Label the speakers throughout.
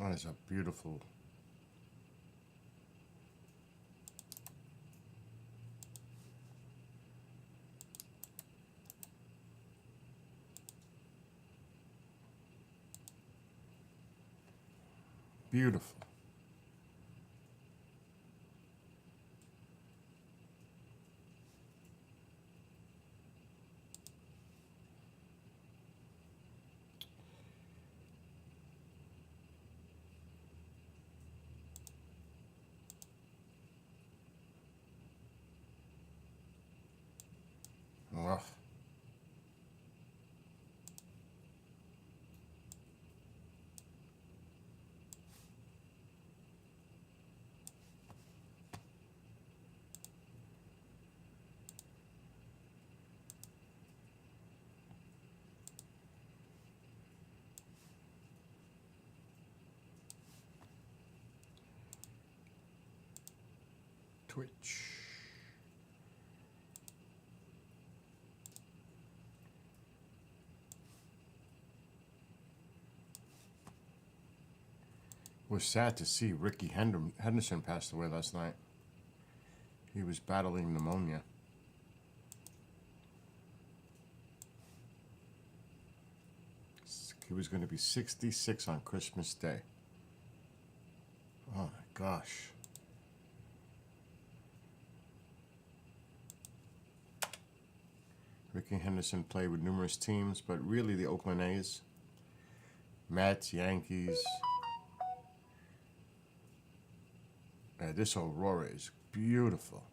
Speaker 1: Oh, it's a beautiful. Beautiful. Wow. Twitch. It was sad to see Ricky Henderson passed away last night. He was battling pneumonia. He was going to be 66 on Christmas Day. Oh my gosh. Ricky Henderson played with numerous teams, but really the Oakland A's, Mets, Yankees. This aurora is beautiful.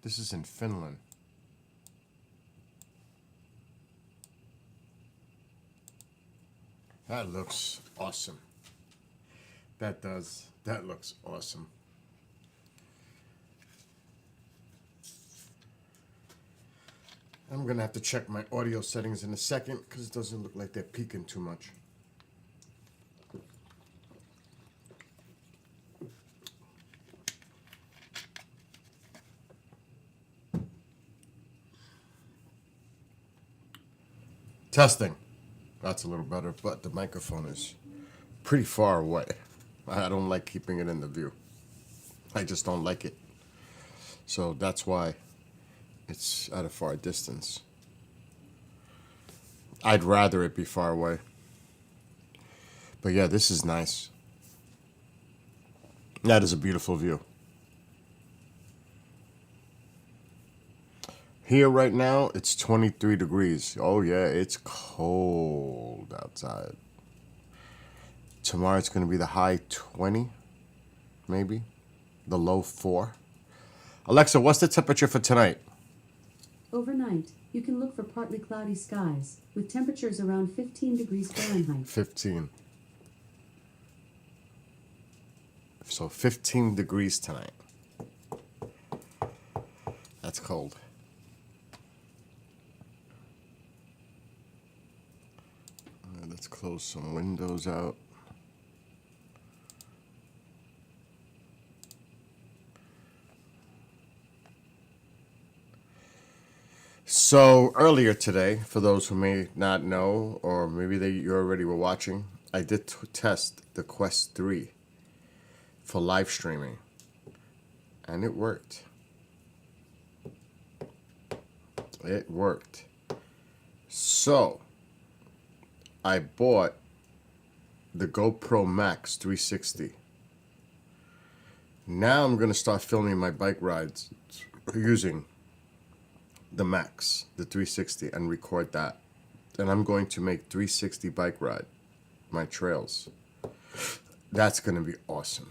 Speaker 1: This is in Finland. That looks awesome. That does. That looks awesome. I'm going to have to check my audio settings in a second because it doesn't look like they're peaking too much. Testing. That's a little better, but the microphone is pretty far away. I don't like keeping it in the view. I just don't like it. So that's why it's at a far distance. I'd rather it be far away. But yeah, this is nice. That is a beautiful view. Here right now, it's 23 degrees. Oh yeah, it's cold outside. Tomorrow it's going to be the high 20, maybe. The low 4. Alexa, what's the temperature for tonight?
Speaker 2: Overnight, you can look for partly cloudy skies, with temperatures around 15 degrees Fahrenheit.
Speaker 1: 15. So 15 degrees tonight. That's cold. Let's close some windows out. So earlier today, for those who may not know, or maybe you already were watching, I did test the Quest 3 for live streaming, and it worked. It worked. So I bought the GoPro Max 360. Now I'm going to start filming my bike rides using the Max, the 360, and record that. And I'm going to make 360 bike ride, my trails. That's going to be awesome.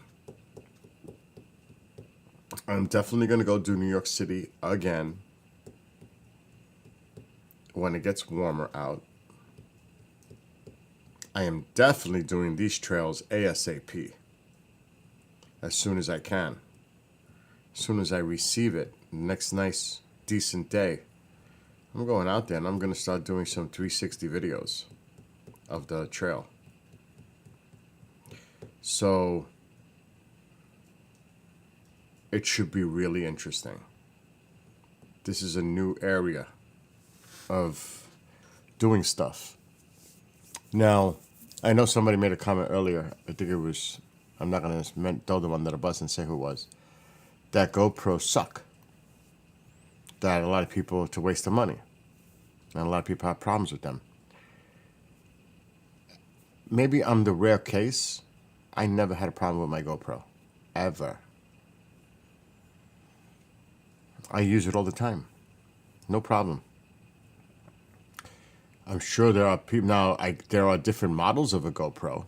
Speaker 1: I'm definitely going to go do New York City again when it gets warmer out. I am definitely doing these trails ASAP. As soon as I can. As soon as I receive it, next nice, decent day, I'm going out there and I'm going to start doing some 360 videos of the trail. So it should be really interesting. This is a new area of doing stuff. Now, I know somebody made a comment earlier. I think it was, I'm not going to throw them under the bus and say who it was, that GoPros suck. That a lot of people, it's a waste of money. And a lot of people have problems with them. Maybe I'm the rare case. I never had a problem with my GoPro. Ever. I use it all the time. No problem. I'm sure there are people now. There are different models of a GoPro.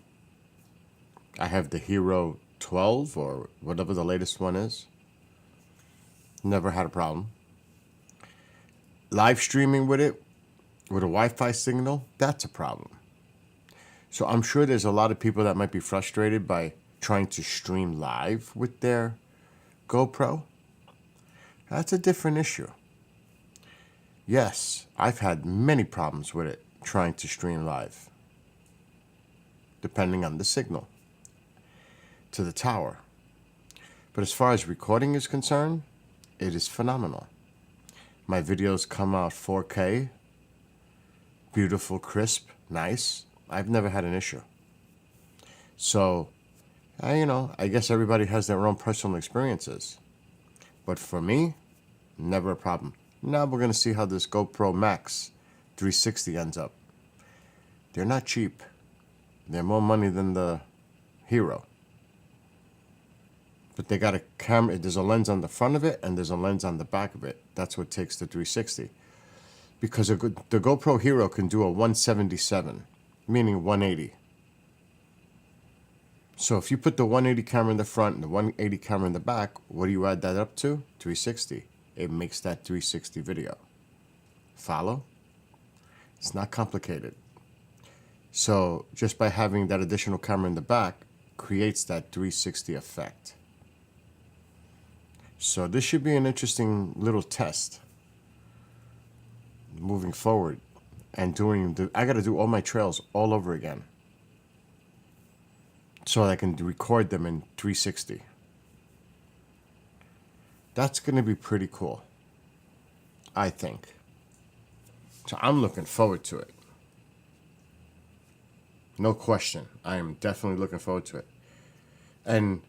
Speaker 1: I have the Hero 12 or whatever the latest one is. Never had a problem. Live streaming with it, with a Wi-Fi signal, that's a problem. So I'm sure there's a lot of people that might be frustrated by trying to stream live with their GoPro. That's a different issue. Yes, I've had many problems with it trying to stream live, depending on the signal to the tower. But as far as recording is concerned, it is phenomenal. My videos come out 4K, beautiful, crisp, nice. I've never had an issue. So, I guess everybody has their own personal experiences. But for me, never a problem. Now we're going to see how this GoPro Max 360 ends up. They're not cheap. They're more money than the Hero. But they got a camera, there's a lens on the front of it and there's a lens on the back of it. That's what takes the 360. Because the GoPro Hero can do a 177, meaning 180. So if you put the 180 camera in the front and the 180 camera in the back, what do you add that up to? 360. It makes that 360 video. Follow? It's not complicated. So just by having that additional camera in the back creates that 360 effect. So this should be an interesting little test moving forward and I got to do all my trails all over again so I can record them in 360. That's going to be pretty cool, I think. So I'm looking forward to it. No question. I am definitely looking forward to it. And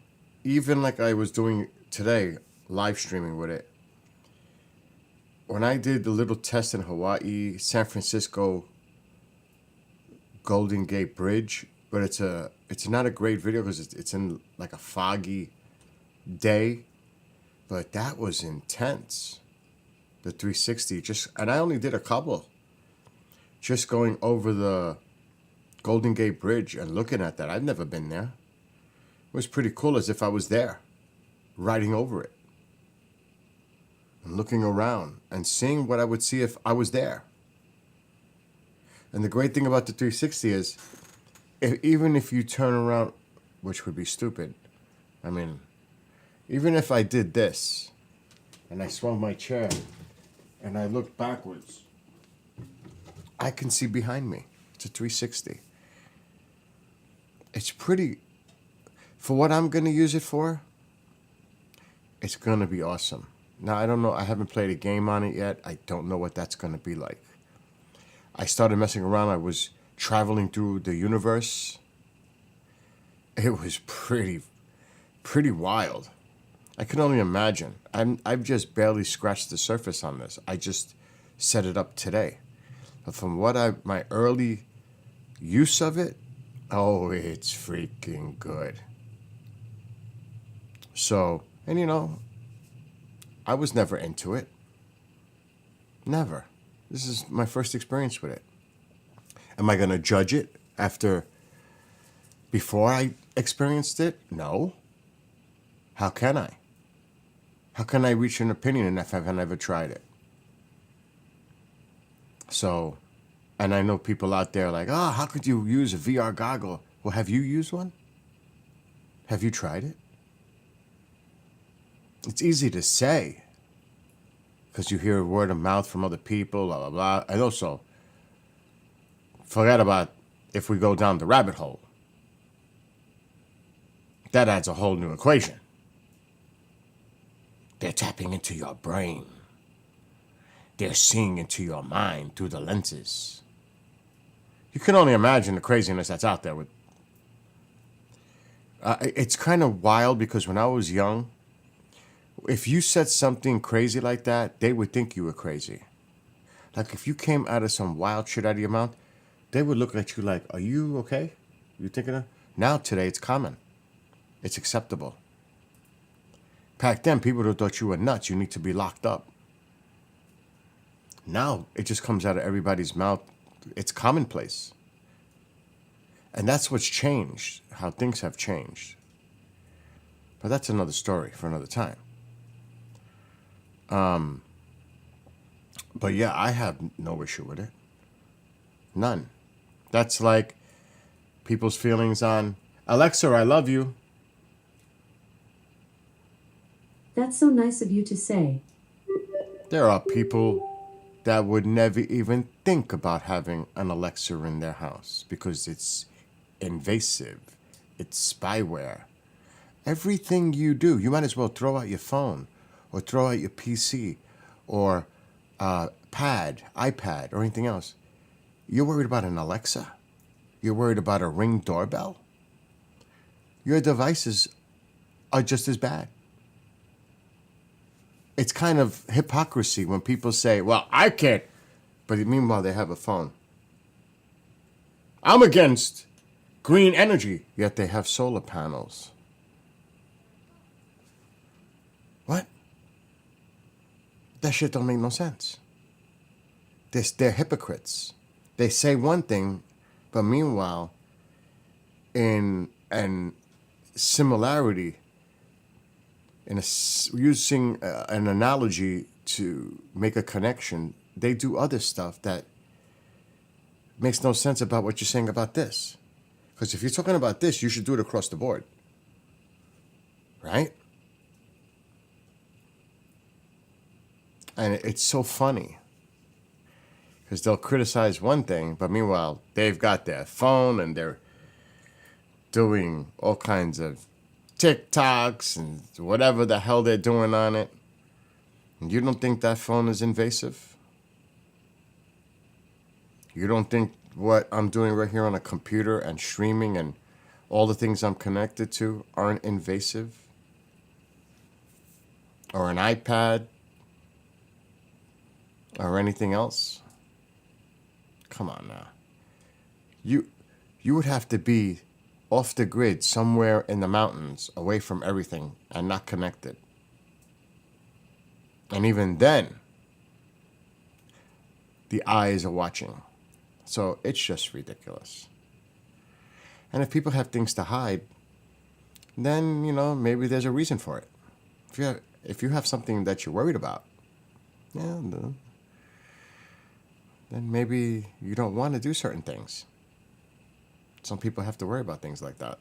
Speaker 1: even like I was doing today, live streaming with it, when I did the little test in Hawaii, San Francisco Golden Gate Bridge, but it's not a great video because it's in like a foggy day, but that was intense. The 360 and I only did a couple, just going over the Golden Gate Bridge and looking at that. I've never been there. It was pretty cool, as if I was there, riding over it and looking around and seeing what I would see if I was there. And the great thing about the 360 is, even if you turn around, which would be stupid, even if I did this and I swung my chair and I looked backwards, I can see behind me. It's a 360. It's pretty, for what I'm going to use it for, it's going to be awesome. Now, I don't know. I haven't played a game on it yet. I don't know what that's going to be like. I started messing around. I was traveling through the universe. It was pretty wild. I can only imagine. I've just barely scratched the surface on this. I just set it up today. But from my early use of it, oh, it's freaking good. So, and I was never into it. Never. This is my first experience with it. Am I going to judge it before I experienced it? No. How can I? How can I reach an opinion if I've never tried it? So, and I know people out there like, how could you use a VR goggle? Well, have you used one? Have you tried it? It's easy to say because you hear word of mouth from other people, blah, blah, blah. And also, forget about if we go down the rabbit hole. That adds a whole new equation. They're tapping into your brain. They're seeing into your mind through the lenses. You can only imagine the craziness that's out there. It's kind of wild because when I was young, if you said something crazy like that, they would think you were crazy. Like if you came out of some wild shit out of your mouth, they would look at you like, "Are you okay? You thinking of?" Now today it's common. It's acceptable. Back then, people would have thought you were nuts. You need to be locked up. Now it just comes out of everybody's mouth. It's commonplace. And that's what's changed, how things have changed. But that's another story for another time. But yeah, I have no issue with it. None. That's like people's feelings on, "Alexa, I love you."
Speaker 2: That's so nice of you to say.
Speaker 1: There are people that would never even think about having an Alexa in their house because it's invasive. It's spyware. Everything you do, you might as well throw out your phone or throw out your PC or iPad, or anything else. You're worried about an Alexa? You're worried about a Ring doorbell? Your devices are just as bad. It's kind of hypocrisy when people say, "Well, I can't," but meanwhile they have a phone. "I'm against green energy," yet they have solar panels. What? That shit don't make no sense. They're hypocrites. They say one thing, but meanwhile, in an similarity, using an analogy to make a connection, they do other stuff that makes no sense about what you're saying about this. Because if you're talking about this, you should do it across the board. Right? And it's so funny. Because they'll criticize one thing, but meanwhile, they've got their phone and they're doing all kinds of TikToks and whatever the hell they're doing on it. And you don't think that phone is invasive? You don't think what I'm doing right here on a computer and streaming and all the things I'm connected to aren't invasive? Or an iPad? Or anything else? Come on now. You would have to be off the grid somewhere in the mountains, away from everything and not connected. And even then, the eyes are watching. So it's just ridiculous. And if people have things to hide, then, maybe there's a reason for it. If you have something that you're worried about, then maybe you don't want to do certain things. Some people have to worry about things like that.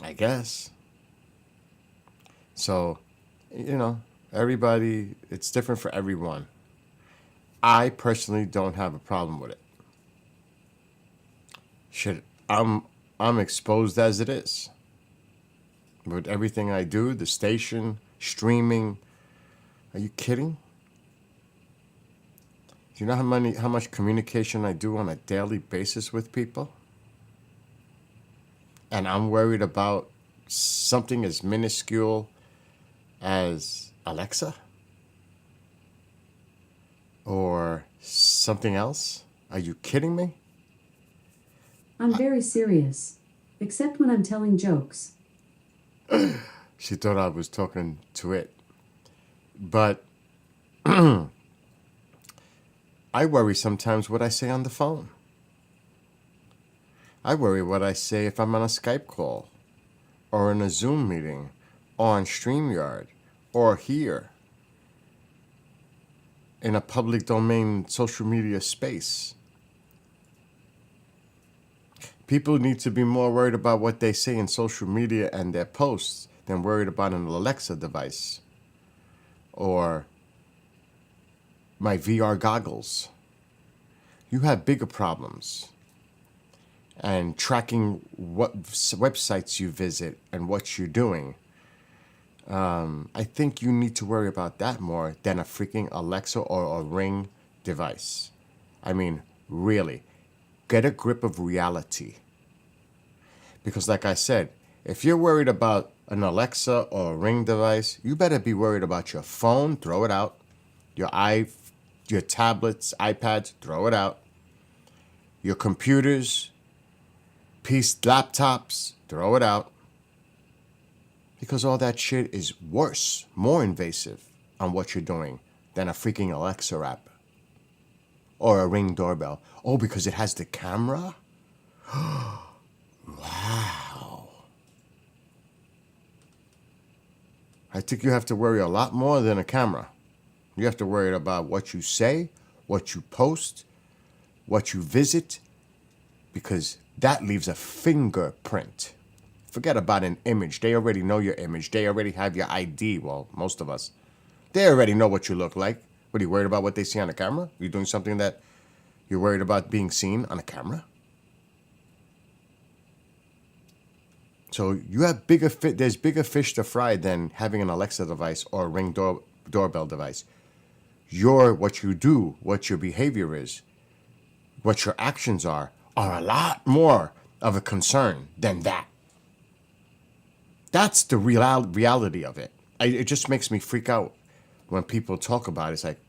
Speaker 1: I guess. So, everybody, it's different for everyone. I personally don't have a problem with it. Shit, I'm exposed as it is. With everything I do, the station, streaming. Are you kidding? Do you know how much communication I do on a daily basis with people? And I'm worried about something as minuscule as Alexa? Or something else? Are you kidding me?
Speaker 2: I'm very serious. Except when I'm telling jokes.
Speaker 1: She thought I was talking to it. But I worry sometimes what I say on the phone. I worry what I say if I'm on a Skype call, or in a Zoom meeting, or on StreamYard, or here, in a public domain social media space. People need to be more worried about what they say in social media and their posts than worried about an Alexa device or my VR goggles. You have bigger problems. And tracking what websites you visit and what you're doing. I think you need to worry about that more than a freaking Alexa or a Ring device. I mean, really, get a grip of reality. Because, like I said, if you're worried about an Alexa or a Ring device, you better be worried about your phone, throw it out. Your tablets, iPads, throw it out. Your computers, laptops, throw it out. Because all that shit is worse, more invasive on what you're doing than a freaking Alexa app or a Ring doorbell. Oh, because it has the camera? Wow. I think you have to worry a lot more than a camera. You have to worry about what you say, what you post, what you visit, because that leaves a fingerprint. Forget about an image. They already know your image. They already have your ID. Well, most of us. They already know what you look like. What, are you worried about what they see on the camera? You're doing something that you're worried about being seen on a camera? So you have there's bigger fish to fry than having an Alexa device or a Ring doorbell device. What you do, what your behavior is, what your actions are a lot more of a concern than that. That's the reality of it. It just makes me freak out when people talk about it. It's like,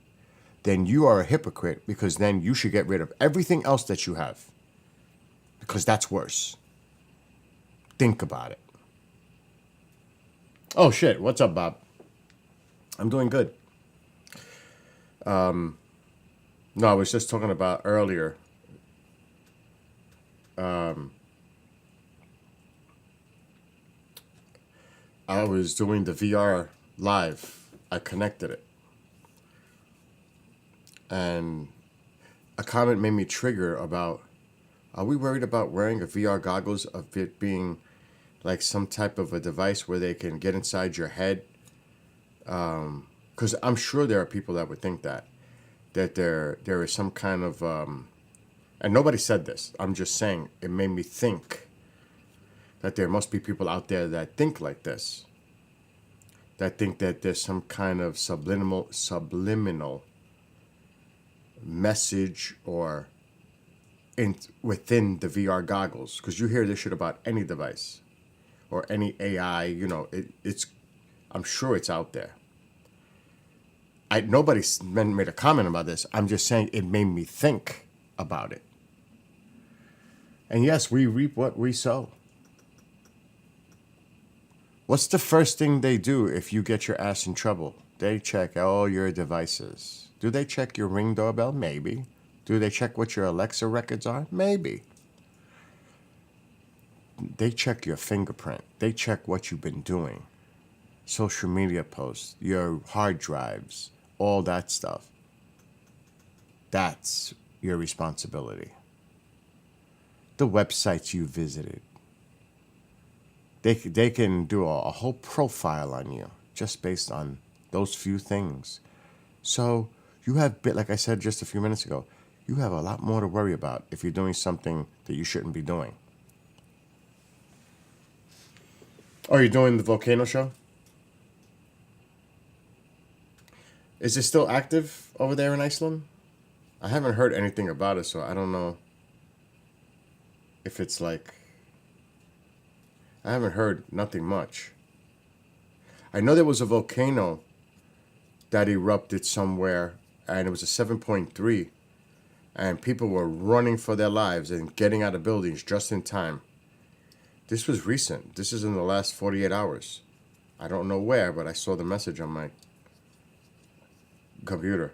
Speaker 1: then you are a hypocrite, because then you should get rid of everything else that you have, because that's worse. Think about it. Oh shit, what's up, Bob? I'm doing good. No, I was just talking about earlier. I was doing the VR live. I connected it. And a comment made me trigger about, are we worried about wearing a VR goggles, of it being like some type of a device where they can get inside your head? Because I'm sure there are people that would think that there is some kind of, and nobody said this, I'm just saying, it made me think that there must be people out there that think like this, that think that there's some kind of subliminal message or within the VR goggles, because you hear this shit about any device or any AI. It's I'm sure it's out there. Nobody made a comment about this. I'm just saying it made me think about it. And yes, we reap what we sow. What's the first thing they do if you get your ass in trouble? They check all your devices. Do they check your Ring doorbell? Maybe. Do they check what your Alexa records are? Maybe. They check your fingerprint. They check what you've been doing. Social media posts, your hard drives, all that stuff. That's your responsibility. The websites you visited. They can do a whole profile on you just based on those few things. So you have, like I said just a few minutes ago, you have a lot more to worry about if you're doing something that you shouldn't be doing. Are you doing the volcano show? Is it still active over there in Iceland? I haven't heard anything about it, so I don't know if it's like... I haven't heard nothing much. I know there was a volcano that erupted somewhere, and it was a 7.3, and people were running for their lives and getting out of buildings just in time. This was recent. This is in the last 48 hours. I don't know where, but I saw the message on my computer.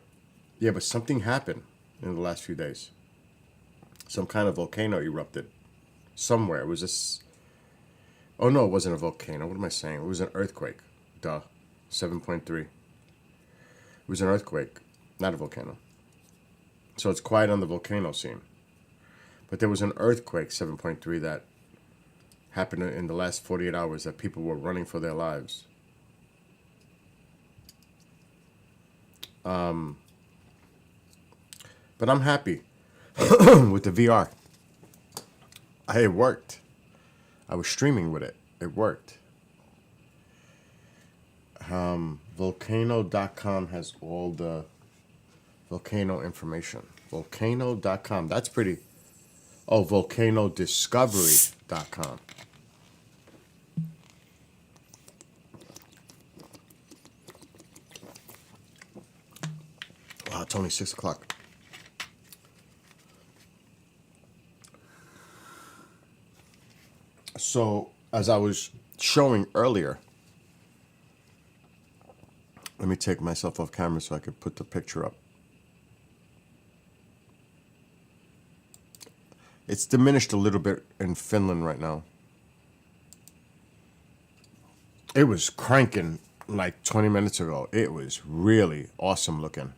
Speaker 1: Yeah, but something happened in the last few days. Some kind of volcano erupted somewhere. It was this... Oh, no, it wasn't a volcano. What am I saying? It was an earthquake. Duh. 7.3. It was an earthquake, not a volcano. So it's quiet on the volcano scene. But there was an earthquake, 7.3, that happened in the last 48 hours that people were running for their lives. But I'm happy with the VR. It worked. I was streaming with it. It worked. Volcano.com has all the volcano information. Volcano.com. That's pretty. Oh, volcanodiscovery.com. Wow, it's only 6 o'clock. So, as I was showing earlier, let me take myself off camera so I could put the picture up. It's diminished a little bit in Finland right now. It was cranking like 20 minutes ago. It was really awesome looking.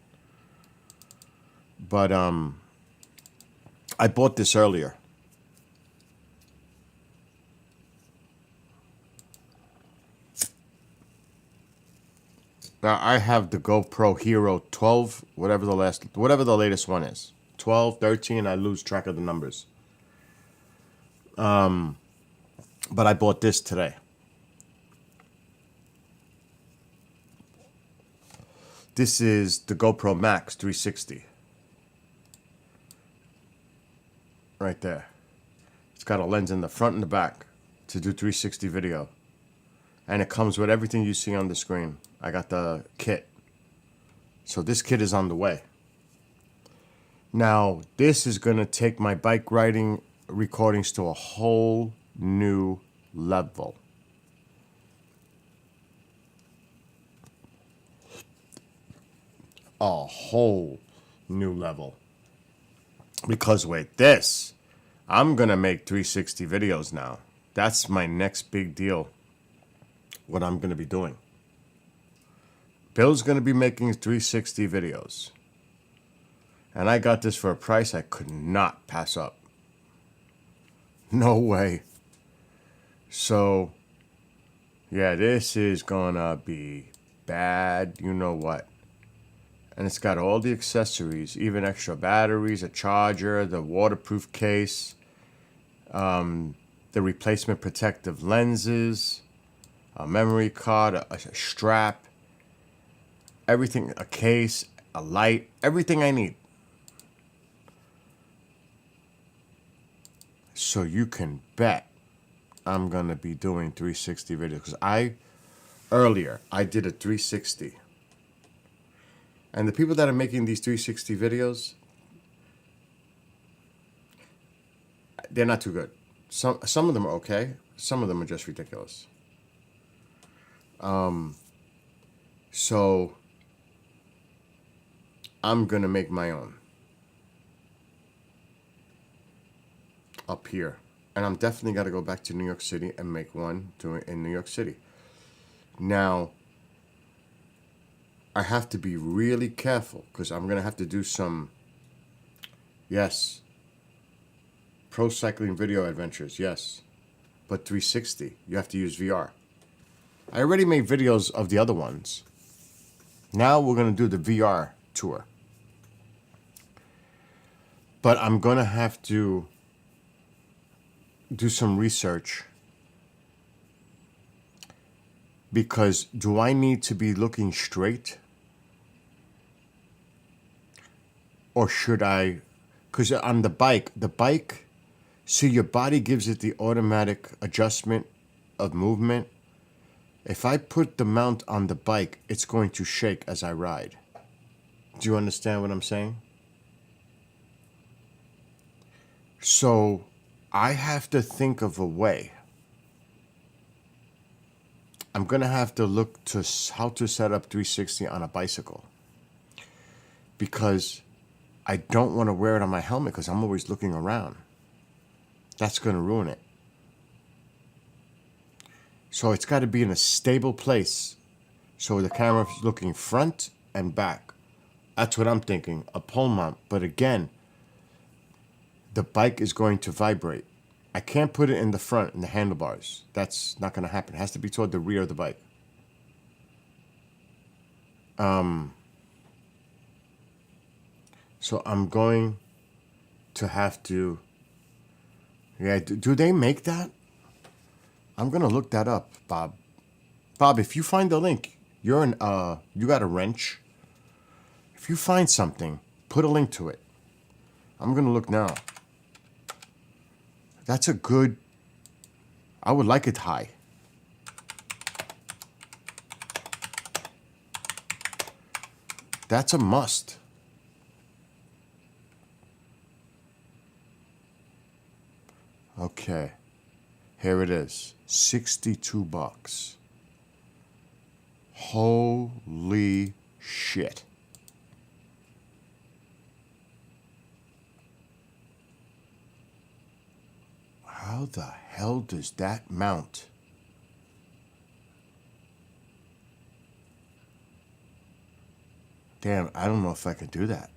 Speaker 1: But I bought this earlier. Now I have the GoPro Hero 12, whatever the latest one is. 12, 13, I lose track of the numbers. But I bought this today. This is the GoPro Max 360. Right there. It's got a lens in the front and the back to do 360 video. And it comes with everything you see on the screen. I got the kit. So this kit is on the way. Now, this is going to take my bike riding recordings to a whole new level. A whole new level. Because with this, I'm going to make 360 videos now. That's my next big deal. What I'm going to be doing. Bill's going to be making 360 videos. And I got this for a price I could not pass up. No way. So, yeah, this is going to be bad. You know what? And it's got all the accessories, even extra batteries, a charger, the waterproof case, the replacement protective lenses, a memory card, a strap, everything, a case, a light, everything I need. So you can bet I'm going to be doing 360 videos. Because earlier, I did a 360. And the people that are making these 360 videos, they're not too good. Some of them are okay. Some of them are just ridiculous. So I'm going to make my own. Up here. And I'm definitely got to go back to New York City and make one in New York City. Now, I have to be really careful because I'm going to have to do some, yes, pro cycling video adventures, yes. But 360, you have to use VR. I already made videos of the other ones. Now we're going to do the VR tour. But I'm going to have to do some research. Because do I need to be looking straight? Or should I? Because on the bike, see, your body gives it the automatic adjustment of movement. If I put the mount on the bike, it's going to shake as I ride. Do you understand what I'm saying? So I have to think of a way. I'm going to have to look to how to set up 360 on a bicycle. Because I don't want to wear it on my helmet because I'm always looking around. That's going to ruin it. So it's got to be in a stable place so the camera's looking front and back. That's what I'm thinking, a pole mount. But again, the bike is going to vibrate. I can't put it in the front, in the handlebars. That's not going to happen. It has to be toward the rear of the bike. So I'm going to have to... Yeah, do they make that? I'm going to look that up, Bob. Bob, if you find the link, you got a wrench. If you find something, put a link to it. I'm gonna look now. That's a good, I would like it high. That's a must. Okay, here it is, 62 bucks. Holy shit. How the hell does that mount? Damn, I don't know if I can do that.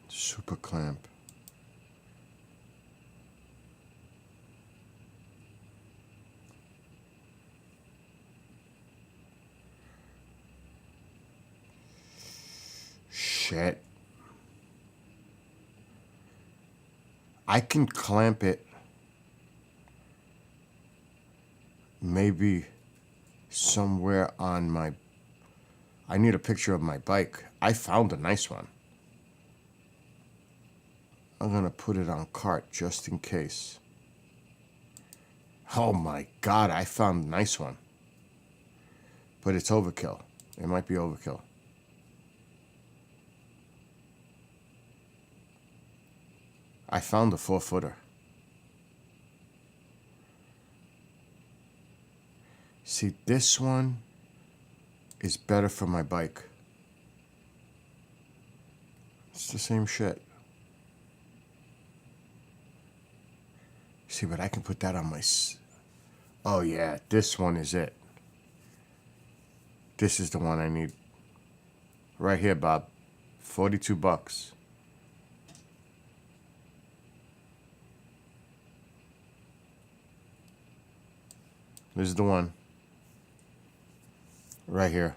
Speaker 1: Super clamp. Shit. I can clamp it maybe somewhere on my... I need a picture of my bike. I found a nice one. I'm gonna put it on cart just in case. Oh my God, I found a nice one. But it's overkill. It might be overkill. I found a 4-footer. See, this one is better for my bike. It's the same shit. See, but I can put that on my... Oh yeah, this one is it. This is the one I need. Right here, Bob. 42 bucks. This is the one. Right here.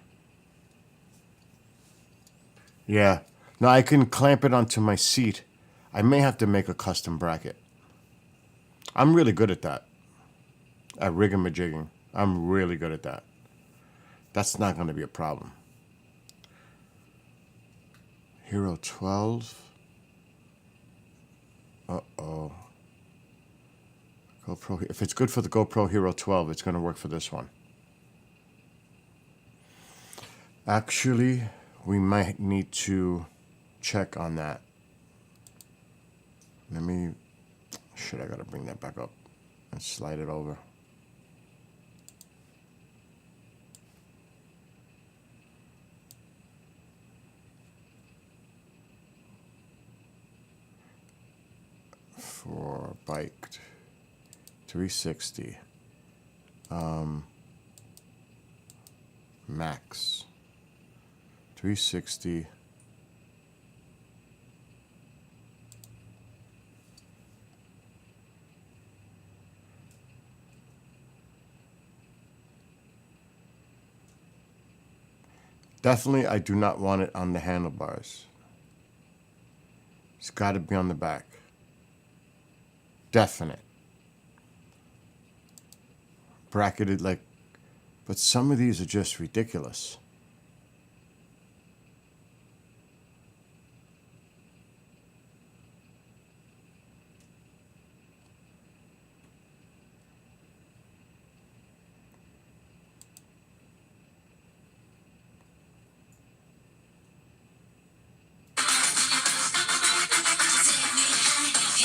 Speaker 1: Yeah. Now I can clamp it onto my seat. I may have to make a custom bracket. I'm really good at that. At rigging-majigging. I'm really good at that. That's not going to be a problem. Hero 12. Uh-oh. GoPro. If it's good for the GoPro Hero 12, it's going to work for this one. Actually, we might need to check on that. Let me... Shit, I got to bring that back up and slide it over. For bike 360 max 360 definitely. I do not want it on the handlebars. It's got to be on the back. Definite. Bracketed like, but some of these are just ridiculous.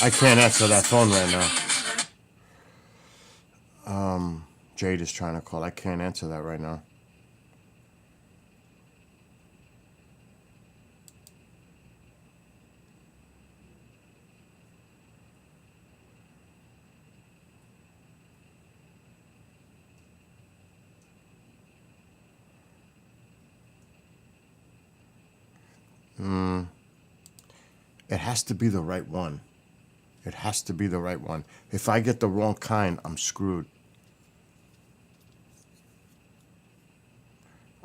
Speaker 1: I can't answer that phone right now. Jade is trying to call. I can't answer that right now. It has to be the right one. It has to be the right one. If I get the wrong kind, I'm screwed.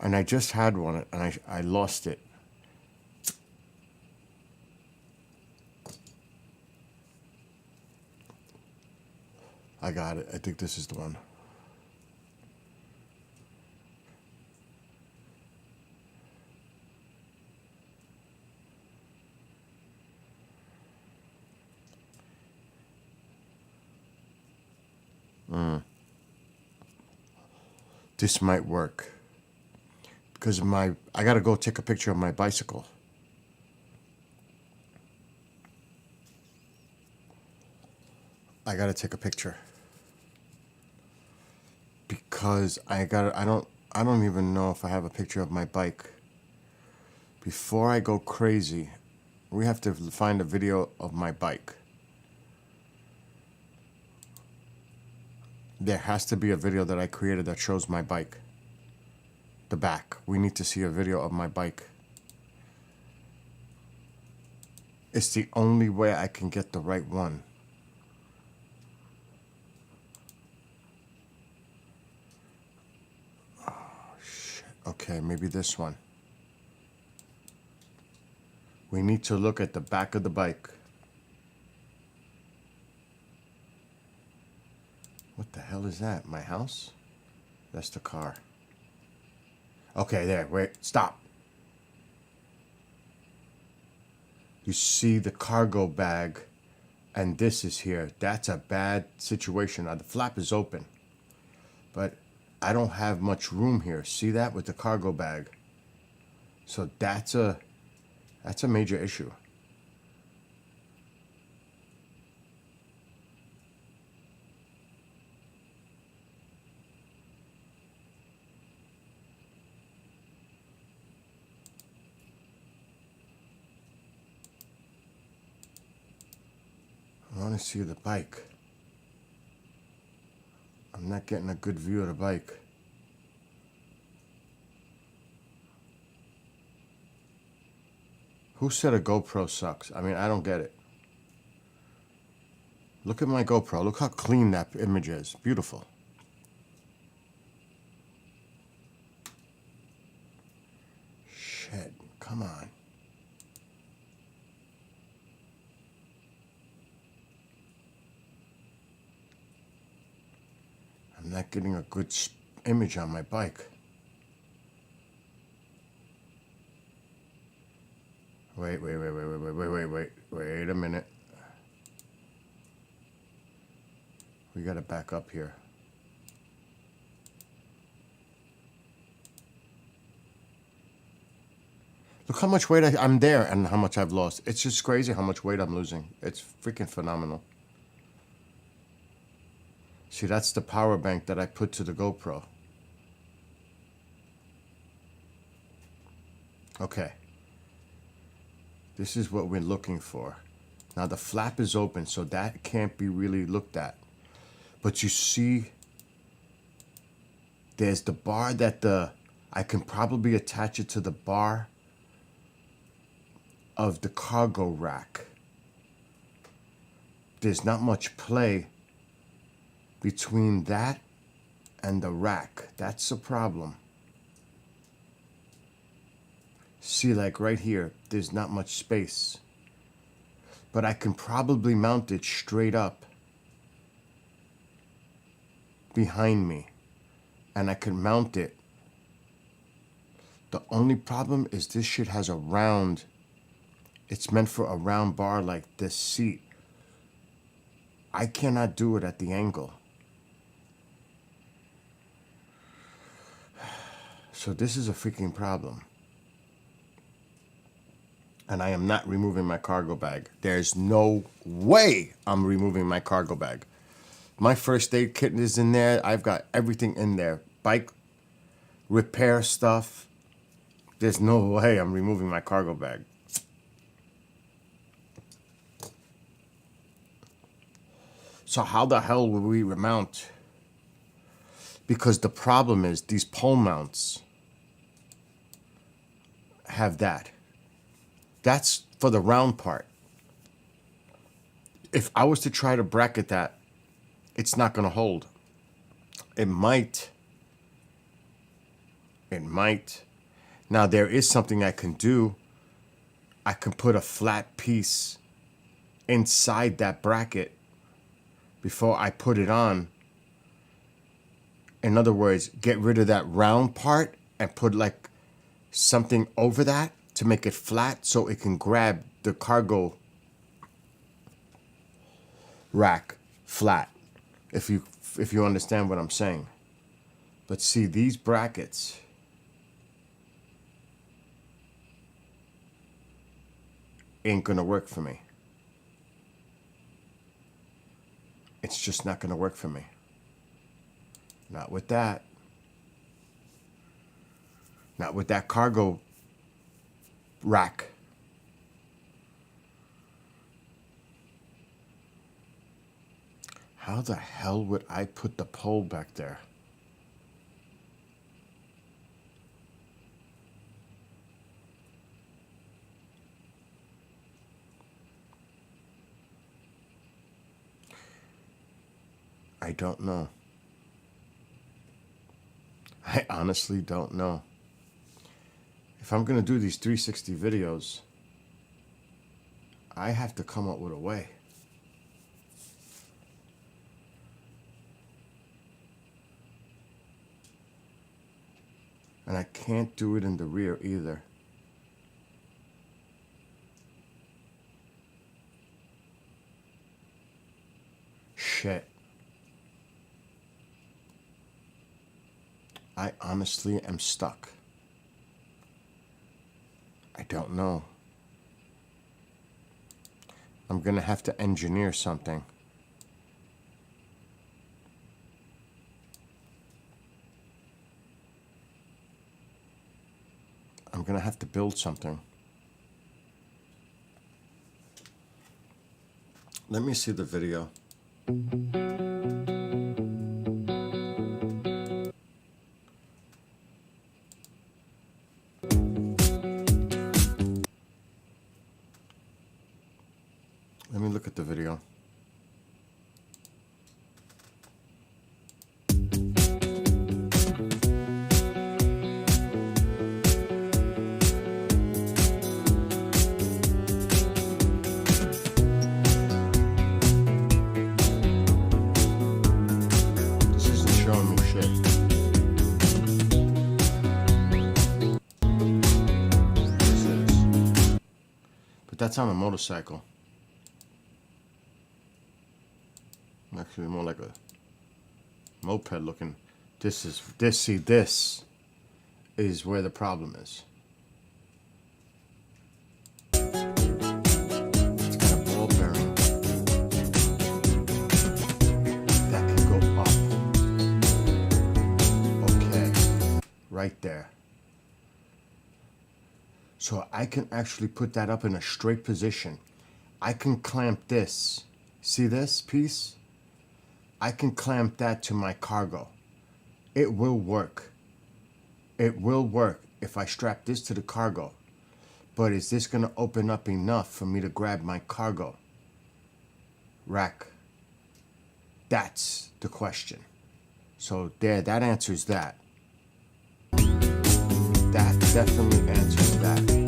Speaker 1: And I just had one and I lost it. I got it. I think this is the one. This might work. Because I gotta go take a picture of my bicycle. I gotta take a picture. Because I don't even know if I have a picture of my bike. Before I go crazy, we have to find a video of my bike. There has to be a video that I created that shows my bike. The back. We need to see a video of my bike. It's the only way I can get the right one. Oh, shit. Okay, maybe this one. We need to look at the back of the bike. What the hell is that? My house? That's the car. Okay, there. Wait. Stop. You see the cargo bag, and this is here. That's a bad situation. Now, the flap is open, but I don't have much room here. See that with the cargo bag? So that's a major issue. I want to see the bike. I'm not getting a good view of the bike. Who said a GoPro sucks? I mean, I don't get it. Look at my GoPro. Look how clean that image is. Beautiful. Shit. Come on. I'm not getting a good image on my bike. Wait a minute. We gotta back up here. Look how much weight I'm there and how much I've lost. It's just crazy how much weight I'm losing. It's freaking phenomenal. See, that's the power bank that I put to the GoPro. Okay. This is what we're looking for. Now the flap is open, so that can't be really looked at. But you see, there's the bar that I can probably attach it to the bar of the cargo rack. There's not much play between that and the rack. That's the problem. See, like right here, there's not much space. But I can probably mount it straight up behind me. And I can mount it. The only problem is this shit has a round, it's meant for a round bar like this seat. I cannot do it at the angle. So this is a freaking problem. And I am not removing my cargo bag. There's no way I'm removing my cargo bag. My first aid kit is in there. I've got everything in there. Bike repair stuff. There's no way I'm removing my cargo bag. So how the hell will we remount? Because the problem is these pole mounts have that. That's for the round part. If I was to try to bracket that, it's not going to hold. It might It might. Now, there is something I can do. I can put a flat piece inside that bracket before I put it on. In other words, get rid of that round part and put like something over that to make it flat so it can grab the cargo rack flat, if you understand what I'm saying. But see, these brackets ain't gonna work for me. It's just not gonna work for me. Not with that. Not with that cargo rack. How the hell would I put the pole back there? I don't know. I honestly don't know. If I'm going to do these 360 videos, I have to come up with a way. And I can't do it in the rear either. Shit. I honestly am stuck. I don't know. I'm gonna have to engineer something. I'm gonna have to build something. Let me see the video. Let me look at the video. This isn't showing me shit. This is. But that's on a motorcycle. Actually, more like a moped looking. This is where the problem is. It's got a ball bearing that can go up. Okay, right there. So I can actually put that up in a straight position. I can clamp this. See this piece? I can clamp that to my cargo. It will work. It will work if I strap this to the cargo. But is this going to open up enough for me to grab my cargo rack? That's the question. So there, that answers that. That definitely answers that.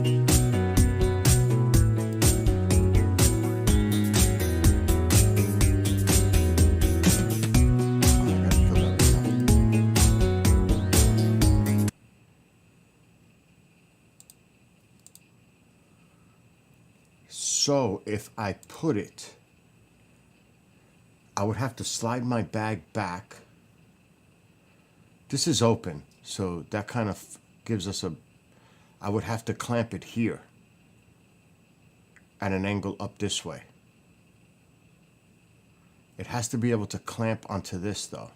Speaker 1: So if I put it, I would have to slide my bag back. This is open, so that kind of gives us I would have to clamp it here at an angle up this way. It has to be able to clamp onto this though.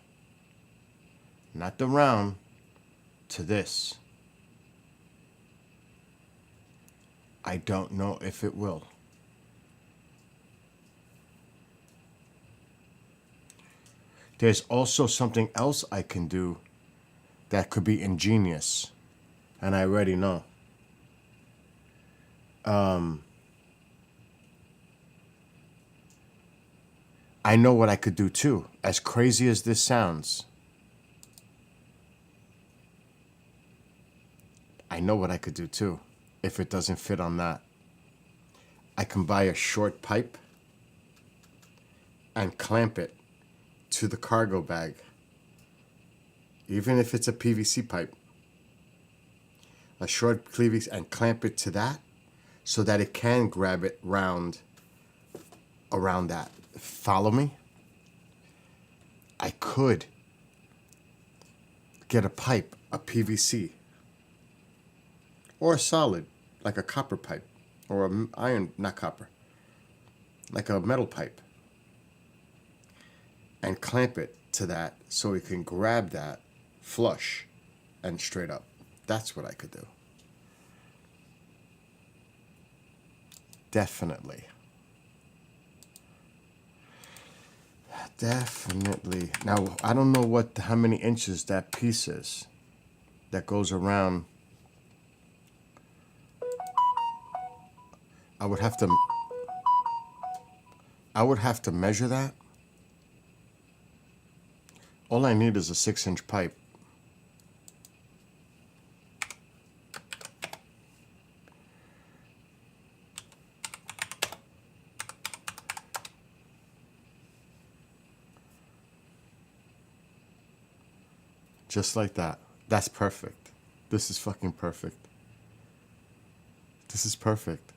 Speaker 1: Not the round, to this. I don't know if it will. There's also something else I can do that could be ingenious, and I already know. I know what I could do too, as crazy as this sounds. I know what I could do too if it doesn't fit on that. I can buy a short pipe and clamp it to the cargo bag, even if it's a PVC pipe. A short PVC and clamp it to that so that it can grab it around that. Follow me? I could get a pipe, a PVC, or a solid, like a copper pipe, or a iron, not copper, like a metal pipe, and clamp it to that so it can grab that flush and straight up. That's what I could do. Definitely. Definitely. Now, I don't know how many inches that piece is that goes around. I would have to measure that. All I need is a 6-inch pipe. Just like that. That's perfect. This is fucking perfect. This is perfect.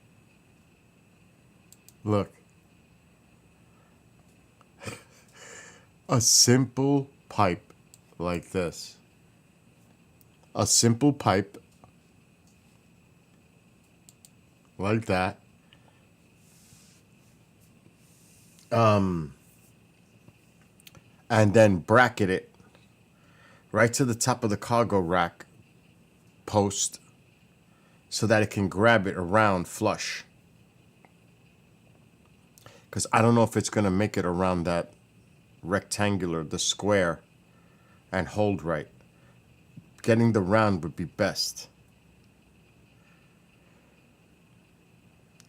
Speaker 1: Look. A simple pipe like this. A simple pipe like that. And then bracket it right to the top of the cargo rack post so that it can grab it around flush. Because I don't know if it's going to make it around that rectangular, the square, and hold right. Getting the round would be best.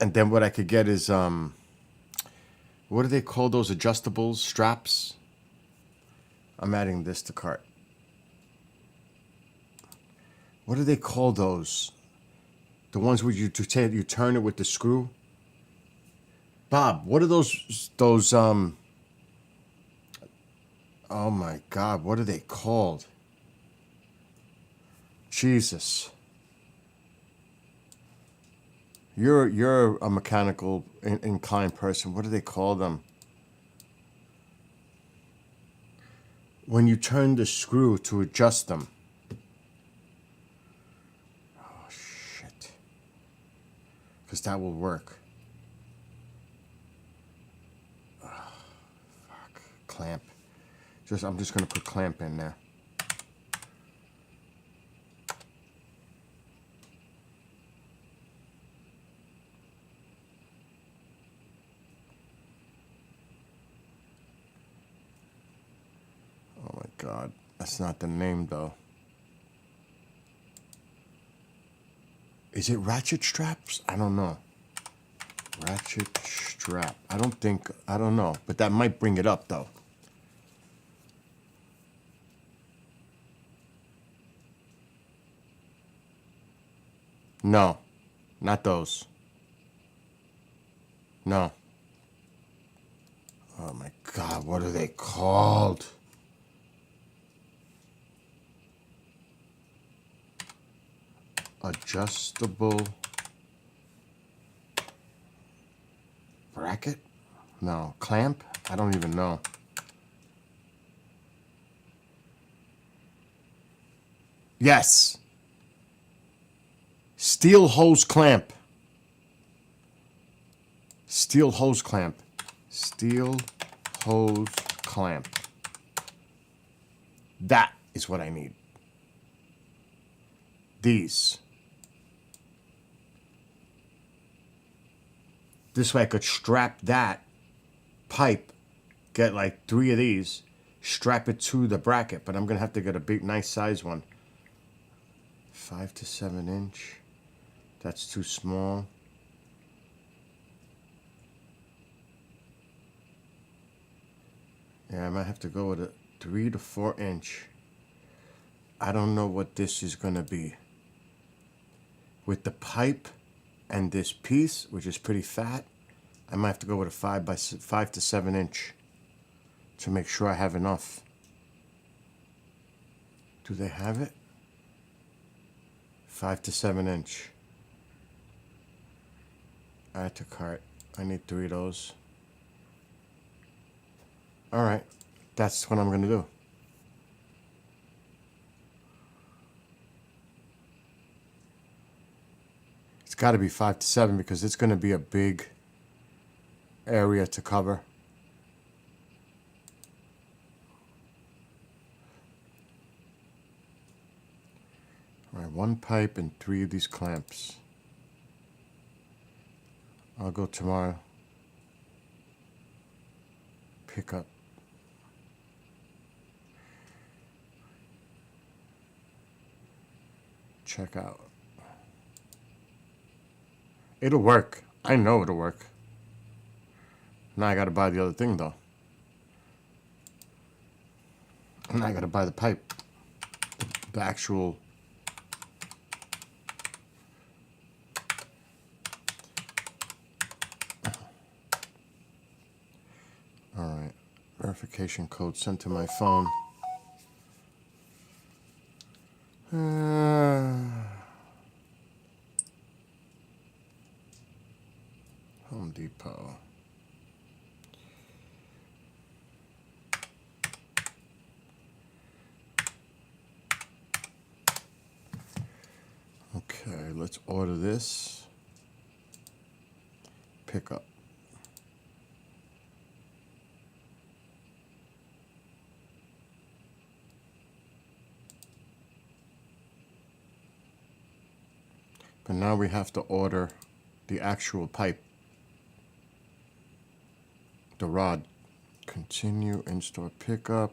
Speaker 1: And then what I could get is, what do they call those adjustables? Straps? I'm adding this to cart. What do they call those? The ones where you turn it with the screw? Bob, what are those, oh my God, what are they called? Jesus. You're a mechanical inclined person. What do they call them? When you turn the screw to adjust them. Oh, shit. Because that will work. Oh, fuck. Clamp. I'm just going to put clamp in there. Oh my God. That's not the name though. Is it ratchet straps? I don't know. Ratchet strap. I don't know. But that might bring it up though. No, not those. No. Oh my God, what are they called? Adjustable bracket? No. Clamp? I don't even know. Yes. Steel hose clamp. Steel hose clamp. Steel hose clamp. That is what I need. These. This way I could strap that pipe, get like 3 of these, strap it to the bracket, but I'm going to have to get a big, nice size one. 5 to 7 inch. That's too small. Yeah, I might have to go with a 3 to 4 inch. I don't know what this is going to be. with the pipe and this piece, which is pretty fat, I might have to go with a 5 to 7 inch to make sure I have enough. Do they have it? 5 to 7 inch. Add to cart. I need 3 of those. All right, that's what I'm gonna do. It's got to be 5 to 7 because it's gonna be a big area to cover. All right, 1 pipe and 3 of these clamps. I'll go tomorrow. Pick up. Check out. It'll work. I know it'll work. Now I gotta buy the other thing though. Now I gotta buy the pipe. The actual. Alright. Verification code sent to my phone. Home Depot. Okay, let's order this. Pick up. But now we have to order the actual pipe. The rod. Continue in-store pickup.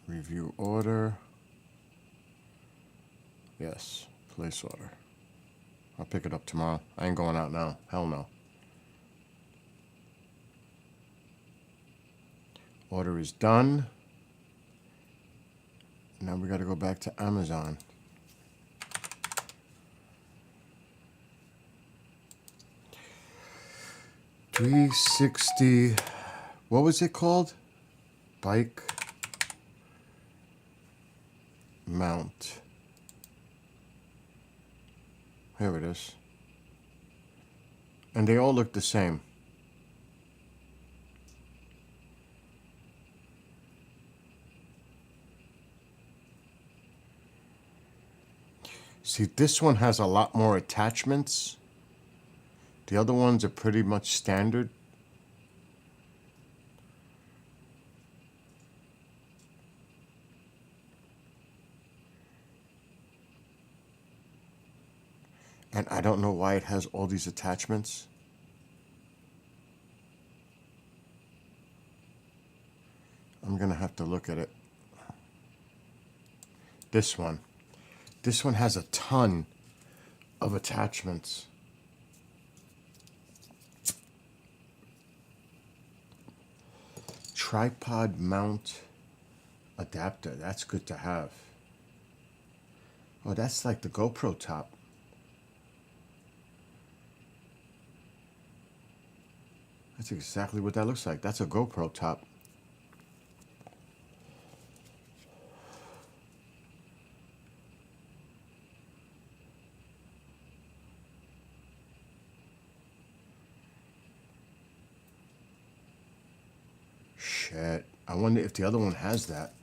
Speaker 1: Review order. Yes, place order. I'll pick it up tomorrow. I ain't going out now. Hell no. Order is done. Now we gotta go back to Amazon. $360. What was it called? Bike mount. Here it is. And they all look the same. See, this one has a lot more attachments. The other ones are pretty much standard. And I don't know why it has all these attachments. I'm gonna have to look at it. This one. This one has a ton of attachments. Tripod mount adapter. That's good to have. Oh, that's like the GoPro top. That's exactly what that looks like. That's a GoPro top. Shit. I wonder if the other one has that.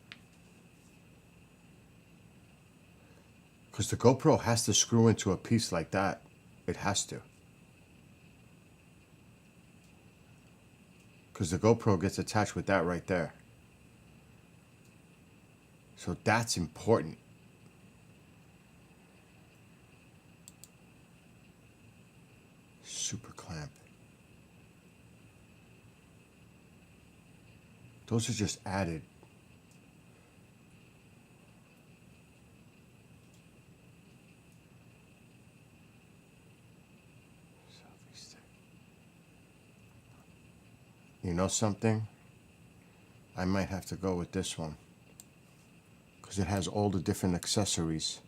Speaker 1: Because the GoPro has to screw into a piece like that. It has to. Because the GoPro gets attached with that right there. So that's important. Super clamp. Those are just added. You know something? I might have to go with this one. because it has all the different accessories.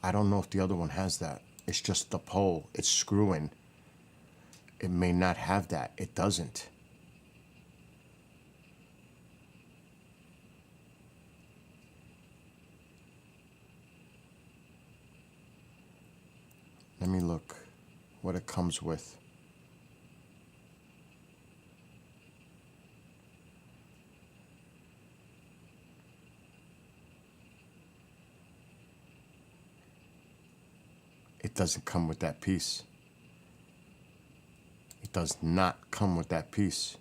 Speaker 1: I don't know if the other one has that. It's just the pole. It's screwing. It may not have that. It doesn't. Let me look what it comes with. It doesn't come with that piece. It does not come with that piece.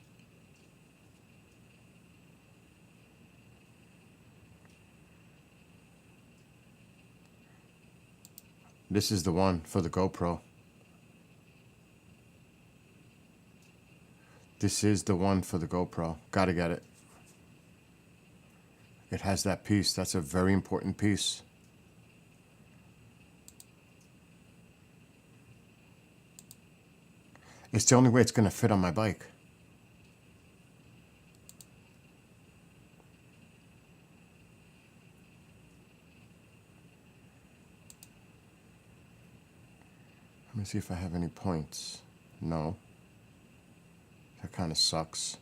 Speaker 1: This is the one for the GoPro. This is the one for the GoPro. Gotta get it. It has that piece. That's a very important piece. It's the only way it's going to fit on my bike. Let me see if I have any points. No. That kind of sucks.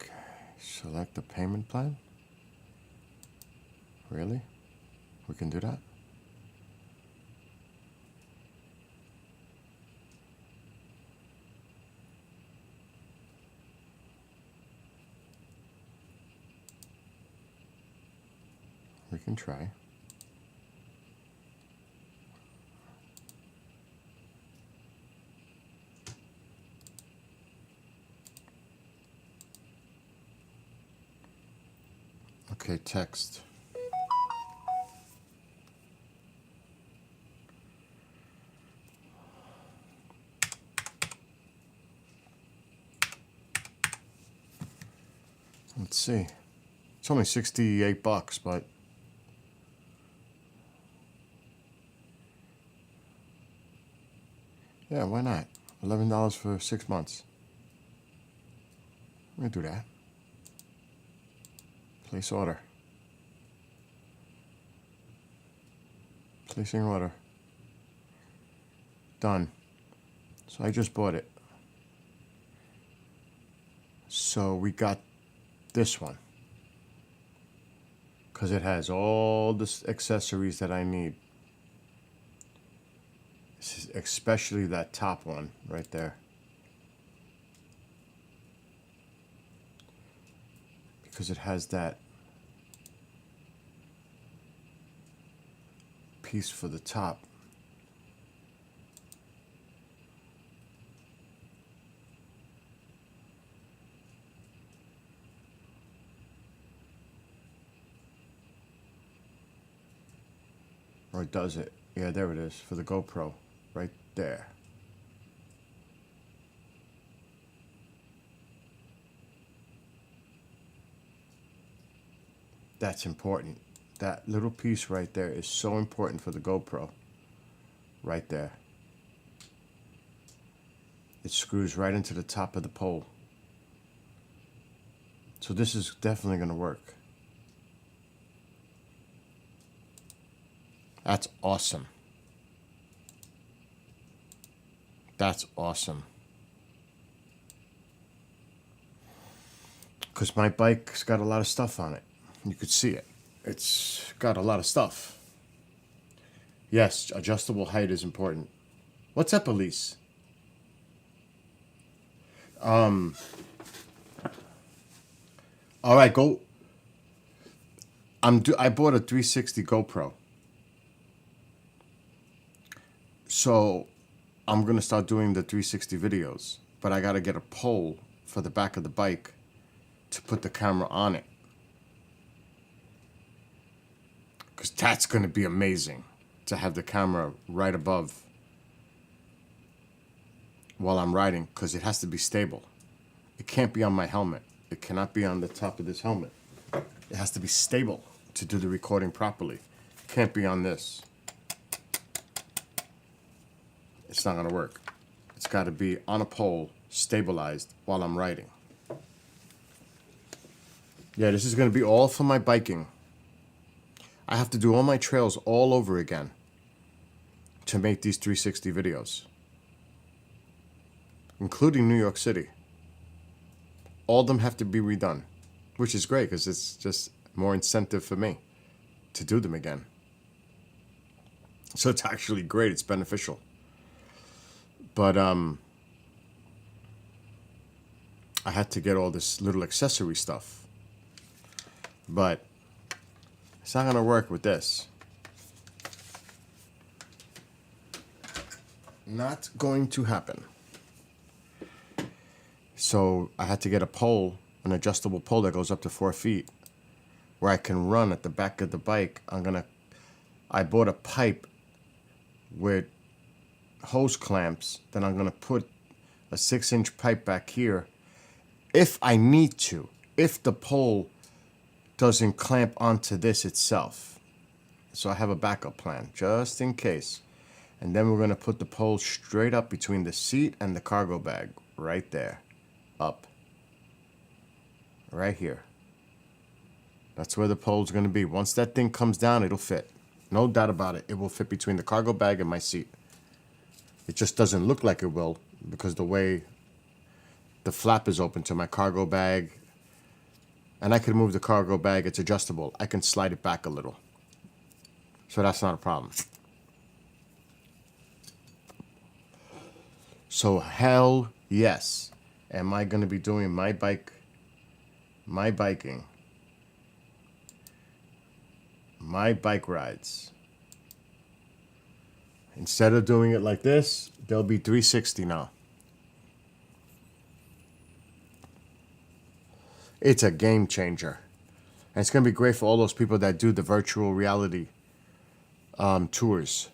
Speaker 1: Okay, select the payment plan. Really? We can do that? We can try. Okay, text. Let's see. It's only $68, but yeah, why not? $11 for 6 months. I'm gonna do that. Place order. Placing order. Done. So I just bought it. So we got this one, because it has all the accessories that I need. Especially that top one right there. Because it has that piece for the top. Or does it? Yeah, there it is for the GoPro. Right there. That's important. That little piece right there is so important for the GoPro. Right there. It screws right into the top of the pole. So this is definitely going to work. That's awesome. That's awesome. Because my bike's got a lot of stuff on it. You could see it. It's got a lot of stuff. Yes, adjustable height is important. What's up, Elise? All right, go. I bought a 360 GoPro. So I'm going to start doing the 360 videos, but I got to get a pole for the back of the bike to put the camera on it. Because that's going to be amazing to have the camera right above while I'm riding, because it has to be stable. It can't be on my helmet. It cannot be on the top of this helmet. It has to be stable to do the recording properly. Can't be on this. It's not gonna work. It's gotta be on a pole, stabilized while I'm riding. Yeah, this is gonna be all for my biking. I have to do all my trails all over again to make these 360 videos, including New York City. All of them have to be redone, which is great because it's just more incentive for me to do them again. So it's actually great. It's beneficial. But I had to get all this little accessory stuff. But it's not gonna work with this. Not going to happen. So I had to get a pole, an adjustable pole that goes up to 4 feet, where I can run at the back of the bike. I bought a pipe with hose clamps. Then I'm gonna put a 6-inch pipe back here if I need to, if the pole doesn't clamp onto this itself. So I have a backup plan just in case. And then we're gonna put the pole straight up between the seat and the cargo bag, right there, up, right here. That's where the pole's gonna be. Once that thing comes down, it'll fit. No doubt about it. It will fit between the cargo bag and my seat. It just doesn't look like it will because the way the flap is open to my cargo bag, and I can move the cargo bag, it's adjustable. I can slide it back a little. So that's not a problem. So hell yes. Am I going to be doing my biking, my bike rides? Instead of doing it like this, they'll be 360 now. It's a game changer. And it's going to be great for all those people that do the virtual reality tours.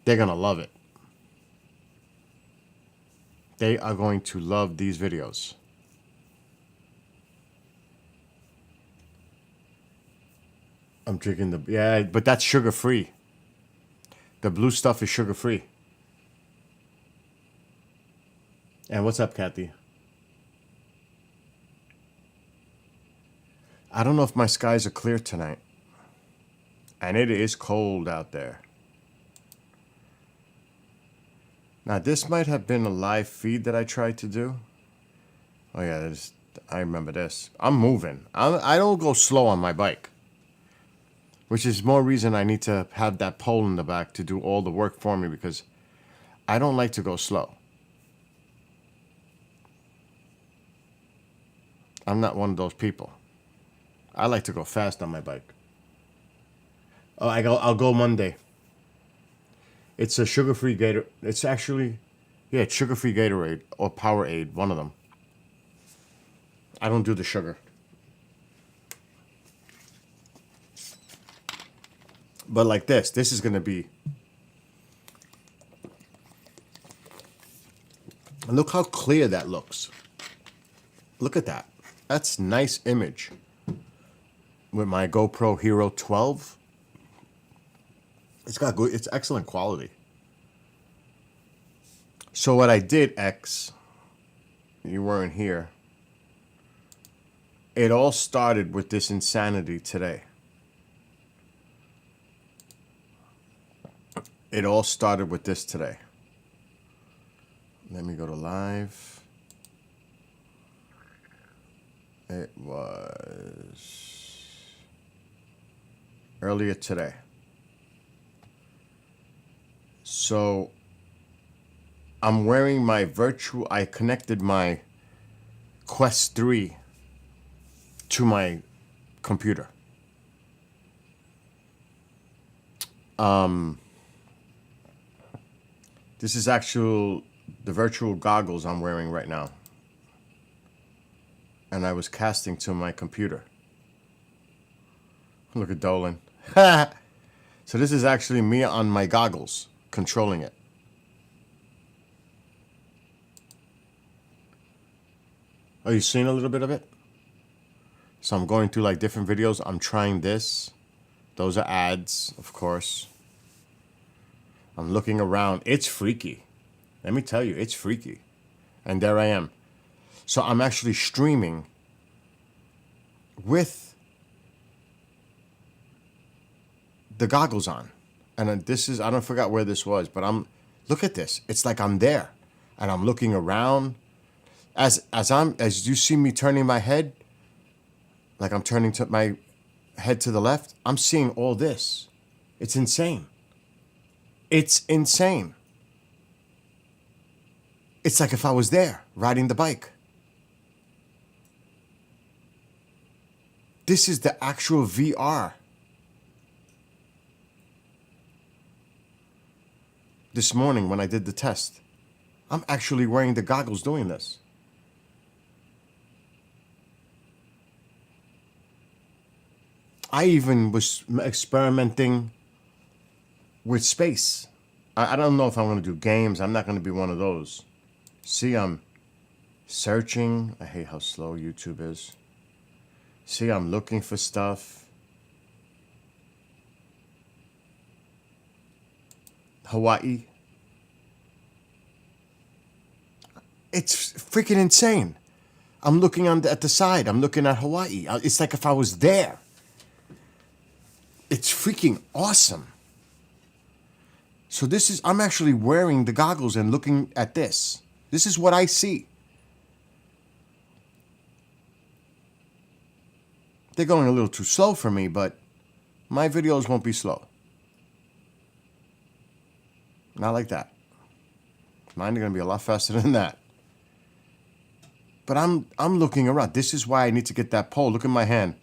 Speaker 1: They're going to love it. They are going to love these videos. I'm drinking yeah, but that's sugar-free. The blue stuff is sugar-free. And what's up, Kathy? I don't know if my skies are clear tonight. And it is cold out there. Now, this might have been a live feed that I tried to do. Oh, yeah, I remember this. I'm moving. I don't go slow on my bike. Which is more reason I need to have that pole in the back to do all the work for me because I don't like to go slow. I'm not one of those people. I like to go fast on my bike. Oh, I'll go Monday. It's a sugar-free Gatorade. It's actually, yeah, it's sugar-free Gatorade or Powerade, one of them. I don't do the sugar. But like this is going to be... And look how clear that looks. Look at that. That's nice image. With my GoPro Hero 12. It's excellent quality. So what I did, X, you weren't here. It all started with this insanity today. It all started with this today. Let me go to live. It was earlier today. So I'm wearing my I connected my Quest 3 to my computer. This is the virtual goggles I'm wearing right now. And I was casting to my computer. Look at Dolan. So this is actually me on my goggles, controlling it. Oh, you seen a little bit of it? So I'm going through like different videos. I'm trying this. Those are ads, of course. I'm looking around. It's freaky. Let me tell you, it's freaky. And there I am. So I'm actually streaming with the goggles on. And this is, I don't forget where this was, but look at this. It's like I'm there and I'm looking around. As you see me turning my head, like I'm turning to my head to the left, I'm seeing all this. It's insane. It's insane. It's like if I was there riding the bike. This is the actual VR. This morning when I did the test, I'm actually wearing the goggles doing this. I even was experimenting with space. I don't know if I'm going to do games. I'm not going to be one of those. See, I'm searching. I hate how slow YouTube is. See, I'm looking for stuff. Hawaii. It's freaking insane. I'm looking at the side. I'm looking at Hawaii. It's like if I was there. It's freaking awesome. So I'm actually wearing the goggles and looking at this. This is what I see. They're going a little too slow for me, but my videos won't be slow. Not like that. Mine are going to be a lot faster than that. But I'm looking around. This is why I need to get that pole. Look at my hand.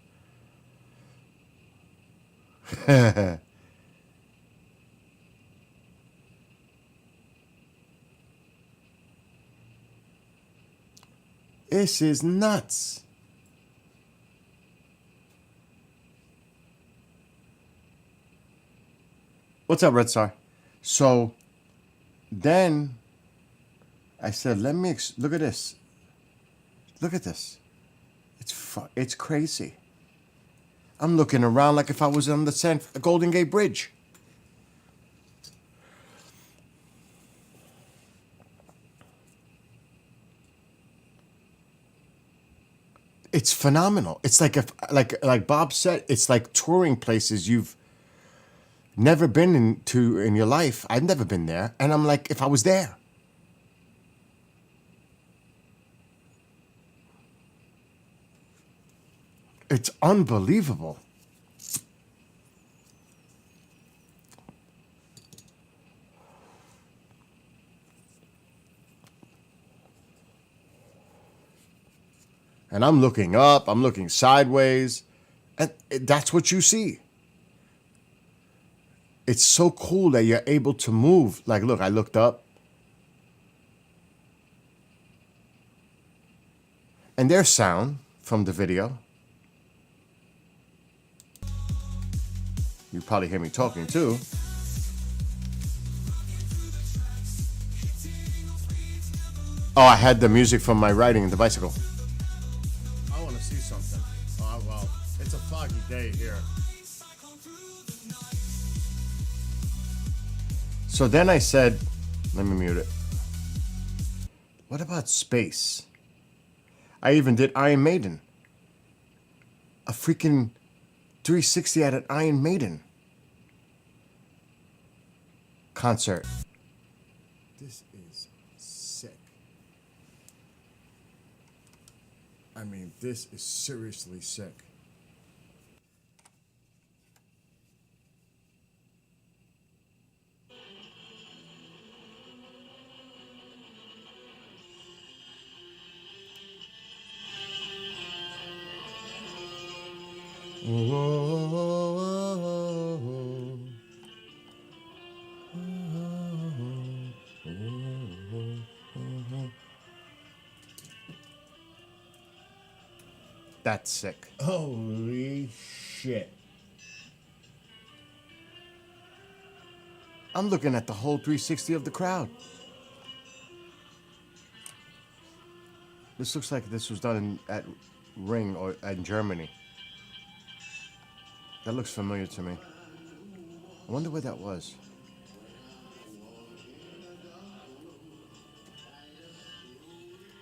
Speaker 1: This is nuts. What's up, Red Star? So then I said, let me look at this. Look at this. It's crazy. I'm looking around like if I was on the Golden Gate Bridge. It's phenomenal. It's like like Bob said, it's like touring places you've never been to in your life. I've never been there, and I'm like if I was there. It's unbelievable. And I'm looking up, I'm looking sideways, and that's what you see. It's so cool that you're able to move. Like, look, I looked up. And there's sound from the video. You probably hear me talking too. Oh, I had the music from my riding in the bicycle. I want to see something. Oh, well, it's a foggy day here. So then I said, let me mute it. What about space? I even did Iron Maiden. A freaking 360 at an Iron Maiden concert. This is sick. I mean, this is seriously sick. That's sick. Holy shit. I'm looking at the whole 360 of the crowd. This looks like this was done at Ring or in Germany. That looks familiar to me. I wonder where that was.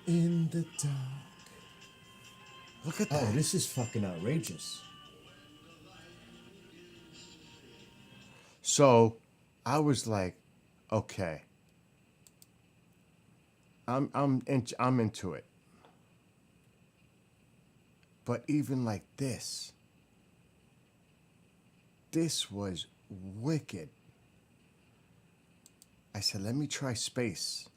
Speaker 3: In the dark.
Speaker 1: Look at
Speaker 3: Oh,
Speaker 1: that.
Speaker 3: this is fucking outrageous.
Speaker 1: So, I was like, okay, I'm into it. But even like this was wicked. I said, let me try space.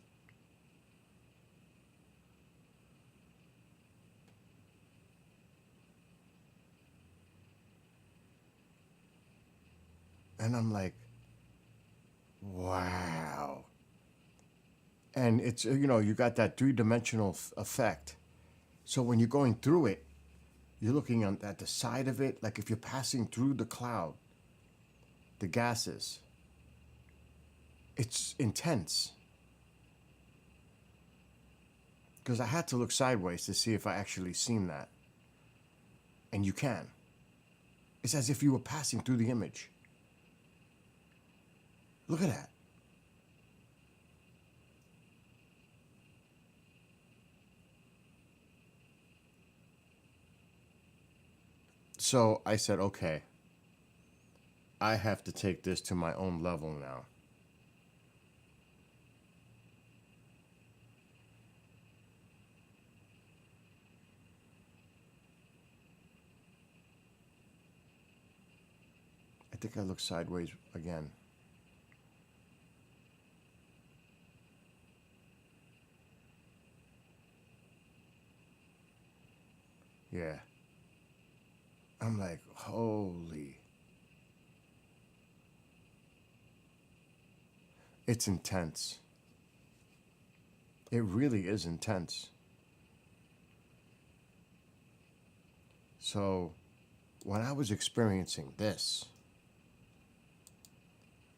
Speaker 1: And I'm like, wow. And it's, you got that three-dimensional effect. So when you're going through it, you're looking at the side of it, like if you're passing through the cloud, the gases. It's intense. Because I had to look sideways to see if I actually seen that. And you can. It's as if you were passing through the image. Look at that. So I said, okay, I have to take this to my own level now. I think I look sideways again. Yeah. I'm like, holy. It's intense. It really is intense. So, when I was experiencing this,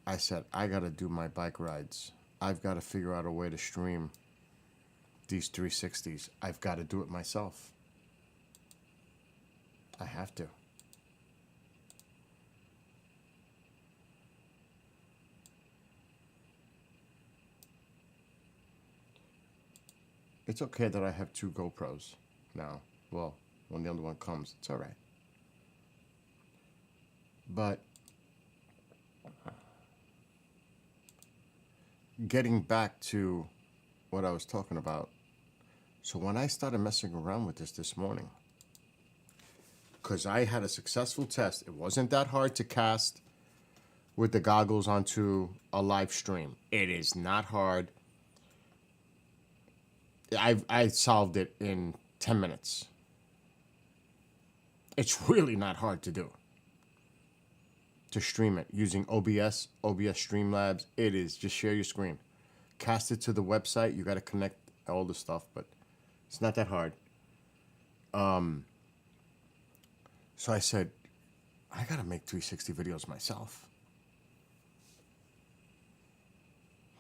Speaker 1: I said, I gotta do my bike rides. I've got to figure out a way to stream these 360s. I've got to do it myself. I have to. It's okay that I have two GoPros now. Well, when the other one comes, it's all right. But getting back to what I was talking about. So when I started messing around with this morning, because I had a successful test, it wasn't that hard to cast with the goggles onto a live stream. It is not hard. I solved it in 10 minutes. It's really not hard to do. To stream it using OBS Streamlabs. It is. Just share your screen. Cast it to the website. You got to connect all the stuff, but it's not that hard. So I said, I got to make 360 videos myself.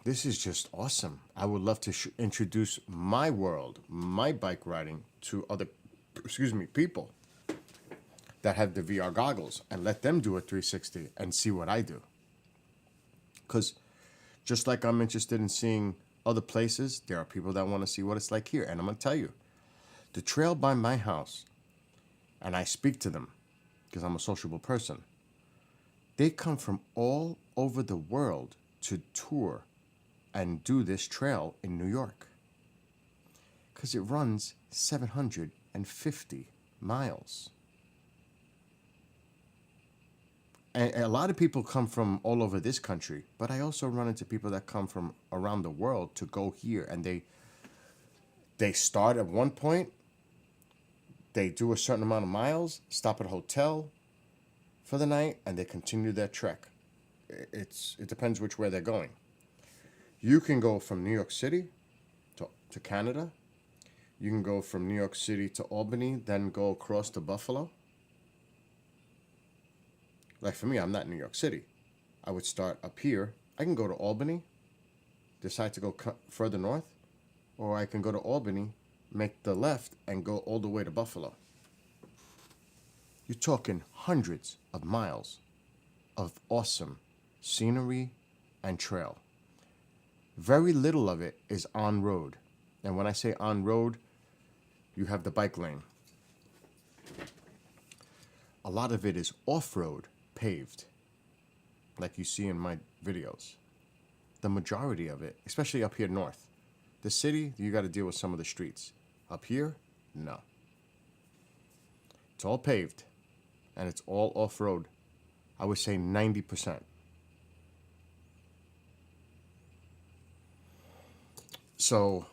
Speaker 1: This is just awesome. I would love to introduce my world, my bike riding to other, people that have the VR goggles and let them do a 360 and see what I do. Because just like I'm interested in seeing other places, there are people that want to see what it's like here. And I'm going to tell you, the trail by my house, and I speak to them because I'm a sociable person, they come from all over the world to tour and do this trail in New York. Because it runs 750 miles. And a lot of people come from all over this country, but I also run into people that come from around the world to go here, and they start at one point, they do a certain amount of miles, stop at a hotel for the night, and they continue their trek. It depends which way they're going. You can go from New York City to Canada. You can go from New York City to Albany, then go across to Buffalo. Like for me, I'm not in New York City. I would start up here. I can go to Albany, decide to go further north, or I can go to Albany make the left and go all the way to Buffalo. You're talking hundreds of miles of awesome scenery and trail. Very little of it is on road. And when I say on road, you have the bike lane. A lot of it is off-road, paved, like you see in my videos. The majority of it, especially up here north. The city, you got to deal with some of the streets. Up here, no. It's all paved, and it's all off-road. I would say 90%. So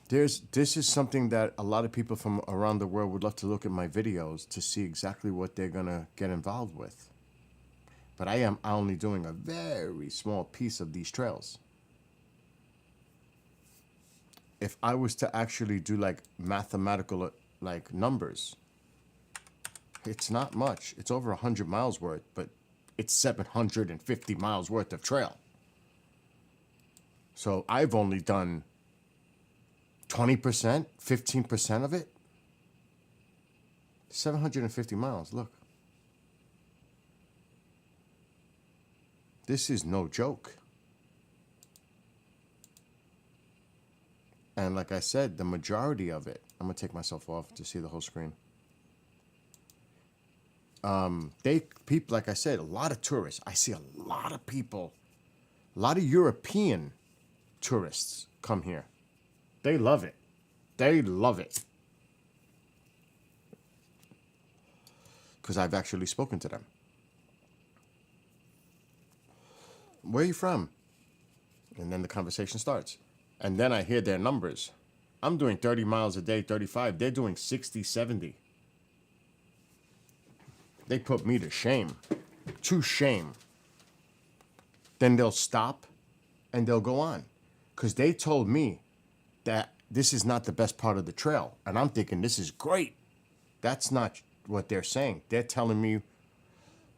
Speaker 1: this is something that a lot of people from around the world would love to look at my videos to see exactly what they're going to get involved with. But I am only doing a very small piece of these trails. If I was to actually do like mathematical like numbers, it's not much. It's over 100 miles worth, but it's 750 miles worth of trail. So I've only done 20%, 15% of it. 750 miles, look. This is no joke. And like I said, the majority of it, I'm going to take myself off to see the whole screen. People, like I said, a lot of tourists. I see a lot of people, a lot of European tourists come here. They love it. They love it. Because I've actually spoken to them. Where are you from? And then the conversation starts. And then I hear their numbers. I'm doing 30 miles a day, 35. They're doing 60, 70. They put me to shame. To shame. Then they'll stop and they'll go on. Because they told me that this is not the best part of the trail. And I'm thinking, this is great. That's not what they're saying. They're telling me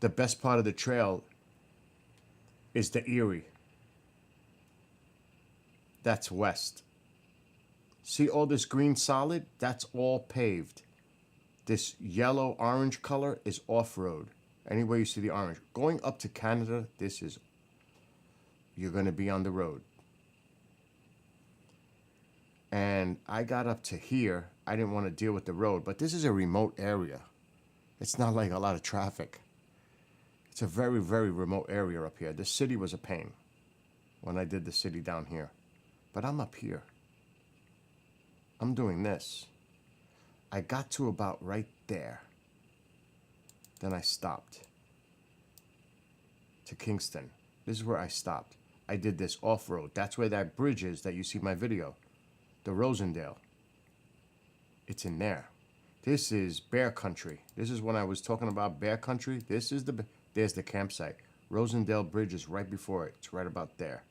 Speaker 1: the best part of the trail is the Erie. That's west. See all this green solid? That's all paved. This yellow orange color is off-road. Anywhere you see the orange. Going up to Canada, you're going to be on the road. And I got up to here. I didn't want to deal with the road, but this is a remote area. It's not like a lot of traffic. It's a very, very remote area up here. The city was a pain when I did the city down here. But I'm up here. I'm doing this. I got to about right there. Then I stopped. To Kingston. This is where I stopped. I did this off-road. That's where that bridge is that you see my video. The Rosendale. It's in there. This is bear country. This is when I was talking about bear country. There's the campsite. Rosendale Bridge is right before it. It's right about there.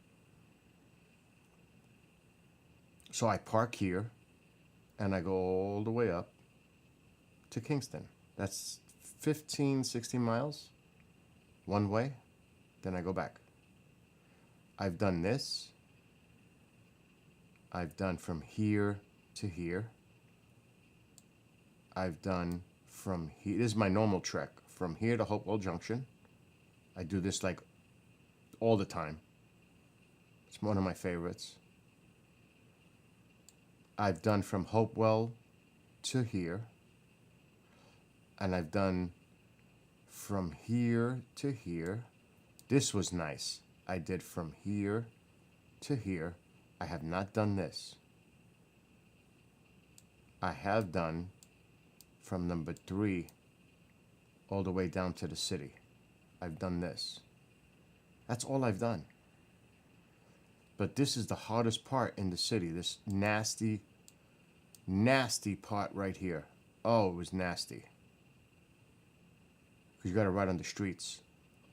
Speaker 1: So I park here and I go all the way up to Kingston. That's 15, 16 miles one way. Then I go back. I've done this. I've done from here to here. I've done from here. This is my normal trek. From here to Hopewell Junction. I do this like all the time. It's one of my favorites. I've done from Hopewell to here. And I've done from here to here. This was nice. I did from here to here. I have not done this. I have done from number 3 all the way down to the city. I've done this. That's all I've done. But this is the hardest part in the city. This nasty, nasty part right here. Oh, it was nasty. Because you got to ride on the streets,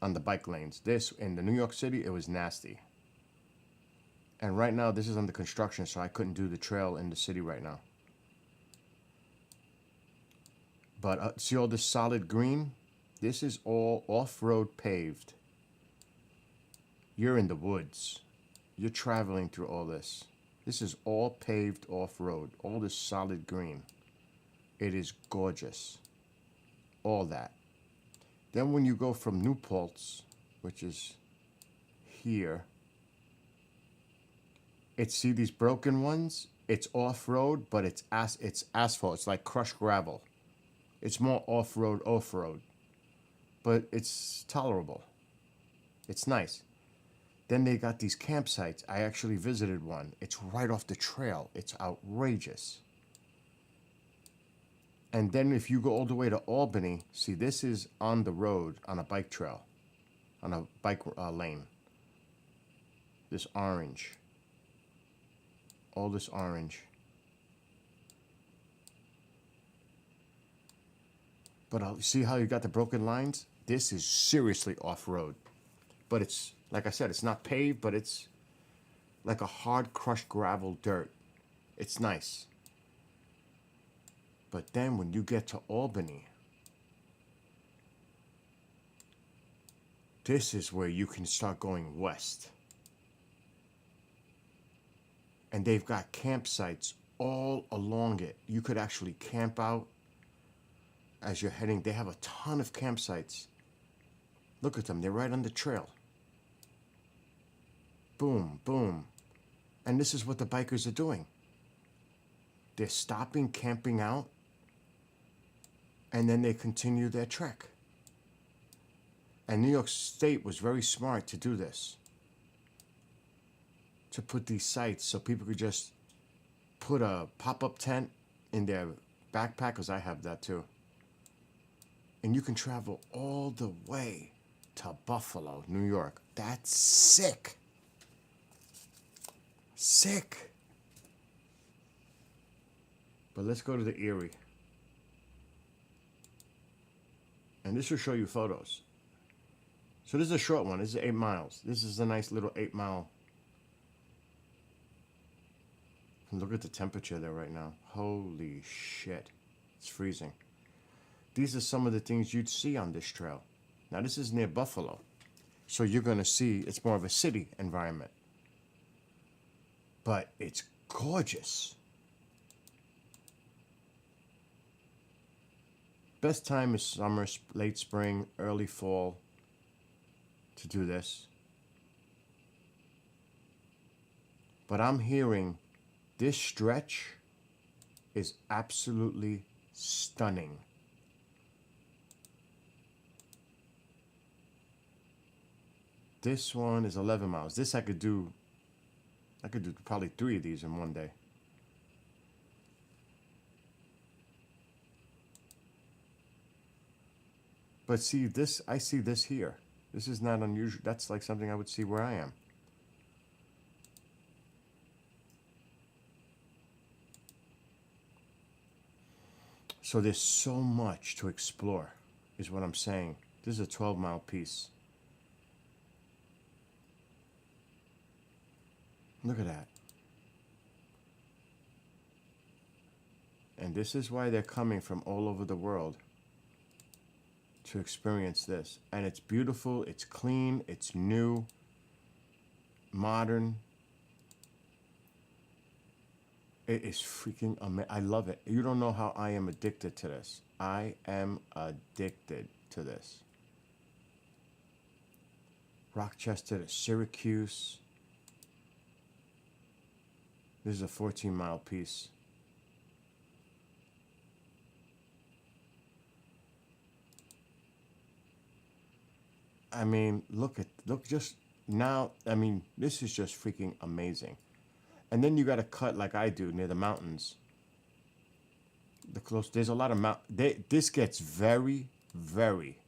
Speaker 1: on the bike lanes. This, in the New York City, it was nasty. And right now, this is under construction, so I couldn't do the trail in the city right now. But see all this solid green? This is all off-road paved. You're in the woods. You're traveling through all this. This is all paved off-road. All this solid green. It is gorgeous. All that. Then when you go from New Paltz, which is here, see these broken ones? It's off-road, but it's asphalt. It's like crushed gravel. It's more off-road. But it's tolerable. It's nice. Then they got these campsites. I actually visited one. It's right off the trail. It's outrageous. And then if you go all the way to Albany, see, this is on the road, on a bike trail, on a bike lane. This orange. All this orange. But see how you got the broken lines? This is seriously off-road. But it's, like I said, it's not paved, but it's like a hard crushed gravel dirt. It's nice. But then when you get to Albany, this is where you can start going west. And they've got campsites all along it. You could actually camp out as you're heading. They have a ton of campsites. Look at them. They're right on the trail. Boom, boom. And this is what the bikers are doing. They're stopping, camping out, and then they continue their trek. And New York State was very smart to do this. To put these sites so people could just put a pop-up tent in their backpack, because I have that too. And you can travel all the way to Buffalo, New York. That's sick. Sick. But let's go to the Erie. And this will show you photos. So this is a short one. This is 8 miles. This is a nice little 8-mile. Look at the temperature there right now. Holy shit. It's freezing. These are some of the things you'd see on this trail. Now this is near Buffalo. So you're going to see it's more of a city environment. But it's gorgeous. Best time is summer, late spring, early fall to do this. But I'm hearing this stretch is absolutely stunning. This one is 11 miles. This I could do probably 3 of these in one day. But see this, I see this here. This is not unusual. That's like something I would see where I am. So there's so much to explore, is what I'm saying. This is a 12-mile piece. Look at that. And this is why they're coming from all over the world to experience this. And it's beautiful, it's clean, it's new, modern. It is freaking amazing. I love it. You don't know how I am addicted to this. I am addicted to this. Rochester to Syracuse. This is a 14-mile piece. I mean, look just now. I mean, this is just freaking amazing. And then you got to cut like I do near the mountains. There's a lot of this gets very, very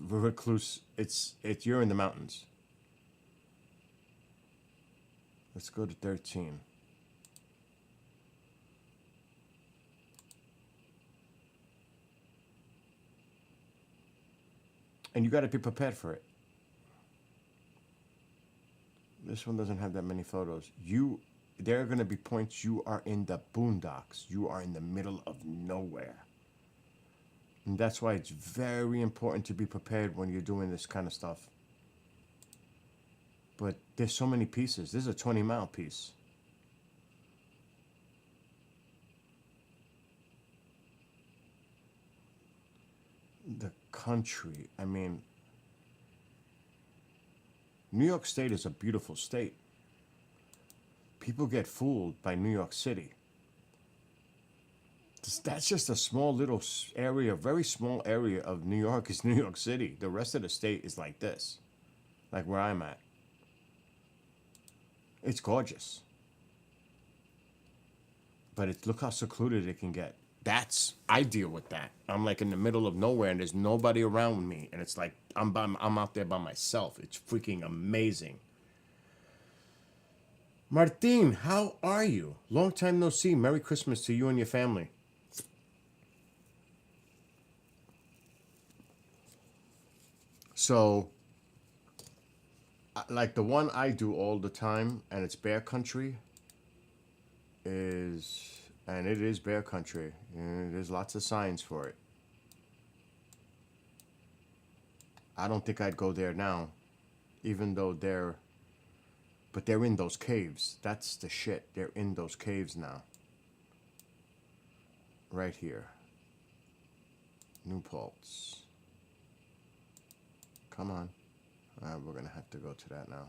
Speaker 1: recluse. You're in the mountains. Let's go to 13. And you got to be prepared for it. This one doesn't have that many photos. There are going to be points you are in the boondocks. You are in the middle of nowhere. And that's why it's very important to be prepared when you're doing this kind of stuff. But there's so many pieces. This is a 20-mile piece. The country, I mean, New York State is a beautiful state. People get fooled by New York City. That's just a small little area, very small area of New York is New York City. The rest of the state is like this, like where I'm at. It's gorgeous. But look how secluded it can get. I deal with that. I'm like in the middle of nowhere and there's nobody around me. And it's like, I'm out there by myself. It's freaking amazing. Martin, how are you? Long time no see. Merry Christmas to you and your family. So, like the one I do all the time, and it's bear country, and it is bear country. There's lots of signs for it. I don't think I'd go there now, even though but they're in those caves. That's the shit. They're in those caves now. Right here. New Paltz. Come on. We're going to have to go to that now.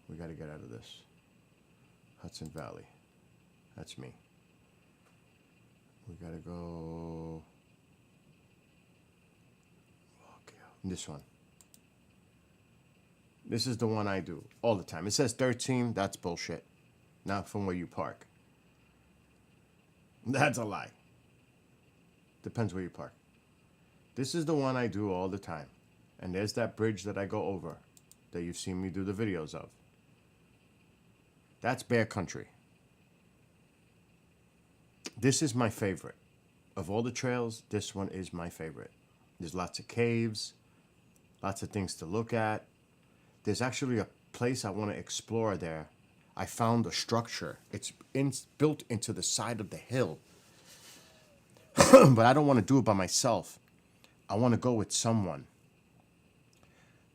Speaker 1: We got to get out of this. Hudson Valley. That's me. We got to go... Okay, this one. This is the one I do all the time. It says 13. That's bullshit. Not from where you park. That's a lie. Depends where you park. This is the one I do all the time. And there's that bridge that I go over that you've seen me do the videos of. That's bear country. This is my favorite. Of all the trails, this one is my favorite. There's lots of caves, lots of things to look at. There's actually a place I want to explore there. I found a structure. It's built into the side of the hill. But I don't want to do it by myself. I want to go with someone.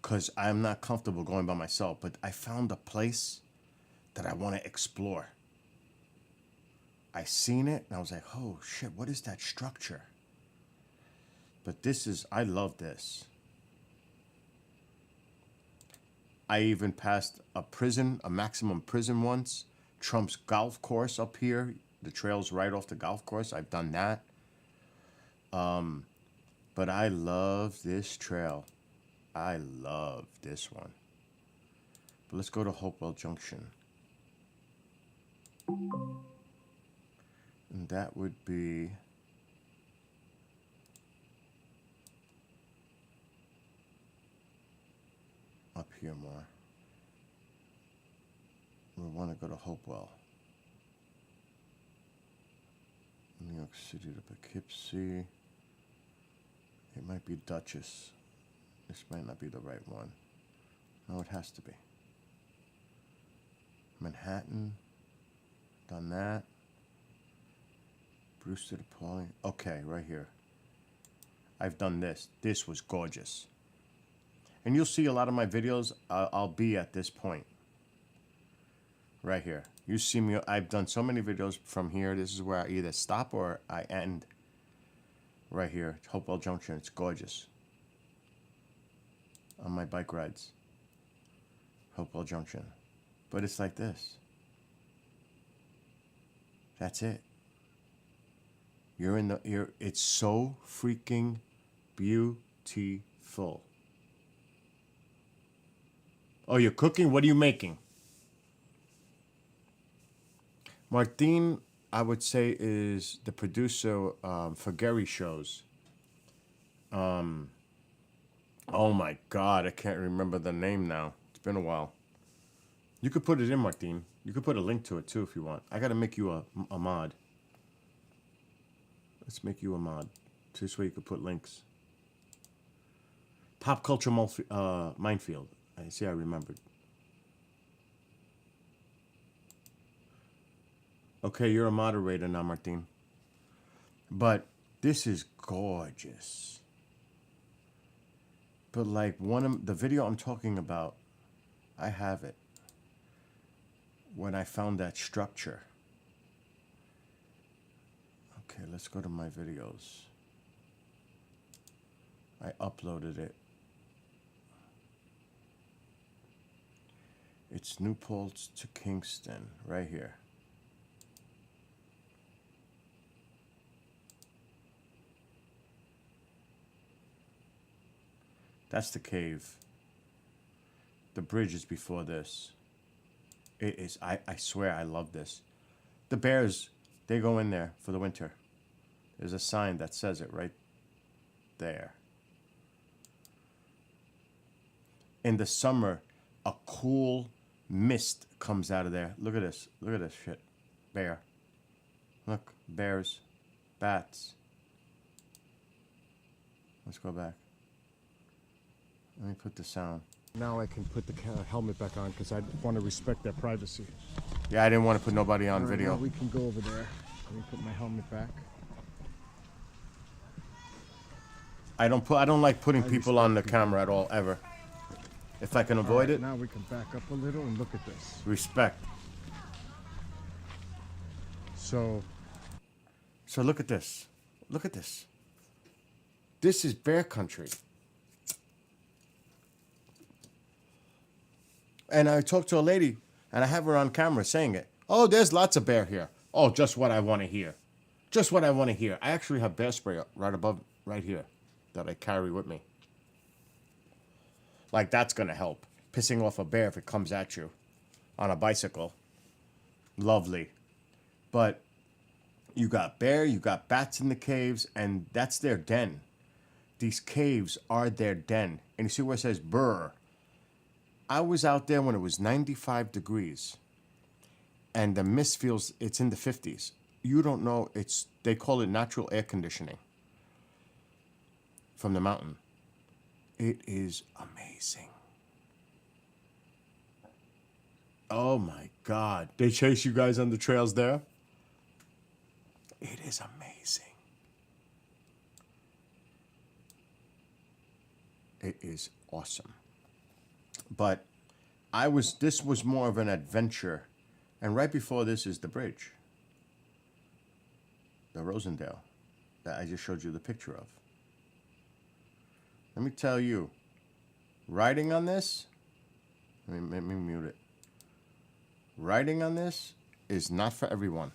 Speaker 1: Because I'm not comfortable going by myself. But I found a place that I want to explore. I seen it and I was like, oh shit, what is that structure? But I love this. I even passed a maximum prison once. Trump's golf course up here. The trail's right off the golf course. I've done that. But I love this trail. I love this one. But let's go to Hopewell Junction. And that would be... up here more. We want to go to Hopewell. New York City to Poughkeepsie. It might be Dutchess. This might not be the right one. No, it has to be. Manhattan. Done that. Brewster to Pauling. Okay, right here. I've done this. This was gorgeous. And you'll see a lot of my videos, I'll be at this point. Right here. You see me, I've done so many videos from here. This is where I either stop or I end. Right here, Hopewell Junction. It's gorgeous. On my bike rides. Hopewell Junction. But it's like this. That's it. It's so freaking beautiful. Oh, you're cooking? What are you making? Martin, I would say, is the producer for Gary shows. Oh my God, I can't remember the name now. It's been a while. You could put it in, Martin. You could put a link to it too if you want. I gotta make you a mod. Let's make you a mod. This way you could put links. Pop Culture Minefield. I see, I remembered. Okay, you're a moderator now, Martin. But this is gorgeous. But like the video I'm talking about, I have it. When I found that structure. Okay, let's go to my videos. I uploaded it. It's New Paltz to Kingston, right here. That's the cave. The bridge is before this. It is, I swear I love this. The bears, they go in there for the winter. There's a sign that says it right there. In the summer, a cool mist comes out of there. Look at this. Look at this shit. Bear. Look, bears, bats. Let's go back. Let me put the sound.
Speaker 3: Now I can put the helmet back on because I want to respect their privacy.
Speaker 1: Yeah, I didn't want to put nobody on
Speaker 3: All right,
Speaker 1: video.
Speaker 3: now we can go over there. Let me put my helmet back.
Speaker 1: I don't like putting people on the camera at all, ever. If I can
Speaker 3: All
Speaker 1: avoid
Speaker 3: right,
Speaker 1: it,
Speaker 3: now we can back up a little and look at this.
Speaker 1: respect.
Speaker 3: So
Speaker 1: So look at this. Look at this. This is bear country. And I talked to a lady, and I have her on camera saying it. Oh, there's lots of bear here. Oh, just what I want to hear. Just what I want to hear. I actually have bear spray right above, right here, that I carry with me. Like, that's going to help. Pissing off a bear if it comes at you on a bicycle. Lovely. But you got bear, you got bats in the caves, and that's their den. These caves are their den. And you see where it says burr? I was out there when it was 95 degrees. And the mist feels, it's in the 50s. You don't know, they call it natural air conditioning from the mountain. It is amazing. Oh my God. They chase you guys on the trails there? It is amazing. It is awesome. But this was more of an adventure. And right before this is the bridge. The Rosendale that I just showed you the picture of. Let me tell you, riding on this, let me mute it. Riding on this is not for everyone.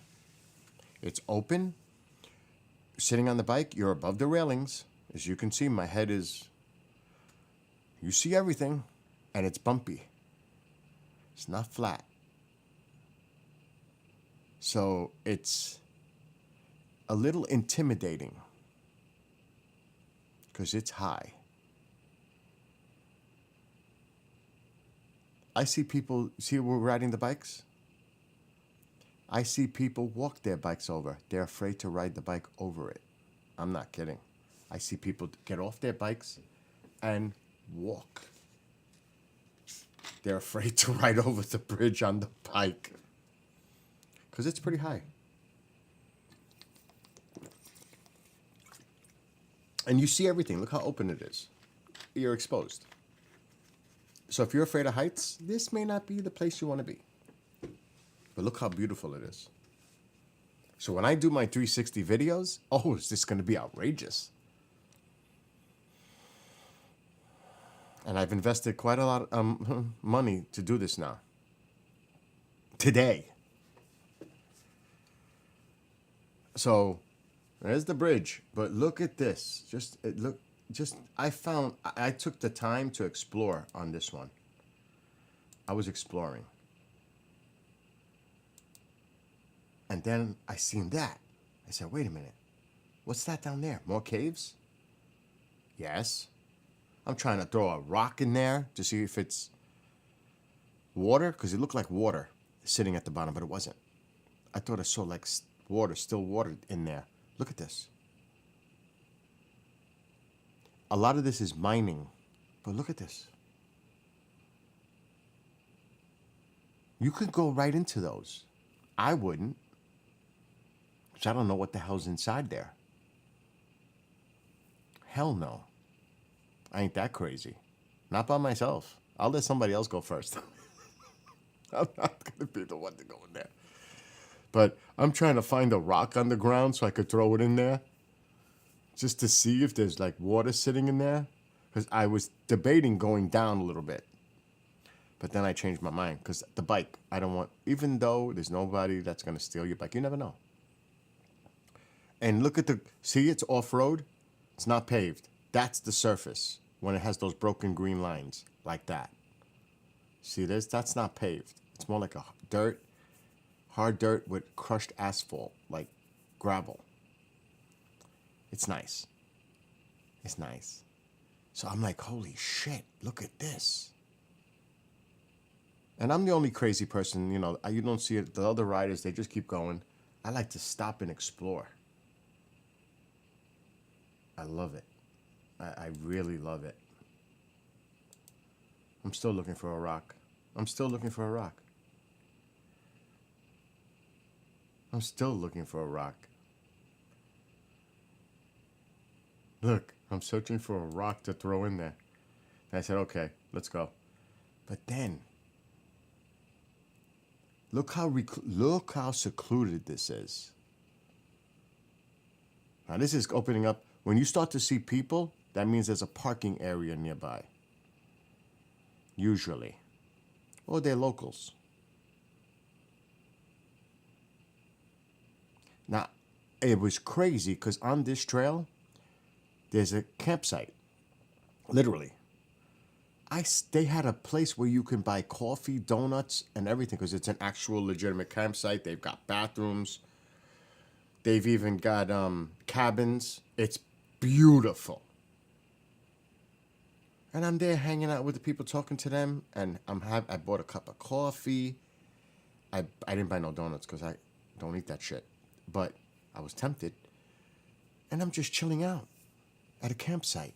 Speaker 1: It's open. Sitting on the bike, you're above the railings. As you can see, my head is, you see everything, and it's bumpy. It's not flat. So it's a little intimidating because it's high. I see people, see we're riding the bikes? I see people walk their bikes over. They're afraid to ride the bike over it. I'm not kidding. I see people get off their bikes and walk. They're afraid to ride over the bridge on the bike because it's pretty high. And you see everything. Look how open it is. You're exposed. So if you're afraid of heights, this may not be the place you want to be. But look how beautiful it is. So when I do my 360 videos, oh, is this going to be outrageous? And I've invested quite a lot of money to do this now. Today. So there's the bridge, but look at this. I took the time to explore on this one. I was exploring. And then I seen that. I said, wait a minute. What's that down there? More caves? Yes. I'm trying to throw a rock in there to see if it's water, because it looked like water sitting at the bottom, but it wasn't. I thought I saw like water, still water in there. Look at this. A lot of this is mining, but look at this. You could go right into those. I wouldn't, because I don't know what the hell's inside there. Hell no. I ain't that crazy. Not by myself. I'll let somebody else go first. I'm not going to be the one to go in there. But I'm trying to find a rock on the ground so I could throw it in there. Just to see if there's like water sitting in there. Because I was debating going down a little bit. But then I changed my mind. Because the bike, I don't want, even though there's nobody that's going to steal your bike, you never know. And look at see, it's off-road. It's not paved. That's the surface when it has those broken green lines like that. See this? That's not paved. It's more like a hard dirt with crushed asphalt, like gravel. It's nice. It's nice. So I'm like, holy shit, look at this. And I'm the only crazy person, you know, you don't see it. The other riders, they just keep going. I like to stop and explore. I love it. I really love it. I'm still looking for a rock. I'm still looking for a rock. I'm still looking for a rock. Look, I'm searching for a rock to throw in there. And I said, okay, let's go. But then, look how secluded this is. Now this is opening up. When you start to see people, that means there's a parking area nearby. Usually. Or they're locals. Now, it was crazy because on this trail, there's a campsite. Literally. They had a place where you can buy coffee, donuts, and everything because it's an actual legitimate campsite. They've got bathrooms. They've even got cabins. It's beautiful. And I'm there hanging out with the people, talking to them, and I bought a cup of coffee. I didn't buy no donuts because I don't eat that shit. But I was tempted. And I'm just chilling out at a campsite.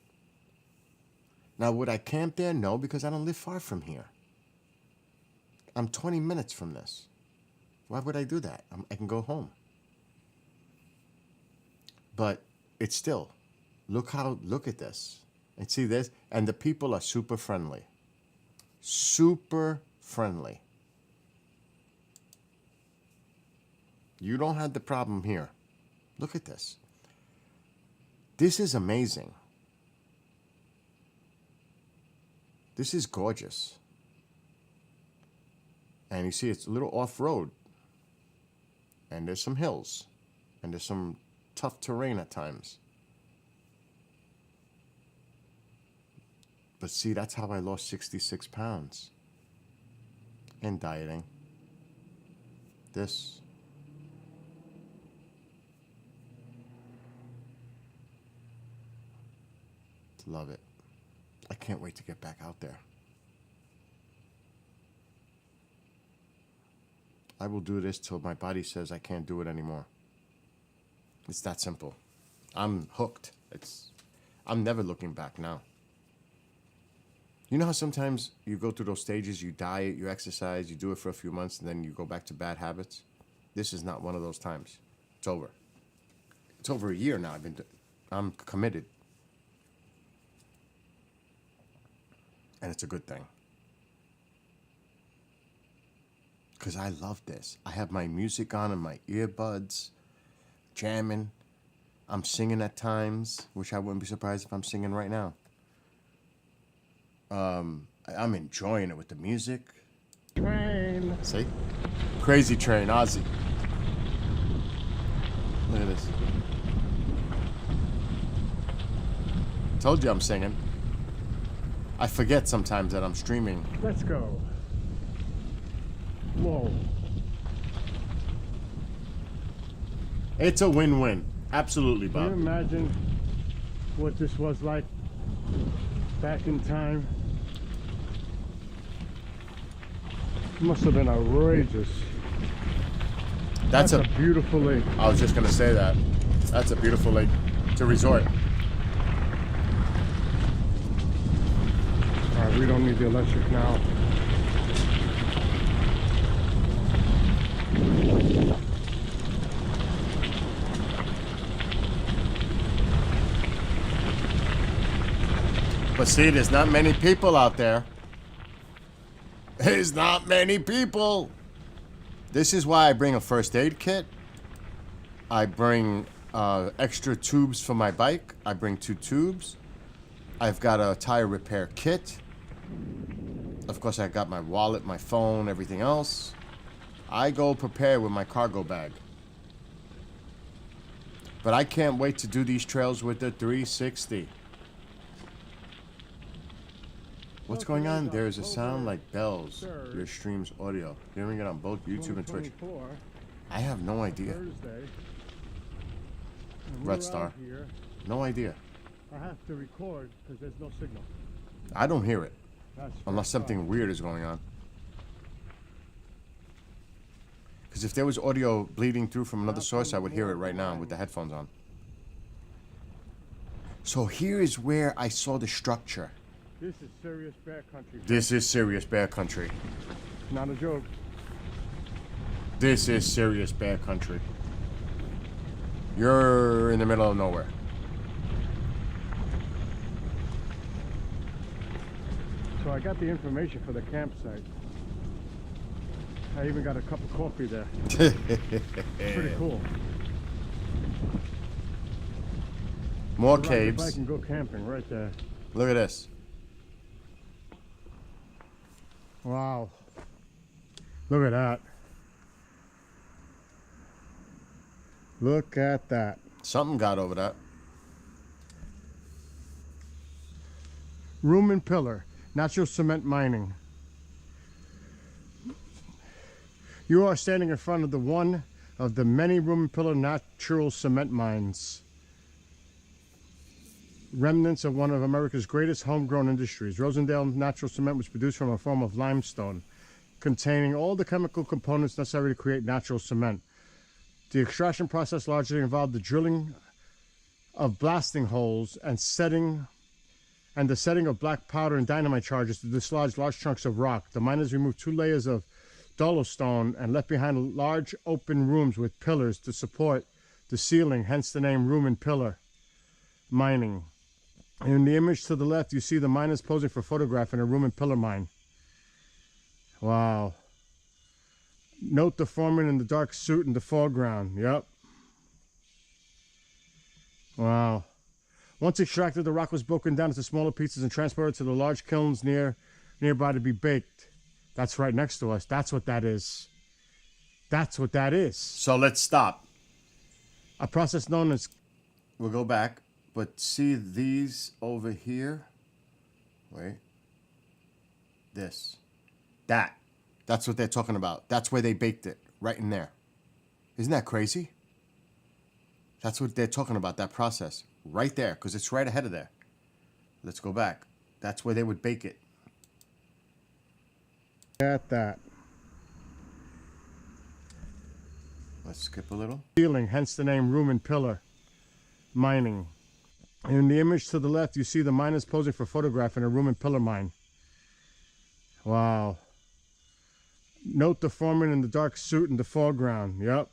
Speaker 1: Now, would I camp there? No, because I don't live far from here. I'm 20 minutes from this. Why would I do that? I can go home. But it's still, look at this. And see this? And the people are super friendly. Super friendly. You don't have the problem here. Look at this. This is amazing. This is gorgeous. And you see it's a little off-road. And there's some hills. And there's some tough terrain at times. But see, that's how I lost 66 pounds. And dieting. This. Love it. I can't wait to get back out there. I will do this till my body says I can't do it anymore. It's that simple. I'm hooked. I'm never looking back now. You know how sometimes you go through those stages, you diet, you exercise, you do it for a few months, and then you go back to bad habits? This is not one of those times. It's over. It's over a year now. I'm committed. And it's a good thing. Because I love this. I have my music on and my earbuds, jamming. I'm singing at times, which I wouldn't be surprised if I'm singing right now. I'm enjoying it with the music.
Speaker 3: Train.
Speaker 1: See? Crazy Train, Ozzy. Look at this. Told you I'm singing. I forget sometimes that I'm streaming.
Speaker 3: Let's go. Whoa.
Speaker 1: It's a win-win. Absolutely,
Speaker 3: Can you
Speaker 1: Bob.
Speaker 3: imagine what this was like back in time? It must have been outrageous.
Speaker 1: That's
Speaker 3: a beautiful lake.
Speaker 1: I was just gonna say that. That's a beautiful lake to resort.
Speaker 3: All right, we don't need the electric now.
Speaker 1: But see, there's not many people out there. There's not many people. This is why I bring a first aid kit. I bring extra tubes for my bike. I bring 2 tubes. I've got a tire repair kit. Of course, I got my wallet, my phone, everything else. I go prepared with my cargo bag. But I can't wait to do these trails with the 360. What's going on? There is a sound like bells. Your stream's audio. Hearing it on both YouTube and Twitch.
Speaker 3: 2024,
Speaker 1: I have no idea.
Speaker 3: Thursday. And
Speaker 1: Red
Speaker 3: we're
Speaker 1: Star.
Speaker 3: out here.
Speaker 1: No idea.
Speaker 3: I have to record because there's no signal.
Speaker 1: I don't hear it.
Speaker 3: That's
Speaker 1: Unless something weird is going on. Because if there was audio bleeding through from another source, I would hear it right now with the headphones on. So here is where I saw the structure.
Speaker 3: This is serious bear country.
Speaker 1: This is serious bear country.
Speaker 3: Not a joke.
Speaker 1: This is serious bear country. You're in the middle of nowhere.
Speaker 3: So I got the information for the campsite. I even got a cup of coffee there. Pretty cool.
Speaker 1: More
Speaker 3: Ride the
Speaker 1: caves.
Speaker 3: bike and go camping right there.
Speaker 1: Look at this.
Speaker 3: Wow. Look at that. Look at that.
Speaker 1: Something got over that.
Speaker 3: Room and pillar. Natural cement mining. You are standing in front of the one of the many room and pillar natural cement mines. Remnants of one of America's greatest homegrown industries. Rosendale Natural Cement was produced from a form of limestone, containing all the chemical components necessary to create natural cement. The extraction process largely involved the drilling of blasting holes and the setting of black powder and dynamite charges to dislodge large chunks of rock. The miners removed 2 layers of dolostone and left behind large open rooms with pillars to support the ceiling, hence the name room and pillar mining. In the image to the left, you see the miners posing for photograph in a room and pillar mine. Wow. Note the foreman in the dark suit in the foreground. Yep. Wow. Once extracted, the rock was broken down into smaller pieces and transported to the large kilns nearby to be baked. That's right next to us. That's what that is. That's what that is.
Speaker 1: So let's stop.
Speaker 3: A process known as...
Speaker 1: We'll go back. But see these over here? Wait. This. That. That's what they're talking about. That's where they baked it. Right in there. Isn't that crazy? That's what they're talking about, that process. Right there, because it's right ahead of there. Let's go back. That's where they would bake it.
Speaker 3: At that.
Speaker 1: Let's skip a little.
Speaker 3: Ceiling, hence the name room and pillar mining. In the image to the left, you see the miners posing for photograph in a room and pillar mine. Wow. Note the foreman in the dark suit in the foreground. Yep.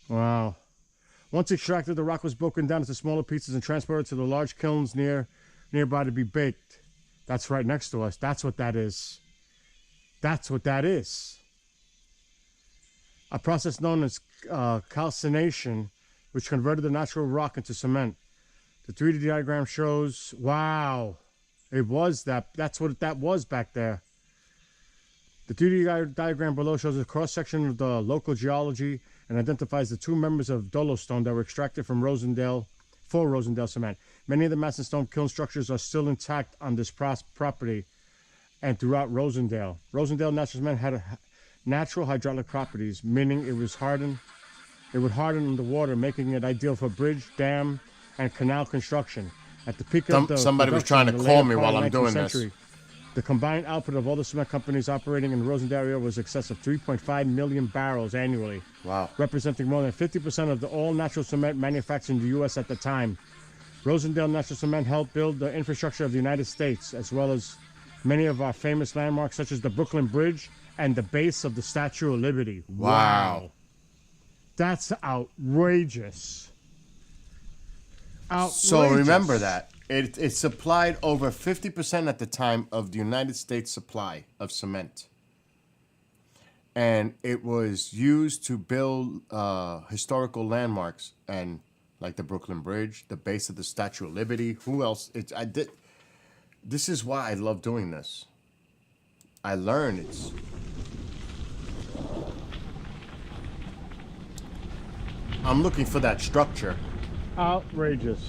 Speaker 3: Wow. Once extracted, the rock was broken down into smaller pieces and transported to the large kilns nearby to be baked. That's right next to us. That's what that is. That's what that is. A process known as calcination, which converted the natural rock into cement. The 3D diagram shows, wow, it was that's what that was back there. The 3D diagram below shows a cross-section of the local geology and identifies the 2 members of dolostone that were extracted from Rosendale cement. Many of the mass and stone kiln structures are still intact on this property and throughout Rosendale. Rosendale Natural Cement had natural hydraulic properties, meaning it would harden in the water, making it ideal for bridge, dam, and canal construction. At the peak of the
Speaker 1: somebody was trying to
Speaker 3: production in the
Speaker 1: call
Speaker 3: later
Speaker 1: me
Speaker 3: part
Speaker 1: while
Speaker 3: of
Speaker 1: I'm
Speaker 3: the
Speaker 1: doing
Speaker 3: 19th
Speaker 1: this.
Speaker 3: century, the combined output of all the cement companies operating in the Rosendale area was in excess of 3.5 million barrels annually.
Speaker 1: Wow.
Speaker 3: Representing more than 50% of the all natural cement manufactured in the U.S. at the time. Rosendale Natural Cement helped build the infrastructure of the United States, as well as many of our famous landmarks such as the Brooklyn Bridge and the base of the Statue of Liberty.
Speaker 1: Wow.
Speaker 3: That's outrageous. Outrageous.
Speaker 1: So remember that. It supplied over 50% at the time of the United States supply of cement. And it was used to build historical landmarks, and like the Brooklyn Bridge, the base of the Statue of Liberty. Who else? This is why I love doing this. I learn I'm looking for that structure.
Speaker 3: Outrageous.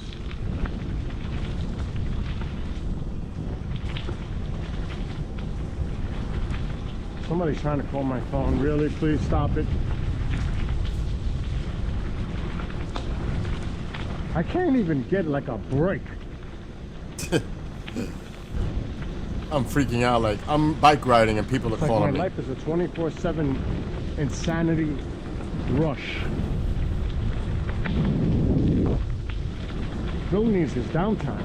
Speaker 3: Somebody's trying to call my phone. Really? Please stop it. I can't even get like a break.
Speaker 1: I'm freaking out. Like, I'm bike riding and people are
Speaker 3: It's like
Speaker 1: calling
Speaker 3: my
Speaker 1: me.
Speaker 3: life is a 24/7 insanity rush. Bill needs his downtime.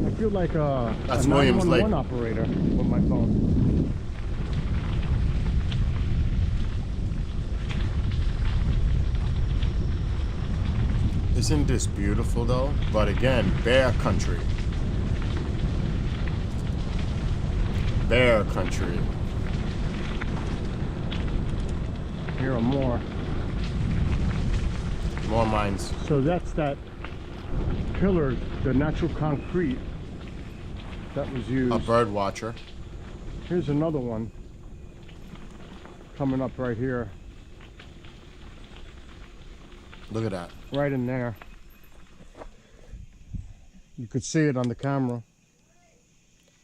Speaker 3: I feel like a
Speaker 1: That's
Speaker 3: 911
Speaker 1: Williams Lake.
Speaker 3: operator with my phone.
Speaker 1: Isn't this beautiful though? But again, bear country. Bear country.
Speaker 3: Here are more.
Speaker 1: More mines.
Speaker 3: So that's that pillar, the natural concrete that was used.
Speaker 1: A bird watcher.
Speaker 3: Here's another one coming up right here,
Speaker 1: Look at that.
Speaker 3: right in there. You could see it on the camera.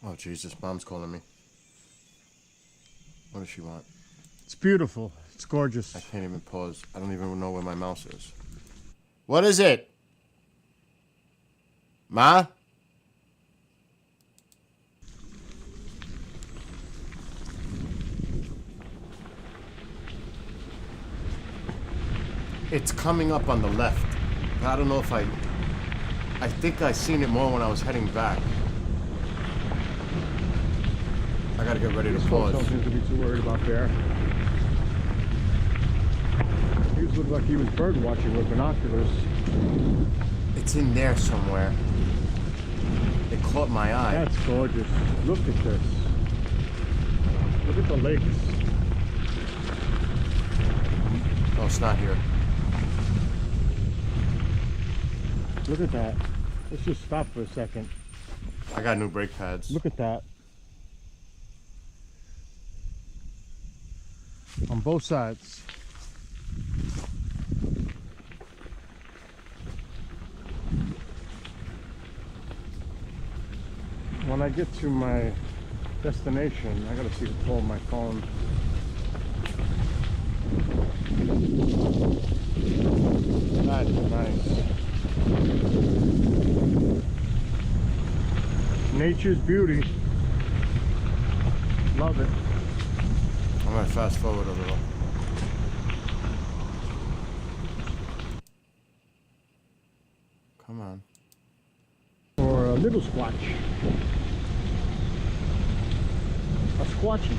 Speaker 1: Oh Jesus, Mom's calling me. What does she want?
Speaker 3: It's beautiful. It's gorgeous.
Speaker 1: I can't even pause. I don't even know where my mouse is. What is it? Ma? It's coming up on the left. I don't know if I think I seen it more when I was heading back. I gotta get ready to
Speaker 3: These folks
Speaker 1: pause.
Speaker 3: don't seem to be too worried about bear. He looked like he was bird watching with binoculars.
Speaker 1: It's in there somewhere. It caught my eye.
Speaker 3: That's gorgeous. Look at this. Look at the lakes.
Speaker 1: Oh, it's not here.
Speaker 3: Look at that. Let's just stop for a second.
Speaker 1: I got new brake pads.
Speaker 3: Look at that. On both sides. When I get to my destination, I gotta see the pull my phone. That's nice. Nature's beauty. Love it.
Speaker 1: I'm gonna fast forward a little. Come on.
Speaker 3: Or a little squatch. A squatchy.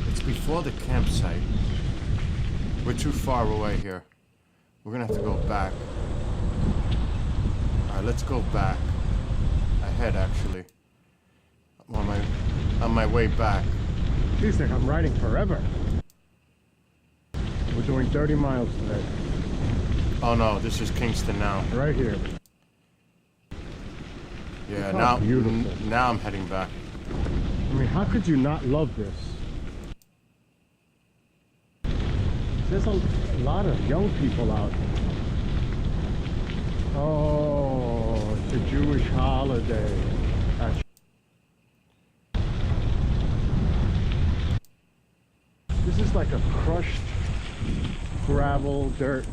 Speaker 1: It's before the campsite. We're too far away here. We're gonna have to go back. Alright, let's go back. Ahead, actually. On my way back.
Speaker 3: Geez, like I'm riding forever. We're doing 30 miles today.
Speaker 1: Oh no, this is Kingston now.
Speaker 3: Right here.
Speaker 1: Yeah,
Speaker 3: Look how
Speaker 1: now
Speaker 3: beautiful.
Speaker 1: now I'm heading back.
Speaker 3: I mean, how could you not love this? There's a lot of young people out. Oh, it's a Jewish holiday. This is like a crushed gravel, dirt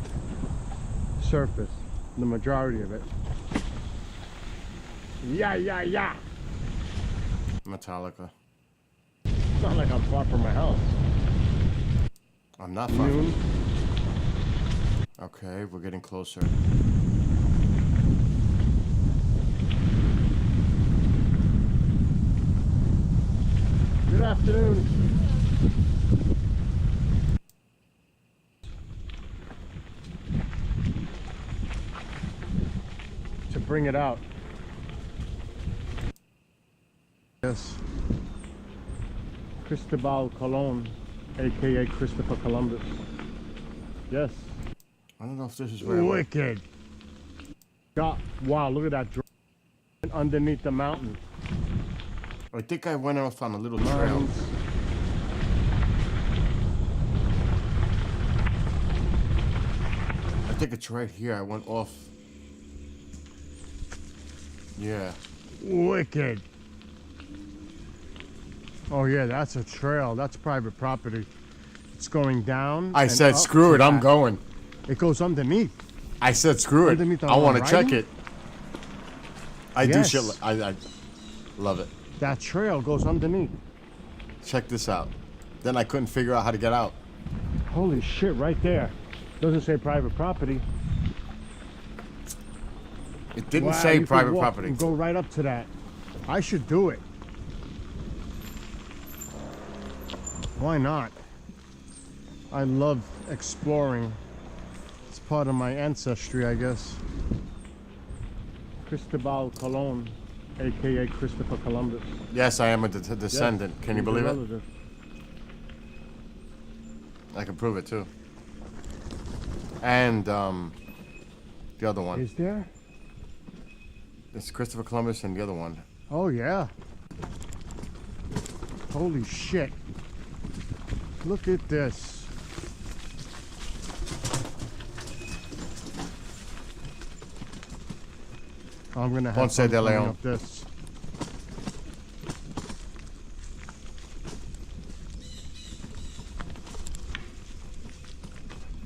Speaker 3: surface, the majority of it. Yeah, yeah, yeah.
Speaker 1: Metallica.
Speaker 3: It's not like I'm far from my house.
Speaker 1: I'm not far.
Speaker 3: Noon.
Speaker 1: Okay, we're getting closer.
Speaker 3: Good afternoon. bring it out. Yes. Cristobal Colon, aka Christopher Columbus. Yes.
Speaker 1: I don't know if this is where I went.
Speaker 3: Wicked. God, wow, look at that drone underneath the mountain.
Speaker 1: I think I went off on a little trail.
Speaker 3: Mines.
Speaker 1: I think it's right here. I went off. Yeah.
Speaker 3: Wicked. Oh yeah, that's a trail. That's private property. It's going down.
Speaker 1: I
Speaker 3: and
Speaker 1: said,
Speaker 3: up
Speaker 1: screw
Speaker 3: to
Speaker 1: it. I'm
Speaker 3: that.
Speaker 1: going.
Speaker 3: It goes underneath.
Speaker 1: I said, screw it.
Speaker 3: Underneath the
Speaker 1: I want to
Speaker 3: lawn,
Speaker 1: check
Speaker 3: right?
Speaker 1: it. I do
Speaker 3: Yes.
Speaker 1: shit. I love it.
Speaker 3: That trail goes underneath.
Speaker 1: Check this out. Then I couldn't figure out how to get out.
Speaker 3: Holy shit, right there. Doesn't say private property.
Speaker 1: It didn't
Speaker 3: Wow,
Speaker 1: say
Speaker 3: you could
Speaker 1: private
Speaker 3: walk
Speaker 1: property.
Speaker 3: and go right up to that. I should do it. Why not? I love exploring. It's part of my ancestry, I guess. Cristobal Colon, aka Christopher Columbus.
Speaker 1: Yes, I am a descendant.
Speaker 3: Yes,
Speaker 1: Can you
Speaker 3: he's a
Speaker 1: believe it?
Speaker 3: relative.
Speaker 1: I can prove it too. And the other one.
Speaker 3: Is there?
Speaker 1: It's Christopher Columbus and the other one.
Speaker 3: Oh yeah. Holy shit. Look at this. I'm gonna have
Speaker 1: Ponce
Speaker 3: fun
Speaker 1: de
Speaker 3: cleaning
Speaker 1: Leon.
Speaker 3: up this.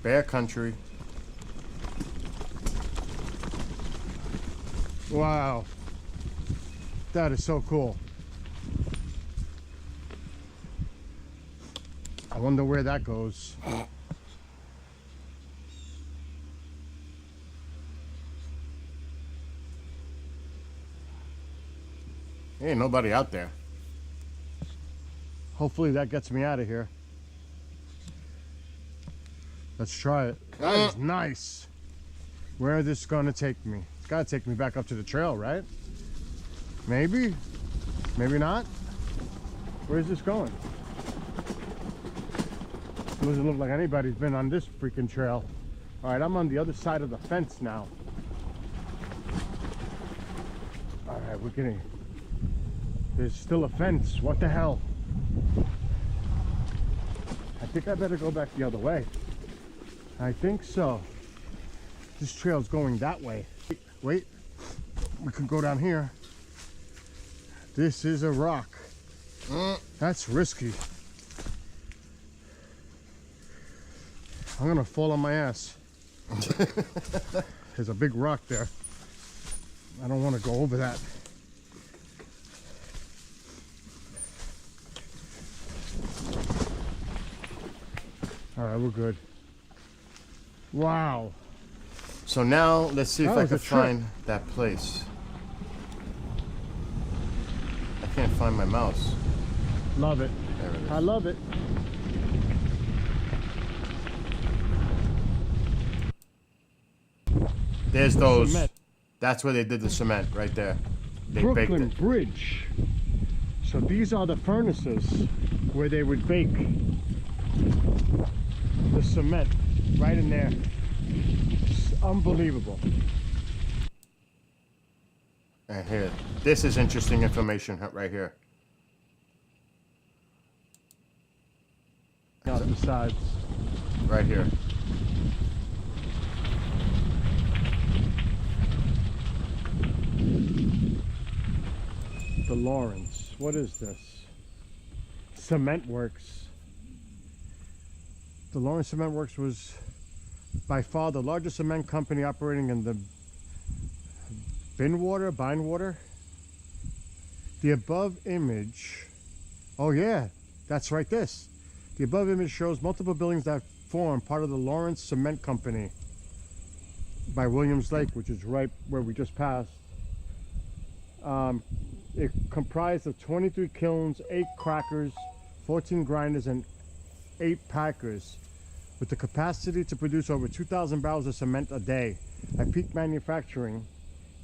Speaker 1: Bear Country.
Speaker 3: Wow. That is so cool. I wonder where that goes.
Speaker 1: Ain't nobody out there.
Speaker 3: Hopefully that gets me out of here. Let's try it. That is nice. Where is this gonna take me? It's gotta take me back up to the trail, right? Maybe? Maybe not? Where's this going? Doesn't look like anybody's been on this freaking trail. All right, I'm on the other side of the fence now. All right, we're getting... There's still a fence. What the hell? I think I better go back the other way. I think so. This trail's going that way. Wait. We can go down here. This is a rock. That's risky. I'm gonna fall on my ass. There's a big rock there. I don't want to go over that. All right, we're good. Wow.
Speaker 1: So now let's see if
Speaker 3: That
Speaker 1: I
Speaker 3: was
Speaker 1: can
Speaker 3: a trick.
Speaker 1: find that place. I can't find my mouse.
Speaker 3: Love it.
Speaker 1: There it is.
Speaker 3: I love it.
Speaker 1: There's those.
Speaker 3: Cement.
Speaker 1: That's where they did the cement, right there. They
Speaker 3: Brooklyn
Speaker 1: baked it.
Speaker 3: Bridge. So these are the furnaces where they would bake the cement right in there. It's unbelievable.
Speaker 1: And here, this is interesting information right here.
Speaker 3: Out the sides.
Speaker 1: Right here.
Speaker 3: The Lawrence. What is this? Cement Works. The Lawrence Cement Works was by far the largest cement company operating in the Bindwater. The above image, oh yeah, that's right, this. The above image shows multiple buildings that form part of the Lawrence Cement Company by Williams Lake, which is right where we just passed. It comprised of 23 kilns, 8 crackers, 14 grinders, and 8 packers, with the capacity to produce over 2,000 barrels of cement a day. At peak manufacturing,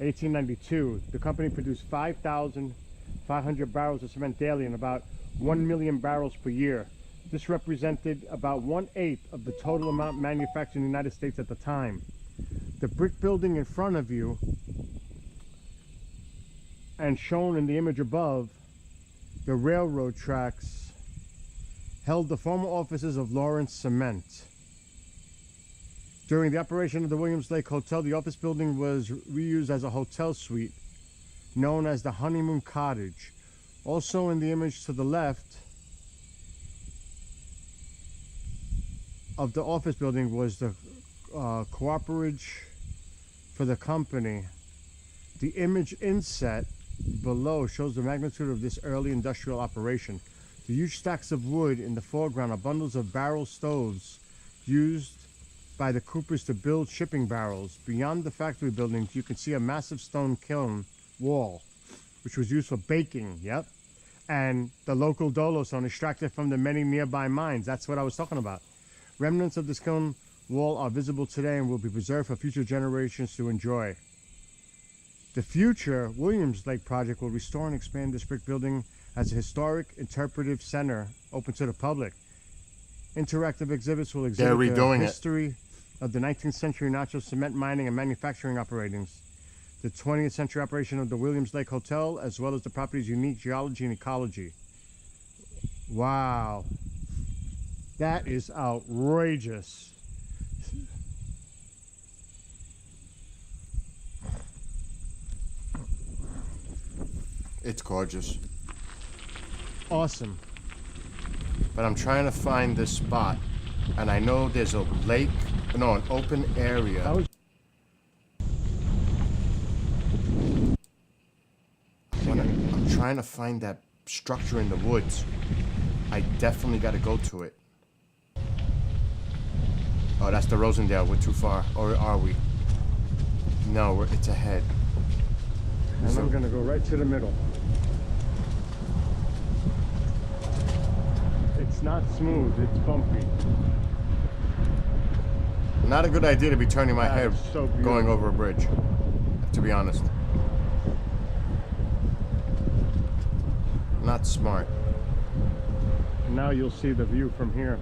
Speaker 3: 1892, the company produced 5,500 barrels of cement daily and about 1 million barrels per year. This represented about 1/8 of the total amount manufactured in the United States at the time. The brick building in front of you and shown in the image above, the railroad tracks, held the former offices of Lawrence Cement. During the operation of the Williams Lake Hotel, the office building was reused as a hotel suite known as the Honeymoon Cottage. Also in the image to the left of the office building was the cooperage for the company. The image inset below shows the magnitude of this early industrial operation. The huge stacks of wood in the foreground are bundles of barrel stoves used by the Coopers to build shipping barrels. Beyond the factory buildings, you can see a massive stone kiln wall, which was used for baking, yep. And the local dolostone extracted from the many nearby mines. That's what I was talking about. Remnants of this kiln wall are visible today and will be preserved for future generations to enjoy. The future Williams Lake project will restore and expand this brick building as a historic interpretive center open to the public. Interactive exhibits will exhibit the history of the 19th century natural cement mining and manufacturing operations, the 20th century operation of the Williams Lake Hotel, as well as the property's unique geology and ecology. Wow. That is outrageous.
Speaker 1: It's gorgeous.
Speaker 3: Awesome.
Speaker 1: But I'm trying to find this spot, and I know there's a lake, no, an open area. I'm trying to find that structure in the woods. I definitely got to go to it. Oh, that's the Rosendale. We're too far. Or are we? No, it's ahead.
Speaker 3: And I'm going to go right to the middle. It's not smooth, it's bumpy.
Speaker 1: Not a good idea to be turning my head
Speaker 3: so
Speaker 1: going over a bridge, to be honest. Not smart.
Speaker 3: Now you'll see the view from here.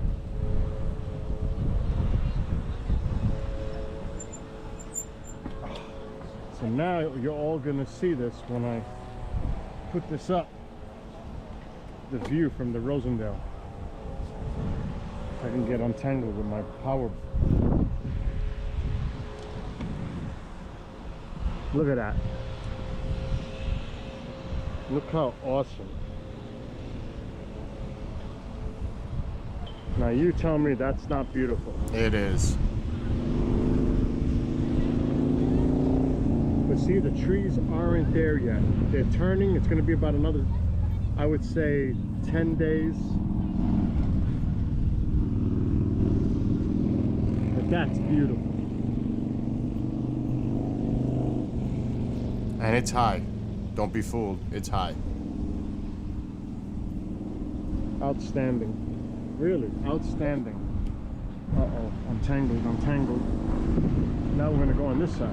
Speaker 3: So now you're all going to see this when I put this up. The view from the Rosendale. If I can get untangled with my power. Look at that. Look how awesome. Now you tell me that's not beautiful.
Speaker 1: It is.
Speaker 3: But see, the trees aren't there yet. They're turning. It's going to be about another, I would say, 10 days. But that's beautiful.
Speaker 1: And it's high. Don't be fooled. It's high.
Speaker 3: Outstanding. Really, outstanding. Uh-oh, I'm tangled, I'm tangled. Now we're going to go on this side.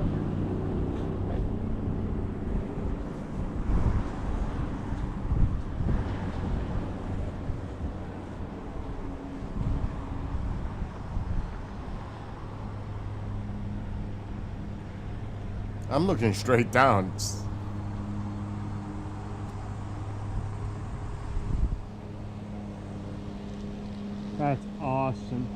Speaker 1: I'm looking straight down.
Speaker 3: That's awesome.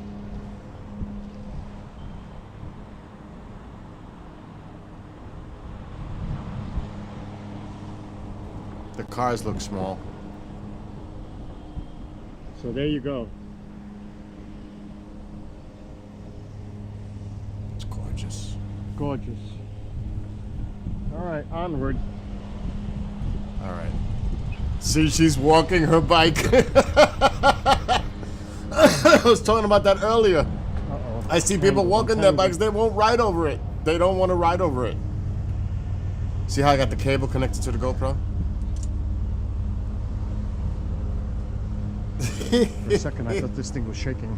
Speaker 1: The cars look small.
Speaker 3: So there you go.
Speaker 1: It's gorgeous.
Speaker 3: Gorgeous. All right, onward.
Speaker 1: All right. See, she's walking her bike. I was talking about that earlier.
Speaker 3: Uh-oh.
Speaker 1: I see people walking their bikes. They won't ride over it. They don't want to ride over it. See how I got the cable connected to the GoPro?
Speaker 3: For a second, I thought this thing was shaking.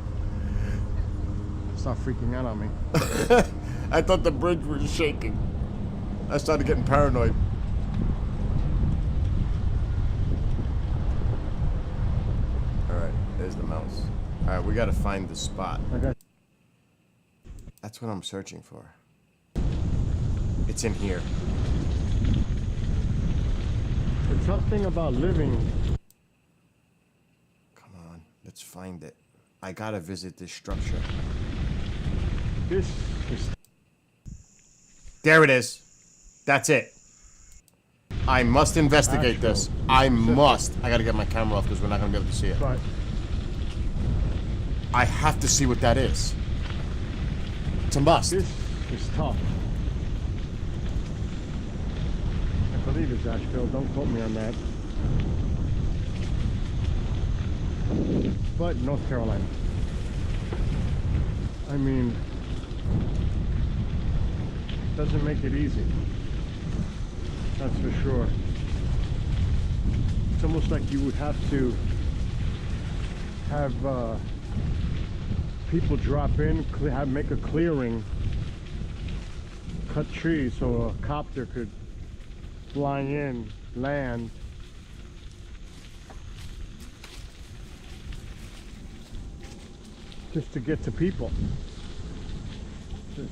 Speaker 3: Stop freaking out on me.
Speaker 1: I thought the bridge was shaking. I started getting paranoid. Alright, there's the mouse. Alright, we gotta find the spot.
Speaker 3: Okay.
Speaker 1: That's what I'm searching for. It's in here.
Speaker 3: The tough thing about living,
Speaker 1: Come on, let's find it. I gotta visit this structure.
Speaker 3: this is
Speaker 1: There it is. That's it. I must investigate this. I must. I gotta get my camera off because we're not gonna be able to see it.
Speaker 3: but
Speaker 1: I have to see what that is. It's a must.
Speaker 3: this is tough. I believe it's Asheville. Don't quote me on that. But North Carolina. I mean, doesn't make it easy. That's for sure. It's almost like you would have to have people drop in, make a clearing, cut trees so a copter could fly in, land. Just to get to people. This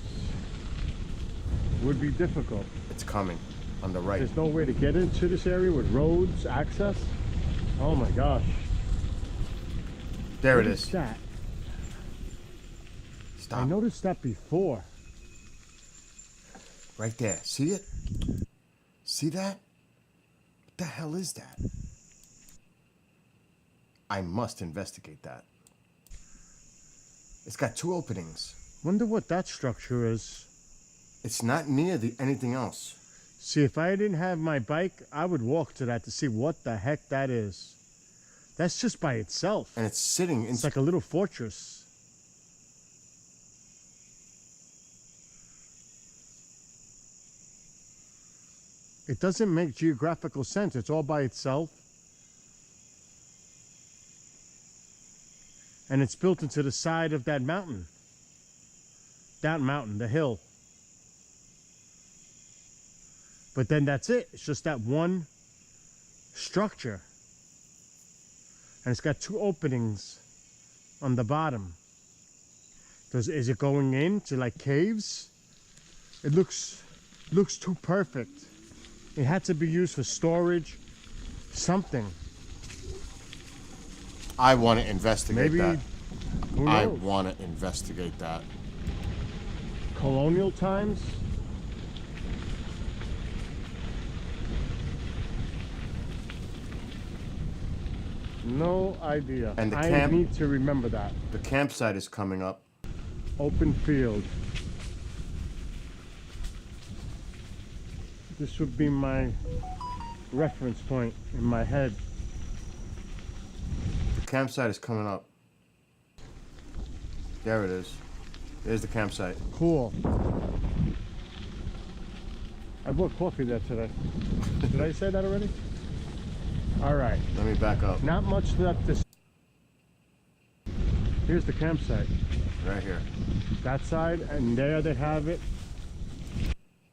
Speaker 3: would be difficult.
Speaker 1: It's coming on the right.
Speaker 3: There's no way to get into this area with roads, access. Oh my gosh.
Speaker 1: There
Speaker 3: What
Speaker 1: it
Speaker 3: is
Speaker 1: is.
Speaker 3: that? I
Speaker 1: Stop.
Speaker 3: noticed that before.
Speaker 1: Right there. See it? See that? What the hell is that? I must investigate that. It's got two openings.
Speaker 3: Wonder what that structure is.
Speaker 1: It's not near the anything else.
Speaker 3: See, if I didn't have my bike, I would walk to that to see what the heck that is. That's just by itself.
Speaker 1: And it's sitting in.
Speaker 3: It's like a little fortress. It doesn't make geographical sense. It's all by itself. And it's built into the side of that mountain. That mountain, the hill. But then that's it. It's just that one structure. And it's got two openings on the bottom. Is it going into like caves? It looks too perfect. It had to be used for storage, something.
Speaker 1: I want to investigate
Speaker 3: Maybe,
Speaker 1: that.
Speaker 3: who
Speaker 1: I
Speaker 3: knows?
Speaker 1: want to investigate that.
Speaker 3: Colonial times? No idea.
Speaker 1: And the
Speaker 3: I
Speaker 1: camp-
Speaker 3: need to remember that.
Speaker 1: The campsite is coming up.
Speaker 3: Open field. This would be my reference point in my head.
Speaker 1: The campsite is coming up. There it is. There's the campsite.
Speaker 3: Cool. I bought coffee there today. Did I say that already? All right.
Speaker 1: Let me back up.
Speaker 3: Not much left to. Here's the campsite.
Speaker 1: Right here.
Speaker 3: That side, and there they have it.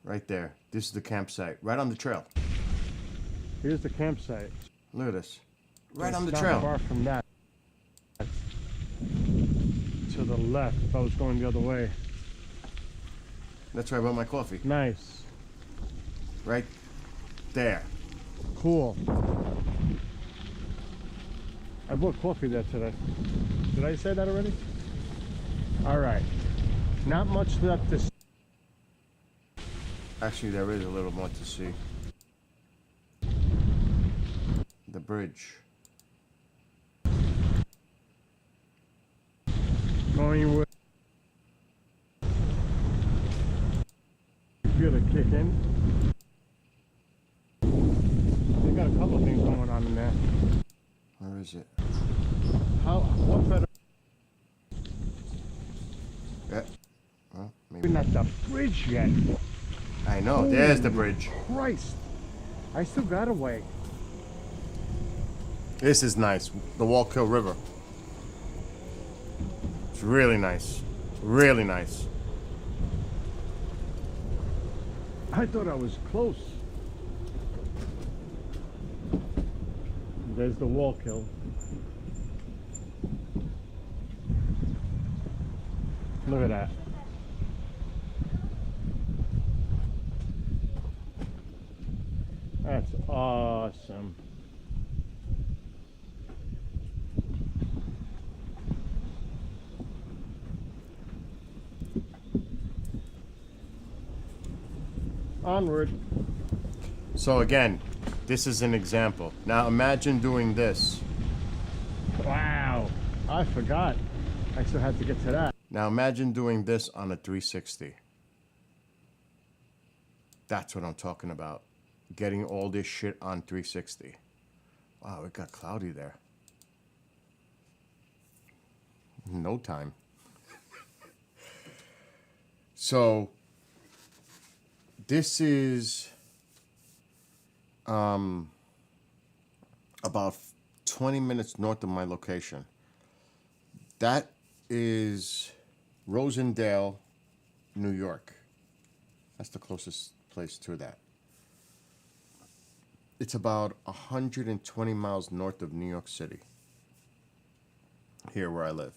Speaker 1: Right there. This is the campsite. Right on the trail.
Speaker 3: Here's the campsite.
Speaker 1: Look at this. Right
Speaker 3: It's
Speaker 1: on the
Speaker 3: not
Speaker 1: trail.
Speaker 3: far from that. To the left, if I was going the other way.
Speaker 1: That's where I bought my coffee.
Speaker 3: Nice.
Speaker 1: Right there.
Speaker 3: Cool. I bought coffee there today. Did I say that already? All right. Not much left to.
Speaker 1: Actually, there is a little more to see. The bridge.
Speaker 3: Going with. Feel it kick in. They got a couple of things going on in there.
Speaker 1: Where is it?
Speaker 3: What better?
Speaker 1: Yeah. Well,
Speaker 3: We're
Speaker 1: maybe.
Speaker 3: not the bridge yet.
Speaker 1: I know. There's the bridge.
Speaker 3: Christ. I still got a way.
Speaker 1: This is nice. The Wallkill River. It's really nice. Really nice.
Speaker 3: I thought I was close. There's the wall kill. Look at that. That's awesome. Onward.
Speaker 1: So again, this is an example. Now imagine doing this.
Speaker 3: Wow. I forgot. I still had to get to that.
Speaker 1: Now imagine doing this on a 360. That's what I'm talking about. Getting all this shit on 360. Wow, it got cloudy there. No time. So this is about 20 minutes north of my location. That is Rosendale, New York. That's the closest place to that. It's about 120 miles north of New York City. Here where I live.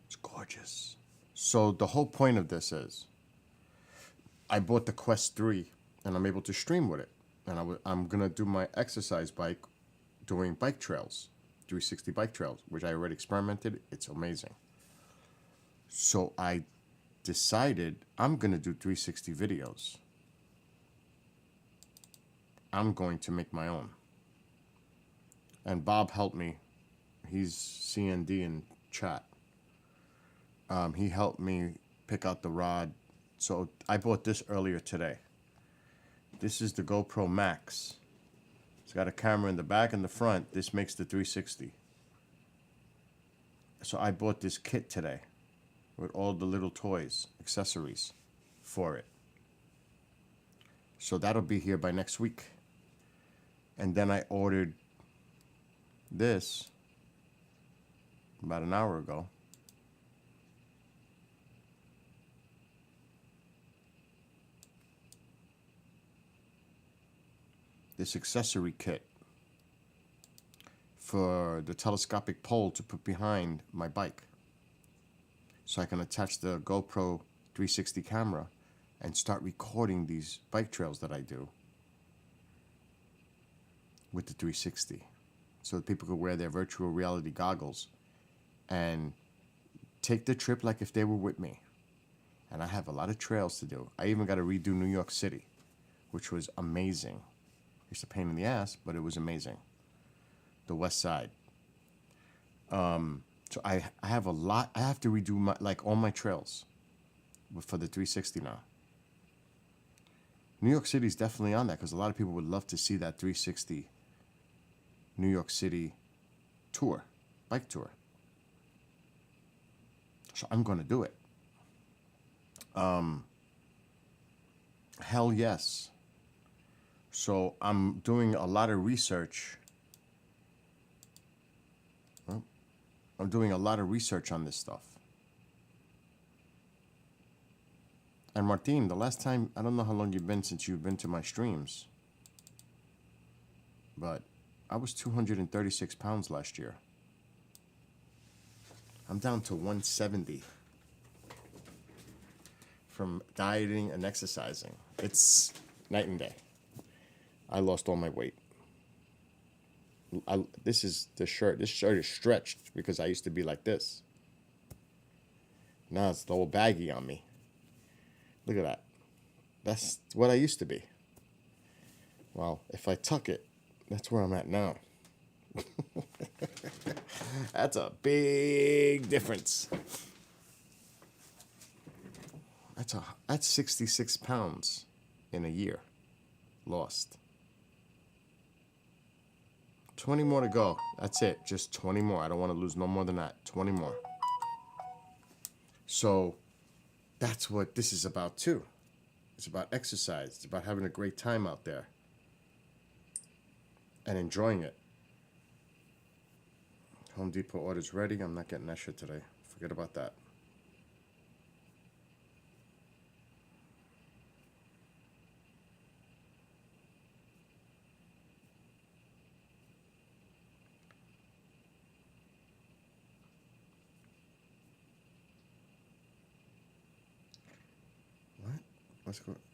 Speaker 1: It's gorgeous. So the whole point of this is I bought the Quest 3 and I'm able to stream with it. And I'm going to do my exercise bike doing bike trails, 360 bike trails, which I already experimented. It's amazing. So I decided I'm going to do 360 videos. I'm going to make my own. And Bob helped me. He's CND in chat. He helped me pick out the rod. So I bought this earlier today. This is the GoPro Max. It's got a camera in the back and the front. This makes the 360. So I bought this kit today with all the little toys, accessories for it. So that'll be here by next week. And then I ordered this about an hour ago. This accessory kit for the telescopic pole to put behind my bike. So I can attach the GoPro 360 camera and start recording these bike trails that I do with the 360. So that people could wear their virtual reality goggles and take the trip like if they were with me. And I have a lot of trails to do. I even got to redo New York City, which was amazing. It's a pain in the ass, but it was amazing. The West Side. So I have a lot. I have to redo all my trails for the 360 now. New York City is definitely on that because a lot of people would love to see that 360 New York City tour, bike tour. So I'm going to do it. Hell yes. So I'm doing a lot of research. I'm doing a lot of research on this stuff. And Martin, the last time, I don't know how long you've been since you've been to my streams, but I was 236 pounds last year. I'm down to 170 from dieting and exercising. It's night and day. I lost all my weight. This is the shirt. This shirt is stretched because I used to be like this. Now it's the whole baggy on me. Look at that. That's what I used to be. Well, if I tuck it, that's where I'm at now. That's a big difference. That's 66 pounds in a year lost. 20 more to go. That's it. Just 20 more. I don't want to lose no more than that. 20 more. So that's what this is about too. It's about exercise. It's about having a great time out there and enjoying it. Home Depot order's ready. I'm not getting that shit today. Forget about that.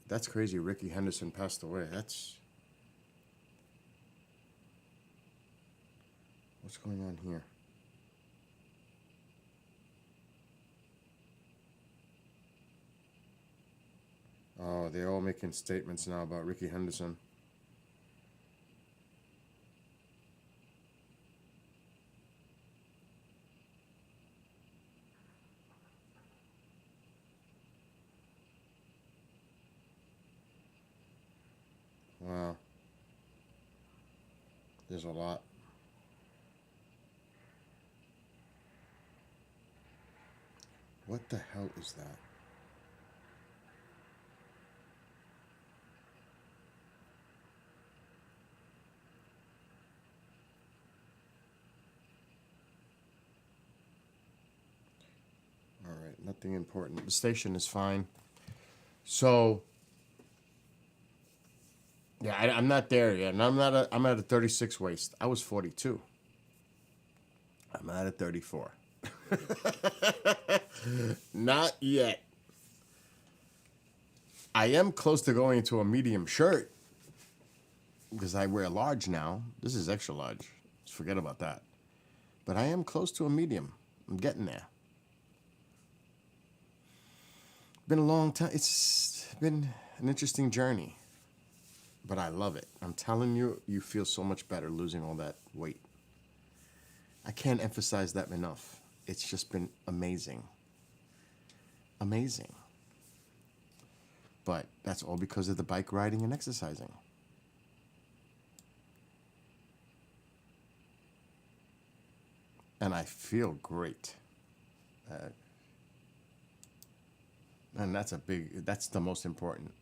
Speaker 1: That's crazy. Ricky Henderson passed away. What's going on here? Oh, they're all making statements now about Ricky Henderson. Wow. There's a lot. What the hell is that? All right, nothing important. The station is fine. So, yeah, I'm not there yet, and I'm at a 36 waist. I was 42. I'm at a 34. Not yet. I am close to going into a medium shirt because I wear large now. This is extra large. Just forget about that. But I am close to a medium. I'm getting there. Been a long time. It's been an interesting journey. But I love it. I'm telling you, you feel so much better losing all that weight. I can't emphasize that enough. It's just been amazing. Amazing. But that's all because of the bike riding and exercising. And I feel great. And that's the most important.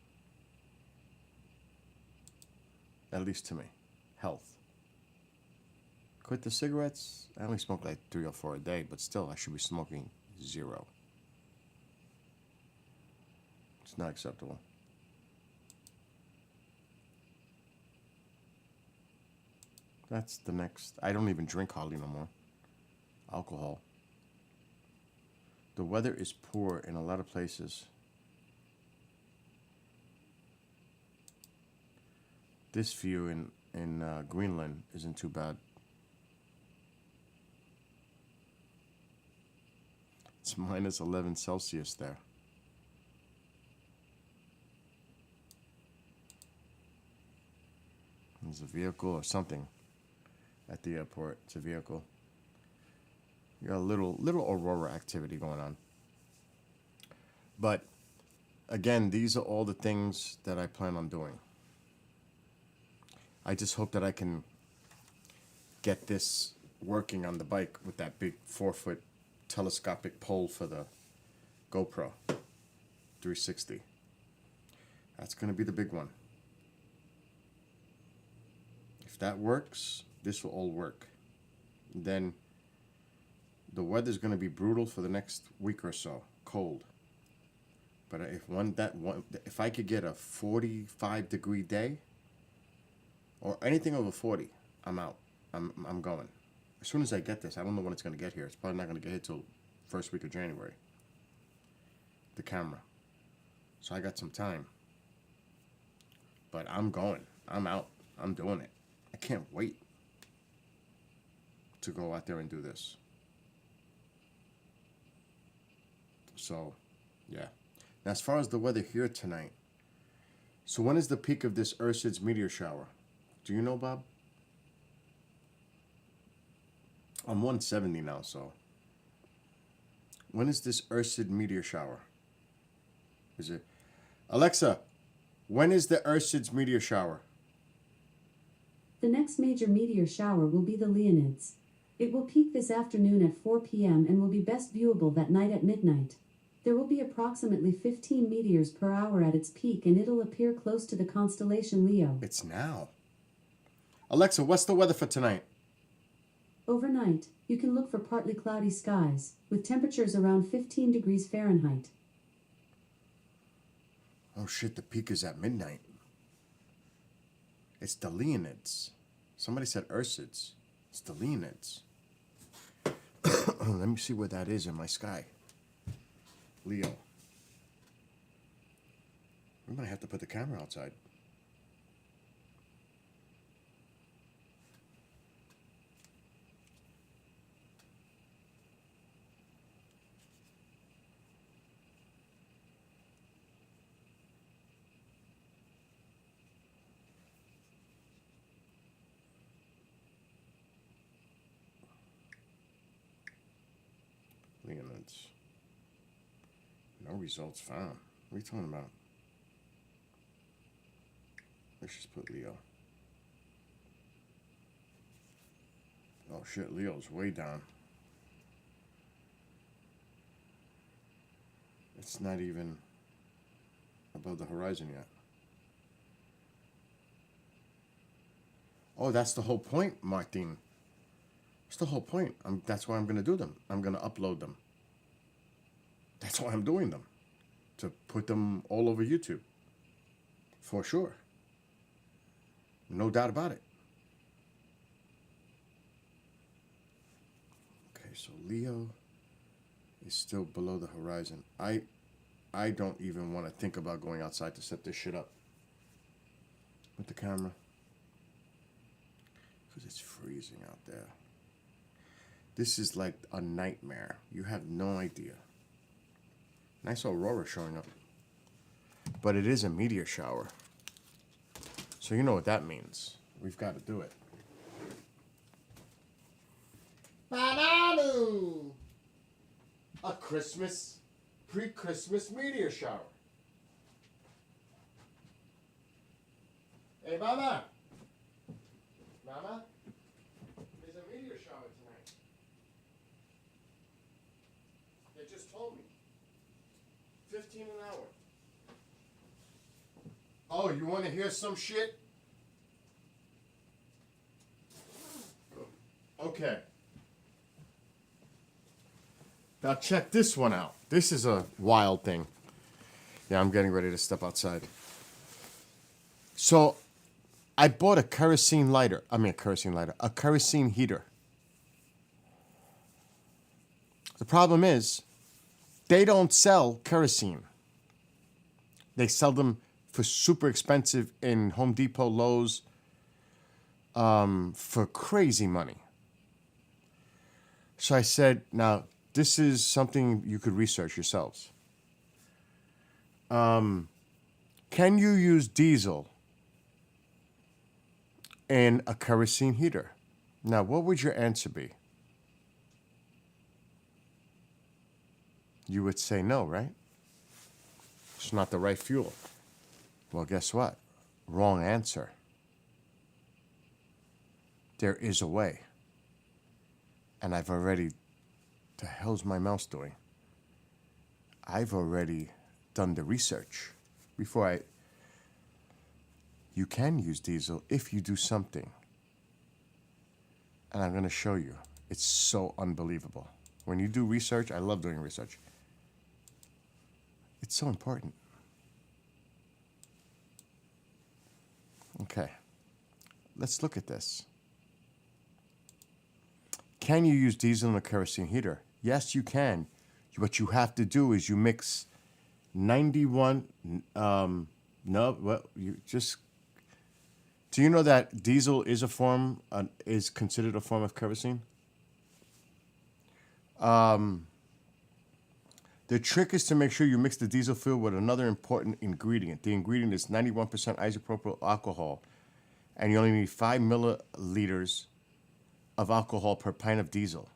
Speaker 1: At least to me. Health. Quit the cigarettes. I only smoke like 3 or 4 a day, but still I should be smoking 0. It's not acceptable. That's the next. I don't even drink hardly no more. Alcohol. The weather is poor in a lot of places. This view in Greenland isn't too bad. It's minus 11 Celsius there. There's a vehicle or something at the airport. It's a vehicle. You got a little aurora activity going on. But again, these are all the things that I plan on doing. I just hope that I can get this working on the bike with that big 4-foot telescopic pole for the GoPro 360. That's going to be the big one. If that works, this will all work. Then the weather's going to be brutal for the next week or so, cold. But if I could get a 45-degree day or anything over 40, I'm out. I'm going. As soon as I get this, I don't know when it's going to get here. It's probably not going to get here till first week of January. The camera. So I got some time. But I'm going. I'm out. I'm doing it. I can't wait to go out there and do this. So, yeah. Now, as far as the weather here tonight, so when is the peak of this Ursid's meteor shower? Do you know, Bob? I'm 170 now, so. When is this Ursid meteor shower? Is it? Alexa, when is the Ursid's meteor shower?
Speaker 2: The next major meteor shower will be the Leonids. It will peak this afternoon at 4 p.m. and will be best viewable that night at midnight. There will be approximately 15 meteors per hour at its peak, and it'll appear close to the constellation Leo.
Speaker 1: It's now. Alexa, what's the weather for tonight?
Speaker 2: Overnight, you can look for partly cloudy skies, with temperatures around 15 degrees Fahrenheit.
Speaker 1: Oh shit, the peak is at midnight. It's the Leonids. Somebody said Ursids. It's the Leonids. Let me see where that is in my sky. Leo. We might have to put the camera outside. Leonids. No results found. What are you talking about? Let's just put Leo. Oh shit, Leo's way down. It's not even above the horizon yet. Oh, that's the whole point, Martin. That's the whole point. That's why I'm going to do them. I'm going to upload them. That's why I'm doing them. To put them all over YouTube. For sure. No doubt about it. Okay, so Leo is still below the horizon. I don't even want to think about going outside to set this shit up. With the camera. Because it's freezing out there. This is like a nightmare. You have no idea. Nice aurora showing up. But it is a meteor shower. So you know what that means. We've got to do it. Bananu! A Christmas, pre-Christmas meteor shower. Hey, Mama! Mama? There's a meteor shower tonight. They just told me. 15 an hour. Oh, you want to hear some shit? Okay. Now check this one out. This is a wild thing. Yeah, I'm getting ready to step outside. So, I bought a kerosene heater. The problem is, they don't sell kerosene. They sell them for super expensive in Home Depot, Lowe's, for crazy money. So I said, now, this is something you could research yourselves. Can you use diesel in a kerosene heater? Now, what would your answer be? You would say no, right? It's not the right fuel. Well, guess what? Wrong answer. There is a way. And I've already... The hell's my mouse doing? I've already done the research. You can use diesel if you do something. And I'm going to show you. It's so unbelievable. When you do research, I love doing research. It's so important. Okay. Let's look at this. Can you use diesel in a kerosene heater? Yes, you can. What you have to do is you mix 91... do you know that diesel is is considered a form of kerosene? The trick is to make sure you mix the diesel fuel with another important ingredient. The ingredient is 91% isopropyl alcohol, and you only need 5 milliliters of alcohol per pint of diesel.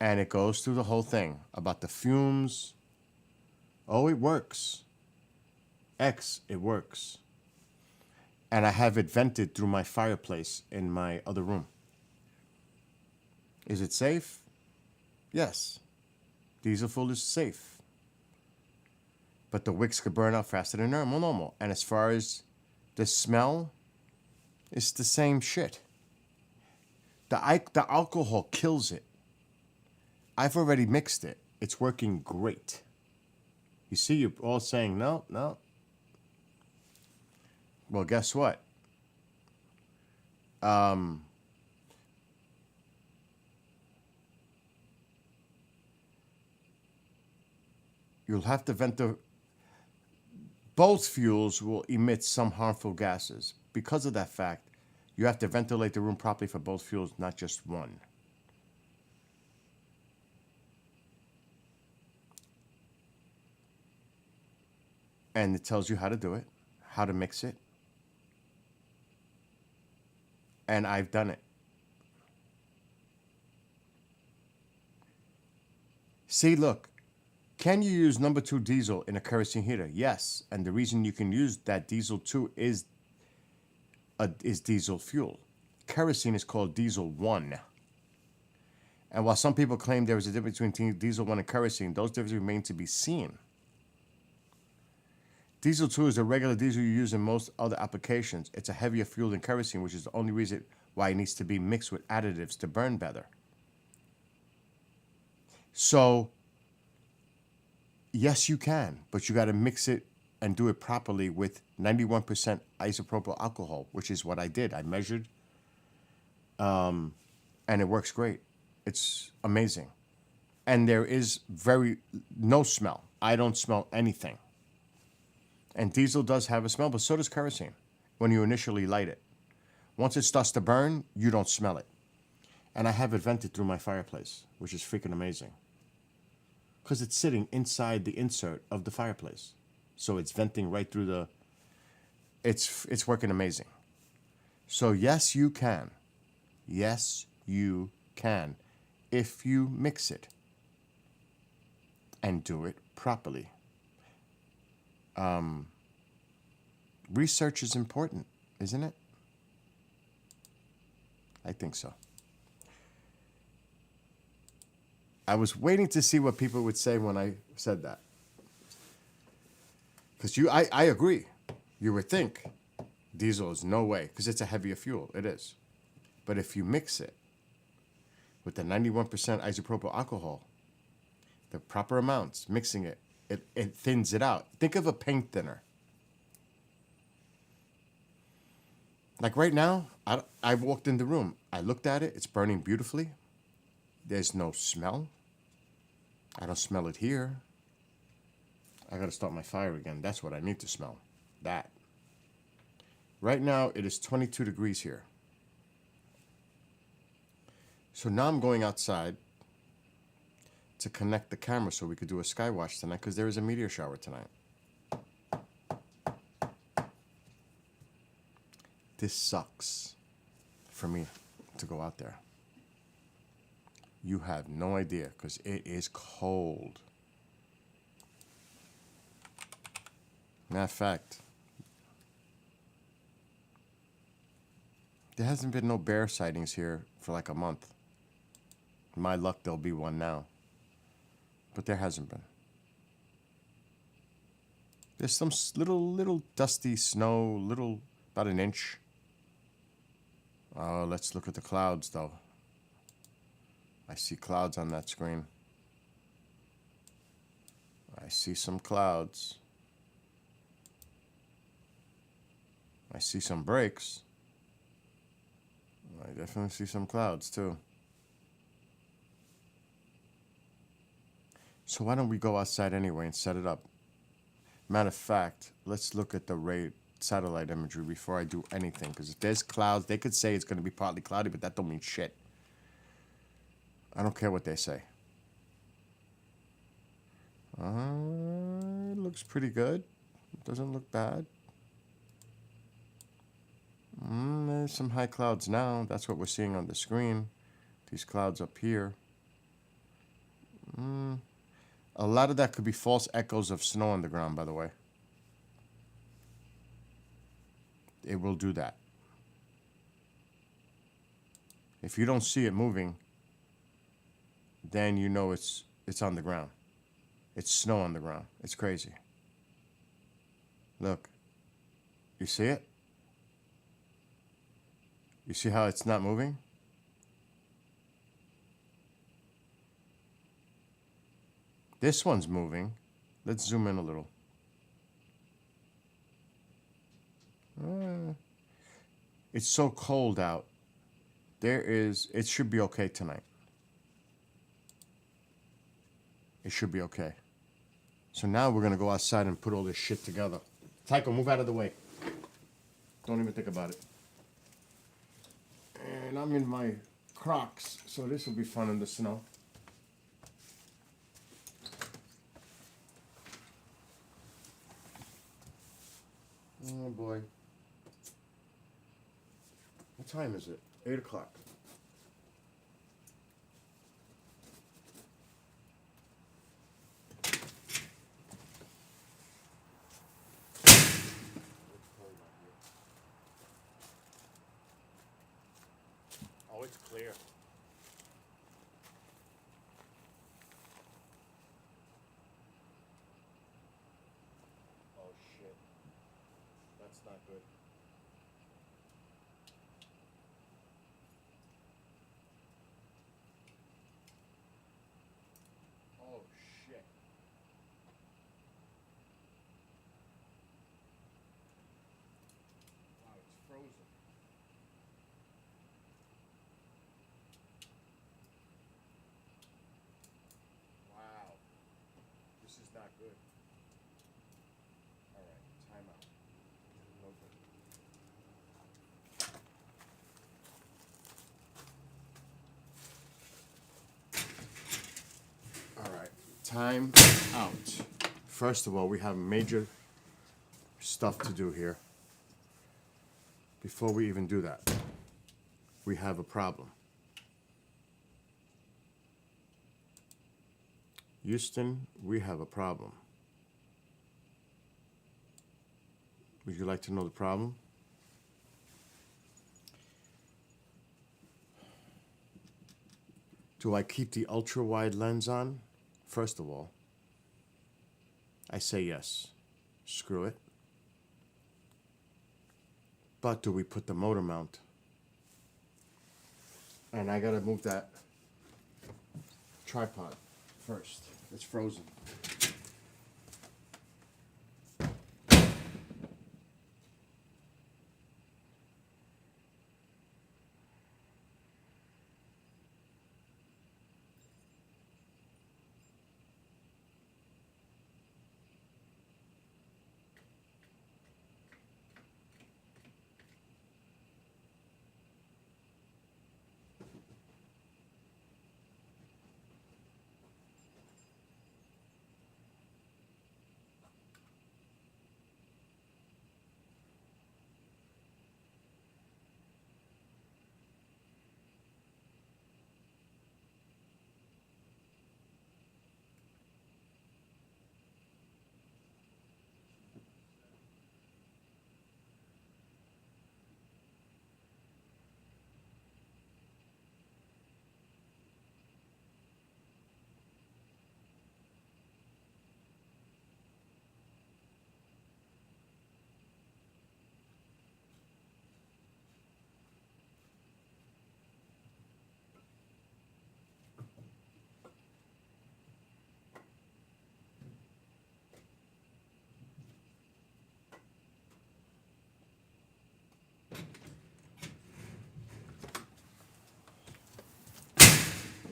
Speaker 1: And it goes through the whole thing about the fumes. Oh, it works. It works. And I have it vented through my fireplace in my other room. Is it safe? Yes. Diesel fuel is safe. But the wicks could burn out faster than normal. And as far as the smell, it's the same shit. The alcohol kills it. I've already mixed it. It's working great. You see, you're all saying, no. Well, guess what? You'll have to vent both fuels will emit some harmful gases. Because of that fact, you have to ventilate the room properly for both fuels, not just one. And it tells you how to do it, how to mix it. And I've done it. See, look, can you use number 2 diesel in a kerosene heater? Yes, and the reason you can use that diesel 2 is diesel fuel. Kerosene is called diesel 1. And while some people claim there is a difference between diesel 1 and kerosene, those differences remain to be seen. Diesel 2 is the regular diesel you use in most other applications. It's a heavier fuel than kerosene, which is the only reason why it needs to be mixed with additives to burn better. So, yes, you can, but you got to mix it and do it properly with 91% isopropyl alcohol, which is what I did. I measured, and it works great. It's amazing. And there is no smell. I don't smell anything. And diesel does have a smell, but so does kerosene when you initially light it. Once it starts to burn, you don't smell it. And I have it vented through my fireplace, which is freaking amazing. Because it's sitting inside the insert of the fireplace. So it's venting right through the... It's working amazing. So yes, you can. Yes, you can. If you mix it. And do it properly. Research is important, isn't it? I think so. I was waiting to see what people would say when I said that. Because I agree. You would think diesel is no way, because it's a heavier fuel. It is. But if you mix it with the 91% isopropyl alcohol, the proper amounts, mixing it, it thins it out. Think of a paint thinner. Like right now, I walked in the room. I looked at it. It's burning beautifully. There's no smell. I don't smell it here. I got to start my fire again. That's what I need to smell. That. Right now, it is 22 degrees here. So now I'm going outside to connect the camera so we could do a sky watch tonight, because there is a meteor shower tonight. This sucks for me to go out there. You have no idea, because it is cold. Matter of fact, there hasn't been no bear sightings here for like a month. My luck, there'll be one now. But there hasn't been. There's some little dusty snow, about an inch. Oh, let's look at the clouds, though. I see clouds on that screen. I see some clouds. I see some breaks. I definitely see some clouds, too. So why don't we go outside anyway and set it up? Matter of fact, let's look at the satellite imagery before I do anything. Because if there's clouds, they could say it's going to be partly cloudy, but that don't mean shit. I don't care what they say. It looks pretty good. It doesn't look bad. There's some high clouds now. That's what we're seeing on the screen. These clouds up here. A lot of that could be false echoes of snow on the ground, by the way. It will do that. If you don't see it moving, then you know it's on the ground. It's snow on the ground. It's crazy. Look. You see it? You see how it's not moving? This one's moving. Let's zoom in a little. It's so cold out. It should be okay tonight. It should be okay. So now we're going to go outside and put all this shit together.
Speaker 3: Tycho, move out of the way. Don't even think about it. And I'm in my Crocs, so this will be fun in the snow. Oh boy. What time is it? 8 o'clock. Oh, it's clear. Oh shit. That's not good. Oh shit. Wow, it's frozen. Wow. This is not good. Alright, time out. No good. Alright, time out. First of all, we have major stuff to do here. Before we even do that, we have a problem. Houston, we have a problem. Would you like to know the problem? Do I keep the ultra wide lens on? First of all, I say yes. Screw it. But do we put the motor mount? And I gotta move that tripod first. It's frozen.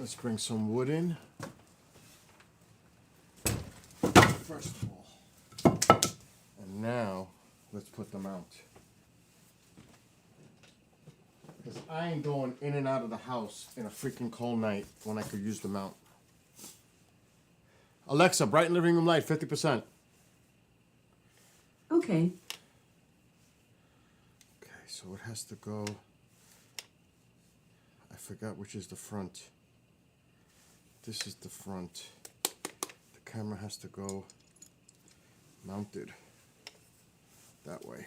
Speaker 3: Let's bring some wood in. First of all. And now, let's put the mount. Because I ain't going in and out of the house in a freaking cold night when I could use the mount. Alexa, brighten living room light, 50%.
Speaker 2: Okay.
Speaker 3: Okay, so it has to go. I forgot which is the front. This is the front. The camera has to go mounted that way.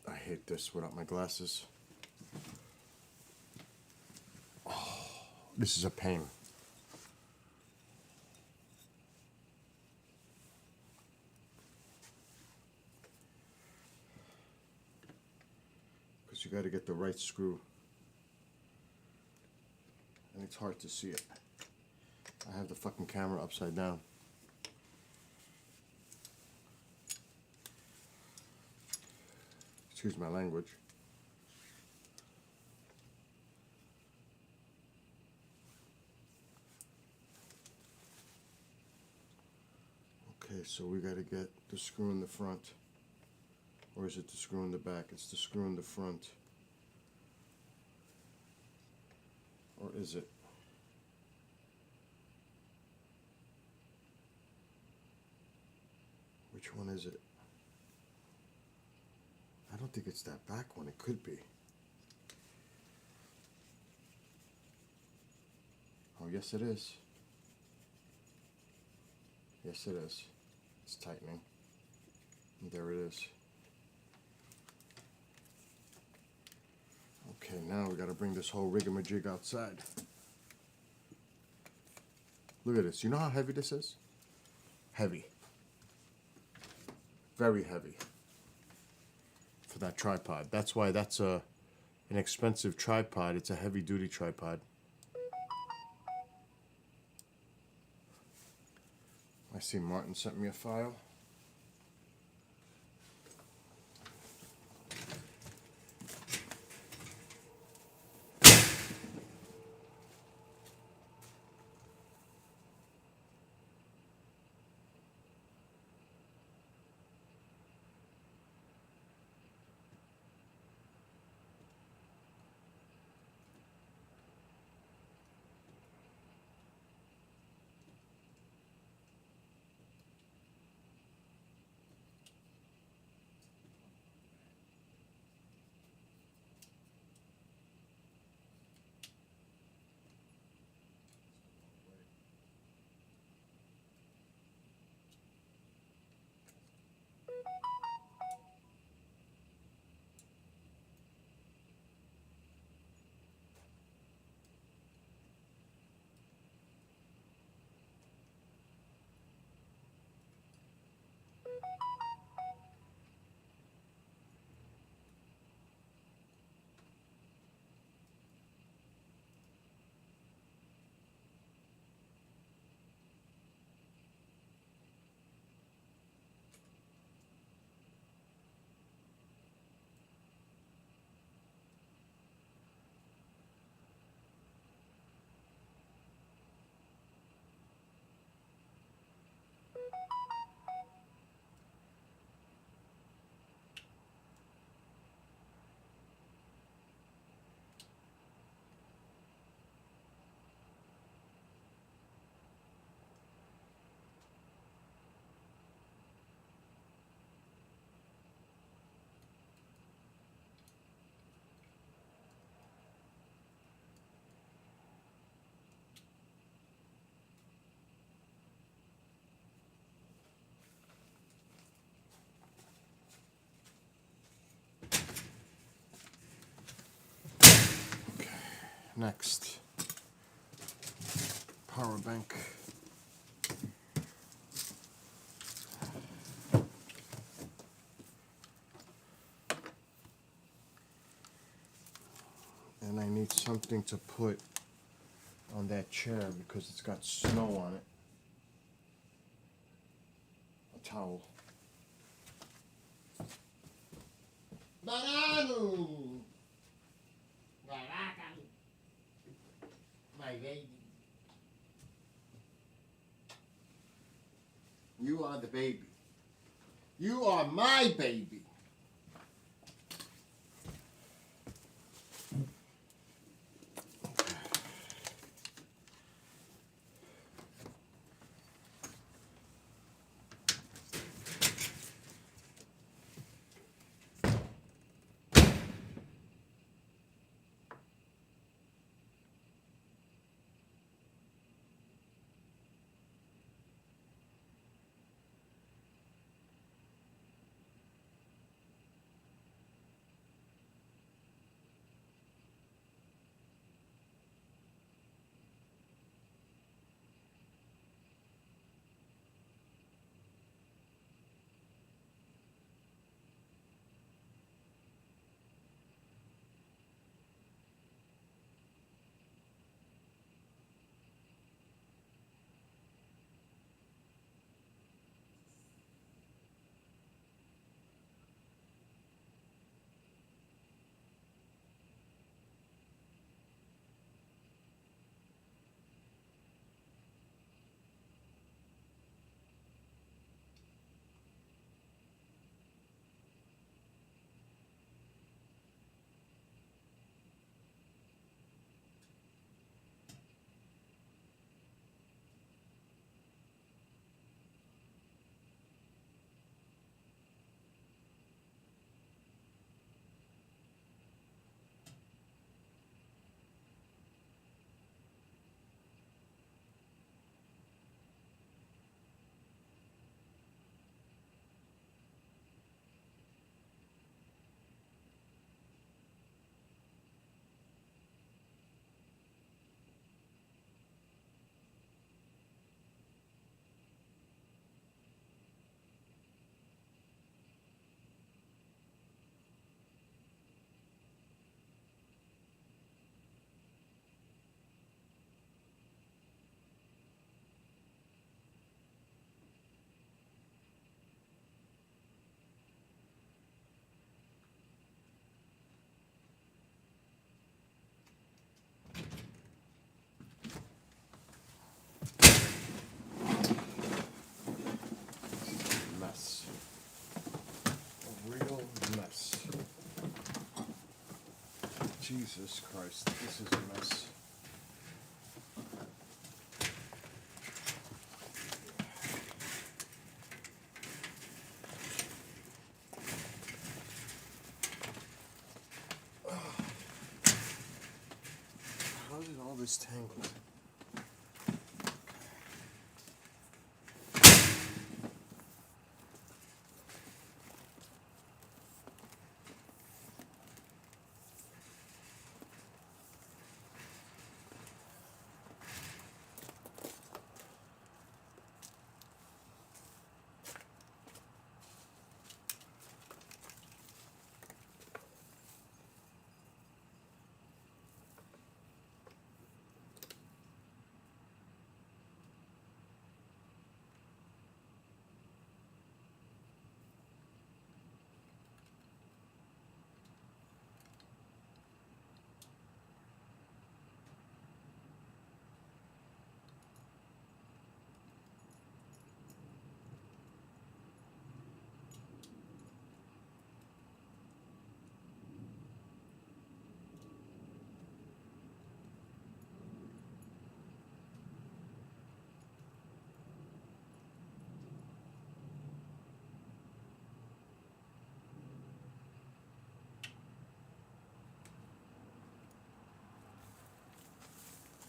Speaker 3: I hate this without my glasses. Oh, this is a pain. You got to get the right screw, and it's hard to see it. I have the fucking camera upside down. Excuse my language.
Speaker 1: Okay, so we gotta get the screw in the front. Or is it the screw in the back? It's the screw in the front. Or is it? Which one is it? I don't think it's that back one. It could be. Oh, yes it is. Yes it is. It's tightening. And there it is. Okay, now we gotta bring this whole rigamajig outside. Look at this. You know how heavy this is? Heavy. Very heavy. For that tripod. That's why that's an expensive tripod. It's a heavy duty tripod. I see Martin sent me a file. Next, power bank. And I need something to put on that chair because it's got snow on it. A towel. Banana! My baby. You are the baby. You are my baby. Jesus Christ, this is a mess. How is all this tangled?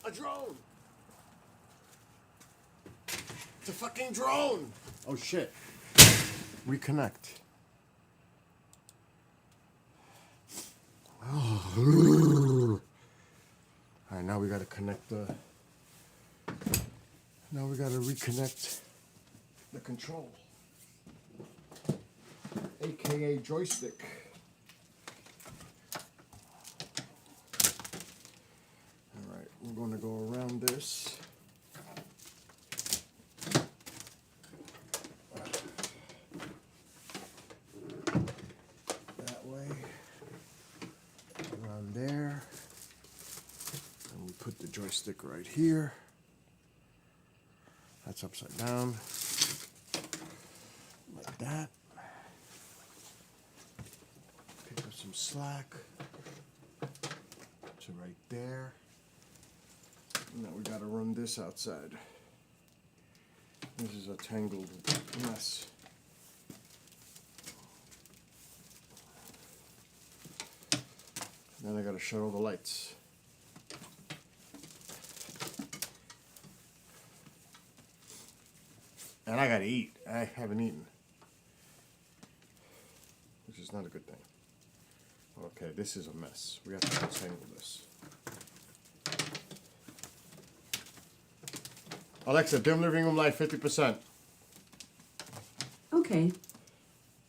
Speaker 1: A drone! It's a fucking drone! Oh shit. Reconnect. Oh. Alright, now we gotta connect the... Now we gotta reconnect the control. AKA joystick. Alright, we're gonna go around this. That way. Around there. And we put the joystick right here. That's upside down. Like that. Pick up some slack. To right there. Now we gotta run this outside. This is a tangled mess. Then I gotta shut all the lights. And I gotta eat. I haven't eaten. Which is not a good thing. Okay, this is a mess. We have to untangle this. Alexa, dim living room light 50%.
Speaker 2: Okay.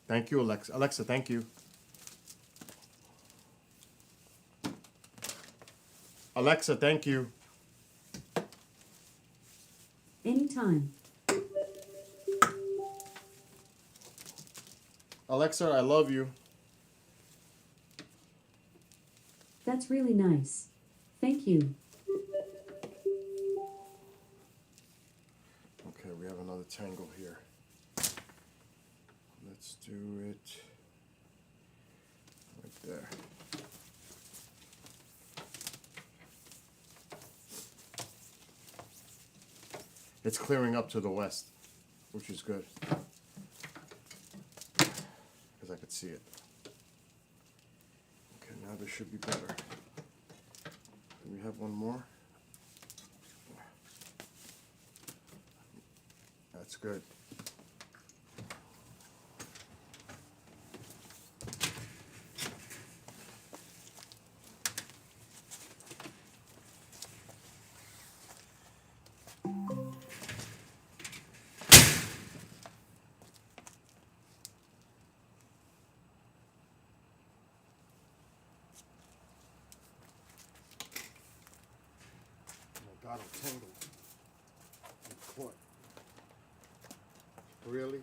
Speaker 1: Thank you, Alexa. Alexa, thank you. Alexa, thank you.
Speaker 2: Anytime.
Speaker 1: Alexa, I love you.
Speaker 2: That's really nice. Thank you.
Speaker 1: Okay, we have another tangle here. Let's do it right there. It's clearing up to the west, which is good. Because I could see it. Okay, now this should be better. Do we have one more? That's good. God, I'm tangled. I'm caught. Really?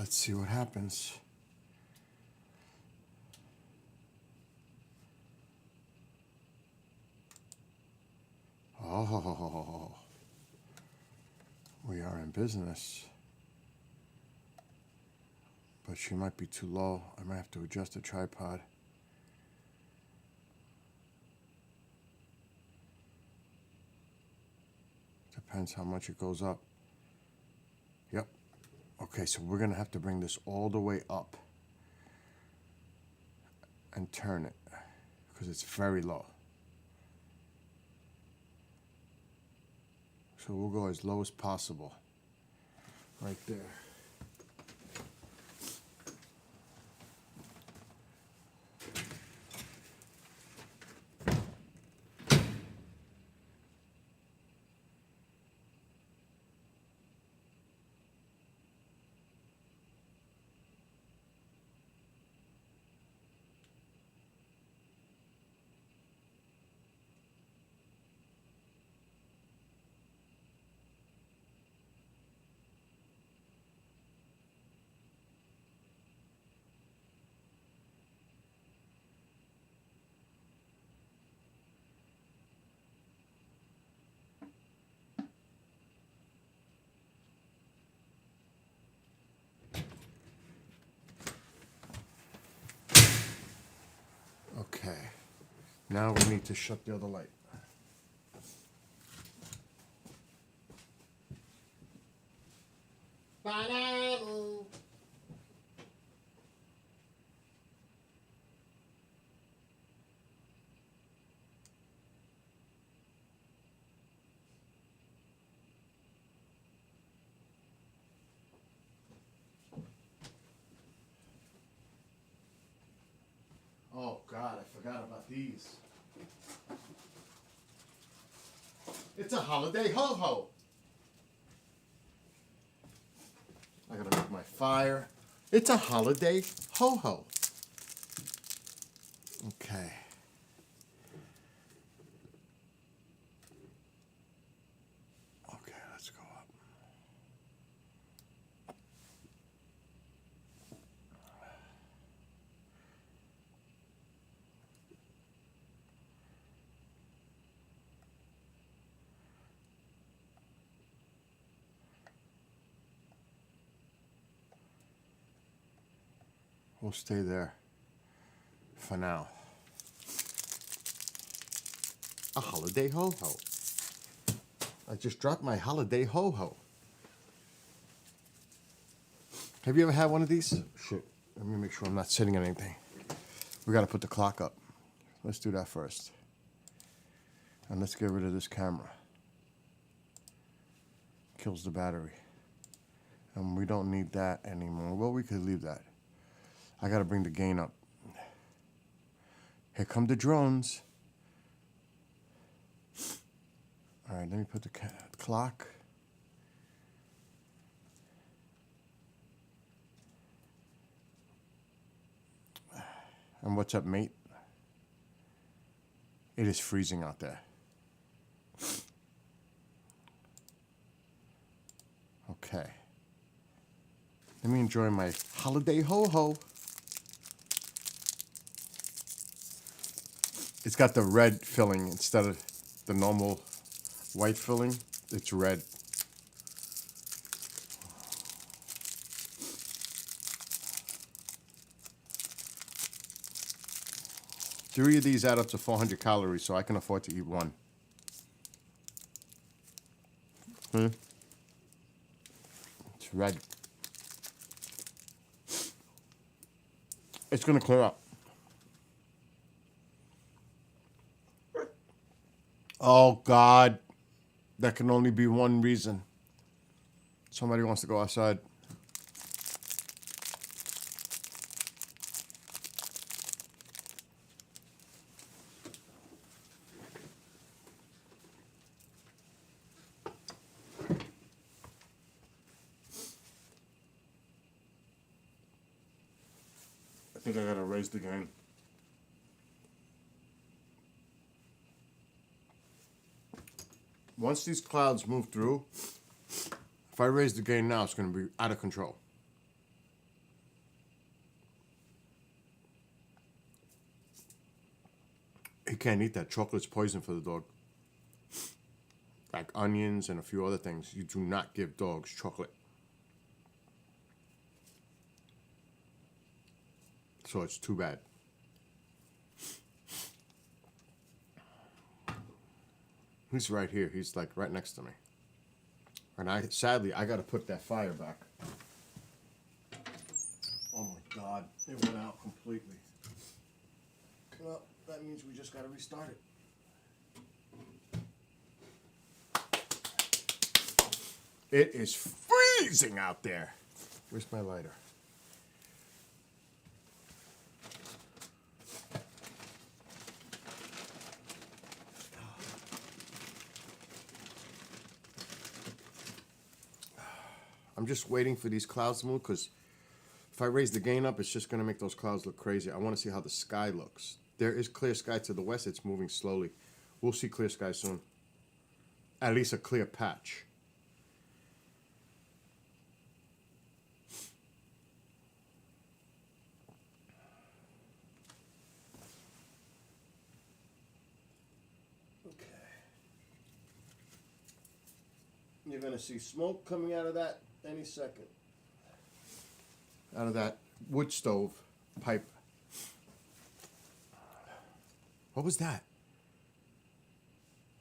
Speaker 1: Let's see what happens. Oh, we are in business. But she might be too low. I might have to adjust the tripod. Depends how much it goes up. Yep. Okay, so we're gonna have to bring this all the way up and turn it because it's very low. So we'll go as low as possible. Right there. Okay. Now we need to shut the other light. Oh God, I forgot about these. It's a holiday ho-ho. I gotta make my fire. It's a holiday ho-ho. Okay. Okay, let's go up. We'll stay there for now. A holiday ho-ho. I just dropped my holiday ho-ho. Have you ever had one of these? Shit, let me make sure I'm not sitting on anything. We gotta put the clock up. Let's do that first. And let's get rid of this camera. Kills the battery. And we don't need that anymore. Well, we could leave that. I gotta bring the gain up. Here come the drones. All right, let me put the clock. And what's up, mate? It is freezing out there. Okay. Let me enjoy my holiday ho-ho. It's got the red filling instead of the normal white filling. It's red. Three of these add up to 400 calories, so I can afford to eat one. It's red. It's gonna clear up. Oh God, that can only be one reason. Somebody wants to go outside. I think I gotta raise the gain. Once these clouds move through, if I raise the gain now, it's gonna be out of control. He can't eat that. Chocolate's poison for the dog. Like onions and a few other things. You do not give dogs chocolate. So it's too bad. He's right here. He's like right next to me. And sadly, I got to put that fire back. Oh my God, it went out completely. Well, that means we just got to restart it. It is freezing out there. Where's my lighter? I'm just waiting for these clouds to move because if I raise the gain up, it's just going to make those clouds look crazy. I want to see how the sky looks. There is clear sky to the west. It's moving slowly. We'll see clear sky soon. At least a clear patch. Okay. You're going to see smoke coming out of that any second. Out of that wood stove pipe. What was that?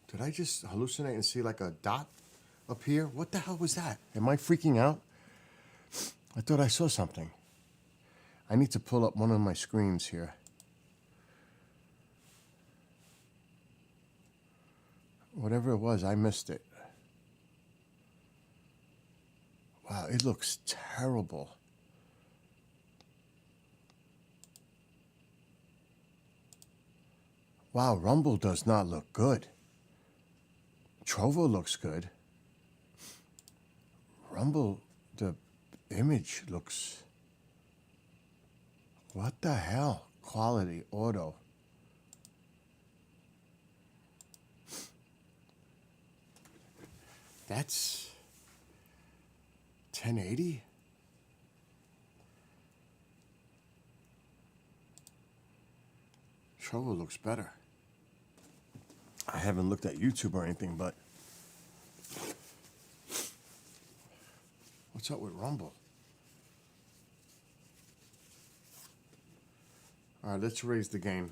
Speaker 1: Did I just hallucinate and see like a dot up here? What the hell was that? Am I freaking out? I thought I saw something. I need to pull up one of my screens here. Whatever it was, I missed it. Wow, it looks terrible. Wow, Rumble does not look good. Trovo looks good. Rumble, the image looks... What the hell? Quality, auto. That's 1080? Trovo looks better. I haven't looked at YouTube or anything, but what's up with Rumble? All right, let's raise the gain.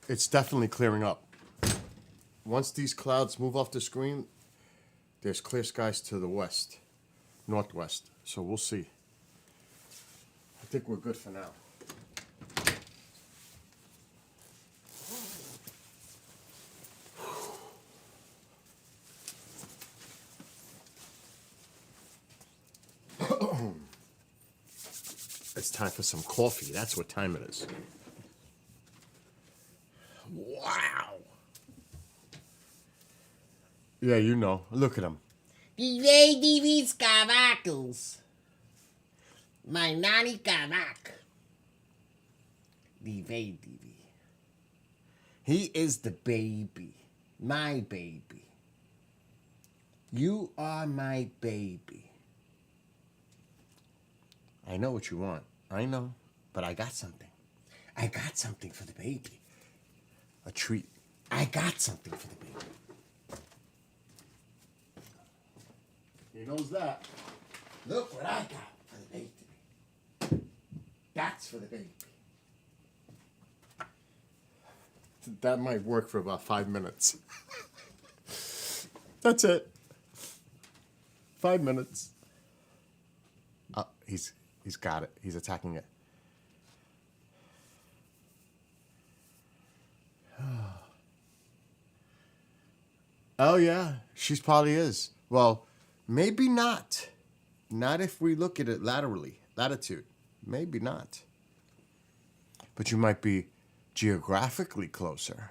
Speaker 1: It's definitely clearing up. Once these clouds move off the screen, there's clear skies to the west, northwest. So we'll see. I think we're good for now. It's time for some coffee. That's what time it is. Wow. Yeah, you know. Look at him.
Speaker 4: Vive mis cavacos. My nanny cavac. Vive. He is the baby. My baby. You are my baby.
Speaker 1: I know what you want. I know.
Speaker 4: But I got something. I got something for the baby.
Speaker 1: A treat.
Speaker 4: I got something for the baby.
Speaker 1: He knows that.
Speaker 4: Look what I got for the baby. That's for the baby.
Speaker 1: That might work for about 5 minutes. That's it. 5 minutes. He's got it. He's attacking it. Oh yeah, she probably is. Well, maybe not. Not if we look at it laterally, latitude. Maybe not. But you might be geographically closer.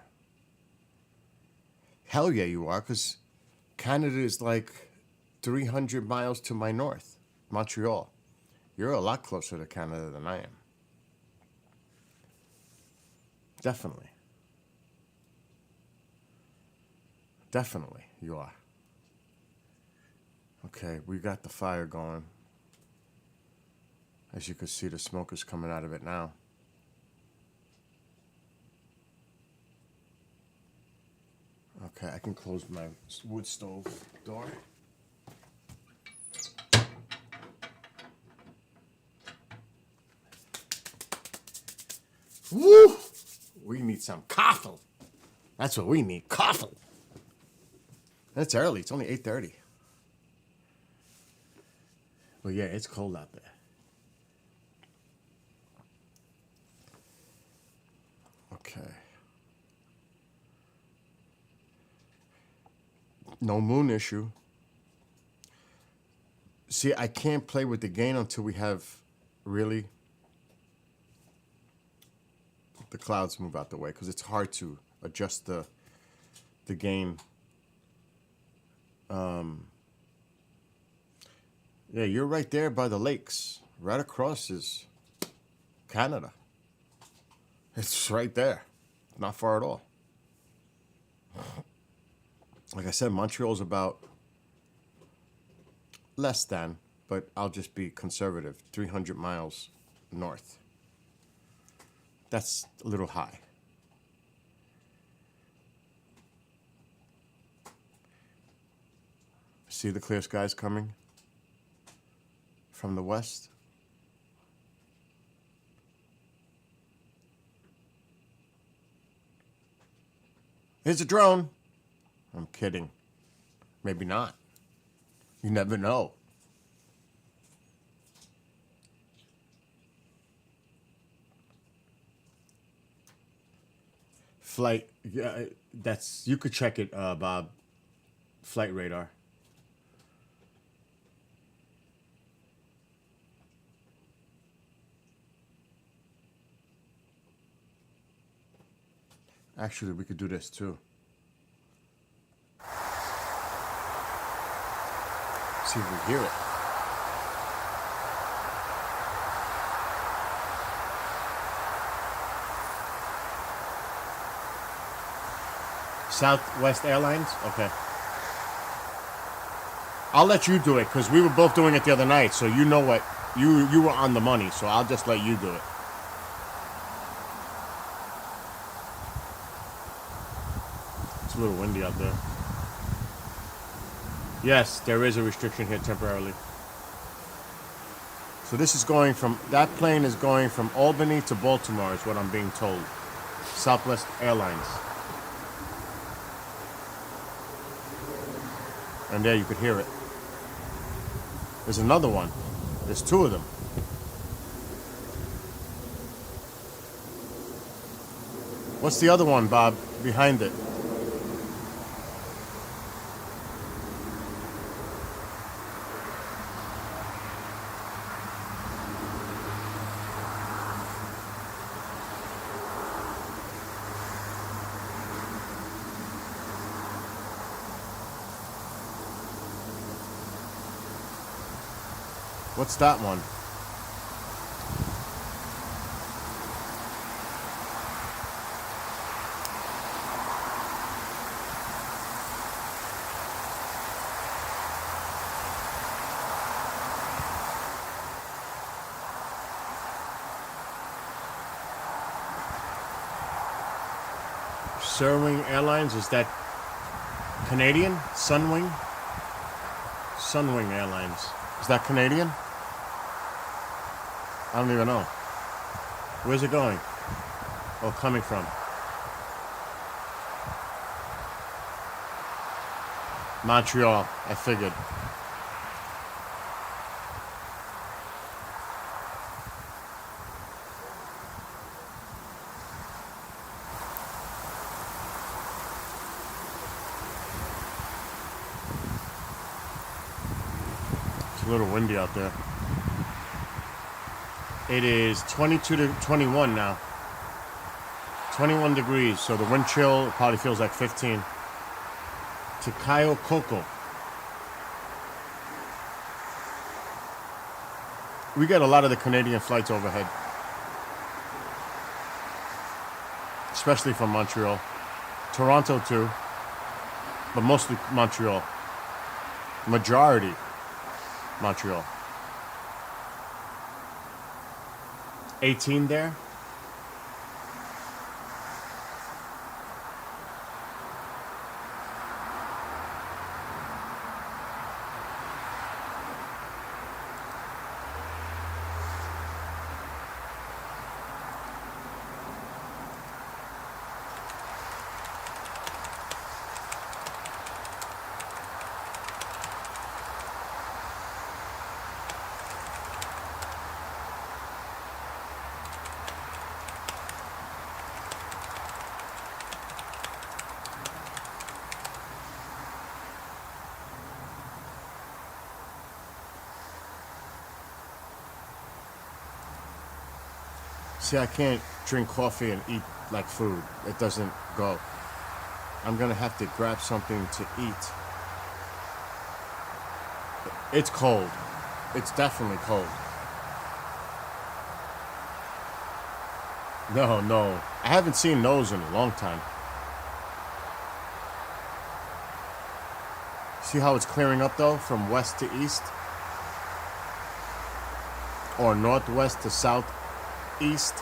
Speaker 1: Hell yeah, you are, because Canada is like 300 miles to my north, Montreal. You're a lot closer to Canada than I am. Definitely. Definitely, you are. Okay, we got the fire going. As you can see, the smoke is coming out of it now. Okay, I can close my wood stove door. Woo! We need some coffee. That's what we need, coffee. It's early. It's only 8:30. But yeah, it's cold out there. Okay. No moon issue. See, I can't play with the gain until we have really the clouds move out the way, because it's hard to adjust the gain. Yeah, you're right there by the lakes. Right across is Canada. It's right there. Not far at all. Like I said, Montreal's about less than, but I'll just be conservative, 300 miles north. That's a little high. See the clear skies coming from the west? Here's a drone. I'm kidding. Maybe not. You never know. Flight, yeah, that's, you could check it, Bob. Flight radar. Actually, we could do this too. See if we hear it. Southwest Airlines? Okay. I'll let you do it, because we were both doing it the other night, so you know what, you were on the money, so I'll just let you do it. It's a little windy out there. Yes, there is a restriction here temporarily. So this is going from, that plane is going from Albany to Baltimore is what I'm being told. Southwest Airlines. And there you could hear it. There's another one. There's two of them. What's the other one, Bob, behind it? What's that one? Sunwing Airlines, is that Canadian? Sunwing? Sunwing Airlines. Is that Canadian? I don't even know. Where's it going? Oh, coming from. Montreal, I figured.
Speaker 3: a little windy out there. It is 22 to 21 now. 21 degrees, so the wind chill probably feels like 15. To Cayo Coco. We get a lot of the Canadian flights overhead. Especially from Montreal. Toronto too. But mostly Montreal. Majority Montreal. 18 there. See, I can't drink coffee and eat like food. It doesn't go. I'm gonna have to grab something to eat. It's cold. It's definitely cold. No. I haven't seen those in a long time. See how it's clearing up though, from west to east? Or northwest to southeast?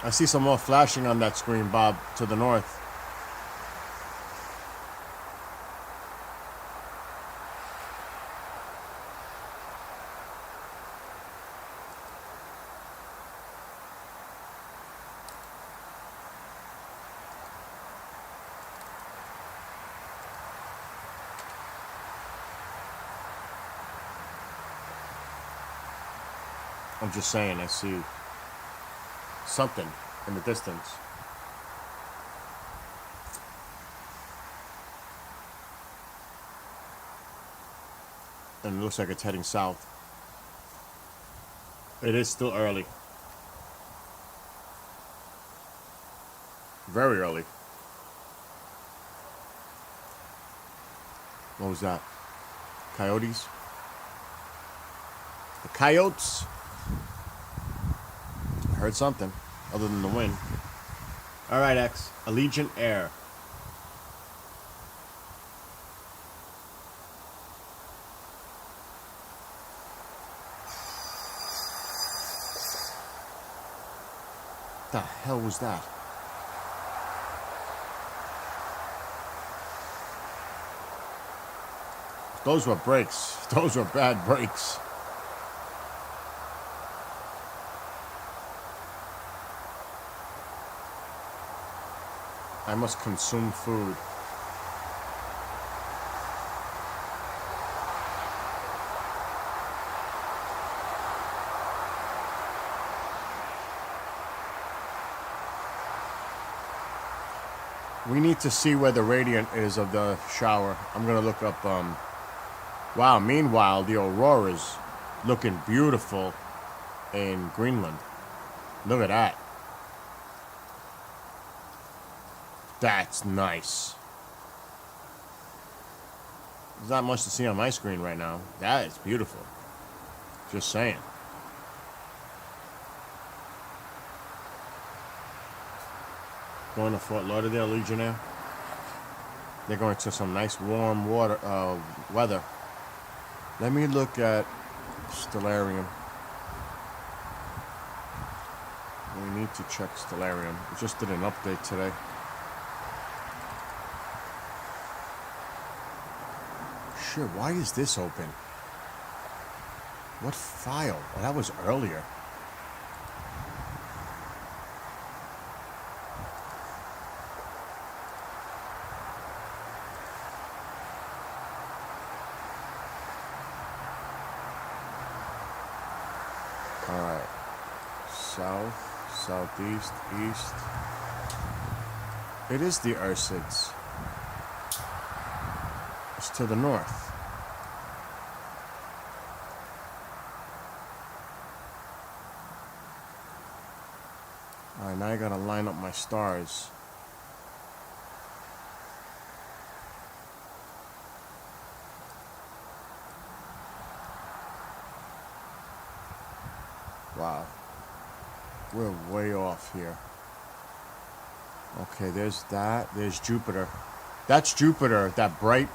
Speaker 3: I see some more flashing on that screen, Bob, to the north. I'm just saying, I see something in the distance. And it looks like it's heading south. It is still early. Very early. What was that? Coyotes? The coyotes? I heard something other than the wind. All right, X. Allegiant Air. What the hell was that? Those were brakes. Those were bad brakes. I must consume food. We need to see where the radiant is of the shower. I'm gonna look up, wow, meanwhile, the aurora's looking beautiful in Greenland. Look at that. That's nice. There's not much to see on my screen right now. That is beautiful. Just saying. Going to Fort Lauderdale Legionnaire. They're going to some nice warm weather. Let me look at Stellarium. We need to check Stellarium. We just did an update today. Sure, why is this open? What file? Oh, that was earlier. Alright. South, southeast, east. It is the Ursids.
Speaker 1: is to the north. Alright, now I gotta line up my stars. Wow. We're way off here. Okay, there's that. There's Jupiter. That's Jupiter, that bright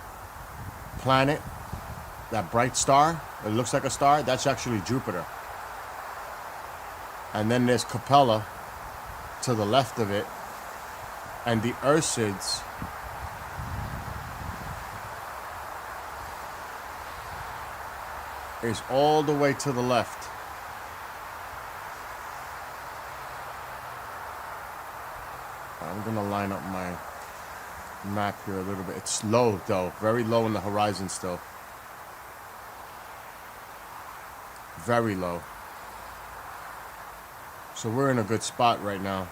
Speaker 1: planet, that bright star. It looks like a star. That's actually Jupiter. And then there's Capella to the left of it. And the Ursids is all the way to the left. I'm gonna line up my map here a little bit. It's low though, very low in the horizon still. Very low. So we're in a good spot right now.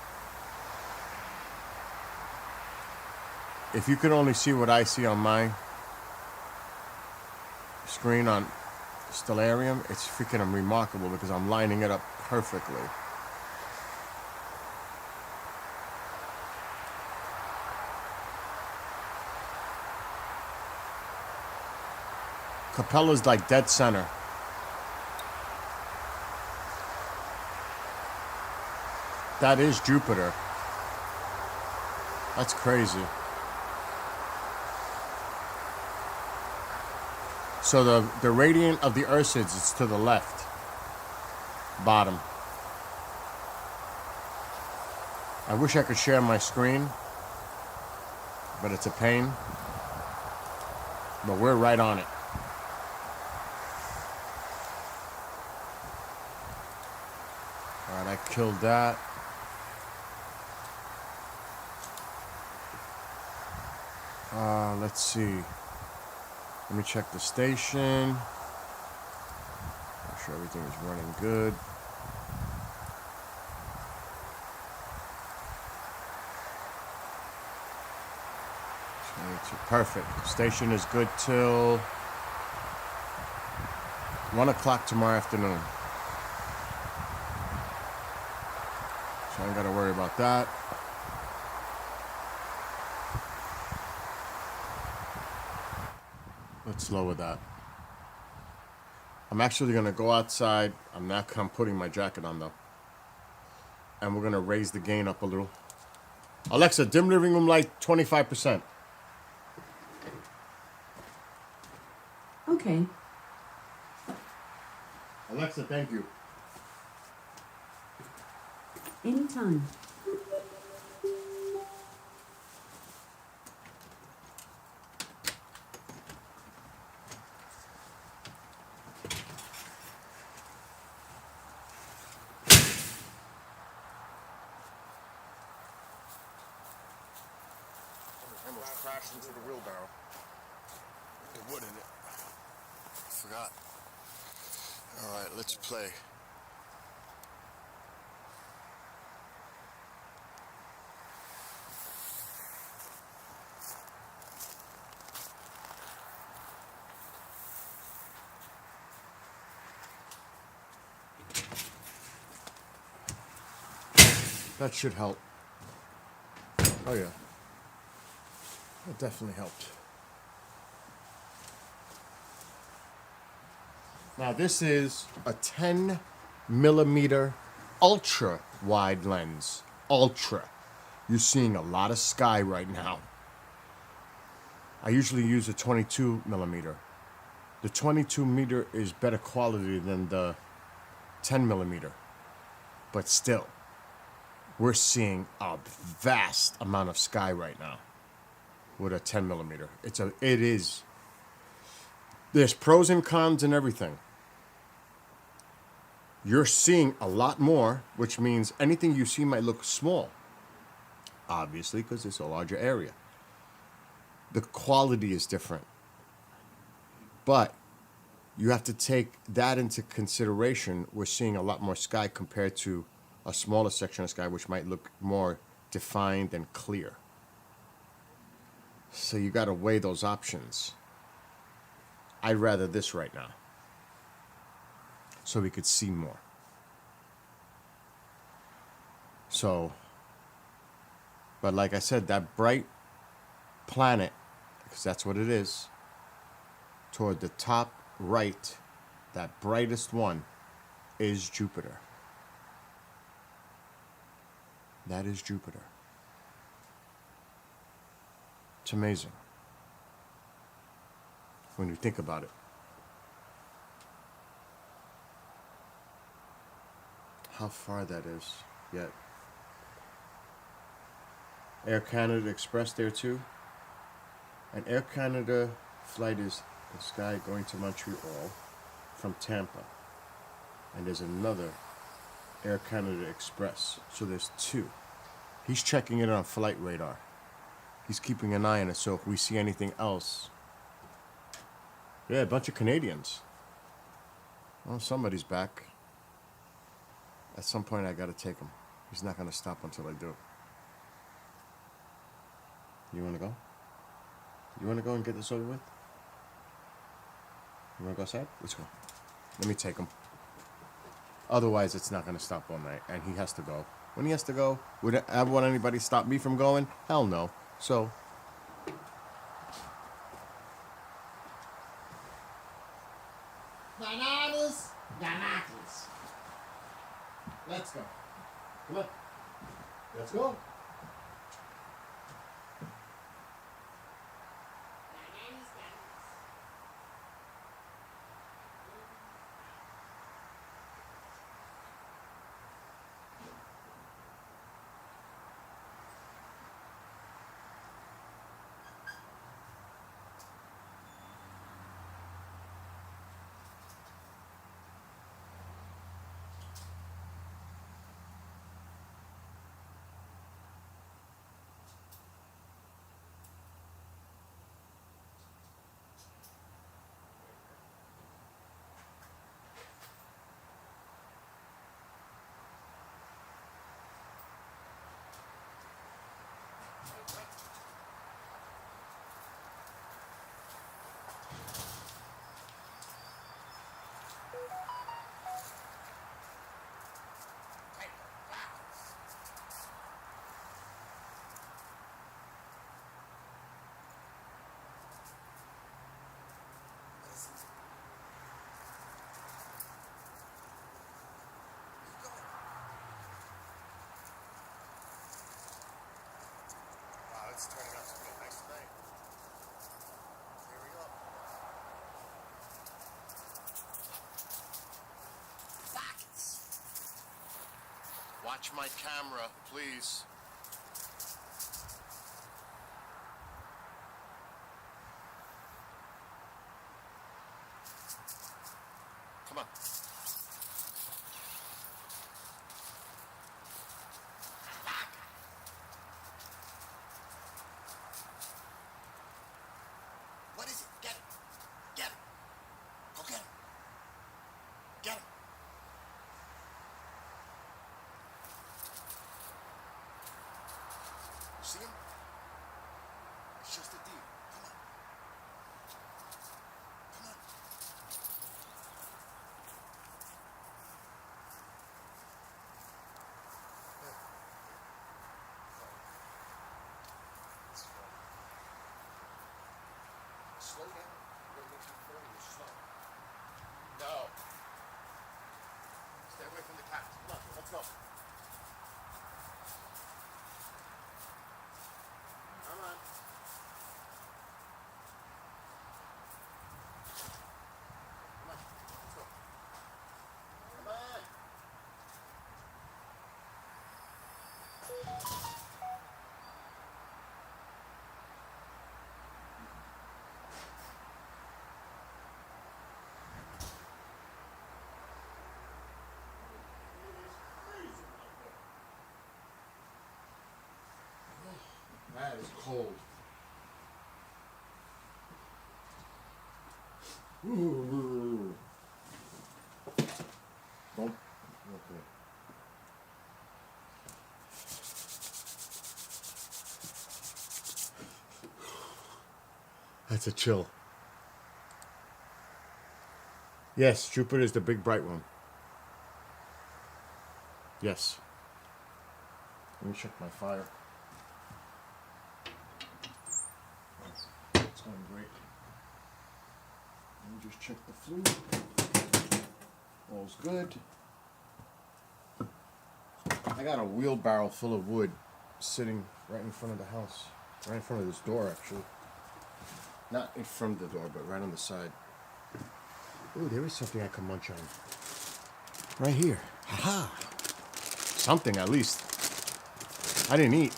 Speaker 1: If you could only see what I see on my screen on Stellarium, it's freaking remarkable because I'm lining it up perfectly. Capella's like dead center. That is Jupiter. That's crazy. So the radiant of the Ursids is to the left. Bottom. I wish I could share my screen, but it's a pain. But we're right on it. Alright, I killed that. Let's see. Let me check the station. Make sure everything is running good. Perfect. Station is good till 1 o'clock tomorrow afternoon. So I ain't gotta worry about that. Let's lower that. I'm actually gonna go outside. I'm putting my jacket on though. And we're gonna raise the gain up a little. Alexa, dim living room light 25%.
Speaker 2: Okay.
Speaker 1: Alexa, thank you.
Speaker 2: Anytime.
Speaker 1: I almost crashed into the wheelbarrow. The wood in it. Forgot. Alright, let's play. That should help. Oh yeah. That definitely helped. Now this is a 10 millimeter ultra wide lens. Ultra. You're seeing a lot of sky right now. I usually use a 22 millimeter. The 22 meter is better quality than the 10 millimeter. But still, we're seeing a vast amount of sky right now with a 10 millimeter. It is. There's pros and cons and everything. You're seeing a lot more, which means anything you see might look small. Obviously, because it's a larger area. The quality is different. But you have to take that into consideration. We're seeing a lot more sky compared to a smaller section of sky, which might look more defined and clear. So you got to weigh those options. I'd rather this right now. So we could see more. So, but like I said, that bright planet, because that's what it is, toward the top right, that brightest one, is Jupiter. That is Jupiter. It's amazing when you think about it. How far that is yet. Air Canada Express there too. An Air Canada flight is the Sky going to Montreal from Tampa. And there's another Air Canada Express. So there's two. He's checking it on flight radar. He's keeping an eye on it, so if we see anything else. Yeah, a bunch of Canadians. Well, somebody's back. At some point, I gotta take him. He's not gonna stop until I do. You wanna go? You wanna go and get this over with? You wanna go outside? Let's go. Let me take him. Otherwise, it's not gonna stop all night, and he has to go. When he has to go, would I want anybody stop me from going? Hell no. So,
Speaker 4: Bananas, bananas.
Speaker 1: let's go. Come on. Let's go. It's turning out to be a nice night. Here we go. Watch my camera, please. Come on. What is it? Get it. Get it. Go get it. Get it. You see him? It's just a deer. Come on. Come on. Slow down. You're going too far. You're slow. No. Stay away from the cat. Come on, let's go. Come on. Come on. Let's go. Come on. That is cold. Ooh. Don't. Okay. That's a chill. Yes, Jupiter is the big bright one. Yes. Let me check my fire. It's going great. Let me just check the fluid. All's good. I got a wheelbarrow full of wood sitting right in front of the house. Right in front of this door, actually. Not in front of the door, but right on the side. Ooh, there is something I can munch on. Right here. Haha. Something, at least. I didn't eat.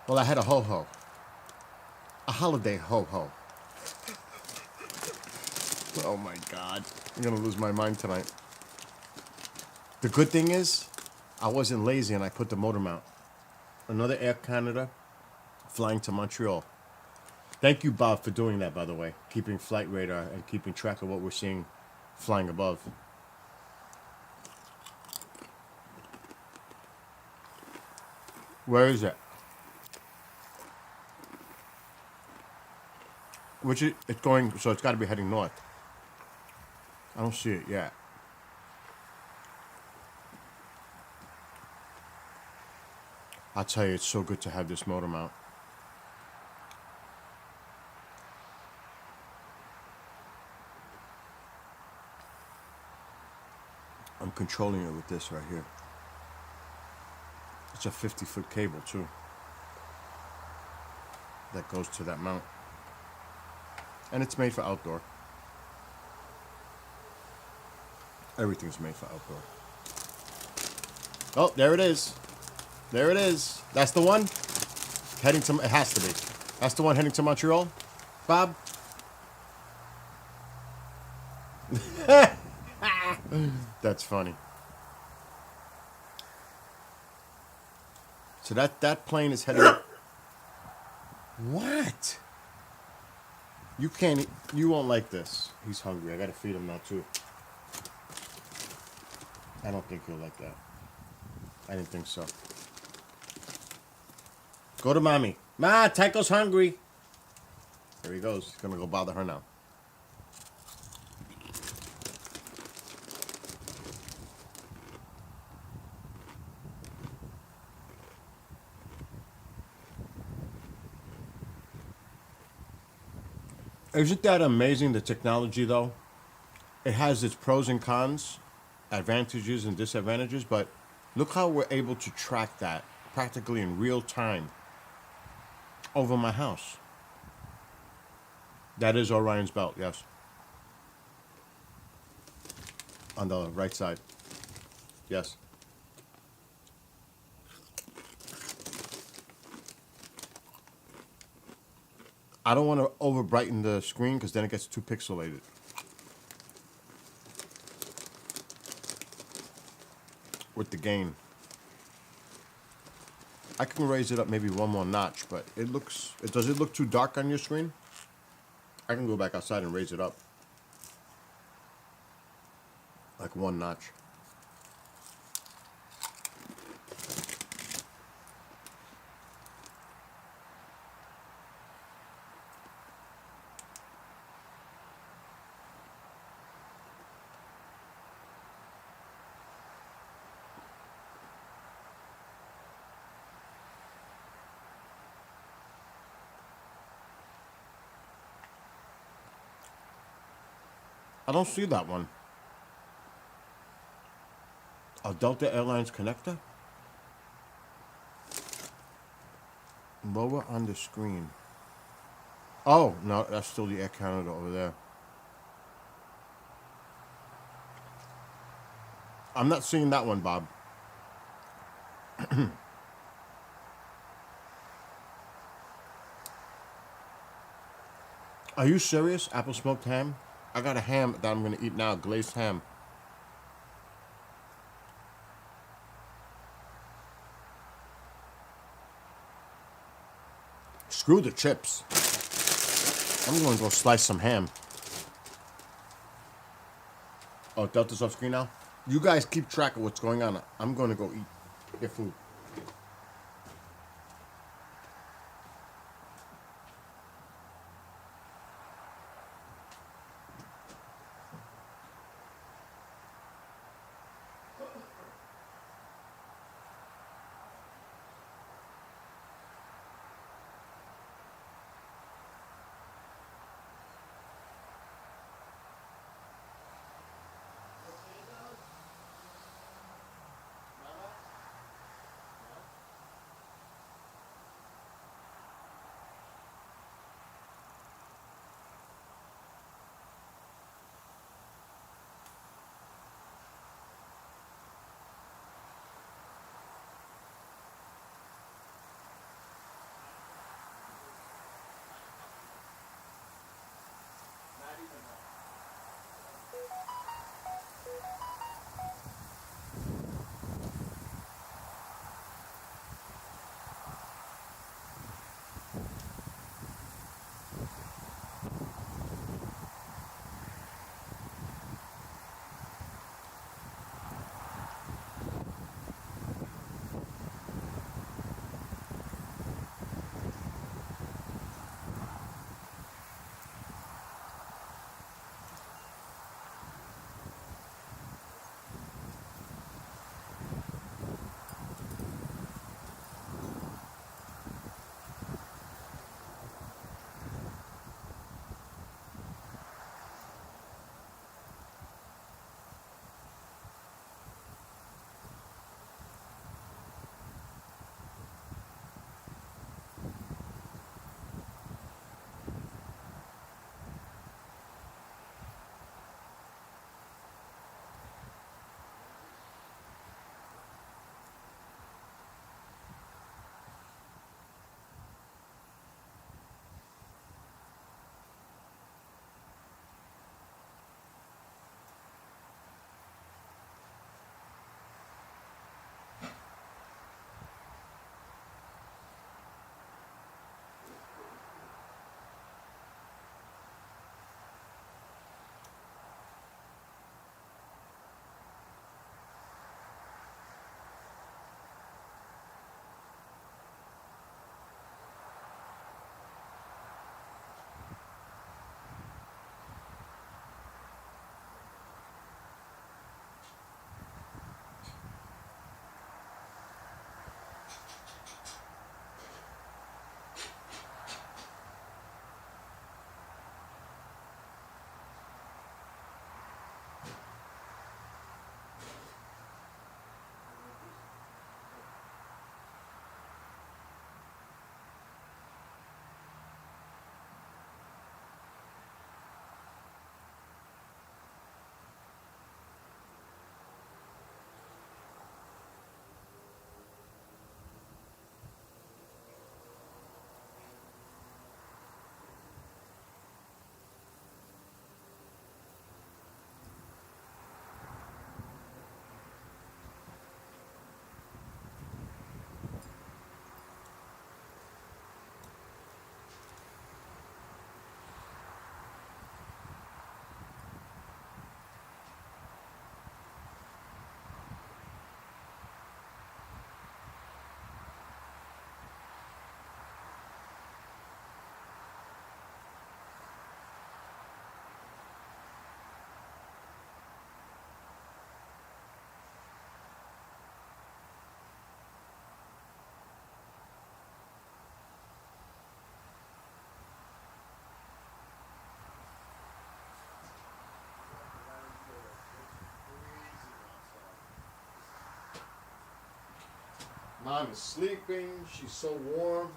Speaker 1: Well, I had a ho-ho. A holiday ho-ho. Oh my God. I'm gonna lose my mind tonight. The good thing is, I wasn't lazy and I put the motor mount. Another Air Canada flying to Montreal. Thank you, Bob, for doing that, by the way. Keeping flight radar and keeping track of what we're seeing flying above. Where is it? Which is it's going, so it's got to be heading north. I don't see it yet. I'll tell you, it's so good to have this motor mount. I'm controlling it with this right here. It's a 50-foot cable, too. That goes to that mount. And it's made for outdoor. Everything's made for outdoor. Oh, there it is. There it is. That's the one? Heading to, it has to be. That's the one heading to Montreal? Bob? That's funny. So that plane is heading... What? You can't... You won't like this. He's hungry. I gotta feed him now, too. I don't think he'll like that. I didn't think so. Go to mommy. Ma, Tycho's hungry. There he goes. He's gonna go bother her now. Isn't that amazing, the technology, though? It has its pros and cons, advantages and disadvantages, but look how we're able to track that practically in real time over my house. That is Orion's belt, yes. On the right side. Yes. I don't want to over brighten the screen because then it gets too pixelated. With the gain. I can raise it up maybe one more notch, but it looks... Does it look too dark on your screen? I can go back outside and raise it up. Like one notch. I don't see that one. A Delta Airlines connector? Lower on the screen. Oh, no, that's still the Air Canada over there. I'm not seeing that one, Bob. Are you serious? Apple smoked ham? I got a ham that I'm going to eat now, glazed ham. Screw the chips. I'm going to go slice some ham. Oh, Delta's off screen now? You guys keep track of what's going on. I'm going to go eat your food.
Speaker 3: Mom is sleeping. She's so warm.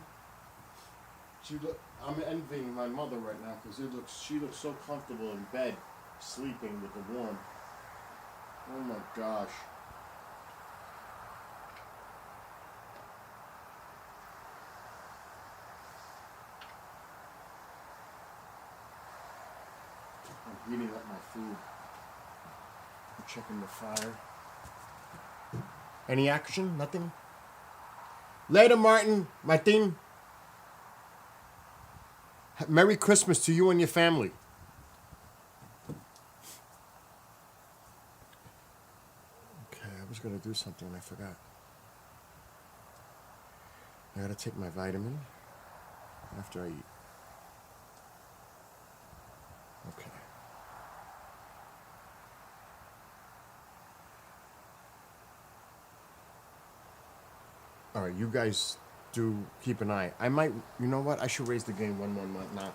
Speaker 3: I'm envying my mother right now because she looks so comfortable in bed, sleeping with the warm. Oh my gosh. I'm heating up my food. I'm checking the fire. Any action? Nothing? Later, Martin. Martin. Merry Christmas to you and your family. Okay, I was going to do something and I forgot. I got to take my vitamin after I eat. Okay. All right, you guys do keep an eye. I might, you know what? I should raise the game one more notch.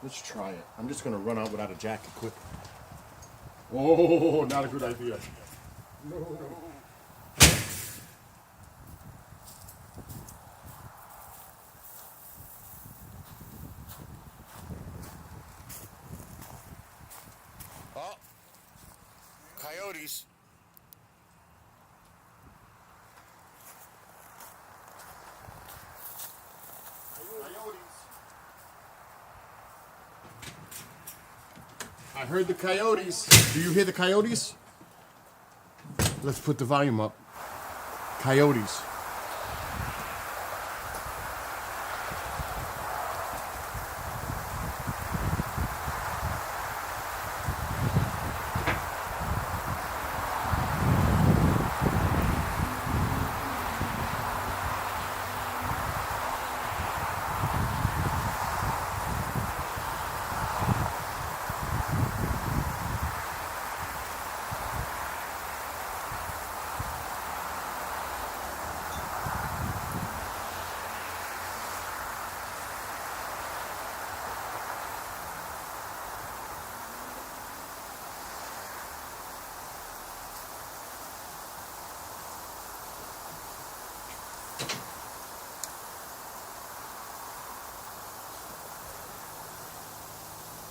Speaker 3: Let's try it. I'm just gonna run out without a jacket quick. Oh, not a good idea. No. Oh, coyotes. I heard the coyotes. Do you hear the coyotes? Let's put the volume up. Coyotes.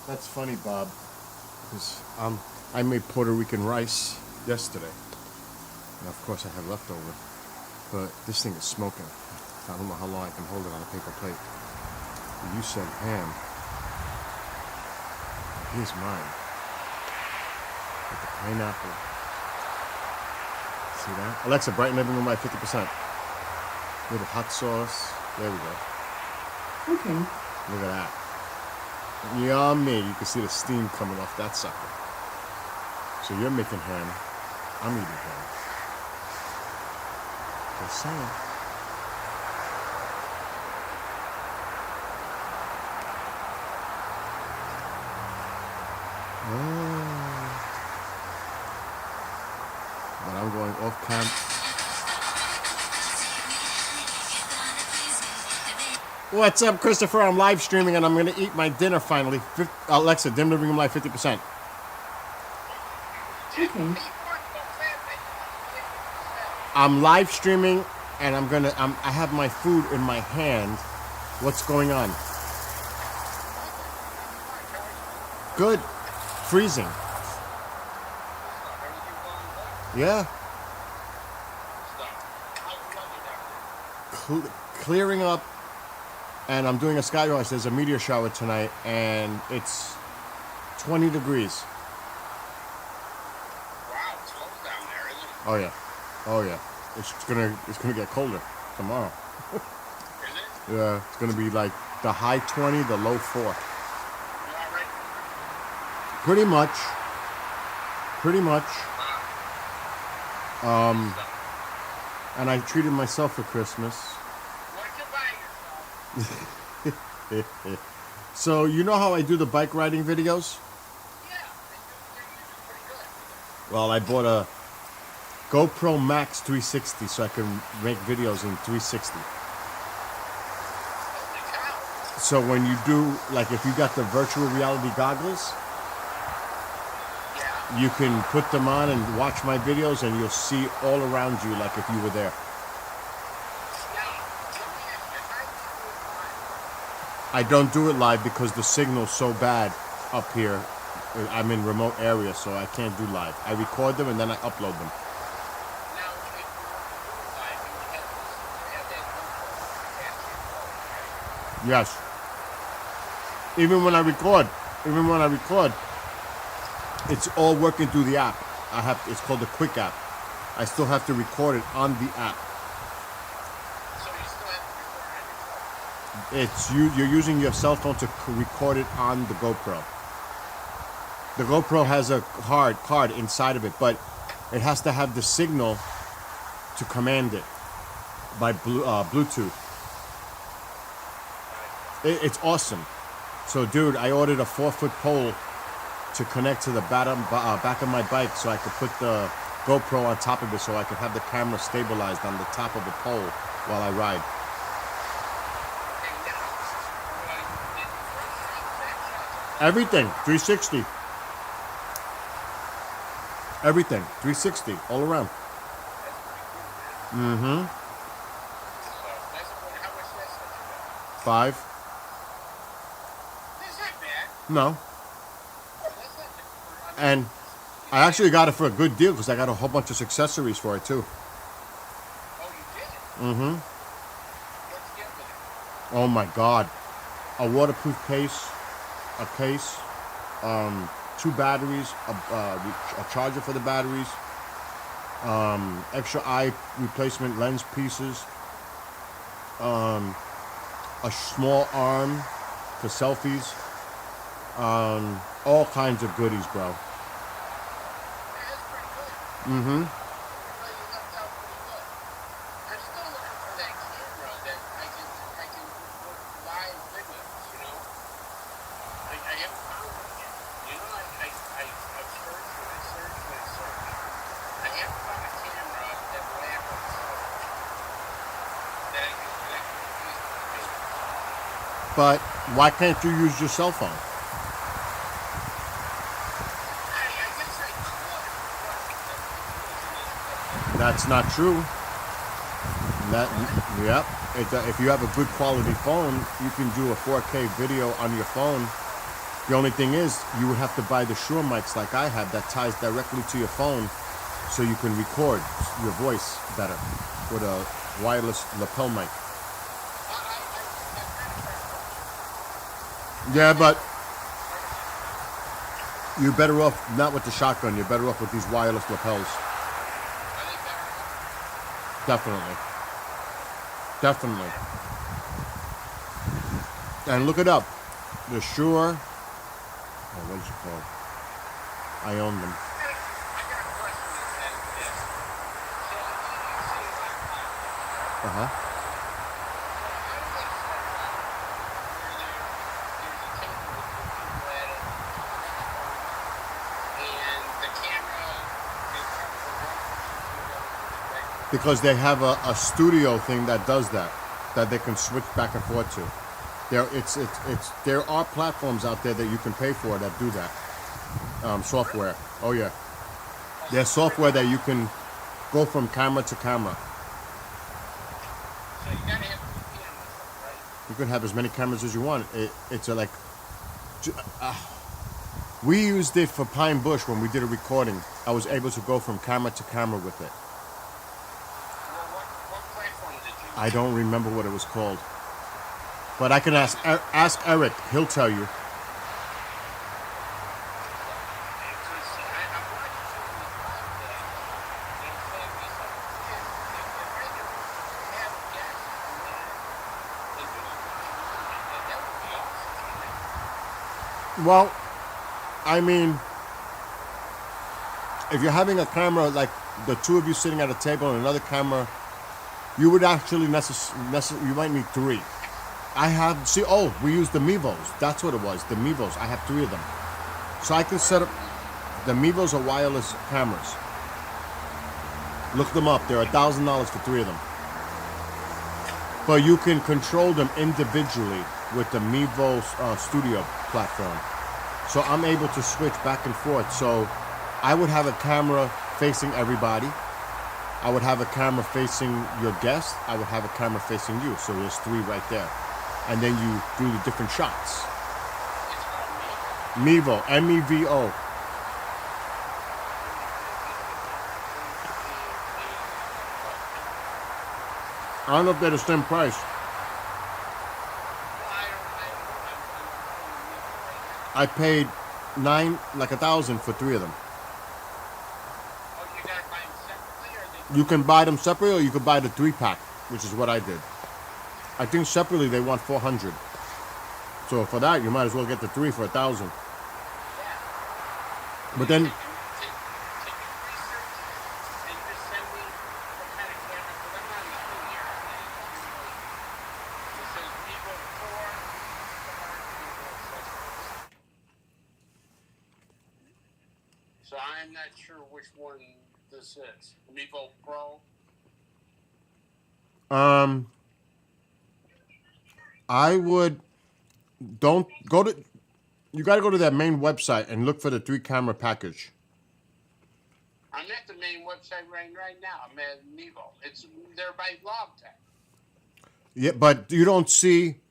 Speaker 3: That's funny, Bob, because I made Puerto Rican rice yesterday, and of course I have leftover, but this thing is smoking. I don't know how long I can hold it on a paper plate. You said ham. Here's mine. With the pineapple. See that? Alexa, brighten living room by 50%. Little hot sauce. There we go.
Speaker 2: Okay.
Speaker 3: Look at that. Yummy. You can see the steam coming off that sucker. So you're making ham. I'm eating ham. Just saying. But I'm going off camp. What's up, Christopher? I'm live streaming and I'm going to eat my dinner finally. Alexa, dim living room live 50%.
Speaker 2: Okay.
Speaker 3: I'm live streaming and I have my food in my hand. What's going on? Good. Freezing. Yeah. Clearing up. And I'm doing a sky watch. There's a meteor shower tonight, and it's 20 degrees.
Speaker 5: Wow, it's cold down there, isn't it?
Speaker 3: Oh yeah, oh yeah. It's gonna get colder tomorrow.
Speaker 5: Is it?
Speaker 3: Yeah, it's gonna be like the high 20, the low 4.
Speaker 5: You all right?
Speaker 3: Pretty much. Pretty much. And I treated myself for Christmas.
Speaker 5: What'd you buy yourself?
Speaker 3: So you know how I do the bike riding videos?
Speaker 5: Yeah, they're usually pretty good.
Speaker 3: Well, I bought a GoPro Max 360 so I can make videos in 360.
Speaker 5: Holy cow.
Speaker 3: So when you do, like if you got the virtual reality goggles, you can put them on and watch my videos, and you'll see all around you like if you were there.
Speaker 5: Now, let me ask you, how do you do it live?
Speaker 3: I don't do it live because the signal's so bad up here. I'm in remote areas, so I can't do live. I record them and then I upload them.
Speaker 5: Now, if you were to do it live, you have that GoPro attached to your phone, right?
Speaker 3: Yes. Even when I record, it's all working through the app. It's called the Quick app. I still have to record it on the app.
Speaker 5: So you still have to record on your phone.
Speaker 3: You're using your cell phone to record it on the GoPro. The GoPro has a card inside of it, but it has to have the signal to command it by Bluetooth. It's awesome. So, dude, I ordered a 4-foot pole to connect to the back of my bike so I could put the GoPro on top of it so I could have the camera stabilized on the top of the pole while I ride.
Speaker 5: Okay, now, did you front shots, back shots?
Speaker 3: Everything, 360. Everything, 360, all around.
Speaker 5: That's pretty cool, man.
Speaker 3: Mm-hmm.
Speaker 5: So, that's what, how much that set you
Speaker 3: 5.
Speaker 5: got? That's not bad.
Speaker 3: No.
Speaker 5: That's not bad. I mean,
Speaker 3: And I actually got it for a good deal because I got a whole bunch of accessories for it too.
Speaker 5: oh, you did?
Speaker 3: Mm-hmm.
Speaker 5: What'd you get with it?
Speaker 3: Oh my God. A waterproof case, a case, 2 batteries, a charger for the batteries, extra eye replacement lens pieces, a small arm for selfies, all kinds of goodies, bro.
Speaker 5: Yeah, that's pretty good.
Speaker 3: Mm-hmm.
Speaker 5: Well, you lucked out pretty good. I'm still looking for that camera that I can work live videos, you know? I haven't found one yet. You know, I've searched and I searched and I searched. I haven't found a camera that will act like a cell phone that I can connect to Facebook.
Speaker 3: But why can't you use your cell phone?
Speaker 5: I guess I could, but
Speaker 3: That's not true. Yep. If you have a good quality phone, you can do a 4K video on your phone. The only thing is, you would have to buy the Shure mics like I have that ties directly to your phone, so you can record your voice better with a wireless lapel mic. Yeah, but you're better off not with the shotgun. You're better off with these wireless lapels. Definitely. Definitely. And look it up. The Shure. Oh, what is it called? I own them.
Speaker 5: I got a question that is this. So you see a lot of podcasts, right?
Speaker 3: Uh huh.
Speaker 5: So how do they set it up where there's a table with 2 people at it, and the camera is up for one person to go with it, right?
Speaker 3: Because they have a studio thing that does that they can switch back and forth to. There are platforms out there that you can pay for that do that. Software. Oh yeah. There's software that you can go from camera to camera.
Speaker 5: So you gotta have 2 cameras, though, right?
Speaker 3: You can have as many cameras as you want. We used it for Pine Bush when we did a recording. I was able to go from camera to camera with it.
Speaker 5: Well, what platform did you use?
Speaker 3: I don't remember what it was called. But I can ask Eric. He'll tell you.
Speaker 5: I'm watching some of these podcasts, and I'm saying to myself, man, if I could have guests come in and do a one-on-one, that would be awesome, wouldn't it?
Speaker 3: Well, I mean, if you're having a camera like the 2 of you sitting at a table and another camera, you would actually you might need 3. We use the Mevos. That's what it was, the Mevos. I have 3 of them. So I can set up, the Mevos are wireless cameras. Look them up. They're $1,000 for 3 of them. But you can control them individually with the Mevo Studio platform. So I'm able to switch back and forth. So
Speaker 1: I would have a camera facing everybody. I would have a camera facing your guest. I would have a camera facing you. So there's 3 right there. And then you do the different shots.
Speaker 5: It's called me.
Speaker 1: Mevo, M-E-V-O. I don't know if they're the same price. I paid $1,000 for 3 of them.
Speaker 5: Oh, you gotta buy them separately, or they?
Speaker 1: You can buy them separately, or you can buy the 3-pack, which is what I did. I think separately they want $400. So for that, you might as well get the 3 for $1,000.
Speaker 5: Yeah.
Speaker 1: But then,
Speaker 5: Can you research and just send me what kind of camera? Because I'm not in the thing here. It says Vivo 4 Star Vivo accessories. So I'm not sure which one this is. Vivo Pro.
Speaker 1: I would don't go to. You got to go to that main website and look for the 3-camera package.
Speaker 5: I'm at the main website right now. I'm at Mevo. They're by Logtech.
Speaker 1: Yeah, but you don't see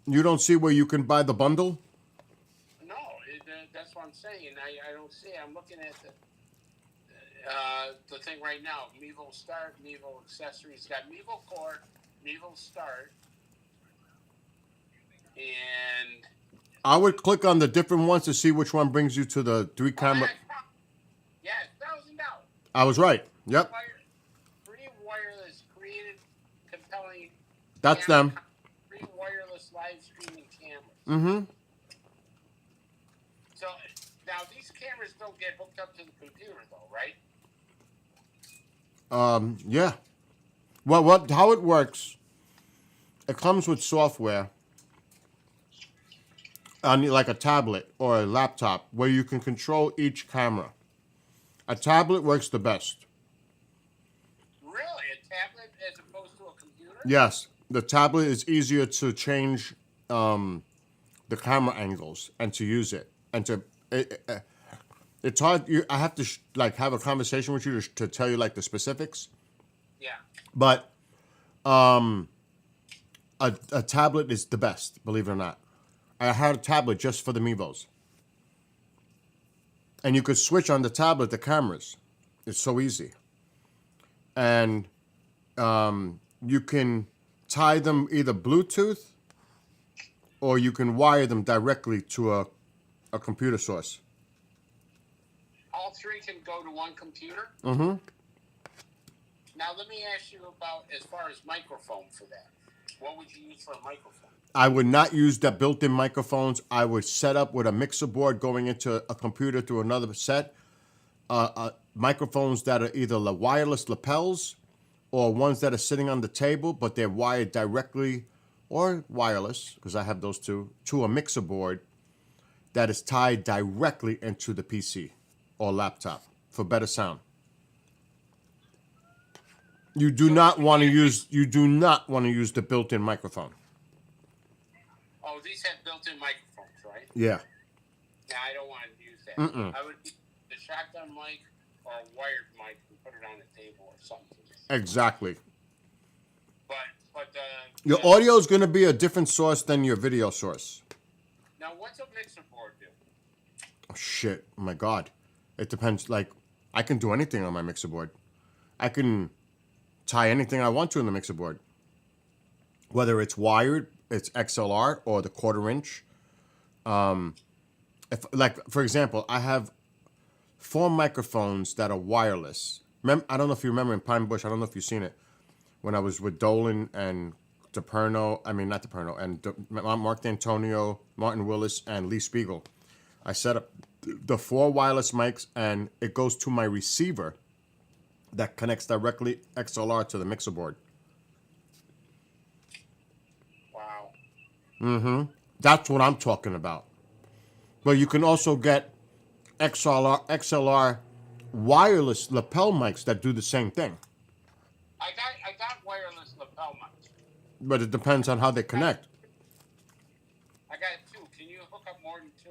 Speaker 1: where you can buy the bundle.
Speaker 5: No, that's what I'm saying. I don't see it. I'm looking at the thing right now. Mevo Start, Mevo Accessories. Got Mevo Core, Mevo Start, and
Speaker 1: I would click on the different ones to see which one brings you to the 3-camera.
Speaker 5: Yeah, $1,000.
Speaker 1: I was right. Yep,
Speaker 5: Free wireless, creative, compelling.
Speaker 1: that's
Speaker 5: camera,
Speaker 1: them.
Speaker 5: Free wireless live streaming cameras.
Speaker 1: Mm-hmm.
Speaker 5: So now these cameras don't get hooked up to the computer, though, right?
Speaker 1: Yeah. Well, how it works? It comes with software on like a tablet or a laptop where you can control each camera. A tablet works the best.
Speaker 5: Really, a tablet as opposed to a computer?
Speaker 1: Yes, the tablet is easier to change the camera angles and to use it and to. It's hard. I have to have a conversation with you to tell you like the specifics.
Speaker 5: Yeah.
Speaker 1: But a tablet is the best, believe it or not. I had a tablet just for the Mevos. And you could switch on the tablet the cameras. It's so easy. And you can tie them either Bluetooth or you can wire them directly to a computer source.
Speaker 5: All 3 can go to one computer?
Speaker 1: Mm-hmm.
Speaker 5: Now, let me ask you about as far as microphone for that. What would you use for a microphone?
Speaker 1: I would not use the built-in microphones. I would set up with a mixer board going into a computer through another set. Microphones that are either wireless lapels or ones that are sitting on the table, but they're wired directly or wireless, because I have those two, to a mixer board that is tied directly into the PC or laptop for better sound. You do not want to use the built-in microphone.
Speaker 5: Oh, these have built-in microphones, right?
Speaker 1: Yeah.
Speaker 5: Yeah, I don't want to use that. I would use the shotgun mic or a wired mic and put it on the table or something.
Speaker 1: Exactly.
Speaker 5: But
Speaker 1: Your audio is going to be a different source than your video source.
Speaker 5: now, what's a mixer board do?
Speaker 1: Oh, shit. Oh, my God. It depends. Like, I can do anything on my mixer board. I can tie anything I want to in the mixer board. Whether it's wired, it's XLR, or the 1/4 inch. For example, I have 4 microphones that are wireless. I don't know if you remember in Pine Bush. I don't know if you've seen it. When I was with Dolan and not DePerno, and Mark D'Antonio, Martin Willis, and Lee Spiegel. I set up the 4 wireless mics, and it goes to my receiver that connects directly XLR to the mixer board.
Speaker 5: Wow.
Speaker 1: That's what I'm talking about. But you can also get XLR wireless lapel mics that do the same thing.
Speaker 5: I got wireless lapel mics.
Speaker 1: But it depends on how they connect.
Speaker 5: I got 2. Can you hook up more than 2?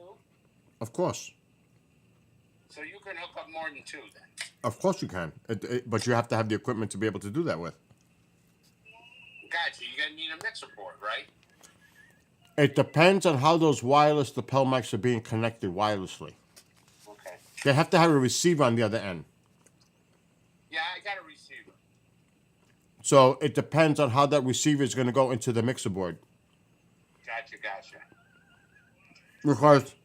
Speaker 1: Of course.
Speaker 5: So you can hook up more than two then.
Speaker 1: Of course you can, but you have to have the equipment to be able to do that with.
Speaker 5: Gotcha. You're gonna need a mixer board, right?
Speaker 1: It depends on how those wireless lapel mics are being connected wirelessly.
Speaker 5: Okay.
Speaker 1: They have to have a receiver on the other end.
Speaker 5: Yeah, I got a receiver.
Speaker 1: So it depends on how that receiver is going to go into the mixer board.
Speaker 5: Gotcha.
Speaker 1: Because,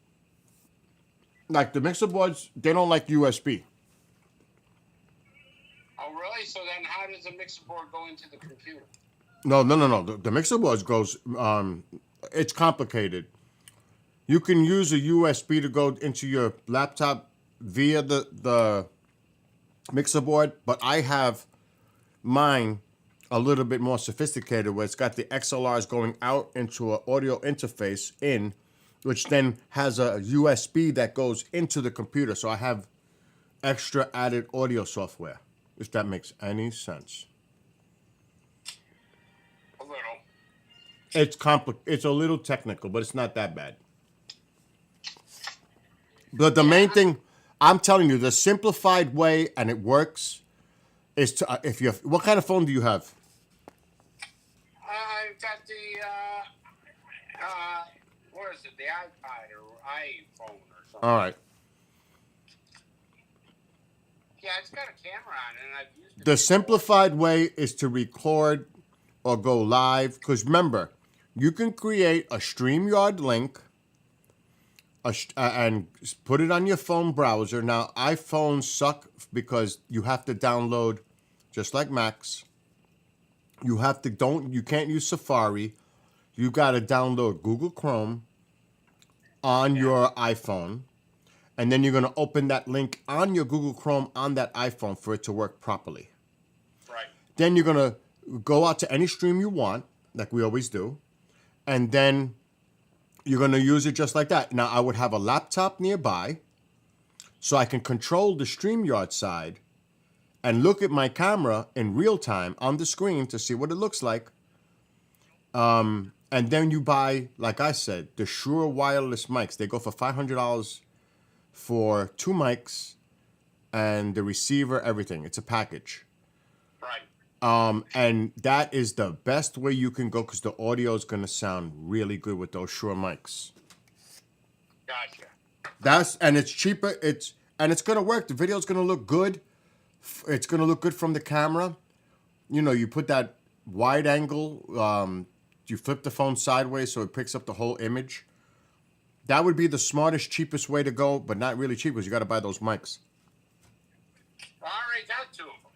Speaker 1: like, the mixer boards, they don't like USB.
Speaker 5: Oh, really? So then, how does the mixer board go into the computer?
Speaker 1: No. The mixer board goes, it's complicated. You can use a USB to go into your laptop via the mixer board, but I have mine a little bit more sophisticated where it's got the XLRs going out into an audio interface in, which then has a USB that goes into the computer. So I have extra added audio software, if that makes any sense.
Speaker 5: A little.
Speaker 1: It's a little technical, but it's not that bad. But the main thing, I'm telling you, the simplified way, and it works, is to what kind of phone do you have?
Speaker 5: I've got the what is it? The iPod or iPhone or something.
Speaker 1: All right.
Speaker 5: Yeah, it's got a camera on it, and I've used it.
Speaker 1: The
Speaker 5: before.
Speaker 1: simplified way is to record or go live, because remember, you can create a StreamYard link and put it on your phone browser. Now, iPhones suck because you have to download, just like Macs. You can't use Safari. You got to download Google Chrome on your iPhone. And then you're going to open that link on your Google Chrome on that iPhone for it to work properly.
Speaker 5: Right.
Speaker 1: Then you're going to go out to any stream you want, like we always do. And then you're going to use it just like that. Now, I would have a laptop nearby so I can control the StreamYard side and look at my camera in real time on the screen to see what it looks like. And then you buy, like I said, the Shure wireless mics. They go for $500 for 2 mics and the receiver, everything. It's a package.
Speaker 5: Right.
Speaker 1: And that is the best way you can go because the audio is going to sound really good with those Shure mics.
Speaker 5: Gotcha.
Speaker 1: And it's cheaper. It's going to work. The video is going to look good. It's going to look good from the camera. You know, you put that wide angle. You flip the phone sideways so it picks up the whole image. That would be the smartest, cheapest way to go, but not really cheap because you got to buy those mics.
Speaker 5: I already got 2 of them.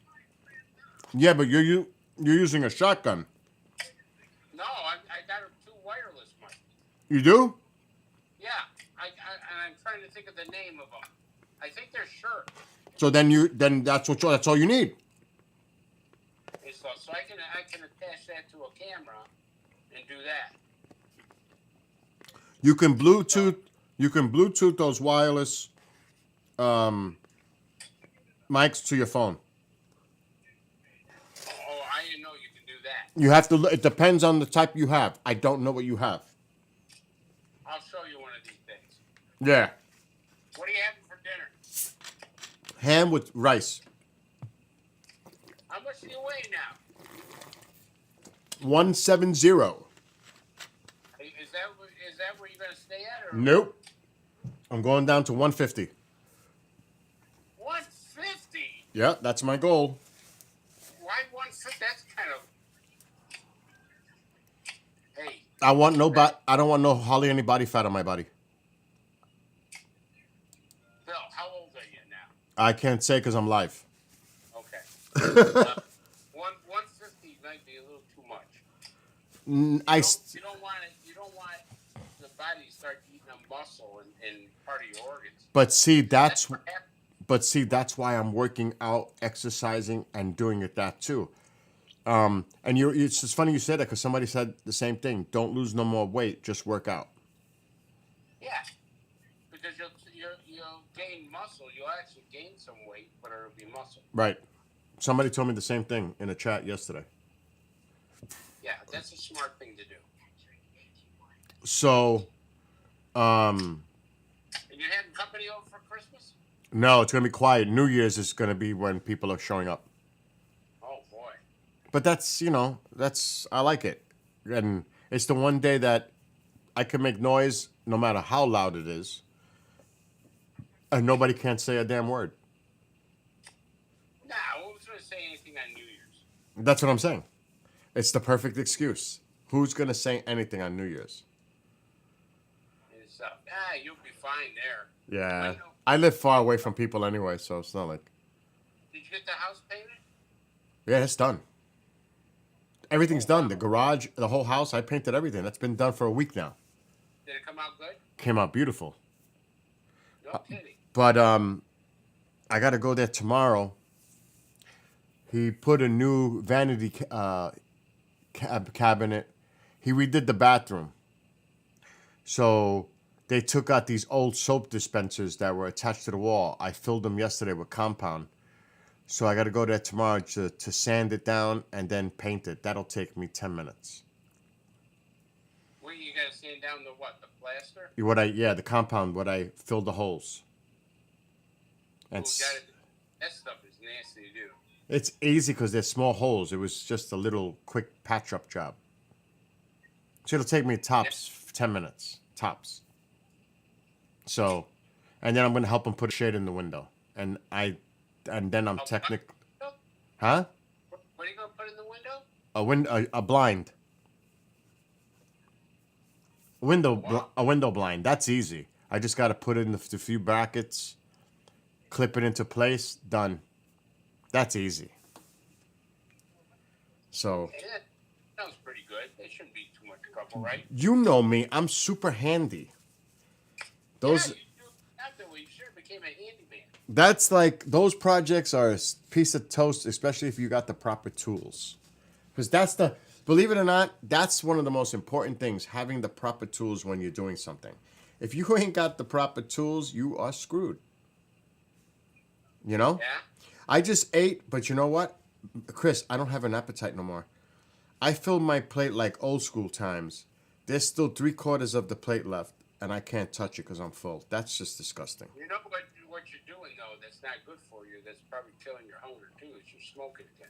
Speaker 1: Yeah, but you're using a shotgun.
Speaker 5: No, I got 2 wireless mics.
Speaker 1: You do?
Speaker 5: Yeah, and I'm trying to think of the name of them. I think they're Shure.
Speaker 1: So then that's all you need.
Speaker 5: So I can attach that to a camera and do that.
Speaker 1: You can Bluetooth those wireless mics to your phone.
Speaker 5: Oh, I didn't know you can do that.
Speaker 1: You have to. It depends on the type you have. I don't know what you have.
Speaker 5: I'll show you one of these days.
Speaker 1: Yeah.
Speaker 5: What are you having for dinner?
Speaker 1: Ham with rice.
Speaker 5: How much do you weigh now?
Speaker 1: 170.
Speaker 5: Is that where you're gonna stay at? Or
Speaker 1: Nope. I'm going down to 150.
Speaker 5: 150?
Speaker 1: Yeah, that's my goal.
Speaker 5: Why 150? That's kind of. Hey,
Speaker 1: I don't want no hardly any body fat on my body.
Speaker 5: Bill, how old are you now?
Speaker 1: I can't say because I'm live.
Speaker 5: Okay. 150 might be a little too much. You don't want it. You don't want the body to start eating a muscle and part of your organs.
Speaker 1: But see, that's
Speaker 5: what happened.
Speaker 1: that's why I'm working out, exercising, and doing it that too. And it's just funny you said that because somebody said the same thing. Don't lose no more weight, just work out.
Speaker 5: Yeah, because you'll gain muscle. You'll actually gain some weight, but it'll be muscle.
Speaker 1: Right. Somebody told me the same thing in a chat yesterday.
Speaker 5: Yeah, that's a smart thing to do.
Speaker 1: So,
Speaker 5: And you having company over for Christmas?
Speaker 1: No, it's gonna be quiet. New Year's is gonna be when people are showing up.
Speaker 5: Oh boy.
Speaker 1: But that's I like it, and it's the one day that I can make noise no matter how loud it is, and nobody can't say a damn word.
Speaker 5: Nah, I was going to say anything on New Year's.
Speaker 1: That's what I'm saying. It's the perfect excuse. Who's gonna say anything on New Year's?
Speaker 5: It's you'll be fine there.
Speaker 1: Yeah,
Speaker 5: I know.
Speaker 1: I live far away from people anyway, so it's not like.
Speaker 5: Did you get the house painted?
Speaker 1: Yeah, it's done. Everything's done. The garage, the whole house, I painted everything. That's been done for a week now.
Speaker 5: Did it come out good?
Speaker 1: Came out beautiful.
Speaker 5: No kidding.
Speaker 1: But I got to go there tomorrow. He put a new vanity cabinet. He redid the bathroom. So they took out these old soap dispensers that were attached to the wall. I filled them yesterday with compound. So I got to go there tomorrow to sand it down and then paint it. That'll take me 10 minutes.
Speaker 5: Where you got to sand down the what? The plaster?
Speaker 1: The compound, what I filled the holes. And
Speaker 5: That stuff is nasty to do.
Speaker 1: it's easy because they're small holes. It was just a little quick patch-up job. So it'll take me tops 10 minutes. Tops. So, and then I'm going to help him put a shade in the window. And then I'm technic... Huh?
Speaker 5: What are you going to put in the window?
Speaker 1: A blind. A window blind. That's easy. I just got to put in the few brackets, clip it into place, done. That's easy. So,
Speaker 5: Yeah, that sounds pretty good. They shouldn't be too much trouble, right?
Speaker 1: you know me, I'm super handy. Those
Speaker 5: Yeah, you do. After you sure became a handyman.
Speaker 1: That's like, those projects are a piece of toast, especially if you got the proper tools. Because believe it or not, that's one of the most important things, having the proper tools when you're doing something. If you ain't got the proper tools, you are screwed. You know?
Speaker 5: Yeah?
Speaker 1: I just ate, but you know what? Chris, I don't have an appetite no more. I filled my plate like old school times. There's still 3/4 of the plate left, and I can't touch it because I'm full. That's just disgusting.
Speaker 5: You know what you're doing, though, that's not good for you, that's probably killing your hunger, too, is you're smoking again.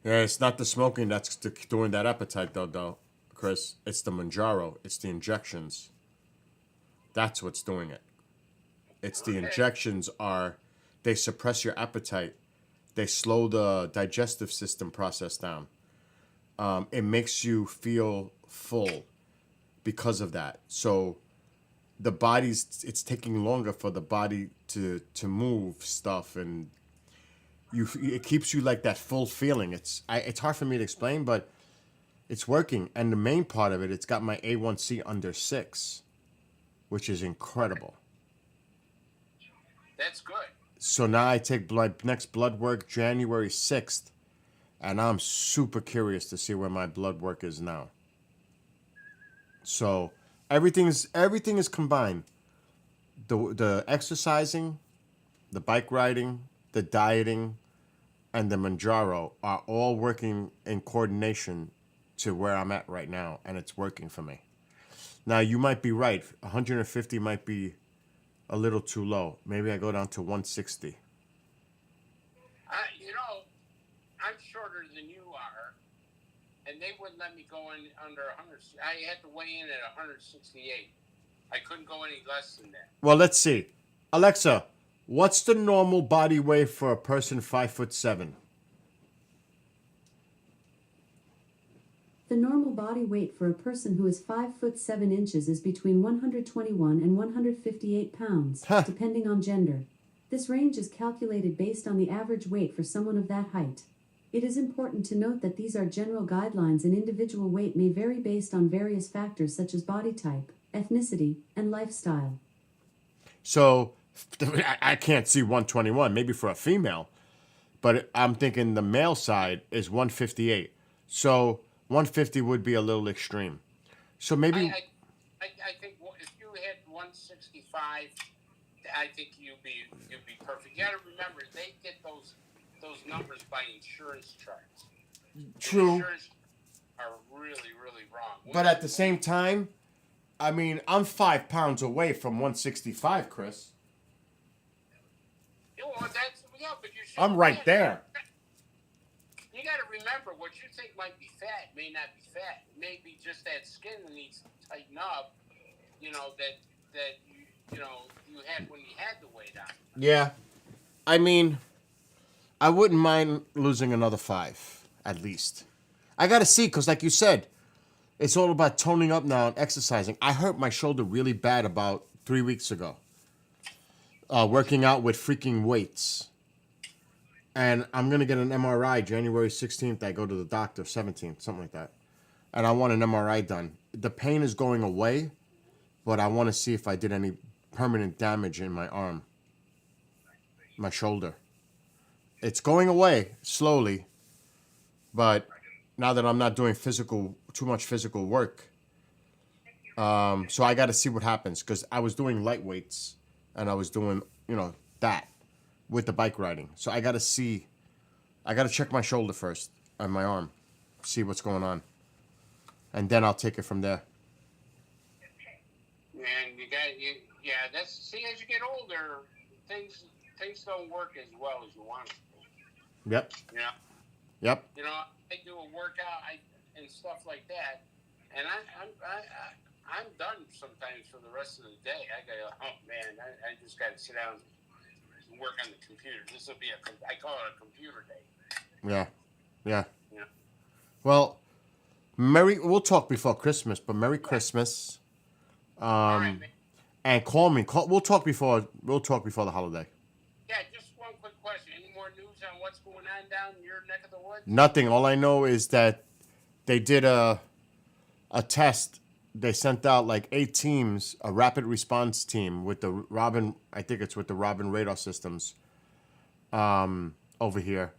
Speaker 1: Yeah, it's not the smoking that's doing that appetite, though, Chris. It's the Manjaro. It's the injections. That's what's doing it. It's the injections they suppress your appetite. They slow the digestive system process down. It makes you feel full because of that. So the it's taking longer for the body to move stuff, and it keeps you like that full feeling. It's hard for me to explain, but it's working. And the main part of it, it's got my A1C under 6, which is incredible.
Speaker 5: That's good.
Speaker 1: So now I take next blood work January 6th, and I'm super curious to see where my blood work is now. So everything is combined. The exercising, the bike riding, the dieting, and the Manjaro are all working in coordination to where I'm at right now, and it's working for me. Now, you might be right. 150 might be a little too low. Maybe I go down to 160.
Speaker 5: I'm shorter than you are, and they wouldn't let me go in under 100. I had to weigh in at 168. I couldn't go any less than that.
Speaker 1: Well, let's see. Alexa, what's the normal body weight for a person 5'7"?
Speaker 2: The normal body weight for a person who is 5'7" is between 121 and 158 pounds,
Speaker 1: Huh.
Speaker 2: depending on gender. This range is calculated based on the average weight for someone of that height. It is important to note that these are general guidelines, and individual weight may vary based on various factors such as body type, ethnicity, and lifestyle.
Speaker 1: So I can't see 121, maybe for a female, but I'm thinking the male side is 158. So 150 would be a little extreme. So maybe
Speaker 5: I think if you had 165, I think you'd be perfect. You got to remember, they get those numbers by insurance charts.
Speaker 1: true,
Speaker 5: Insurance are really, really wrong.
Speaker 1: but at the same time, I mean, I'm 5 pounds away from 165, Chris.
Speaker 5: Well, that's yeah, but you should.
Speaker 1: I'm right there.
Speaker 5: You got to remember what you think might be fat may not be fat. It may be just that skin that needs to tighten up. You know that you had when you had the weight on.
Speaker 1: Yeah. I mean, I wouldn't mind losing another 5 at least. I got to see, because like you said, it's all about toning up now and exercising. I hurt my shoulder really bad about 3 weeks ago. Working out with freaking weights. And I'm going to get an MRI January 16th. I go to the doctor, 17th, something like that. And I want an MRI done. The pain is going away, but I want to see if I did any permanent damage in my arm, my shoulder. It's going away slowly, but now that I'm not doing too much physical work, so I got to see what happens, because I was doing light weights and I was doing, that with the bike riding. So I got to check my shoulder first and my arm, see what's going on, and then I'll take it from there.
Speaker 5: And that's as you get older, things don't work as well as you want them to.
Speaker 1: Yep.
Speaker 5: Yeah.
Speaker 1: Yep.
Speaker 5: I do a workout and stuff like that, and I'm done sometimes for the rest of the day. I go, oh man, I just got to sit down and work on the computer. This will be I call it a computer day.
Speaker 1: Yeah. Yeah.
Speaker 5: Yeah.
Speaker 1: Well, we'll talk before Christmas, but Merry Christmas.
Speaker 5: All right, man.
Speaker 1: And call me. We'll talk before the holiday.
Speaker 5: Yeah, just one quick question. Any more news on what's going on down in your neck of the woods?
Speaker 1: Nothing. All I know is that they did a test. They sent out like 8 teams, a rapid response team with the Robin. I think it's with the Robin radar systems over here,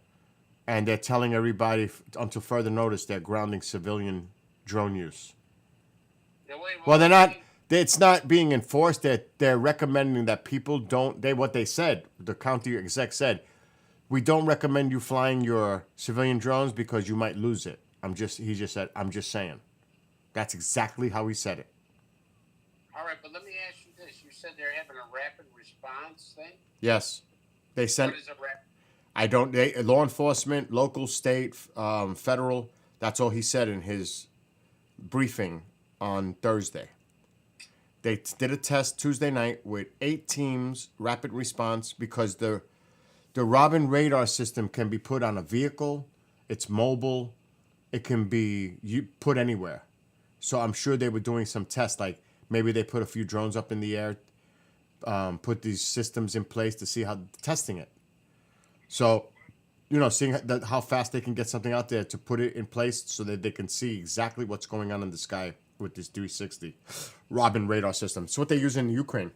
Speaker 1: and they're telling everybody until further notice they're grounding civilian drone use.
Speaker 5: Yeah, wait,
Speaker 1: Well, they're not. It's not being enforced. They're recommending that people don't. What they said, the county exec said, we don't recommend you flying your civilian drones because you might lose it. He just said, I'm just saying. That's exactly how he said it.
Speaker 5: All right, but let me ask you this. You said they're having a rapid response thing?
Speaker 1: Yes, they sent.
Speaker 5: What is a rapid?
Speaker 1: I don't. Law enforcement, local, state, federal. That's all he said in his briefing on Thursday. They did a test Tuesday night with 8 teams, rapid response, because the Robin radar system can be put on a vehicle. It's mobile. It can be put anywhere. So I'm sure they were doing some tests, like maybe they put a few drones up in the air, put these systems in place to see testing it. So, seeing how fast they can get something out there to put it in place so that they can see exactly what's going on in the sky with this 360 Robin radar system. It's what they use in Ukraine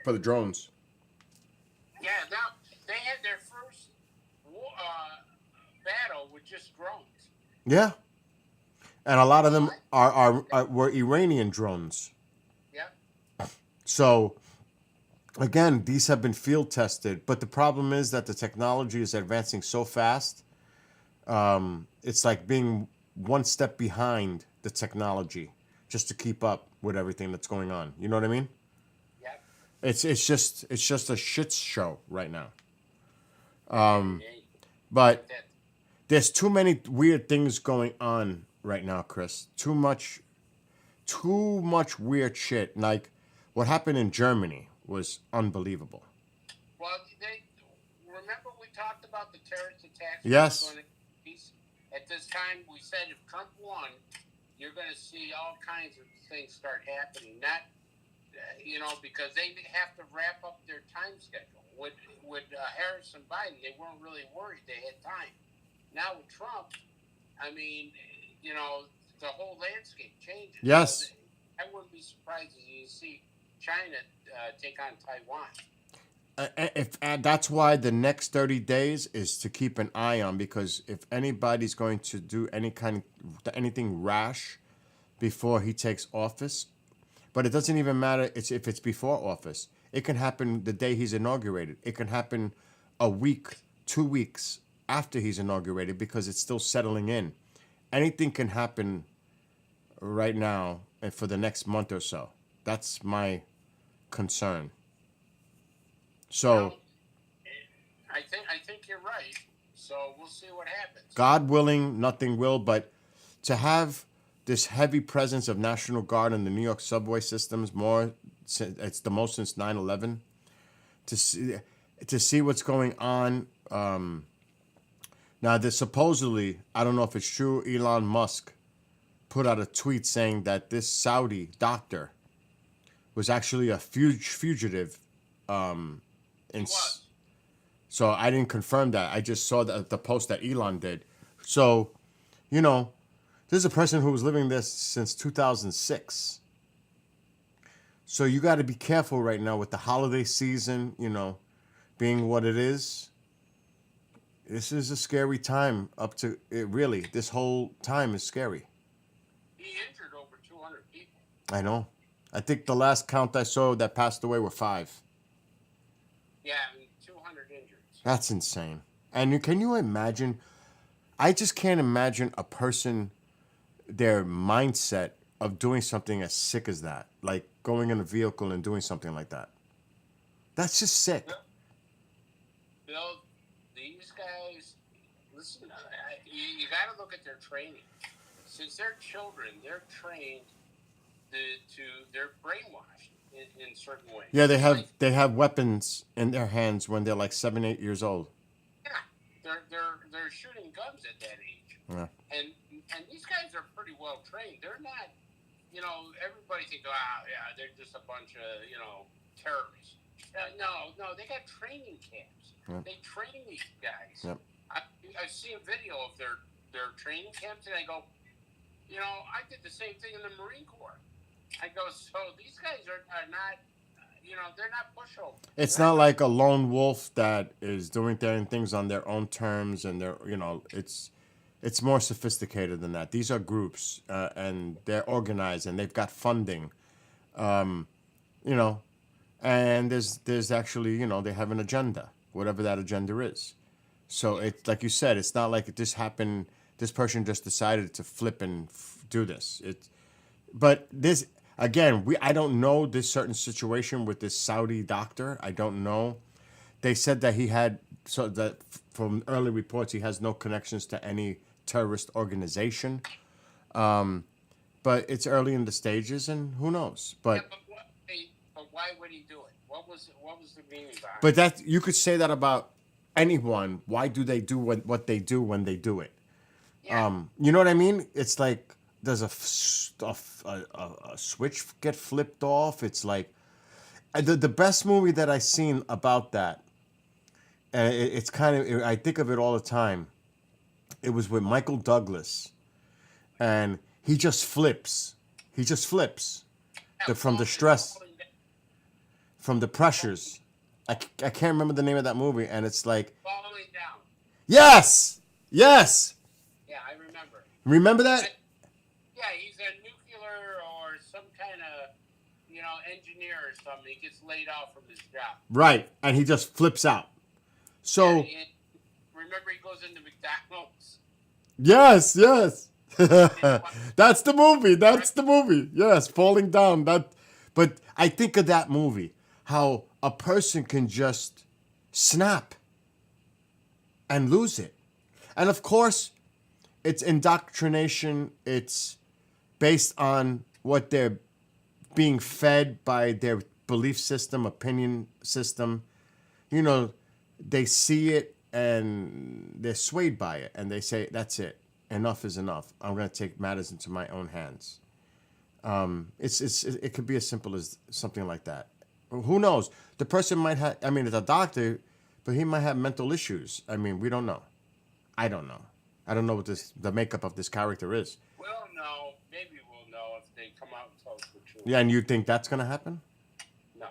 Speaker 1: for the drones.
Speaker 5: Yeah, now they had their first battle with just drones.
Speaker 1: Yeah, and a lot of them were Iranian drones.
Speaker 5: Yeah.
Speaker 1: So, again, these have been field tested, but the problem is that the technology is advancing so fast. It's like being one step behind the technology just to keep up with everything that's going on. You know what I mean?
Speaker 5: Yeah.
Speaker 1: It's just a shit show right now. But there's too many weird things going on right now, Chris. Too much weird shit. Like what happened in Germany was unbelievable.
Speaker 5: Well, remember we talked about the terrorist attacks?
Speaker 1: Yes.
Speaker 5: At this time, we said if Trump won, you're going to see all kinds of things start happening. Not, because they have to wrap up their time schedule. With Harris and Biden, they weren't really worried. They had time. Now with Trump, I mean, the whole landscape changes.
Speaker 1: Yes.
Speaker 5: So I wouldn't be surprised if you see China take on Taiwan.
Speaker 1: That's why the next 30 days is to keep an eye on, because if anybody's going to do anything rash before he takes office, but it doesn't even matter if it's before office. It can happen the day he's inaugurated. It can happen a week, 2 weeks after he's inaugurated, because it's still settling in. Anything can happen right now and for the next month or so. That's my concern. So,
Speaker 5: I think you're right. So we'll see what happens.
Speaker 1: God willing, nothing will. But to have this heavy presence of National Guard in the New York subway systems, it's the most since 9/11. To see what's going on. Now, there's supposedly, I don't know if it's true, Elon Musk put out a tweet saying that this Saudi doctor was actually a fugitive.
Speaker 5: He was.
Speaker 1: So I didn't confirm that. I just saw the post that Elon did. So, you know, this is a person who was living this since 2006. So you got to be careful right now with the holiday season, you know, being what it is. This is a scary time up to it. Really, this whole time is scary.
Speaker 5: He injured over 200 people.
Speaker 1: I know. I think the last count I saw that passed away were 5.
Speaker 5: Yeah, and 200 injured.
Speaker 1: That's insane. And can you imagine? I just can't imagine a person, their mindset of doing something as sick as that. Like going in a vehicle and doing something like that. That's just sick.
Speaker 5: Bill, these guys, listen, you got to look at their training. Since they're children, they're trained they're brainwashed in certain ways.
Speaker 1: Yeah, they have weapons in their hands when they're like 7, 8 years old.
Speaker 5: Yeah, they're shooting guns at that age.
Speaker 1: Yeah.
Speaker 5: And these guys are pretty well trained. They're not, everybody thinks, yeah, they're just a bunch of, terrorists. No, they got training camps.
Speaker 1: Yep.
Speaker 5: They train these guys.
Speaker 1: Yep.
Speaker 5: I've seen video of their training camps, and I go, I did the same thing in the Marine Corps. I go, so these guys are not, they're not pushovers.
Speaker 1: It's not like a lone wolf that is doing things on their own terms, and it's more sophisticated than that. These are groups, and they're organized, and they've got funding, and there's actually, they have an agenda, whatever that agenda is. So it's like you said, it's not like this happened. This person just decided to flip and do this. But this again, I don't know this certain situation with this Saudi doctor. I don't know. They said that from early reports he has no connections to any terrorist organization. But it's early in the stages, and who knows? But
Speaker 5: why would he do it? What was the meaning behind it?
Speaker 1: But that you could say that about anyone. Why do they do what they do when they do it?
Speaker 5: Yeah.
Speaker 1: You know what I mean? It's like does a switch get flipped off? It's like the best movie that I seen about that. It's kind of I think of it all the time. It was with Michael Douglas, and he just flips. He just flips from the stress, from the pressures. I can't remember the name of that movie, and it's like
Speaker 5: Falling Down.
Speaker 1: yes.
Speaker 5: Yeah, I remember.
Speaker 1: Remember that?
Speaker 5: Yeah, he's a nuclear or some kind of, engineer or something. He gets laid off from his job.
Speaker 1: Right, and he just flips out. So
Speaker 5: And remember, he goes into McDonald's.
Speaker 1: yes. That's the movie. Yes, falling down. But I think of that movie, how a person can just snap and lose it. And of course, it's indoctrination. It's based on what they're being fed by their belief system, opinion system. They see it and they're swayed by it, and they say, that's it. Enough is enough. I'm going to take matters into my own hands. It could be as simple as something like that. Who knows? The person might have, it's a doctor, but he might have mental issues. We don't know. I don't know. I don't know what the makeup of this character is.
Speaker 5: We'll know. Maybe we'll know if they come out and tell us the truth.
Speaker 1: Yeah, and you think that's going to happen?
Speaker 5: No.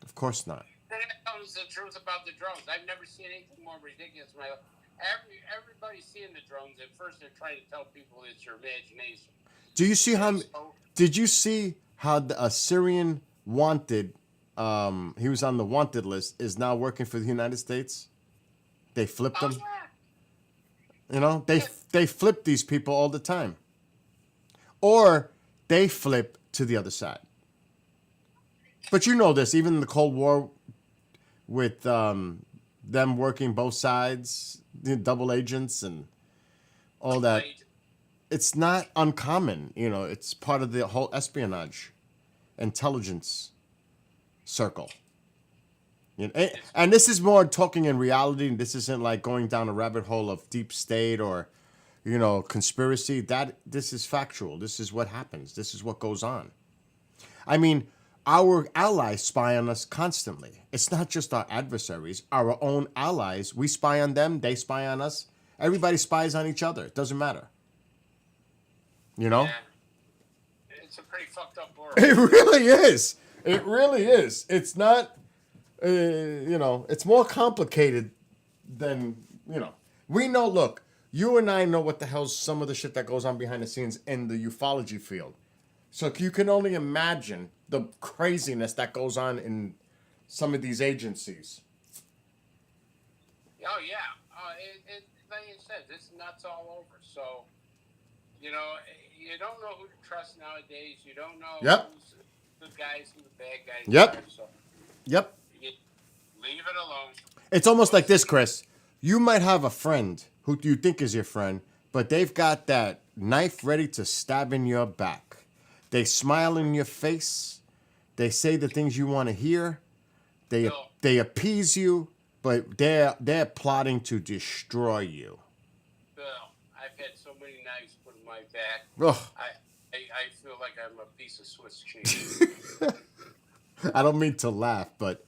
Speaker 1: Of course not.
Speaker 5: Then it comes the truth about the drones. I've never seen anything more ridiculous in my life. Everybody's seeing the drones. At first, they're trying to tell people it's your imagination.
Speaker 1: Do you see how? Did you see how the Syrian wanted? He was on the wanted list. Is now working for the United States. They flipped him.
Speaker 5: Yeah.
Speaker 1: They flip these people all the time. Or they flip to the other side. But you know this, even in the Cold War with them working both sides, the double agents and all that. It's not uncommon, you know. It's part of the whole espionage, intelligence circle. You know, and this is more talking in reality. This isn't like going down a rabbit hole of deep state or, you know, conspiracy. This is factual. This is what happens. This is what goes on. I mean, our allies spy on us constantly. It's not just our adversaries, our own allies. We spy on them. They spy on us. Everybody spies on each other. It doesn't matter. You know?
Speaker 5: Yeah. It's a pretty fucked up world.
Speaker 1: It really is. It really is. It's not, you know, it's more complicated than, you know. We know, look, you and I know what the hell's some of the shit that goes on behind the scenes in the ufology field. So you can only imagine the craziness that goes on in some of these agencies.
Speaker 5: Oh yeah, like you said, this nut's all over. So, you know, you don't know who to trust nowadays. You don't know who's the good guys and the bad guys.
Speaker 1: Yep.
Speaker 5: Are, so
Speaker 1: Yep.
Speaker 5: you leave it alone.
Speaker 1: It's almost like this, Chris. You might have a friend who you think is your friend, but they've got that knife ready to stab in your back. They smile in your face. They say the things you want to hear. They appease you, but they're plotting to destroy you.
Speaker 5: Bill, I've had so many knives put in my back.
Speaker 1: Ugh.
Speaker 5: I feel like I'm a piece of Swiss cheese.
Speaker 1: I don't mean to laugh, but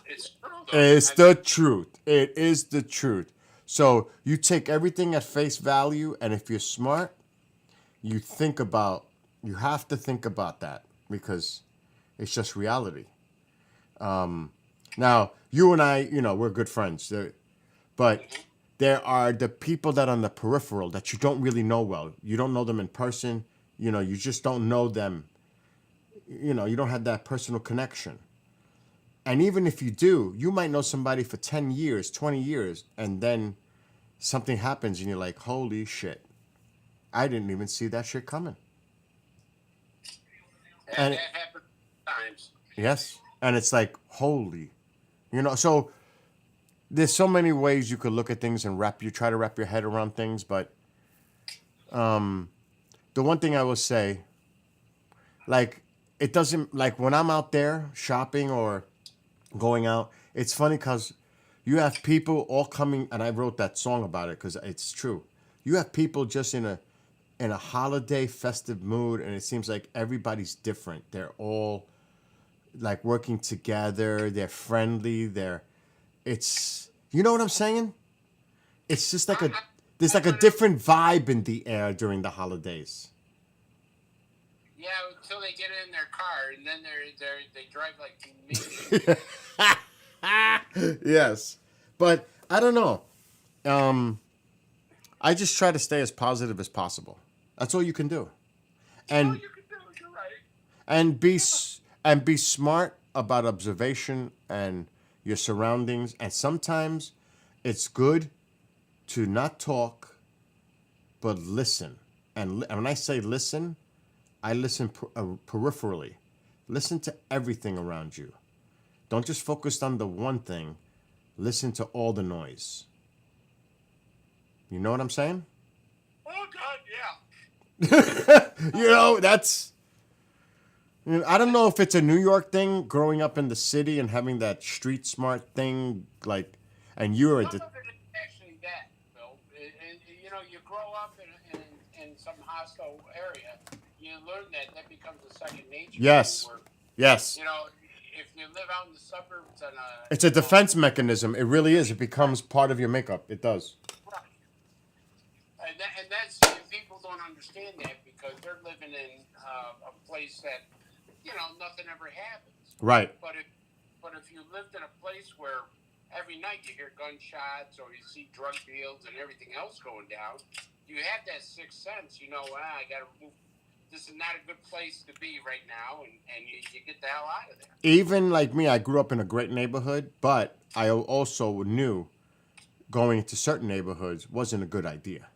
Speaker 5: It's true, though.
Speaker 1: it's the truth. It is the truth. So you take everything at face value, and if you're smart, you have to think about that because it's just reality. Now, you and I, you know, we're good friends. But there are the people that are on the peripheral that you don't really know well. You don't know them in person. You know, you just don't know them. You know, you don't have that personal connection. And even if you do, you might know somebody for 10 years, 20 years, and then something happens and you're like, holy shit. I didn't even see that shit coming.
Speaker 5: And that happens times.
Speaker 1: Yes. And it's like, holy. You know, so there's so many ways you could look at things and try to wrap your head around things. But the one thing I will say, like, it doesn't, like when I'm out there shopping or going out, it's funny because you have people all coming, and I wrote that song about it because it's true. You have people just in a holiday festive mood, and it seems like everybody's different. They're all like working together. They're friendly. It's, you know what I'm saying? It's just like there's like a different vibe in the air during the holidays.
Speaker 5: Yeah, until they get in their car, and then they drive like me.
Speaker 1: Yes, but I don't know. I just try to stay as positive as possible. That's all you can do, and
Speaker 5: You can do it, you're right.
Speaker 1: and be smart about observation and your surroundings. And sometimes it's good to not talk, but listen. And when I say listen, I listen peripherally. Listen to everything around you. Don't just focus on the one thing. Listen to all the noise. You know what I'm saying?
Speaker 5: Oh, God, yeah.
Speaker 1: You know, that's... You know, I don't know if it's a New York thing, growing up in the city and having that street smart thing, like, and you're a...
Speaker 5: Some of it is actually that, Bill. And, you know, you grow up in some hostile area, you learn that becomes a second nature.
Speaker 1: Yes.
Speaker 5: Where,
Speaker 1: Yes.
Speaker 5: you know, if you live out in the suburbs and
Speaker 1: It's a defense mechanism. It really is. It becomes part of your makeup. It does.
Speaker 5: right. And that's, people don't understand that because they're living in a place that, you know, nothing ever happens.
Speaker 1: Right.
Speaker 5: But if you lived in a place where every night you hear gunshots or you see drug deals and everything else going down, you have that sixth sense. You know, I got to move. This is not a good place to be right now, and you get the hell out of there.
Speaker 1: Even like me, I grew up in a great neighborhood, but I also knew going into certain neighborhoods wasn't a good idea.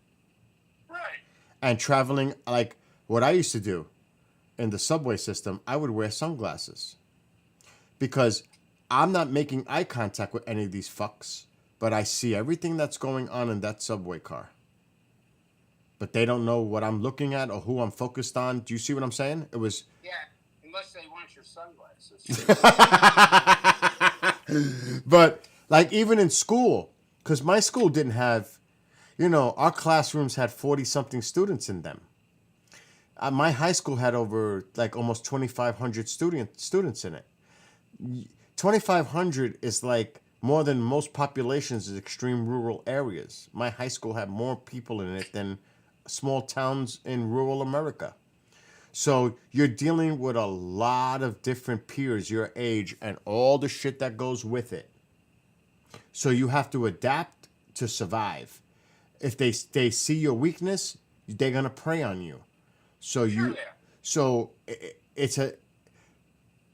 Speaker 5: Right.
Speaker 1: And traveling, like what I used to do in the subway system, I would wear sunglasses because I'm not making eye contact with any of these fucks, but I see everything that's going on in that subway car. But they don't know what I'm looking at or who I'm focused on. Do you see what I'm saying? It was
Speaker 5: Yeah, unless they want your sunglasses.
Speaker 1: But like even in school, because my school didn't have, our classrooms had 40 something students in them. My high school had over like almost 2,500 students in it. 2,500 is like more than most populations in extreme rural areas. My high school had more people in it than small towns in rural America. So you're dealing with a lot of different peers your age and all the shit that goes with it. So you have to adapt to survive. If they see your weakness, they're gonna prey on you. So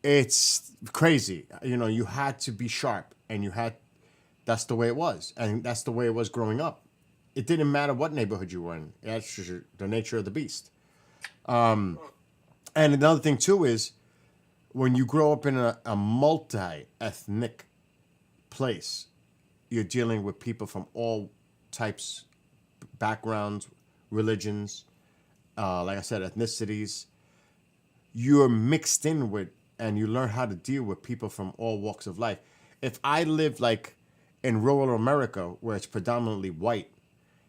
Speaker 1: it's crazy. You had to be sharp, and that's the way it was, and that's the way it was growing up. It didn't matter what neighborhood you were in. That's just the nature of the beast. And another thing too is when you grow up in a multi-ethnic place, you're dealing with people from all types, backgrounds, religions, like I said, ethnicities. You're mixed in with, and you learn how to deal with people from all walks of life. If I lived like in rural America, where it's predominantly white,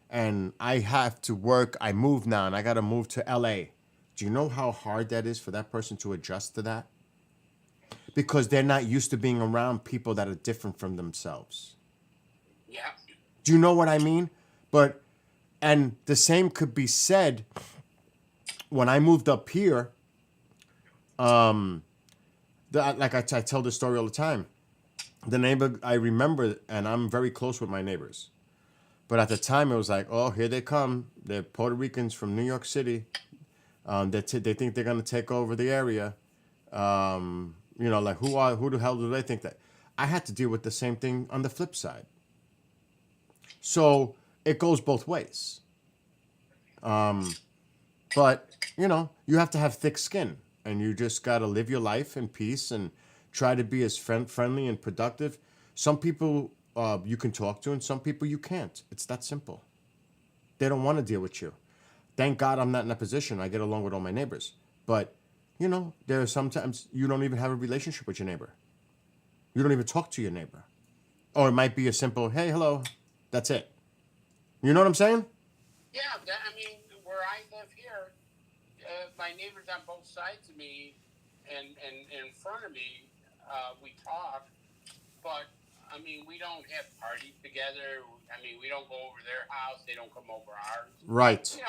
Speaker 1: and I have to work, I move now, and I got to move to LA. Do you know how hard that is for that person to adjust to that? Because they're not used to being around people that are different from themselves.
Speaker 5: Yeah.
Speaker 1: Do you know what I mean? And the same could be said when I moved up here. Like I tell this story all the time. The neighbor I remember, and I'm very close with my neighbors. But at the time, it was like, oh, here they come. They're Puerto Ricans from New York City. They think they're gonna take over the area. Like who the hell do they think that? I had to deal with the same thing on the flip side. So it goes both ways. But you have to have thick skin, and you just gotta live your life in peace and try to be as friendly and productive. Some people you can talk to, and some people you can't. It's that simple. They don't want to deal with you. Thank God I'm not in that position. I get along with all my neighbors. But, there are sometimes you don't even have a relationship with your neighbor. You don't even talk to your neighbor. Or it might be a simple, hey, hello. That's it. You know what I'm saying?
Speaker 5: Yeah, where I live here, my neighbors on both sides of me and in front of me, we talk, but we don't have parties together. We don't go over their house. They don't come over ours.
Speaker 1: Right.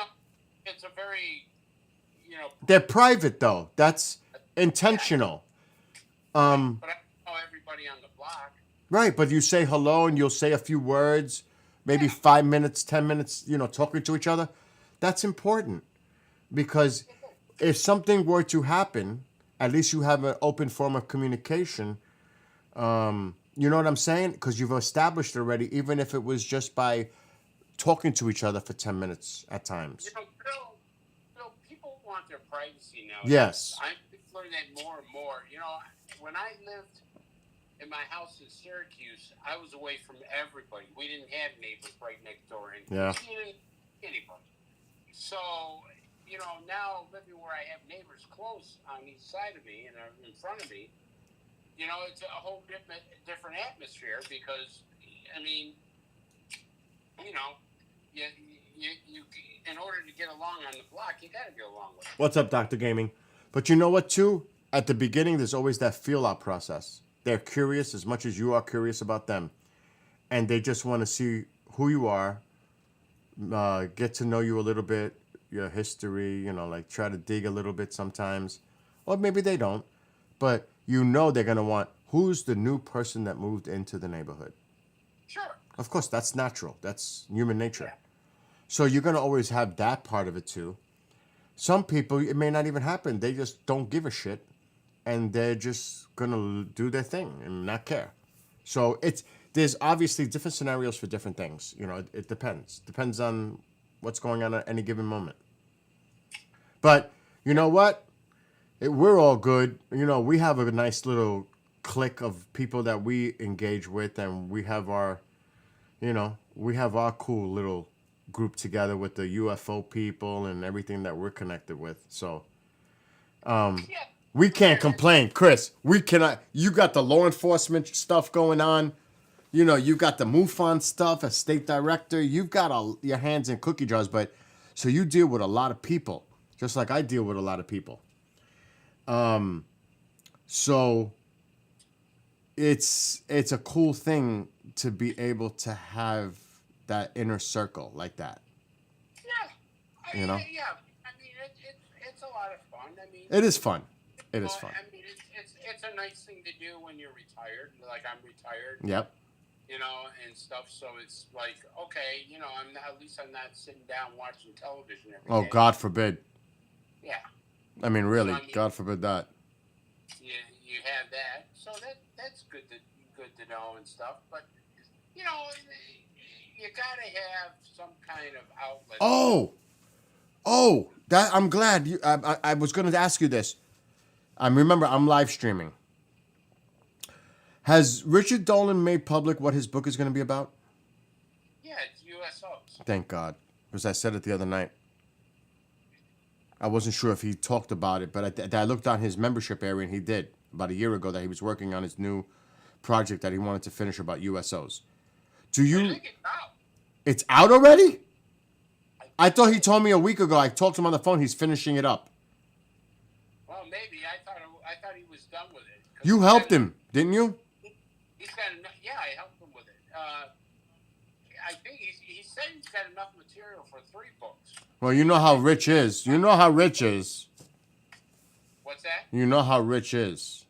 Speaker 5: It's a very,
Speaker 1: They're private, though. That's intentional.
Speaker 5: But I know everybody on the block.
Speaker 1: Right, but you say hello and you'll say a few words, maybe 5 minutes, 10 minutes, talking to each other. That's important because if something were to happen, at least you have an open form of communication. You know what I'm saying? Because you've established already, even if it was just by talking to each other for 10 minutes at times.
Speaker 5: Bill, people want their privacy now.
Speaker 1: Yes.
Speaker 5: I'm learning that more and more. When I lived in my house in Syracuse, I was away from everybody. We didn't have neighbors right next door. Anybody. So, now living where I have neighbors close on each side of me and in front of me, it's a whole different atmosphere because, you in order to get along on the block, you got to get along with it.
Speaker 1: What's up, Dr. Gaming? But you know what, too? At the beginning, there's always that feel-out process. They're curious as much as you are curious about them. And they just want to see who you are, get to know you a little bit, your history, try to dig a little bit sometimes. Or maybe they don't. But they're going to want, who's the new person that moved into the neighborhood?
Speaker 5: Sure.
Speaker 1: Of course, that's natural. That's human nature. Yeah. So you're going to always have that part of it, too. Some people, it may not even happen. They just don't give a shit. And they're just going to do their thing and not care. So there's obviously different scenarios for different things. It depends. Depends on what's going on at any given moment. But you know what? We're all good. We have a nice little clique of people that we engage with, and we have our, we have our cool little group together with the UFO people and everything that we're connected with. So
Speaker 5: Yeah.
Speaker 1: we can't complain, Chris. We cannot. You got the law enforcement stuff going on. You got the MUFON stuff as state director. You've got your hands in cookie jars, but so you deal with a lot of people, just like I deal with a lot of people. So it's a cool thing to be able to have that inner circle like that.
Speaker 5: Yeah.
Speaker 1: You know?
Speaker 5: Yeah. I mean, it's a lot of fun. I mean,
Speaker 1: It is fun. It is fun.
Speaker 5: I mean, it's a nice thing to do when you're retired. Like I'm retired.
Speaker 1: Yep.
Speaker 5: And stuff. So it's like, okay, at least I'm not sitting down watching television every
Speaker 1: Oh,
Speaker 5: day.
Speaker 1: God forbid.
Speaker 5: Yeah.
Speaker 1: I mean, really,
Speaker 5: So, I mean-
Speaker 1: God forbid that.
Speaker 5: You have that. So that's good to know and stuff. But you gotta have some kind of outlet.
Speaker 1: Oh, that I'm glad you. I was going to ask you this. Remember, I'm live streaming. Has Richard Dolan made public what his book is going to be about?
Speaker 5: Yeah, it's USOs.
Speaker 1: Thank God, because I said it the other night. I wasn't sure if he talked about it, but I looked on his membership area, and he did about a year ago that he was working on his new project that he wanted to finish about USOs.
Speaker 5: I think it's out.
Speaker 1: It's out already? I thought he told me a week ago. I talked to him on the phone. He's finishing it up.
Speaker 5: Well, maybe I thought he was done with it. 'Cause
Speaker 1: You
Speaker 5: he's
Speaker 1: helped
Speaker 5: got
Speaker 1: him, didn't you?
Speaker 5: He's got enough. Yeah, I helped him with it. I think he said he's got enough material for 3 books.
Speaker 1: Well, you know how Rich is. You know how Rich is.
Speaker 5: What's that?
Speaker 1: You know how Rich is.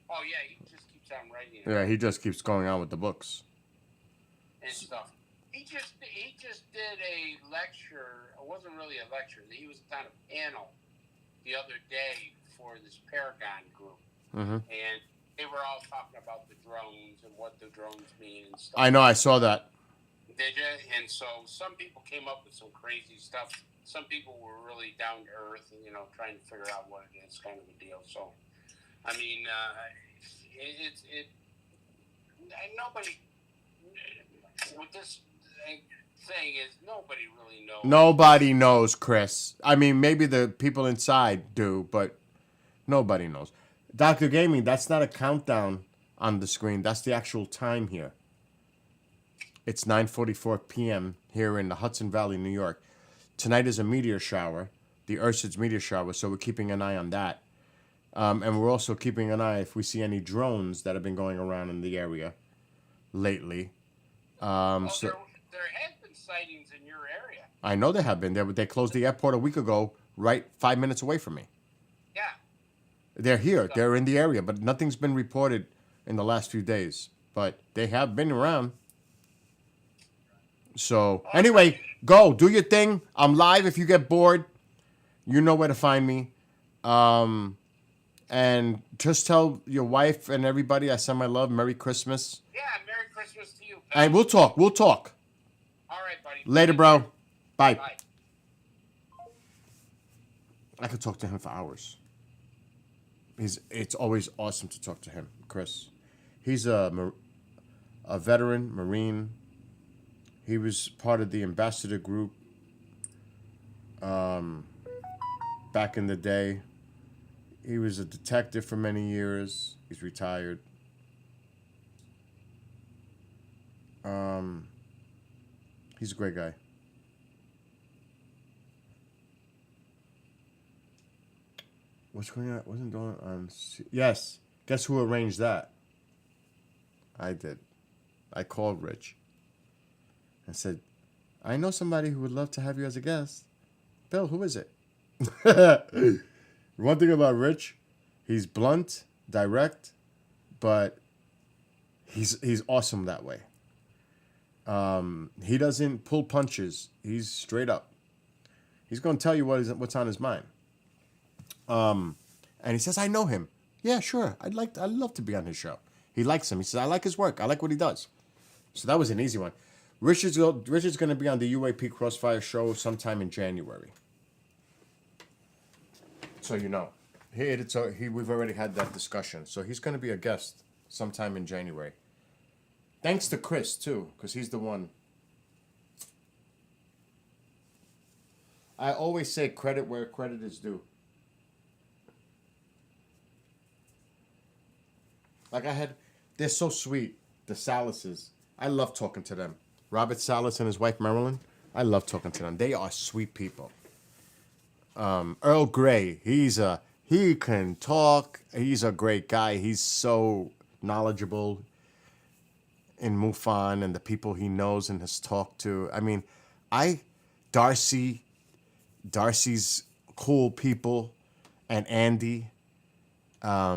Speaker 5: Oh yeah, he just keeps on writing
Speaker 1: Yeah, he just keeps going on with the books.
Speaker 5: and stuff. He just did a lecture. It wasn't really a lecture. He was on a panel the other day for this Paragon group,
Speaker 1: Mm-hmm.
Speaker 5: and they were all talking about the drones and what the drones mean and stuff.
Speaker 1: I know. I saw that.
Speaker 5: Did you? And so some people came up with some crazy stuff. Some people were really down to earth and trying to figure out what it is, kind of a deal. So, I mean, nobody with this thing is nobody really knows.
Speaker 1: Nobody knows, Chris. I mean, maybe the people inside do, but nobody knows. Dr. Gaming, that's not a countdown on the screen. That's the actual time here. It's 9:44 p.m. here in the Hudson Valley, New York. Tonight is a meteor shower, the Ursids meteor shower, so we're keeping an eye on that. And we're also keeping an eye if we see any drones that have been going around in the area lately.
Speaker 5: Well,
Speaker 1: So
Speaker 5: there have been sightings in your area.
Speaker 1: I know there have been. They closed the airport a week ago, right 5 minutes away from me.
Speaker 5: Yeah.
Speaker 1: They're here. They're in the area, but nothing's been reported in the last few days. But they have been around. So anyway, go do your thing. I'm live. If you get bored, you know where to find me. And just tell your wife and everybody I send my love. Merry Christmas.
Speaker 5: Yeah. Merry Christmas to you, pal.
Speaker 1: And we'll talk. We'll talk.
Speaker 5: All right, buddy.
Speaker 1: Later, bro. Bye.
Speaker 5: Bye.
Speaker 1: I could talk to him for hours. It's always awesome to talk to him, Chris. He's a veteran Marine. He was part of the ambassador group back in the day. He was a detective for many years. He's retired. He's a great guy. What's going on? Wasn't going on. Yes. Guess who arranged that? I did. I called Rich. I said, I know somebody who would love to have you as a guest. Bill, who is it? One thing about Rich, he's blunt, direct, but he's awesome that way. He doesn't pull punches. He's straight up. He's going to tell you what's on his mind. And he says, I know him. Yeah, sure. I'd love to be on his show. He likes him. He says, I like his work. I like what he does. So that was an easy one. Richard's going to be on the UAP Crossfire show sometime in January. So you know. We've already had that discussion. So he's going to be a guest sometime in January. Thanks to Chris, too, because he's the one. I always say credit where credit is due. Like they're so sweet, the Salises. I love talking to them. Robert Salas and his wife Marilyn, I love talking to them. They are sweet people. Earl Grey, he can talk. He's a great guy. He's so knowledgeable in MUFON and the people he knows and has talked to. I mean, Darcy's cool people, and Andy,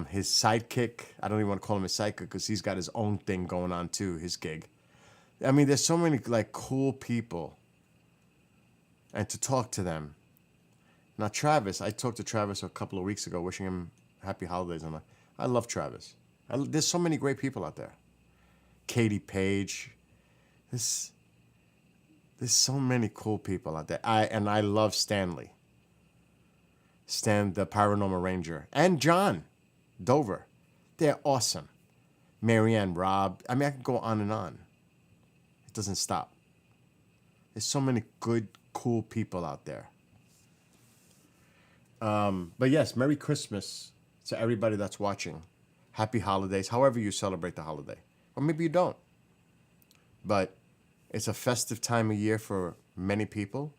Speaker 1: his sidekick. I don't even want to call him a sidekick because he's got his own thing going on too, his gig. I mean, there's so many like cool people, and to talk to them. Now, Travis, I talked to Travis a couple of weeks ago, wishing him happy holidays. And I love Travis. There's so many great people out there. Katie Page. There's so many cool people out there. I love Stanley. Stan, the Paranormal Ranger. And John Dover. They're awesome. Marianne, Rob. I mean, I can go on and on. It doesn't stop. There's so many good, cool people out there. But yes, Merry Christmas to everybody that's watching. Happy holidays, however you celebrate the holiday. Or maybe you don't. But it's a festive time of year for many people.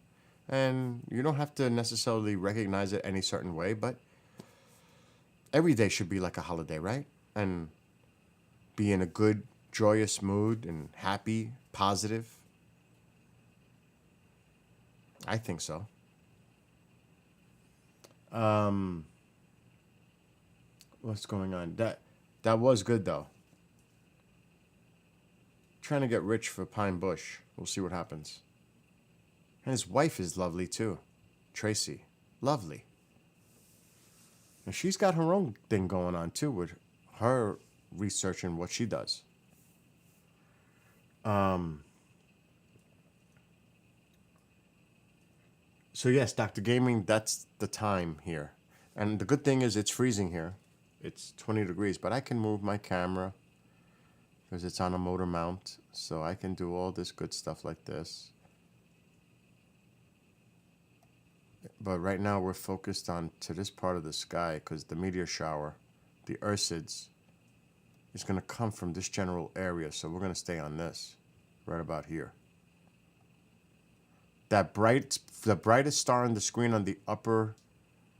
Speaker 1: And you don't have to necessarily recognize it any certain way, but every day should be like a holiday, right? And be in a good, joyous mood and happy, positive. I think so. What's going on? That was good though. Trying to get rich for Pine Bush. We'll see what happens. And his wife is lovely too, Tracy. Lovely. And she's got her own thing going on too with her research and what she does. So yes, Dr. Gaming, that's the time here. And the good thing is it's freezing here. It's 20 degrees, but I can move my camera because it's on a motor mount. So I can do all this good stuff like this. But right now we're focused on to this part of the sky because the meteor shower, the Ursids, is going to come from this general area. So we're going to stay on this right about here. The brightest star on the screen on the upper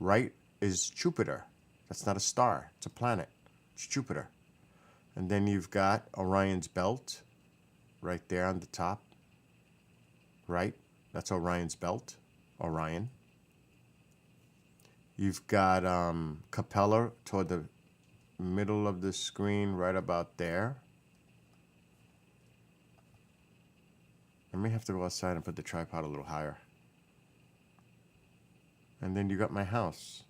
Speaker 1: right is Jupiter. That's not a star. It's a planet. It's Jupiter. And then you've got Orion's belt right there on the top. Right? That's Orion's belt. Orion. You've got Capella toward the middle of the screen right about there. I may have to go outside and put the tripod a little higher. And then you got my house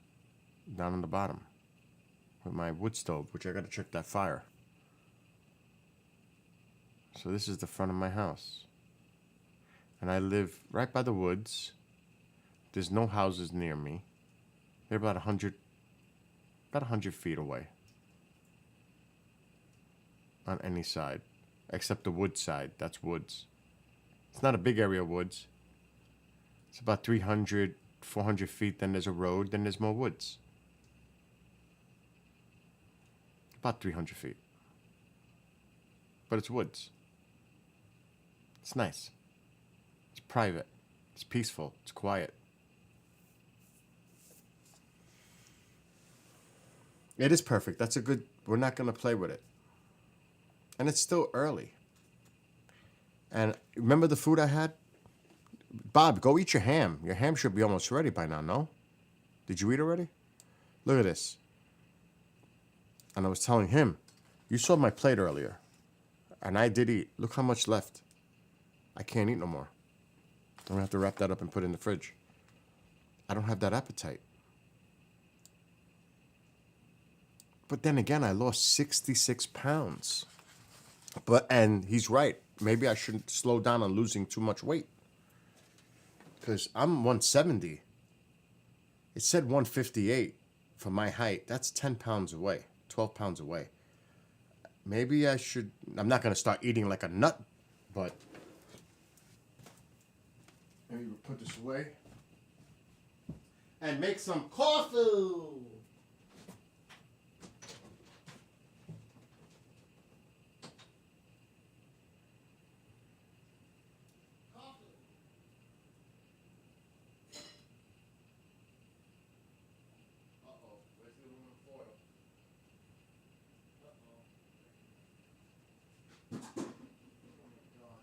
Speaker 1: down on the bottom with my wood stove, which I got to check that fire. So this is the front of my house. And I live right by the woods. There's no houses near me. They're about 100 feet away on any side, except the wood side. That's woods. It's not a big area of woods. It's about 300, 400 feet. Then there's a road. Then there's more woods. About 300 feet. But it's woods. It's nice. It's private. It's peaceful. It's quiet. It is perfect. That's a good... We're not going to play with it. And it's still early. And remember the food I had? Bob, go eat your ham. Your ham should be almost ready by now, no? Did you eat already? Look at this. And I was telling him, you saw my plate earlier. And I did eat. Look how much left. I can't eat no more. I'm going to have to wrap that up and put it in the fridge. I don't have that appetite. But then again, I lost 66 pounds. And he's right. Maybe I shouldn't slow down on losing too much weight. Because I'm 170. It said 158 for my height. That's 10 pounds away. 12 pounds away. maybe I should. I'm not gonna start eating like a nut, but maybe we'll put this away and make some coffee. Uh-oh, where's the aluminum foil? Uh-oh. Oh my God.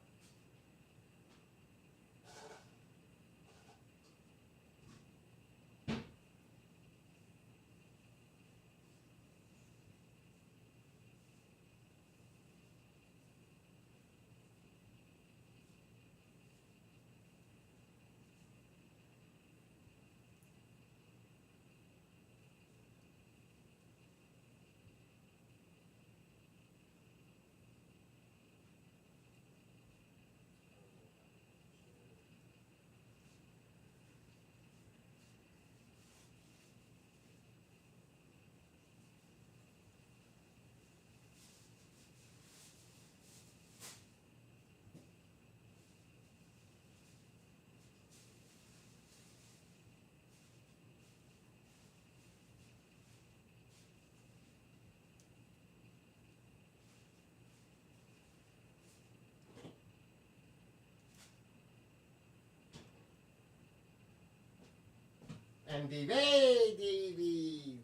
Speaker 1: And the baby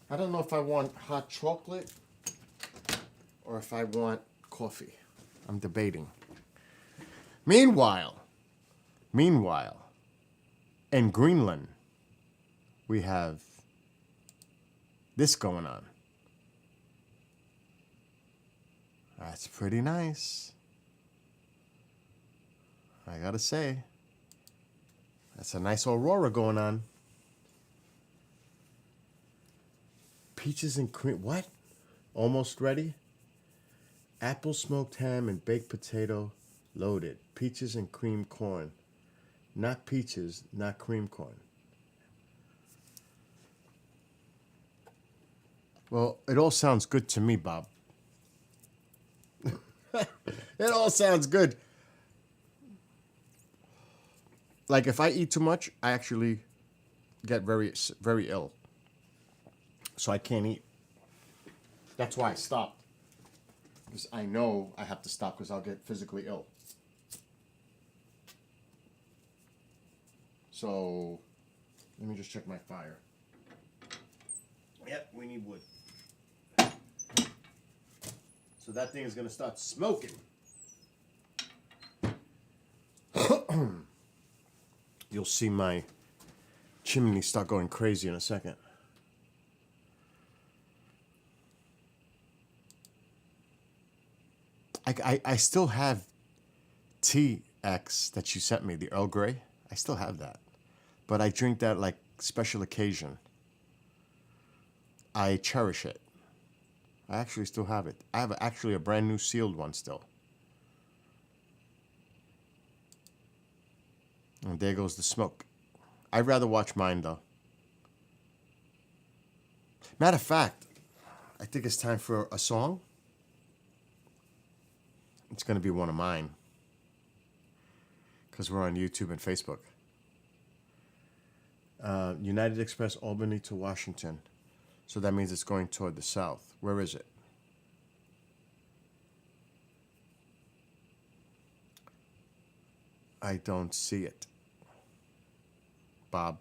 Speaker 1: I don't know if I want hot chocolate or if I want coffee. I'm debating. Meanwhile, in Greenland, we have this going on. That's pretty nice. I gotta say, that's a nice aurora going on. Peaches and cream, what? Almost ready? Apple smoked ham and baked potato loaded. Peaches and cream corn. Not peaches, not cream corn. Well, it all sounds good to me, Bob. It all sounds good. Like if I eat too much, I actually get very, very ill. So I can't eat. That's why I stopped. Because I know I have to stop because I'll get physically ill. So let me just check my fire. Yep, we need wood. So that thing is going to start smoking. You'll see my chimney start going crazy in a second. I still have TX that you sent me, the Earl Grey. I still have that. But I drink that like special occasion. I cherish it. I actually still have it. I have actually a brand new sealed one still. And there goes the smoke. I'd rather watch mine though. Matter of fact, I think it's time for a song. It's going to be one of mine. Because we're on YouTube and Facebook. United Express, Albany to Washington. So that means it's going toward the south. Where is it? I don't see it. Bob.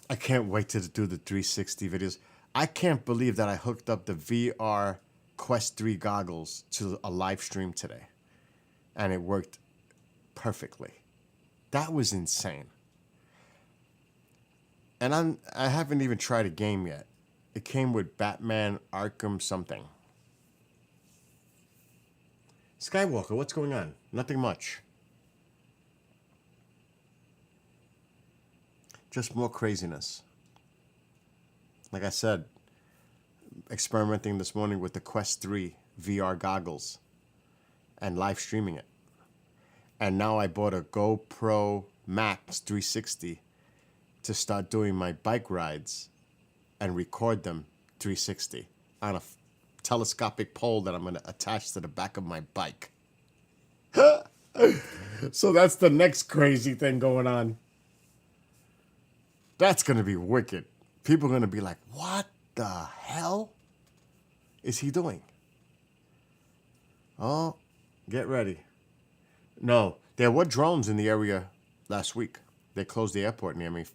Speaker 1: I can't wait to do the 360 videos. I can't believe that I hooked up the VR Quest 3 goggles to a live stream today. And it worked perfectly. That was insane. And I haven't even tried a game yet. It came with Batman Arkham something. Skywalker, what's going on? Nothing much. Just more craziness. Like I said, experimenting this morning with the Quest 3 VR goggles and live streaming it. And now I bought a GoPro Max 360 to start doing my bike rides and record them 360 on a telescopic pole that I'm going to attach to the back of my bike. So that's the next crazy thing going on. That's going to be wicked. People are going to be like, what the hell is he doing? Oh, get ready. No, there were drones in the area last week. They closed the airport near me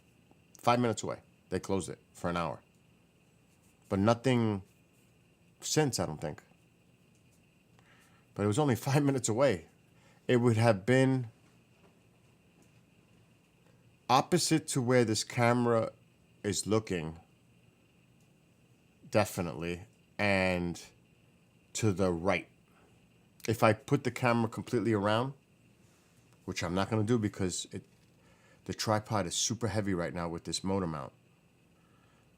Speaker 1: 5 minutes away. They closed it for an hour. But nothing since, I don't think. But it was only 5 minutes away. It would have been opposite to where this camera is looking, definitely, and to the right. If I put the camera completely around, which I'm not going to do because the tripod is super heavy right now with this motor mount,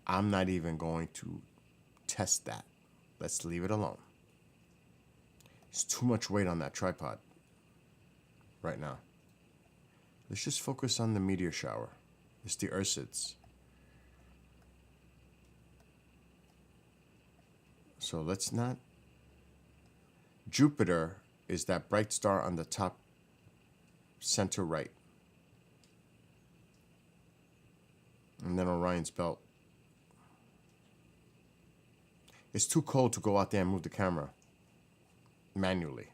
Speaker 1: I'm not even going to test that. Let's leave it alone. It's too much weight on that tripod right now. Let's just focus on the meteor shower. It's the Ursids. So let's not... Jupiter is that bright star on the top center right. And then Orion's belt. It's too cold to go out there and move the camera manually.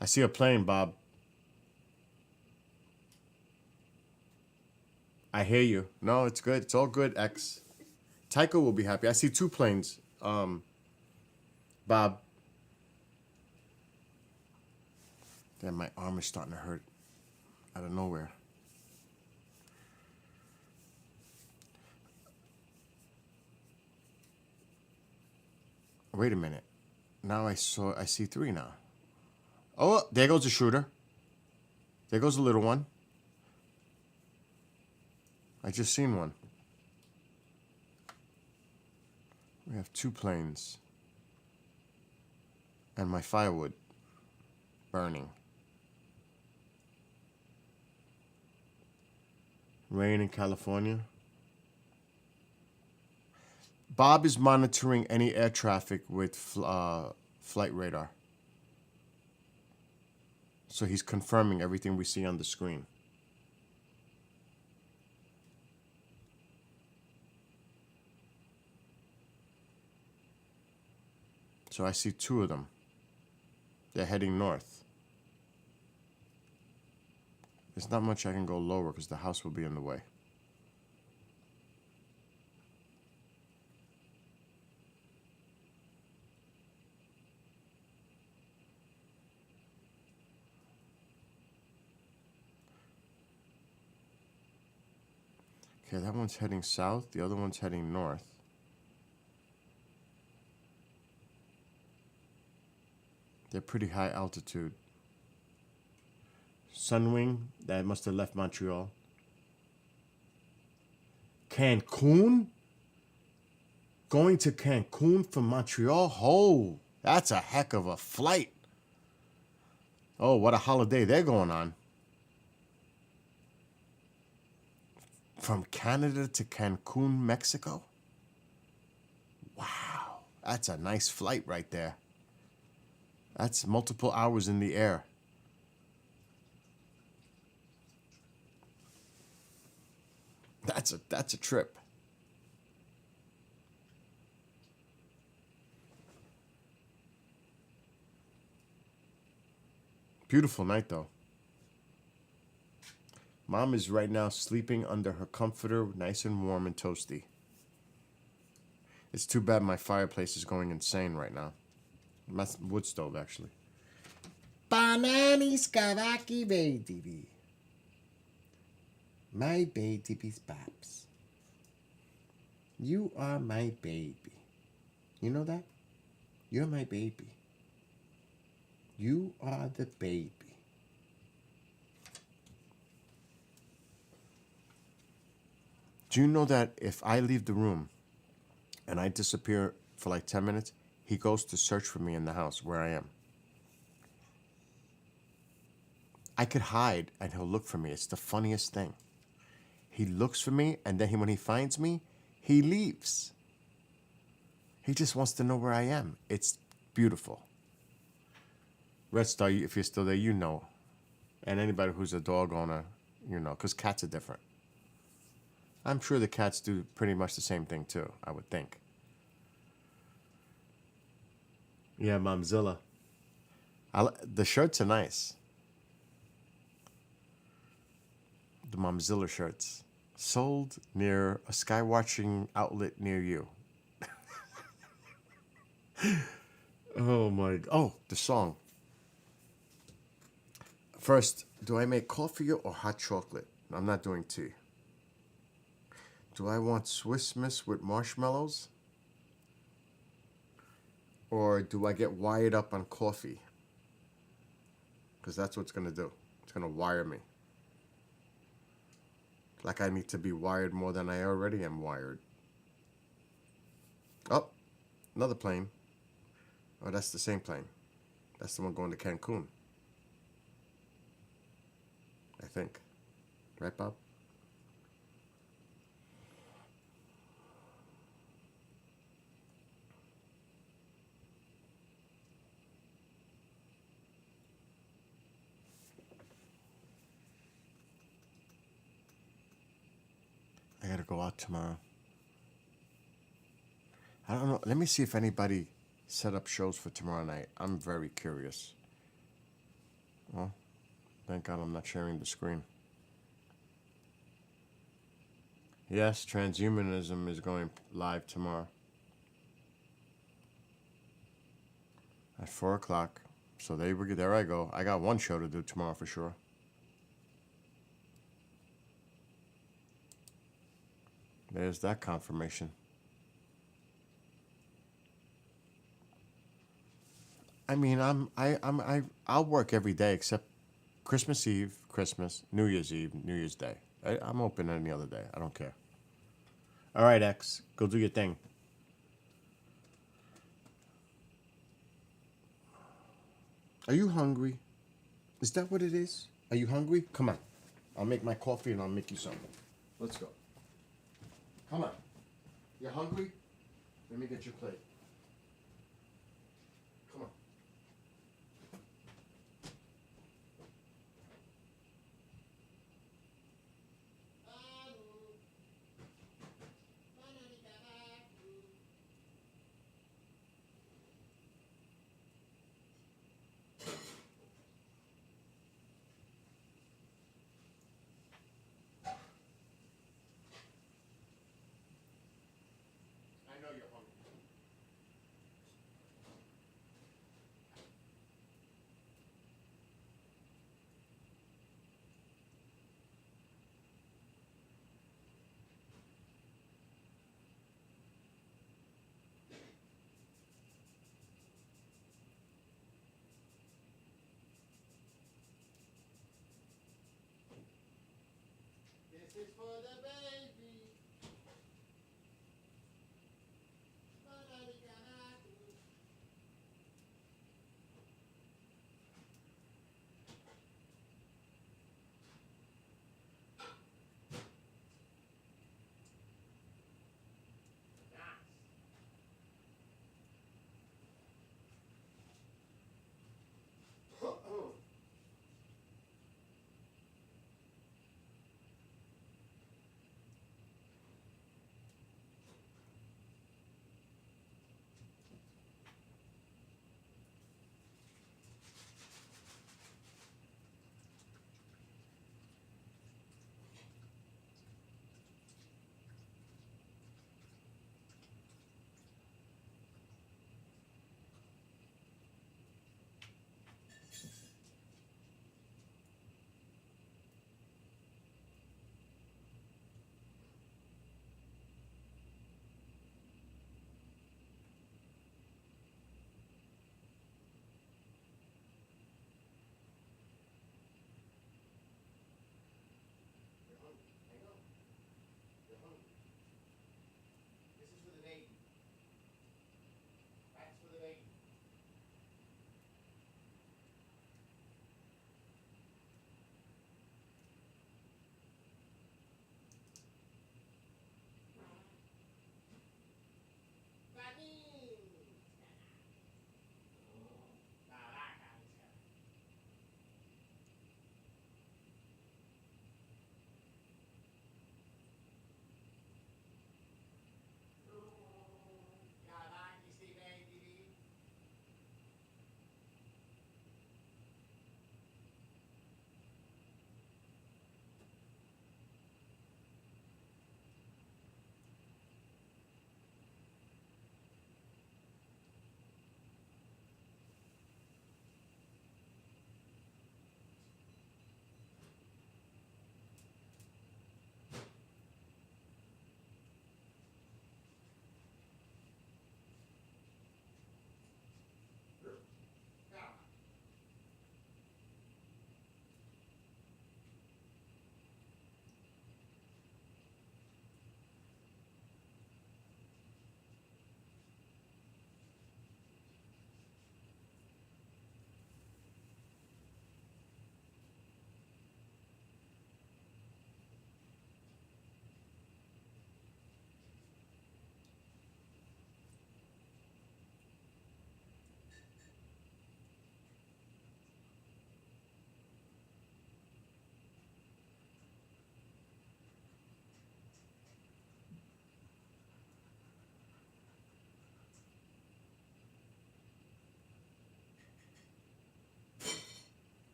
Speaker 1: I see a plane, Bob. I hear you. No, it's good. It's all good, X. Tycho will be happy. I see two planes, Bob. Damn, my arm is starting to hurt out of nowhere. Wait a minute. Now I see three now. Oh, there goes the shooter. There goes the little one. I just seen one. We have two planes. And my firewood burning. Rain in California. Bob is monitoring any air traffic with flight radar. So he's confirming everything we see on the screen. So I see two of them. They're heading north. There's not much I can go lower because the house will be in the way. Okay, that one's heading south. The other one's heading north. They're pretty high altitude. Sunwing, that must have left Montreal. Cancun? Going to Cancun from Montreal? Oh, that's a heck of a flight. Oh, what a holiday they're going on. From Canada to Cancun, Mexico? Wow, that's a nice flight right there. That's multiple hours in the air. That's a trip. Beautiful night though. Mom is right now sleeping under her comforter, nice and warm and toasty. It's too bad my fireplace is going insane right now. My wood stove, actually.
Speaker 4: Bananis Kavaki baby. My baby's Babs. You are my baby. You know that? You're my baby. You are the baby.
Speaker 1: Do you know that if I leave the room and I disappear for like 10 minutes, he goes to search for me in the house where I am? I could hide and he'll look for me. It's the funniest thing. He looks for me, and then when he finds me, he leaves. He just wants to know where I am. It's beautiful. Red Star, if you're still there, you know. And anybody who's a dog owner, you know, because cats are different. I'm sure the cats do pretty much the same thing too, I would think. Yeah, Momzilla. The shirts are nice. The Momzilla shirts. Sold near a skywatching outlet near you. Oh my. Oh, the song. First, do I make coffee or hot chocolate? I'm not doing tea. Do I want Swiss Miss with marshmallows? Or do I get wired up on coffee? Because that's what it's going to do. It's going to wire me. Like I need to be wired more than I already am wired. Oh, another plane. Oh, that's the same plane. That's the one going to Cancun. I think. Right, Bob? I gotta go out tomorrow. I don't know. Let me see if anybody set up shows for tomorrow night. I'm very curious. Well, thank God I'm not sharing the screen. Yes, transhumanism is going live tomorrow at 4 o'clock. So there I go. I got one show to do tomorrow for sure. There's that confirmation. I mean, I'll work every day except Christmas Eve, Christmas, New Year's Eve, New Year's Day. I'm open any other day. I don't care. All right, X, go do your thing. Are you hungry? Is that what it is? Are you hungry? Come on. I'll make my coffee and I'll make you some. Let's go. Come on. You hungry? Let me get your plate. Come on. I know you're hungry. This is for the baby.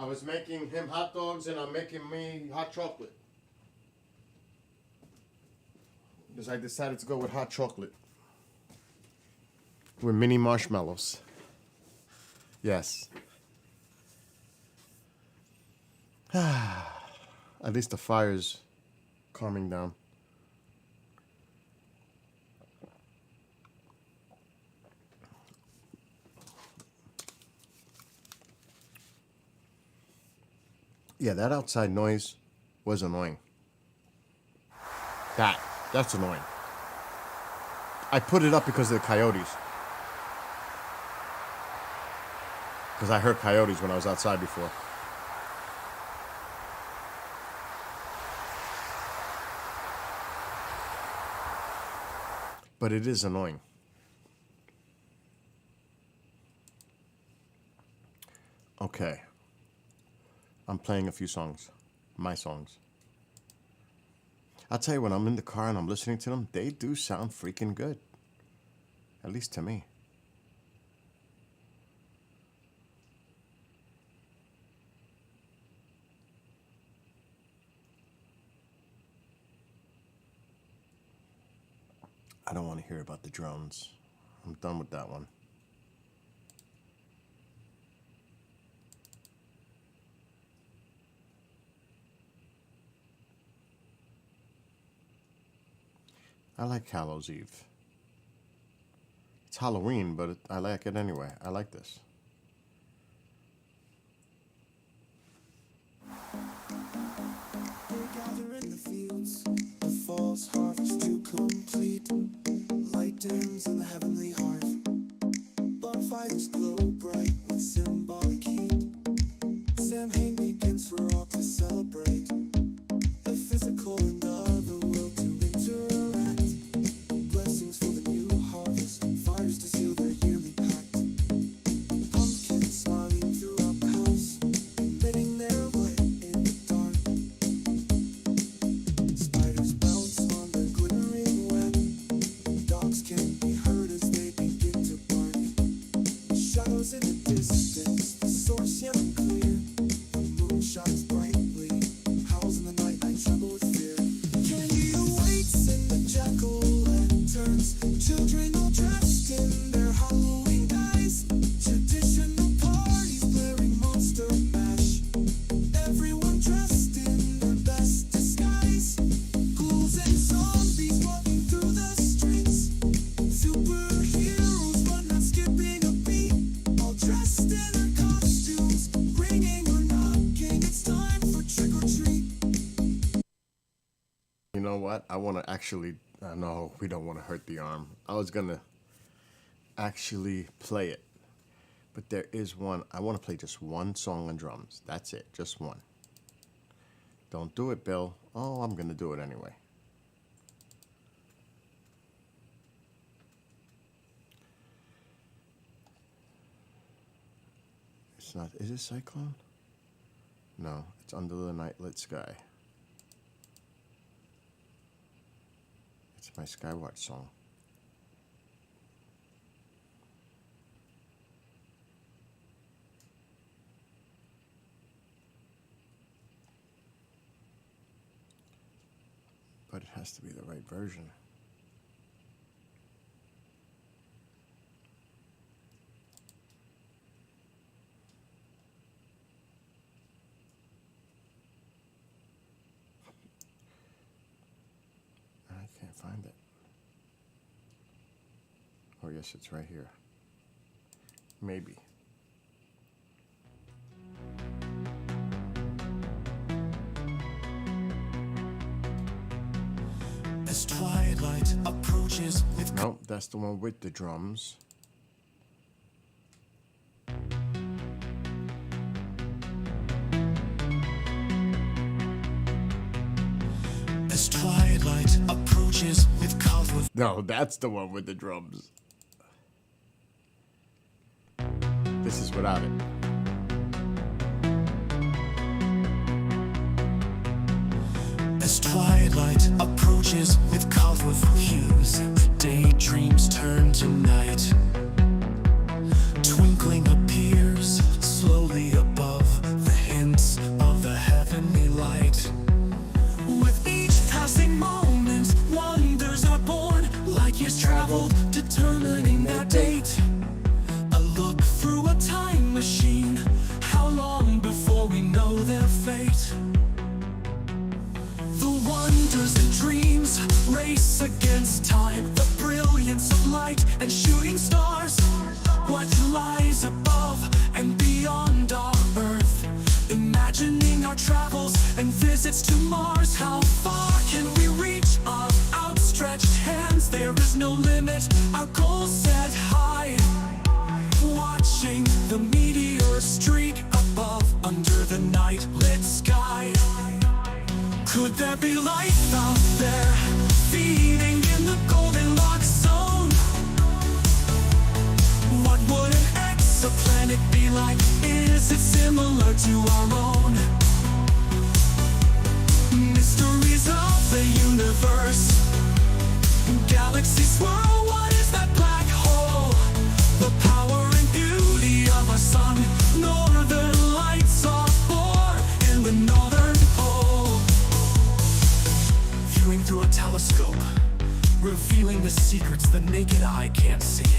Speaker 3: I was making him hot dogs and I'm making me hot chocolate. Because I decided to go with hot chocolate.
Speaker 1: With mini marshmallows. Yes. At least the fire's calming down. Yeah, that outside noise was annoying. That's annoying. I put it up because of the coyotes. Because I heard coyotes when I was outside before. But it is annoying. Okay. I'm playing a few songs. My songs. I'll tell you, when I'm in the car and I'm listening to them, they do sound freaking good. At least to me. I don't want to hear about the drones. I'm done with that one. I like Hallows Eve. It's Halloween, but I like it anyway. I like this.
Speaker 6: They gather in the fields, the fall's harvest to complete. Light dims in the heavenly hearth. Bonfires glow bright with symbolic heat. Samhain begins for all to celebrate. The physical and other world to interact. Blessings for the new harvest, fires to seal their yearly pact. Pumpkins smiling throughout the house, emitting their light in the dark. Spiders bounce on the glittering web. Dogs can be heard as they begin to bark. Shadows in the distance, the source young and clear. The moon shines brightly, howls in the night, I tremble with fear. Candy awaits in the jack-o'-lanterns. Children all dressed in their Halloween guise. Traditional parties blaring Monster Mash. Everyone dressed in their best disguise. Ghouls and zombies walking through the streets. Superheroes but not skipping a beat. All dressed in their costumes, ringing or knocking. It's time for trick or treat.
Speaker 1: You know what? I want to actually... no, we don't want to hurt the arm. I was going to actually play it. But there is one. I want to play just one song on drums. That's it. Just one. Don't do it, Bill. Oh, I'm going to do it anyway. It's not... Is it Cyclone? No, it's Under the Night Lit Sky. It's my Skywatch song. But it has to be the right version. I can't find it. Oh, yes, it's right here. Maybe.
Speaker 6: As twilight approaches with
Speaker 1: Nope, that's the one with the drums.
Speaker 6: as twilight approaches with cobwebs.
Speaker 1: No, that's the one with the drums. This is without it.
Speaker 6: As twilight approaches with colorful hues, daydreams turn to night. Twinkling appears slowly above the hill. traveled, determining that date. A look through a time machine. How long before we know their fate? The wonders and dreams race against time. The brilliance of light and shooting stars. What lies above and beyond our Earth? Imagining our travels and visits to Mars. How far can we reach our outstretched hands? There is no limit, our goals set high. Watching the meteor streak above under the night lit sky. Could there be life out there feeding in the Goldilocks zone? What would an exoplanet be like? Is it similar to our own? Mysteries of the universe. Galaxies swirl, what is that black hole? The power and beauty of our sun. Northern lights are born in the northern pole. Viewing through a telescope, revealing the secrets the naked eye can't see.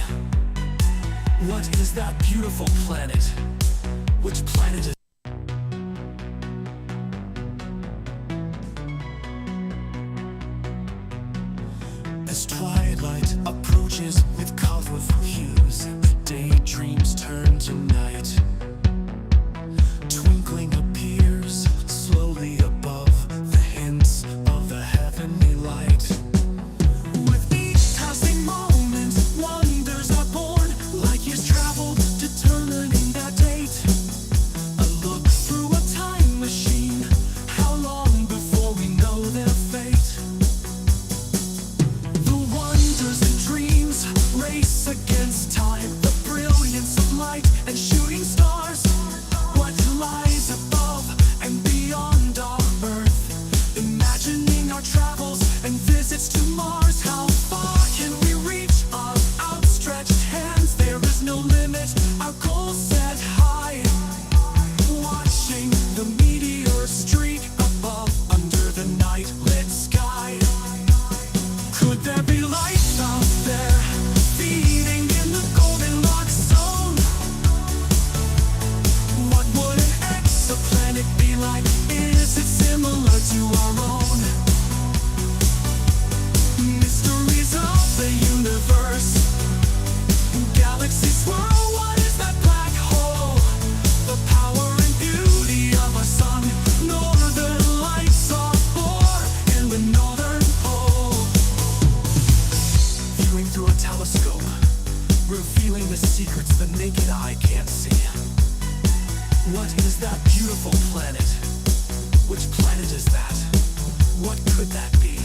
Speaker 6: What is that beautiful planet? Which planet is as twilight approaches with colorful hues, daydreams turn to night. Twinkling appears slowly above the hints of the heavenly light. With each passing moment, wonders are born, like years traveled, determining that date. A look through a time machine. How long before we know their fate? The wonders and dreams race against time. The brilliance of light and shooting stars. What lies above and beyond our Earth? Imagining our travels and visits to Mars. How far can we reach our outstretched hands? There is no limit, our goals set high. Watching the meteor streak above under the night lit sky. Could there be life out there feeding in the Goldilocks zone? What would an exoplanet be like? Is it similar to our own? Mysteries of the universe. Galaxies swirl, what is that black hole? The power and beauty of our sun. Northern lights are born in the northern pole. Viewing through a telescope, revealing the secrets the naked eye can't see. What is that beautiful planet? Which planet is that? What could that be?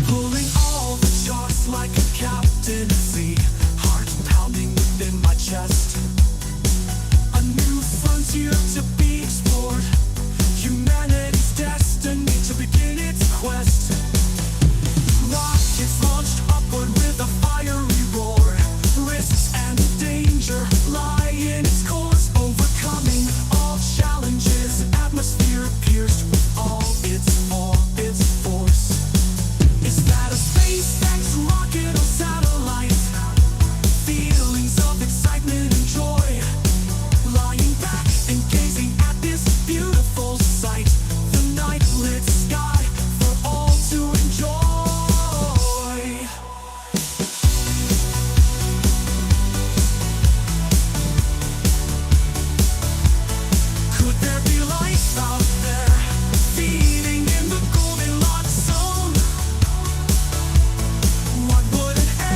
Speaker 6: Pulling all the charts like a captain at sea. Heart pounding within my chest. A new frontier to be explored. Humanity's destiny to begin its quest. Rockets launched upward with a fiery roar. Risks and danger lie in its course. Overcoming all challenges. Atmosphere pierced with all its force. Is that a SpaceX rocket or satellite? Feelings of excitement and joy. Lying back and gazing at this beautiful sight. The night lit sky for all to enjoy. Could there be life out there feeding in the Goldilocks zone? What would an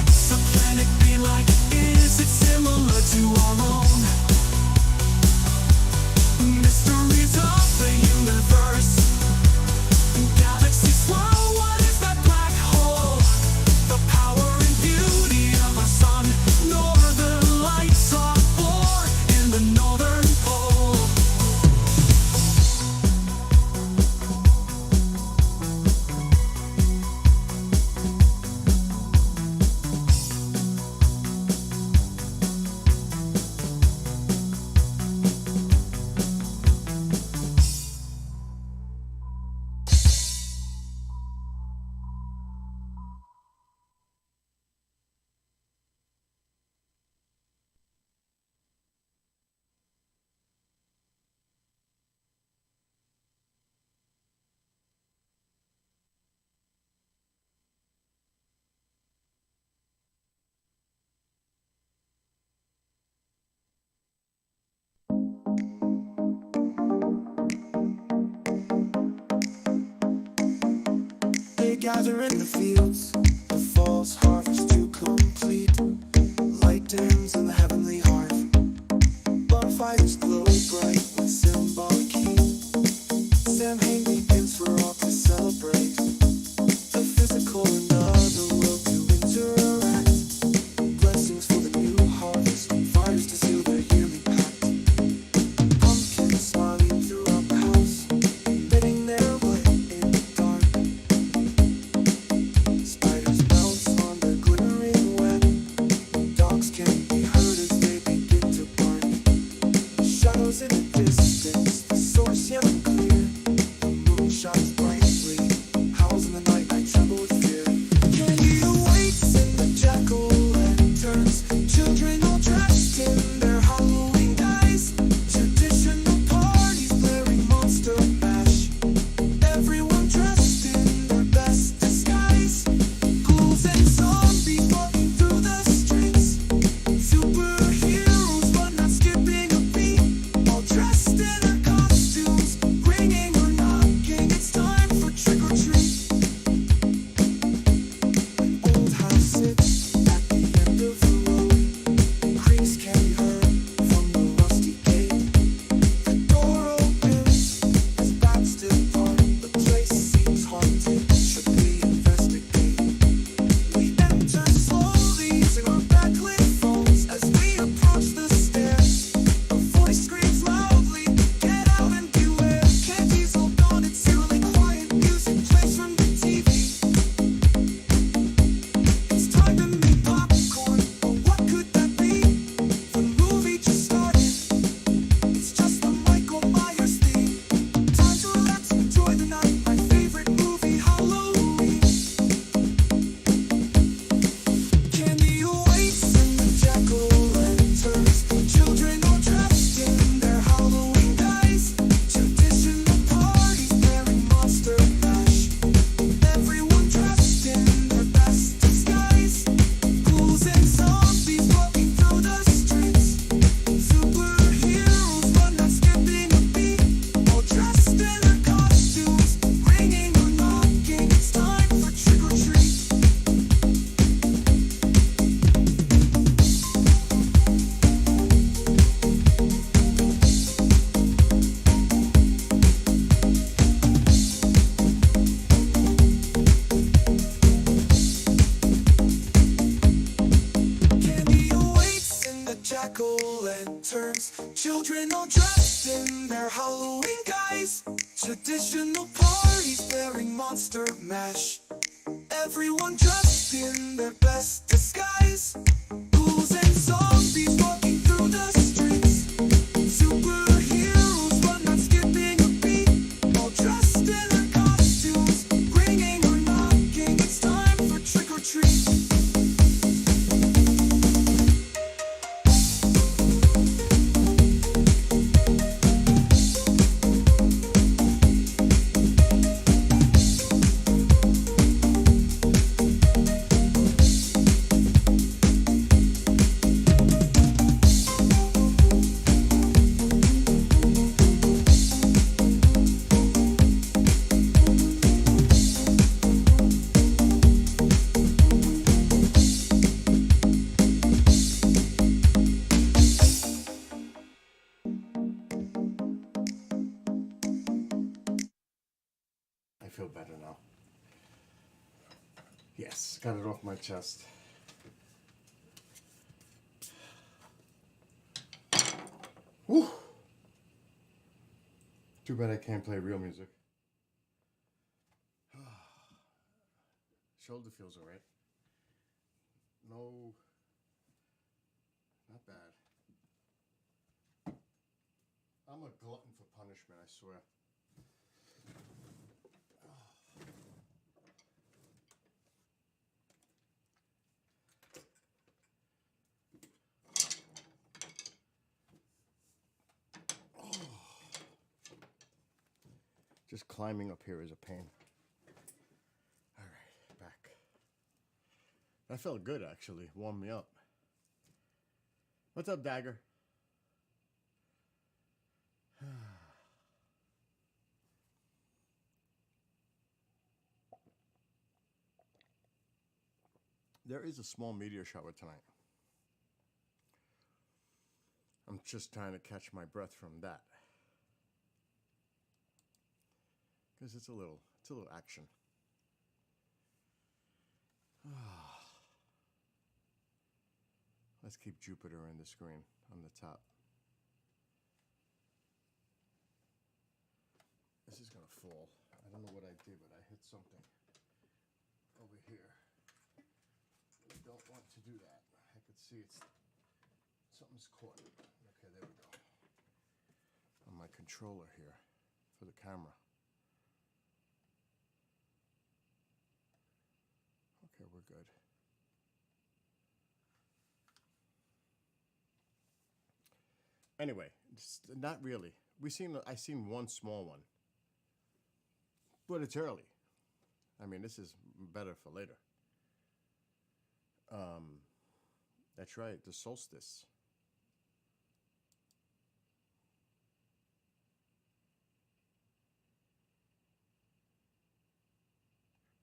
Speaker 6: gather in the fields. The fall's harvest to complete. Light dims in the heavenly hearth. Bonfires glow bright with symbolic heat. Samhain begins for all to celebrate. A physical another world to interact. Blessings for the new harvest. Fires to seal their yearly pact. Pumpkins smiling throughout the house, bidding their way in the dark. Spiders bounce on their glittering web. Dogs can be heard as they begin to bark. Shadows in the distance, the source yet unclear. The moon shines brightly, howls in the night, I tremble with fear. Candy awaits in the jack-o'-lanterns. Children all dressed in their Halloween guise. Traditional parties blaring Monster Mash. Everyone dressed in their best disguise. Ghouls and zombies walking through the streets. Superheroes but not skipping a beat. All dressed in their costumes, ringing or knocking. It's time for trick or treat. An old house sits at the end of the road. Creaks can be heard from the rusty gate. The door opens as bats depart. The place seems haunted. Should we investigate? We enter slowly using our backlit phones. As we approach the stairs, a voice screams loudly, "Get out and beware!" Candy's all gone, it's eerily quiet. Music plays from the TV. It's time to make popcorn, but what could that be? The movie just started. It's just the Michael Myers theme. Time to relax and enjoy the night. My favorite movie, Halloween. Candy awaits in the jack-o'-lanterns. Children all dressed in their Halloween guise. Traditional parties bearing Monster Mash. Everyone dressed in their best disguise. Ghouls and zombies walking through the streets. Superheroes but not skipping a beat. All dressed in their costumes, ringing or knocking. It's time for trick or treat. Candy awaits in the jack-o'-lanterns. Children all dressed in their Halloween guise. Traditional parties bearing Monster Mash. Everyone dressed in their best disguise. Ghouls and zombies walking through the streets. Superheroes but not skipping a beat. All dressed in their costumes, ringing or knocking. It's time for trick or treat.
Speaker 1: I feel better now. Yes, got it off my chest. Whew. Too bad I can't play real music. Shoulder feels alright. No, not bad. I'm a glutton for punishment, I swear. Just climbing up here is a pain. All right, back. That felt good, actually. Warmed me up. What's up, Dagger? There is a small meteor shower tonight. I'm just trying to catch my breath from that. Because it's a little action. Let's keep Jupiter in the screen on the top. This is gonna fall. I don't know what I did, but I hit something over here. I don't want to do that. I could see something's caught. Okay, there we go. On my controller here for the camera. Okay, we're good. Anyway, not really. I seen one small one, but it's early. I mean, this is better for later. That's right, the solstice.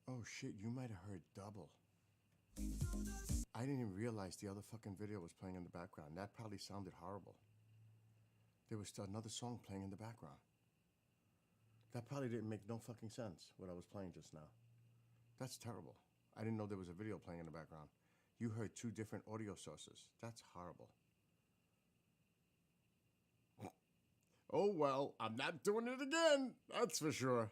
Speaker 1: Oh shit, you might have heard double. I didn't even realize the other fucking video was playing in the background. That probably sounded horrible. There was another song playing in the background. That probably didn't make no fucking sense, what I was playing just now. That's terrible. I didn't know there was a video playing in the background. You heard two different audio sources. That's horrible. Oh well, I'm not doing it again. That's for sure.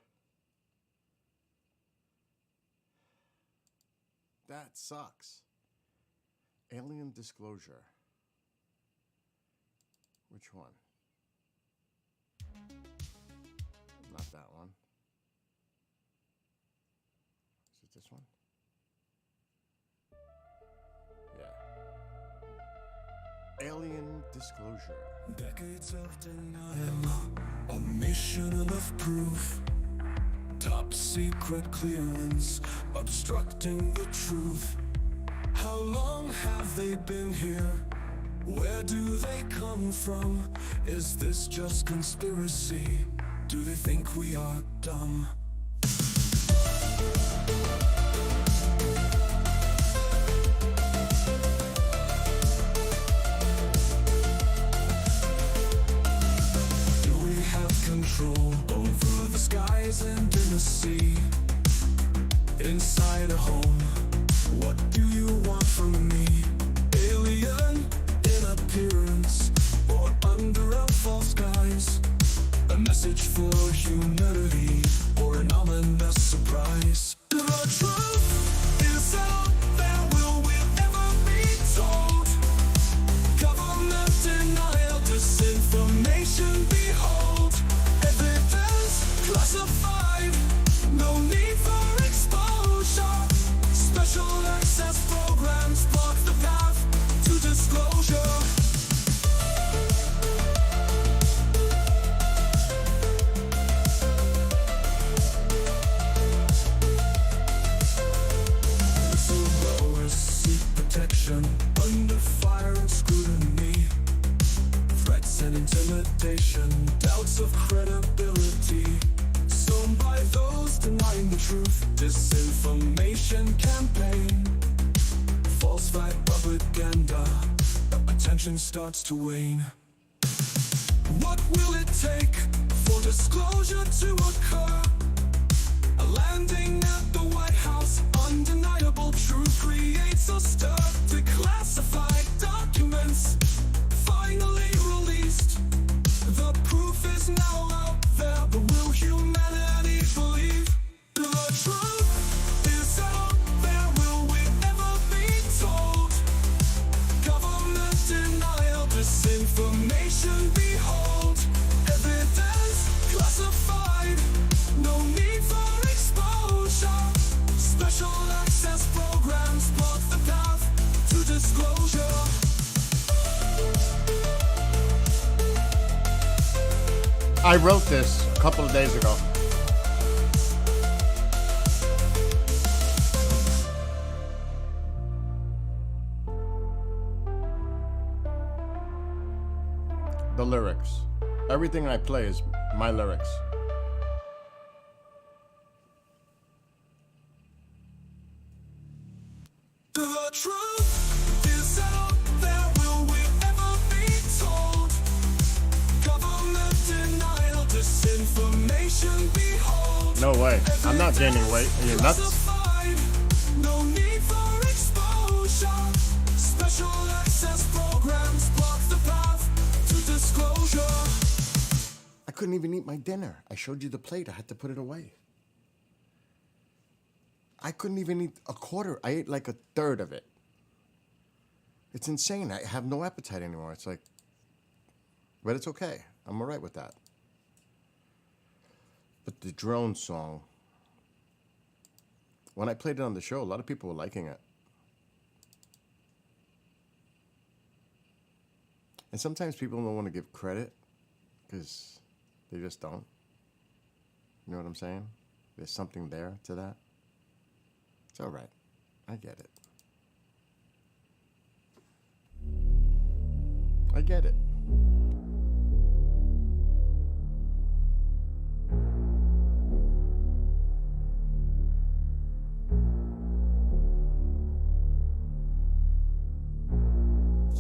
Speaker 1: That sucks. Alien Disclosure. Which one? Not that one. Is it this one? Yeah. Alien Disclosure.
Speaker 6: Decades of denial, a mission of proof. Top secret clearance, obstructing the truth. How long have they been here? Where do they come from? Is this just conspiracy? Do they think we are dumb? Control over the skies and in the sea. Inside a home, what do you want from me? Alien in appearance, or under a false guise? A message for humanity, or an ominous surprise? The truth is out there, will we ever be told? Government denial, disinformation, behold. Classified, no need for exposure. Special access programs block the path to disclosure. Whistleblowers seek protection under fire and scrutiny. Threats and intimidation, doubts of credibility. Sown by those denying the truth, disinformation campaign, falsified propaganda, attention starts to wane. What will it take for disclosure to occur? A landing at the White House, undeniable truth creates a stir. Declassified documents, finally released. The proof is now out there, but will humanity believe? The truth is out there, will we ever be told? Government denial, disinformation, behold. Evidence classified, no need for exposure. Special access programs block the path to disclosure.
Speaker 1: I wrote this a couple of days ago. The lyrics. Everything I play is my lyrics.
Speaker 6: The truth is out there, will we ever be told? Government denial, disinformation, behold.
Speaker 3: No way. I'm not gaining weight. Are you nuts?
Speaker 6: Classified, no need for exposure. Special access programs block the path to disclosure.
Speaker 1: I couldn't even eat my dinner. I showed you the plate. I had to put it away. I couldn't even eat a quarter. I ate like a third of it. It's insane. I have no appetite anymore. It's like, but it's okay. I'm all right with that. But the drone song, when I played it on the show, a lot of people were liking it. And sometimes people don't want to give credit because they just don't. You know what I'm saying? There's something there to that. It's all right. I get it. I get it.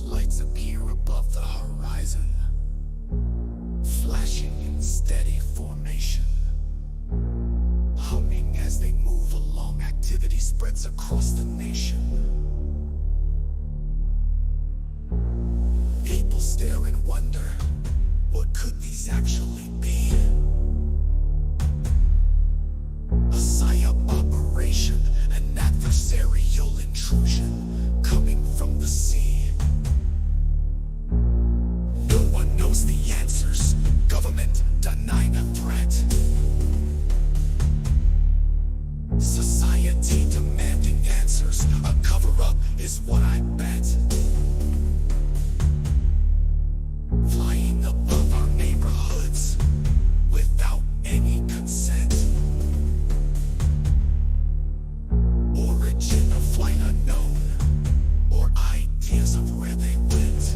Speaker 6: Lights appear above the horizon, flashing in steady formation. Humming as they move along, activity spreads across the nation. People stare and wonder, what could these actually be? A PSYOP operation, an adversarial intrusion coming from the sea. No one knows the answers, government denying a threat. Society demanding answers, a cover-up is what I bet. Flying above our neighborhoods without any consent. Origin of flight unknown, or ideas of where they went.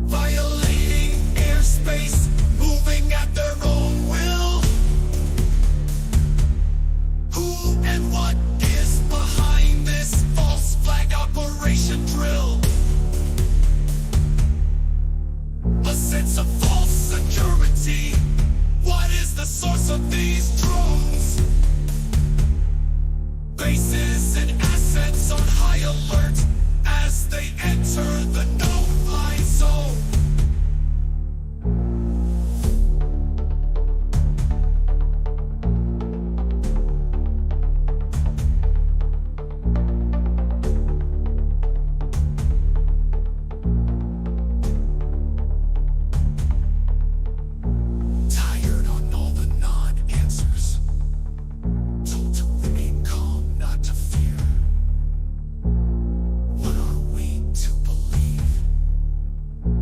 Speaker 6: Violating airspace, moving at their own will. Who and what is behind this false flag operation drill? A sense of false security. What is the source of these drones? Bases and assets on high alert as they enter the no-fly zone. Tired on all the non-answers. Told to remain calm, not to fear. What are we to believe?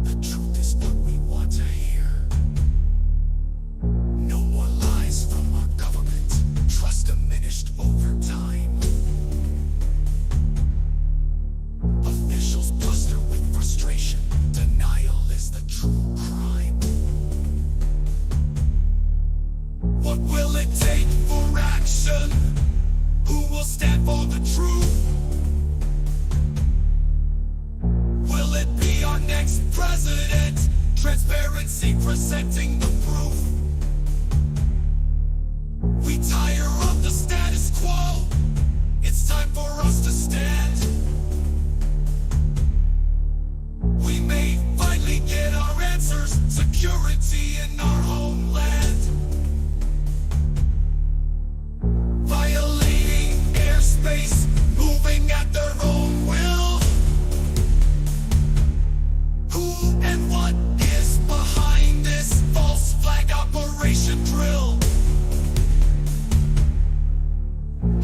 Speaker 6: The truth is what we want to hear. No more lies from our government. Trust diminished over time. Officials bluster with frustration. Denial is the true crime. What will it take for action? Who will stand for the truth? Will it be our next president? Transparency presenting the proof. We tire of the status quo. It's time for us to stand. We may finally get our answers. Security in our homeland. Violating airspace, moving at their own will. Who and what is behind this false flag operation drill?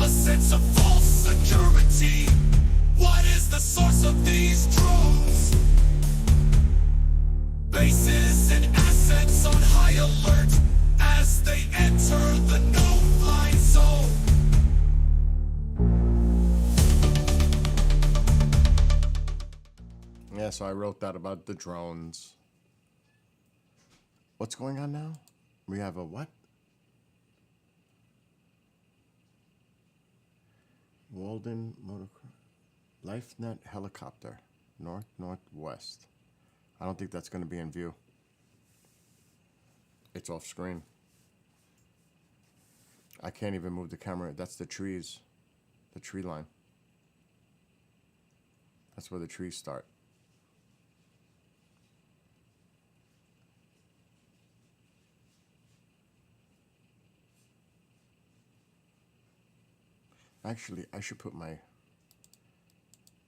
Speaker 6: A sense of false security. What is the source of these drones? Bases and assets on high alert as they enter the no-fly zone.
Speaker 1: Yeah, so I wrote that about the drones. What's going on now? We have a what? Walden Motocross. LifeNet helicopter. Northwest. I don't think that's going to be in view. It's off screen. I can't even move the camera. That's the trees. The tree line. That's where the trees start. Actually, I should put my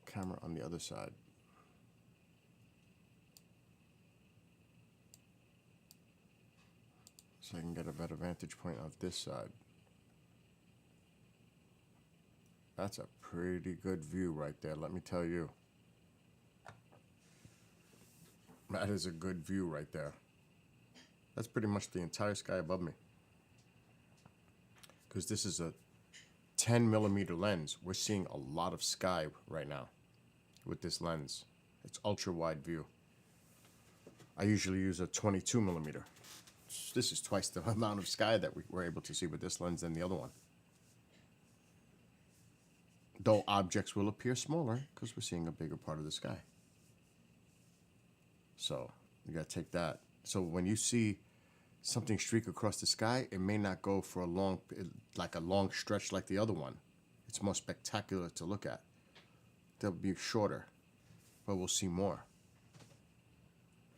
Speaker 1: camera on the other side. So I can get a better vantage point of this side. That's a pretty good view right there, let me tell you. That is a good view right there. That's pretty much the entire sky above me. Because this is a 10mm lens. We're seeing a lot of sky right now with this lens. It's ultra wide view. I usually use a 22mm. This is twice the amount of sky that we were able to see with this lens than the other one. Though objects will appear smaller because we're seeing a bigger part of the sky. So you gotta take that. So when you see something streak across the sky, it may not go for a long stretch like the other one. It's more spectacular to look at. They'll be shorter, but we'll see more.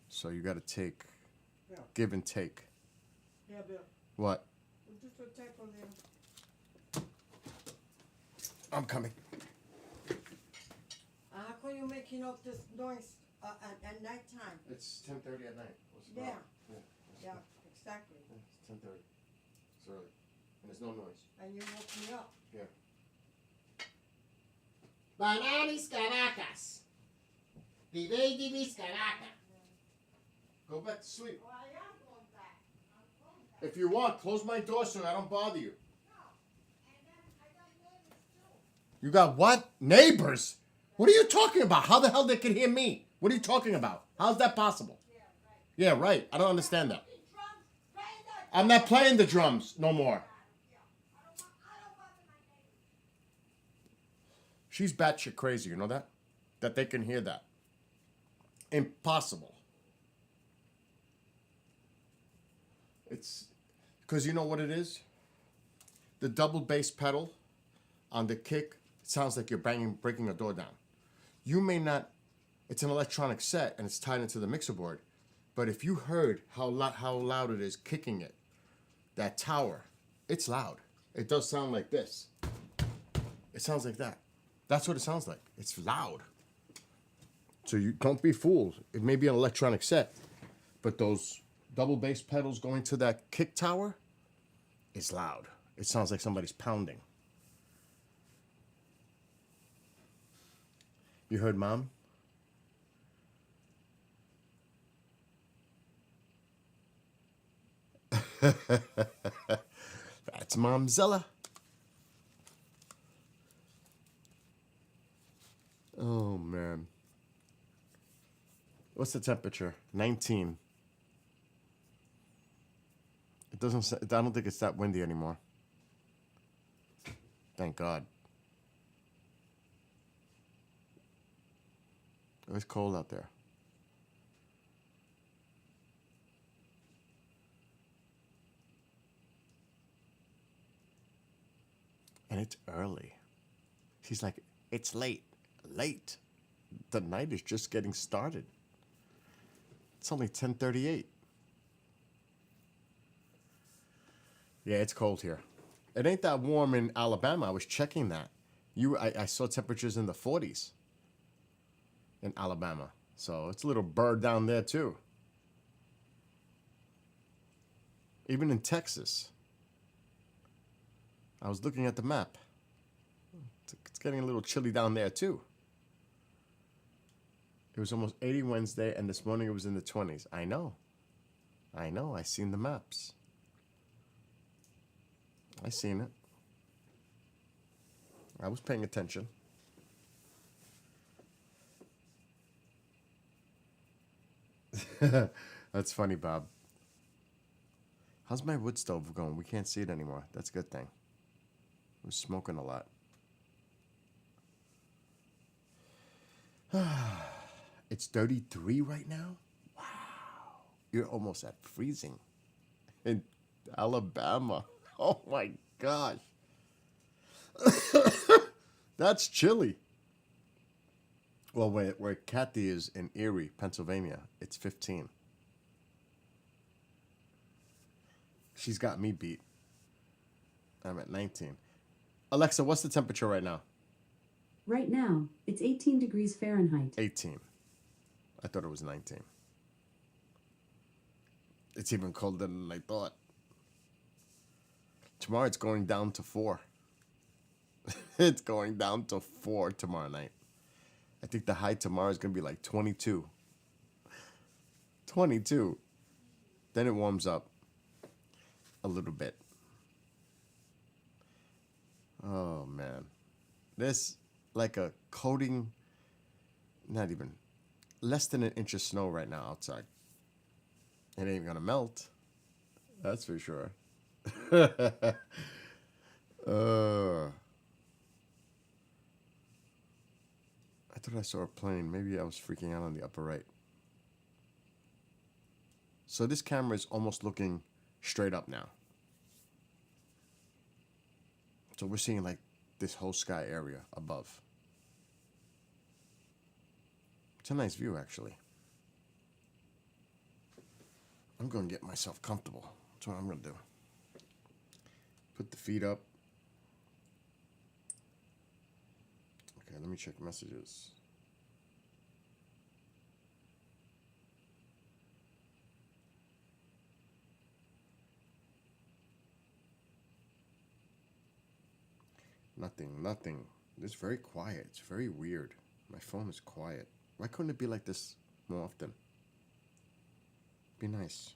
Speaker 1: So you gotta take,
Speaker 7: Yeah.
Speaker 1: give and take.
Speaker 7: Yeah, Bill.
Speaker 1: What?
Speaker 7: Just a tap on there.
Speaker 1: I'm coming.
Speaker 7: How come you making all this noise at night time?
Speaker 1: It's 10:30 at night. What's the
Speaker 7: Yeah.
Speaker 1: problem?
Speaker 7: Yeah, exactly.
Speaker 1: Yeah, it's 10:30. It's early. And there's no noise.
Speaker 7: And you woke me up.
Speaker 1: Yeah.
Speaker 4: Bananas Caracas. Vive Divis Caracas.
Speaker 1: Go back to sleep.
Speaker 7: Oh, I am going back. I'm going back.
Speaker 1: If you want, close my door so I don't bother you.
Speaker 7: And then I got neighbors too.
Speaker 1: You got what? Neighbors? What are you talking about? How the hell they can hear me? What are you talking about? How's that possible?
Speaker 7: Yeah, right.
Speaker 1: Yeah, right. I don't understand that.
Speaker 7: The drums, play the
Speaker 1: I'm not playing the drums no more.
Speaker 7: Yeah. I don't bother my neighbors.
Speaker 1: She's batshit crazy, you know that? That they can hear that. Impossible. It's because you know what it is? The double bass pedal on the kick, it sounds like you're breaking a door down. You may not, it's an electronic set and it's tied into the mixer board, but if you heard how loud it is kicking it, that tower, it's loud. It does sound like this. It sounds like that. That's what it sounds like. It's loud. So you don't be fooled. It may be an electronic set, but those double bass pedals going to that kick tower is loud. It sounds like somebody's pounding. You heard Mom? That's Momzilla. Oh, man. What's the temperature? 19. It doesn't. I don't think it's that windy anymore. Thank God. It was cold out there. And it's early. She's like, it's late. Late. The night is just getting started. It's only 10:38. Yeah, it's cold here. It ain't that warm in Alabama. I was checking that. I saw temperatures in the 40s in Alabama. So it's a little bird down there too. Even in Texas. I was looking at the map. It's getting a little chilly down there too. It was almost 80 Wednesday, and this morning it was in the 20s. I know. I seen the maps. I seen it. I was paying attention. That's funny, Bob. How's my wood stove going? We can't see it anymore. That's a good thing. I was smoking a lot. It's 33 right now? Wow. You're almost at freezing in Alabama. Oh my gosh. That's chilly. Well, where Kathy is in Erie, Pennsylvania, it's 15. She's got me beat. I'm at 19. Alexa, what's the temperature right now?
Speaker 2: Right now, it's 18 degrees Fahrenheit.
Speaker 1: 18. I thought it was 19. It's even colder than I thought. Tomorrow it's going down to 4. It's going down to 4 tomorrow night. I think the high tomorrow is going to be like 22. 22. Then it warms up a little bit. Oh, man. This, like a coating, not even, less than an inch of snow right now outside. It ain't going to melt. That's for sure. I thought I saw a plane. Maybe I was freaking out on the upper right. So this camera is almost looking straight up now. So we're seeing like this whole sky area above. It's a nice view, actually. I'm going to get myself comfortable. That's what I'm going to do. Put the feet up. Okay, let me check messages. Nothing. It's very quiet. It's very weird. My phone is quiet. Why couldn't it be like this more often? Be nice.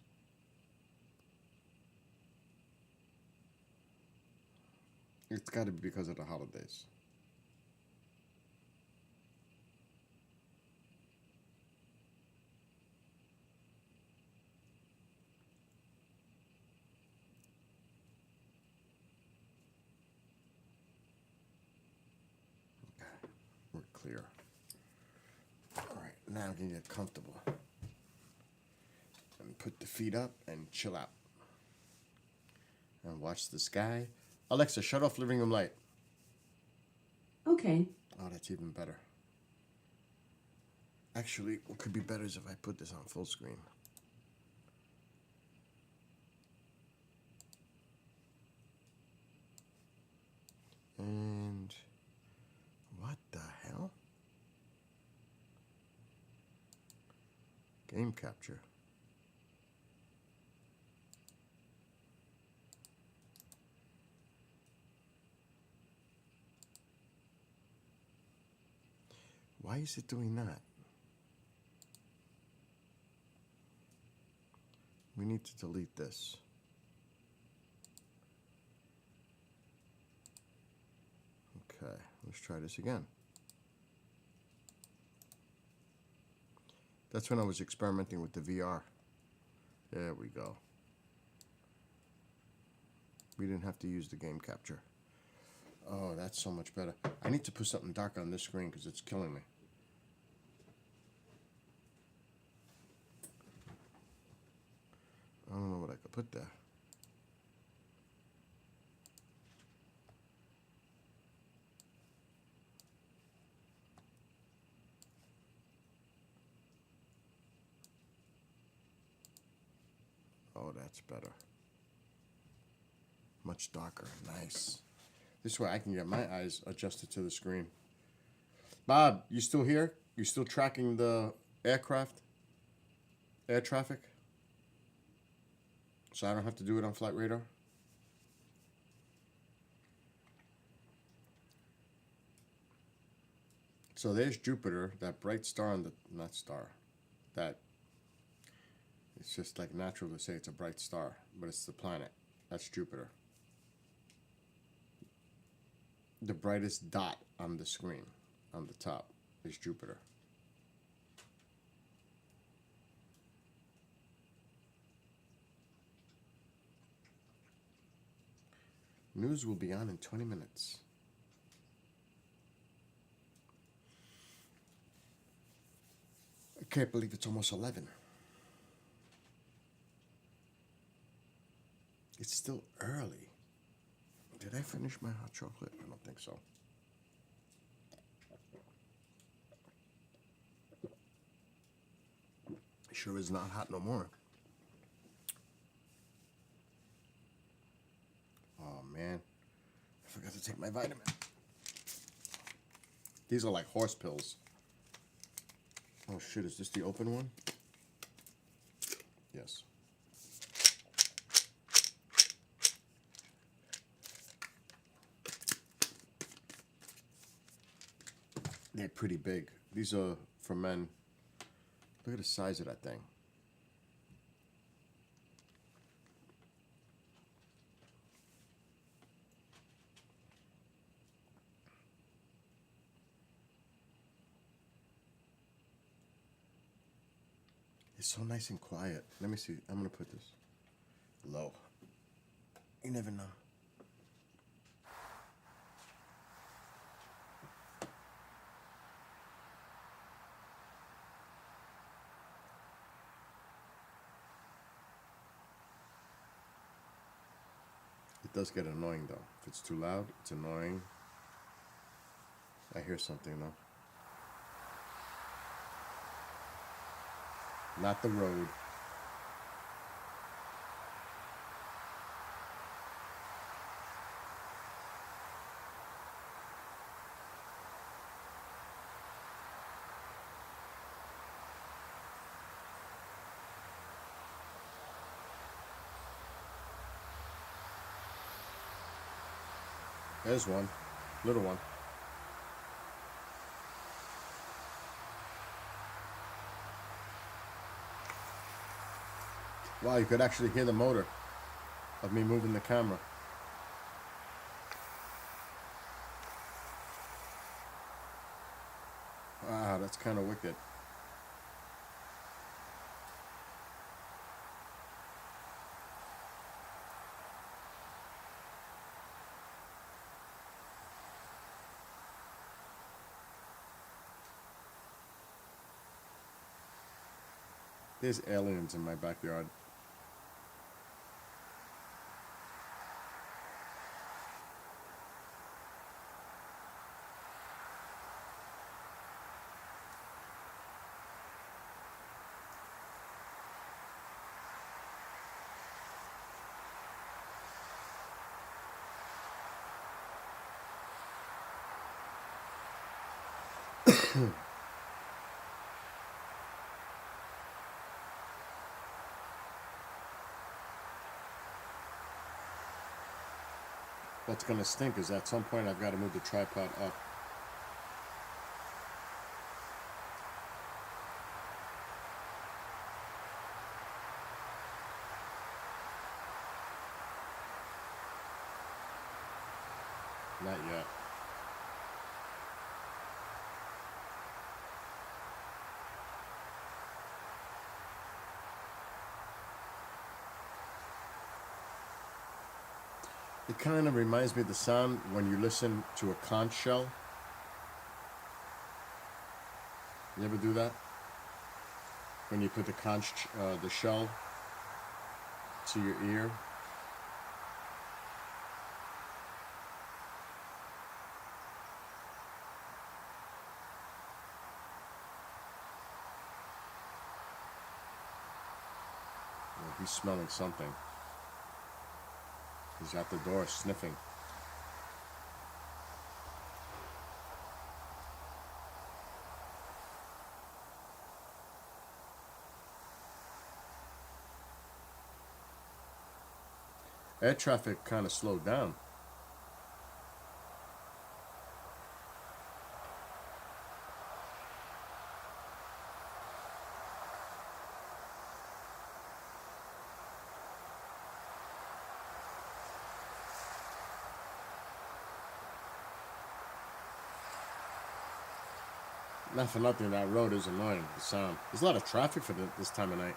Speaker 1: It's got to be because of the holidays. We're clear. All right, now I can get comfortable. And put the feet up and chill out. And watch the sky. Alexa, shut off living room light.
Speaker 2: Okay.
Speaker 1: Oh, that's even better. Actually, what could be better is if I put this on full screen. And what the hell? Game capture. Why is it doing that? We need to delete this. Okay, let's try this again. That's when I was experimenting with the VR. There we go. We didn't have to use the game capture. Oh, that's so much better. I need to put something dark on this screen because it's killing me. I don't know what I could put there. Oh, that's better. Much darker. Nice. This way I can get my eyes adjusted to the screen. Bob, you still here? You still tracking the aircraft? Air traffic? So I don't have to do it on Flight Radar? So there's Jupiter, that bright star on the, not star, that, it's just like natural to say it's a bright star, but it's the planet. That's Jupiter. The brightest dot on the screen, on the top, is Jupiter. News will be on in 20 minutes. Can't believe it's almost 11. It's still early. Did I finish my hot chocolate? I don't think so. It sure is not hot no more. Oh man, I forgot to take my vitamin. These are like horse pills. Oh shit, is this the open one? Yes. They're pretty big. These are for men. Look at the size of that thing. It's so nice and quiet. Let me see. I'm gonna put this low. You never know. It does get annoying though. If it's too loud, it's annoying. I hear something though. Not the road. There's one. Little one. Wow, you could actually hear the motor of me moving the camera. Wow, that's kind of wicked. There's aliens in my backyard. What's gonna stink is at some point I've got to move the tripod up. Not yet. It kind of reminds me of the sound when you listen to a conch shell. You ever do that? When you put the conch, the shell to your ear. Well, he's smelling something. He's at the door sniffing. Air traffic kind of slowed down. Not for nothing, that road is annoying, the sound. There's a lot of traffic for this time of night.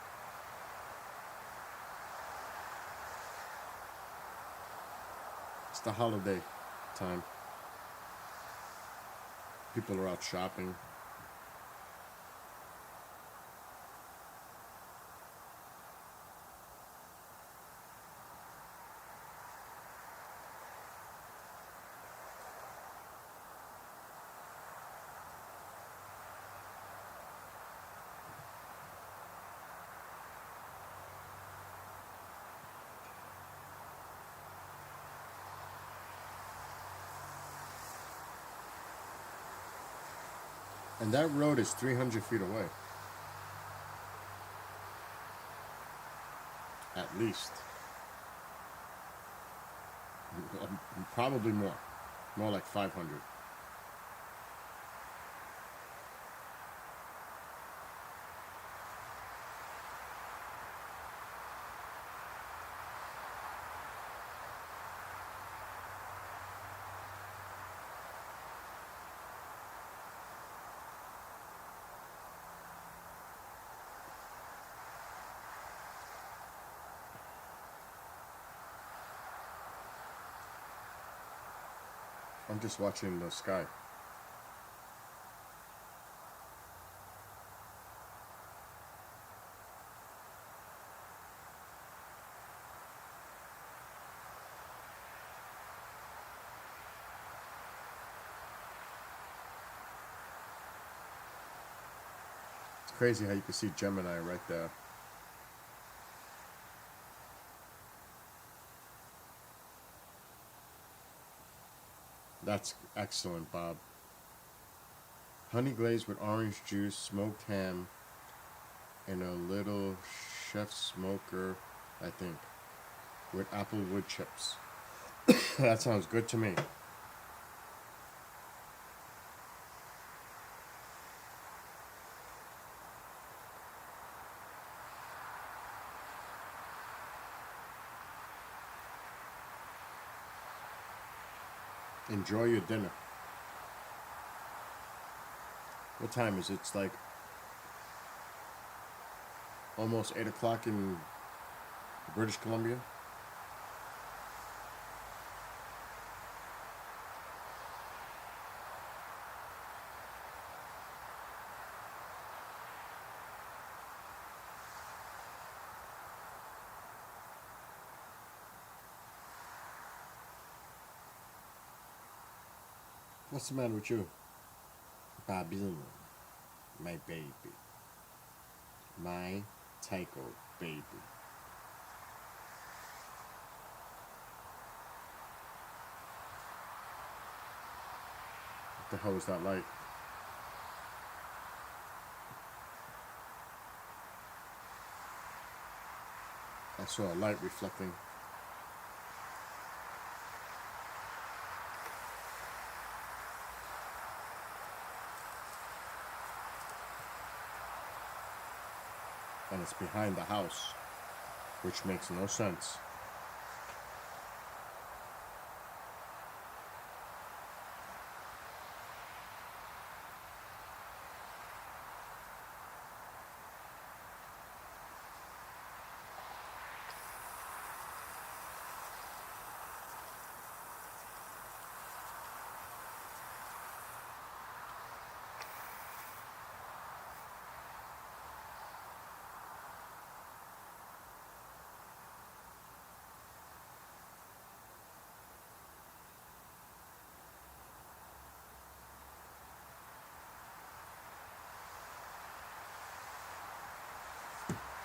Speaker 1: It's the holiday time. People are out shopping. And that road is 300 feet away. At least. Probably more. More like 500. I'm just watching the sky. It's crazy how you can see Gemini right there. That's excellent, Bob. Honey glazed with orange juice, smoked ham, and a little chef smoker, I think, with apple wood chips. That sounds good to me. Enjoy your dinner. What time is it? It's like almost 8 o'clock in British Columbia. What's the matter with you? Babylon, my baby. My Tycho baby. What the hell is that light? I saw a light reflecting. And it's behind the house, which makes no sense.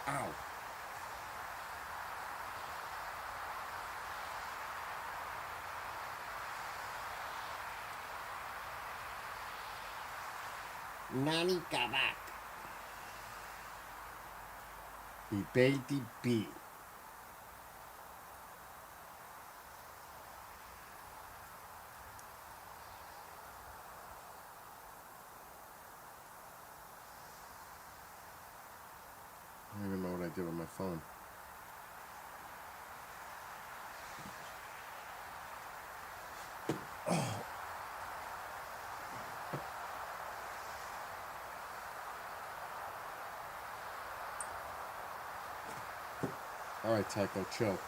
Speaker 1: Ow. Nani Kabak. Be baby B. I don't even know what I did with my phone. All right, Tycho, chill.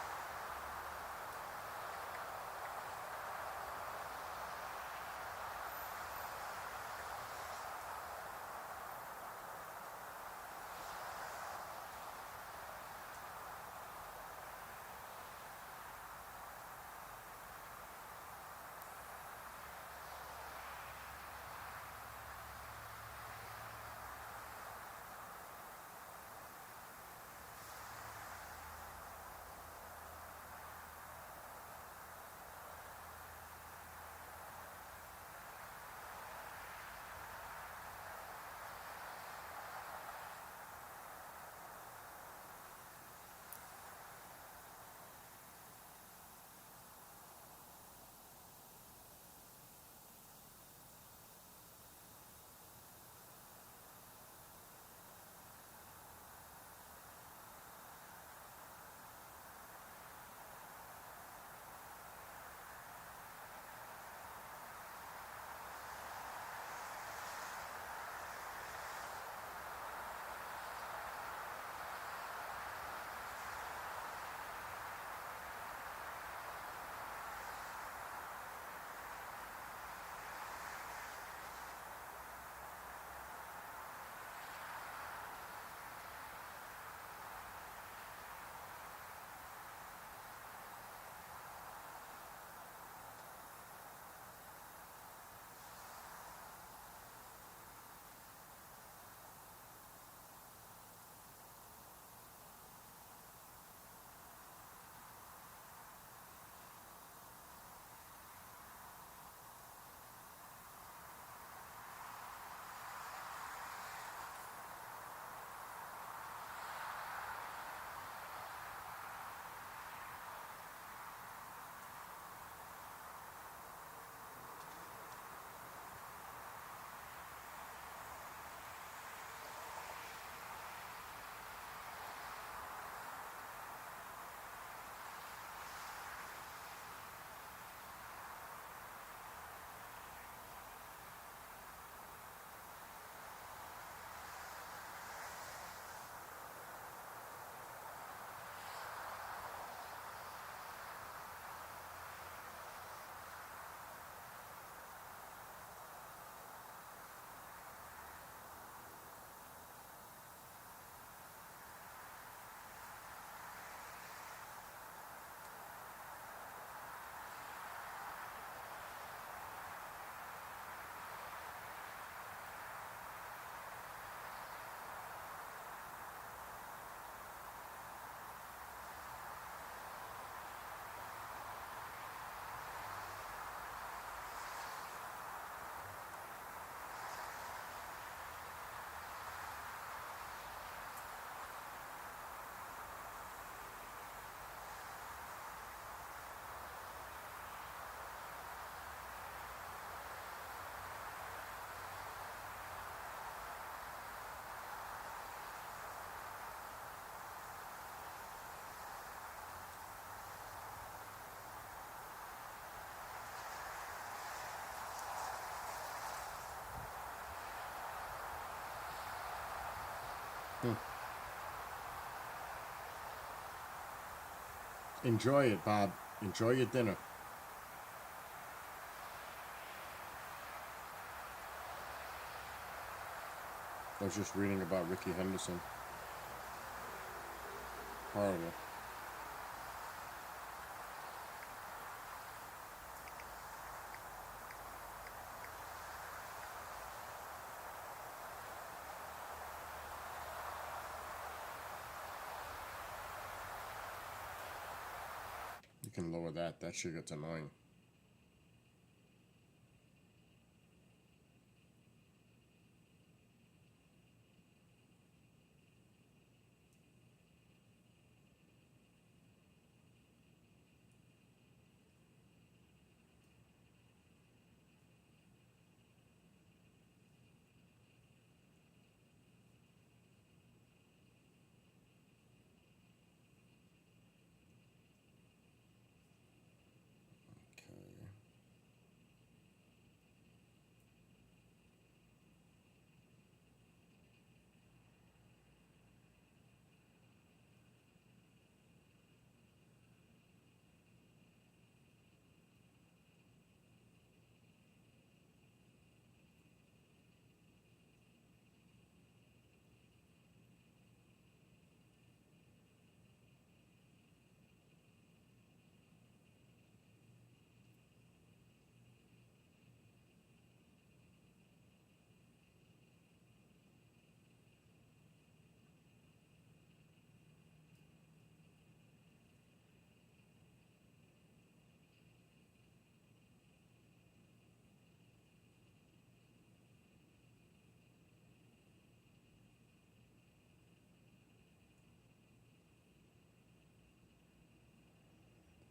Speaker 1: Enjoy it, Bob. Enjoy your dinner. I was just reading about Ricky Henderson. Horrible. You can lower that. That shit gets annoying. Okay.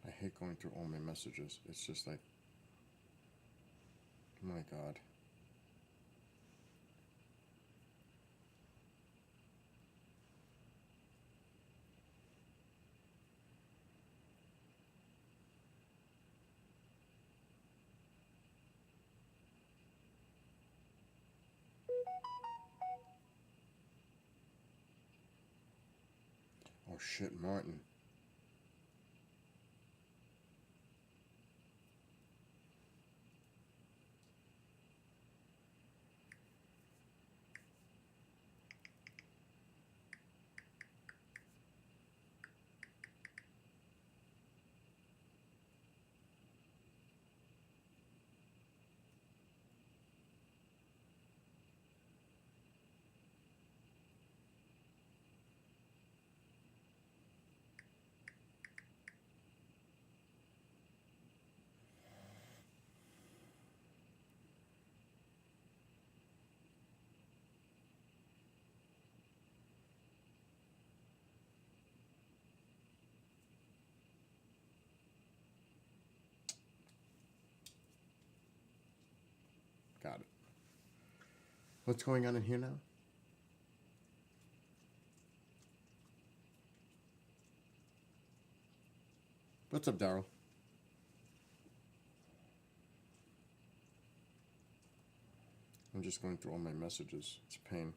Speaker 1: I hate going through all my messages. It's just like, my God. Oh shit, Martin. Got it. What's going on in here now? What's up, Daryl? I'm just going through all my messages. It's a pain.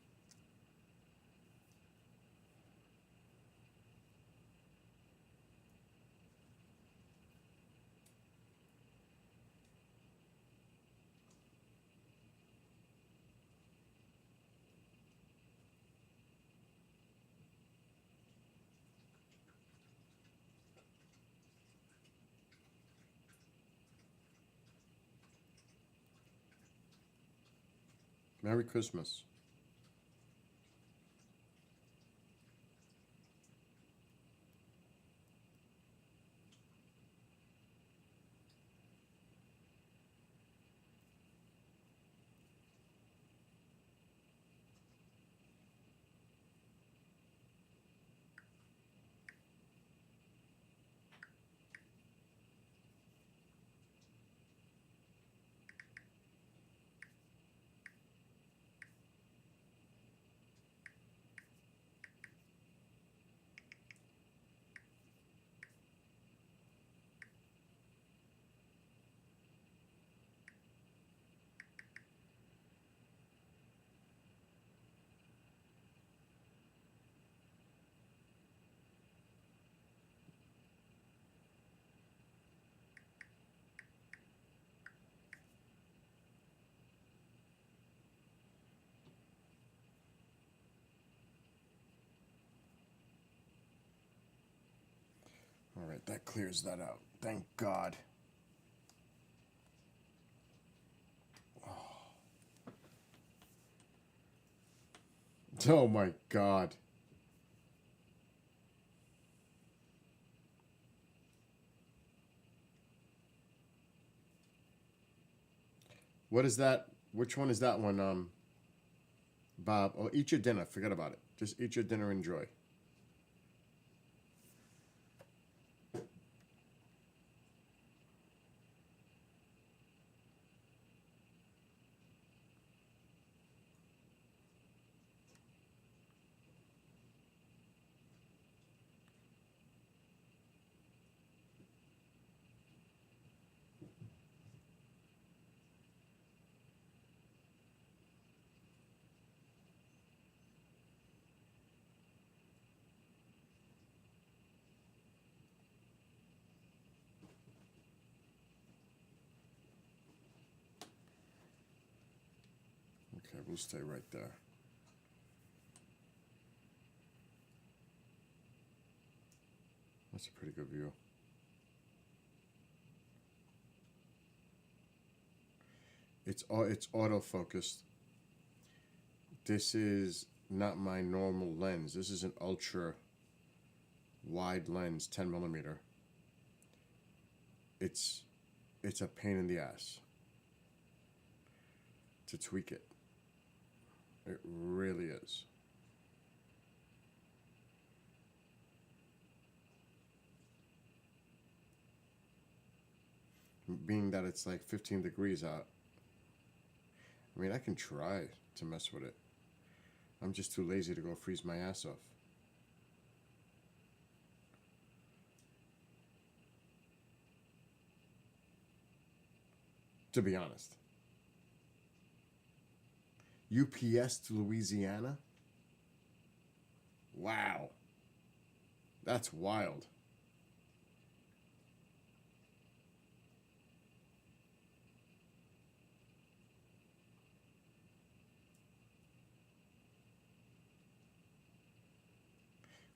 Speaker 1: Merry Christmas. that clears that out. Thank God. Oh my God. What is that? Which one is that one, Bob? Oh, eat your dinner. Forget about it. Just eat your dinner. Enjoy. Okay, we'll stay right there. That's a pretty good view. It's autofocused. This is not my normal lens. This is an ultra wide lens, 10 millimeter. It's a pain in the ass to tweak it. It really is. Being that it's like 15 degrees out, I mean, I can try to mess with it. I'm just too lazy to go freeze my ass off. To be honest. UPS to Louisiana? Wow. That's wild.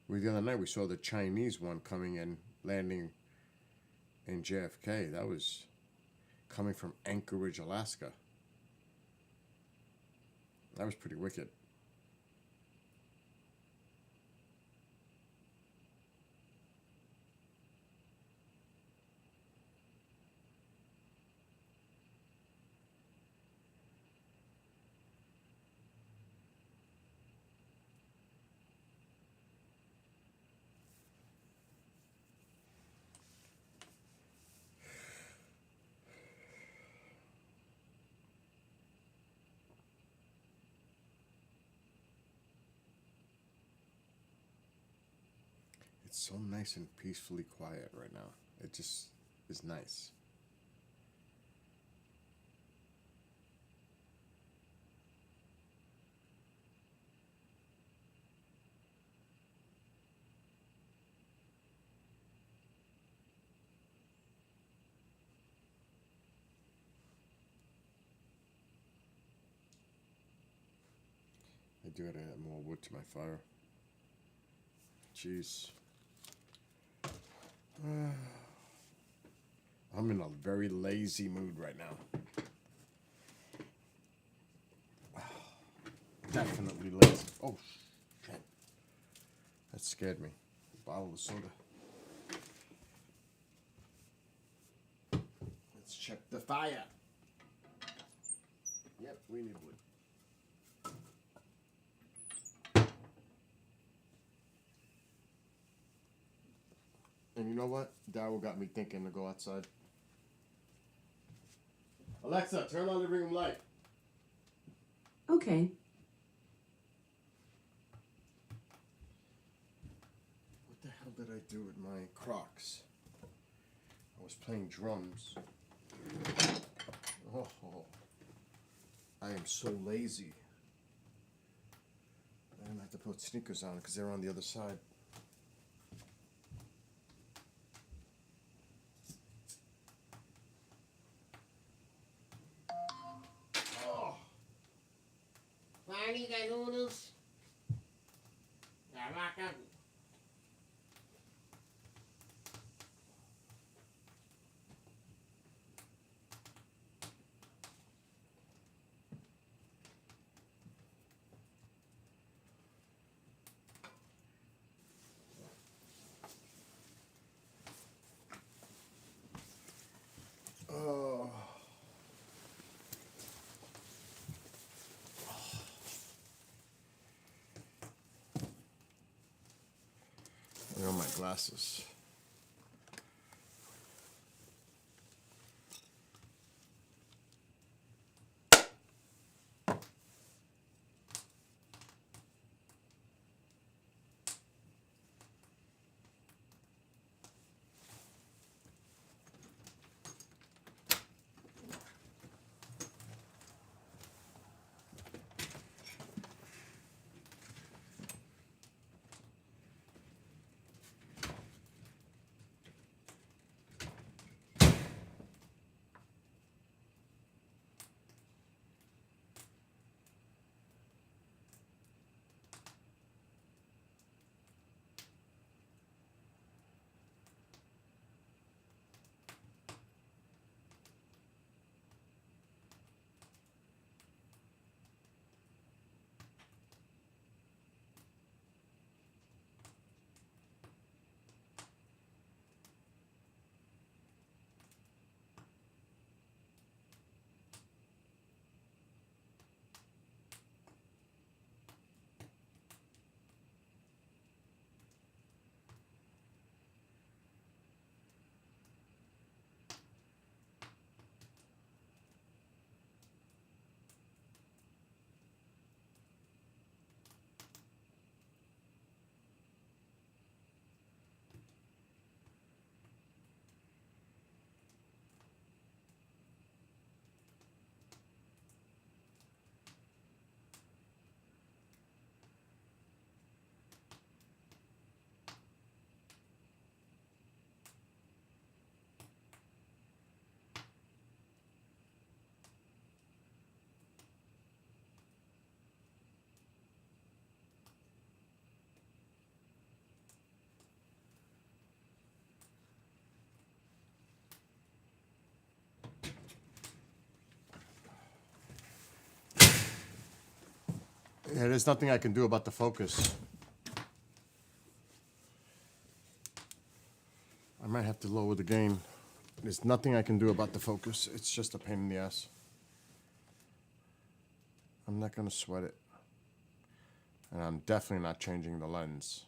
Speaker 1: The other night we saw the Chinese one coming in, landing in JFK. That was coming from Anchorage, Alaska. That was pretty wicked. It's so nice and peacefully quiet right now. It just is nice. I do gotta add more wood to my fire. Jeez. I'm in a very lazy mood right now. Definitely lazy. Oh, shit. That scared me. A bottle of soda. Let's check the fire. Yep, we need wood. And you know what? Daryl got me thinking to go outside. Alexa, turn on the room light.
Speaker 2: Okay.
Speaker 1: What the hell did I do with my Crocs? I was playing drums. Oh, I am so lazy. I didn't have to put sneakers on because they're on the other side.
Speaker 4: Finally got noodles. Got rock up.
Speaker 1: glasses. Yeah, there's nothing I can do about the focus. I might have to lower the gain. There's nothing I can do about the focus. It's just a pain in the ass. I'm not gonna sweat it. And I'm definitely not changing the lens.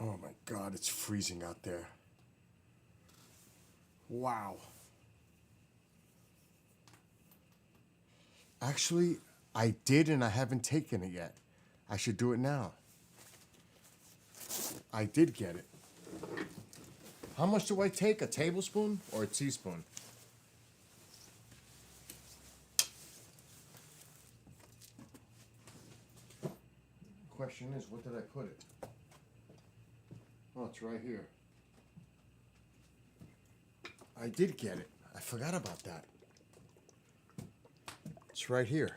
Speaker 1: Oh my God, it's freezing out there. Wow. Actually, I did and I haven't taken it yet. I should do it now. I did get it. How much do I take? A tablespoon or a teaspoon? Question is, what did I put it? Oh, it's right here. I did get it. I forgot about that. It's right here.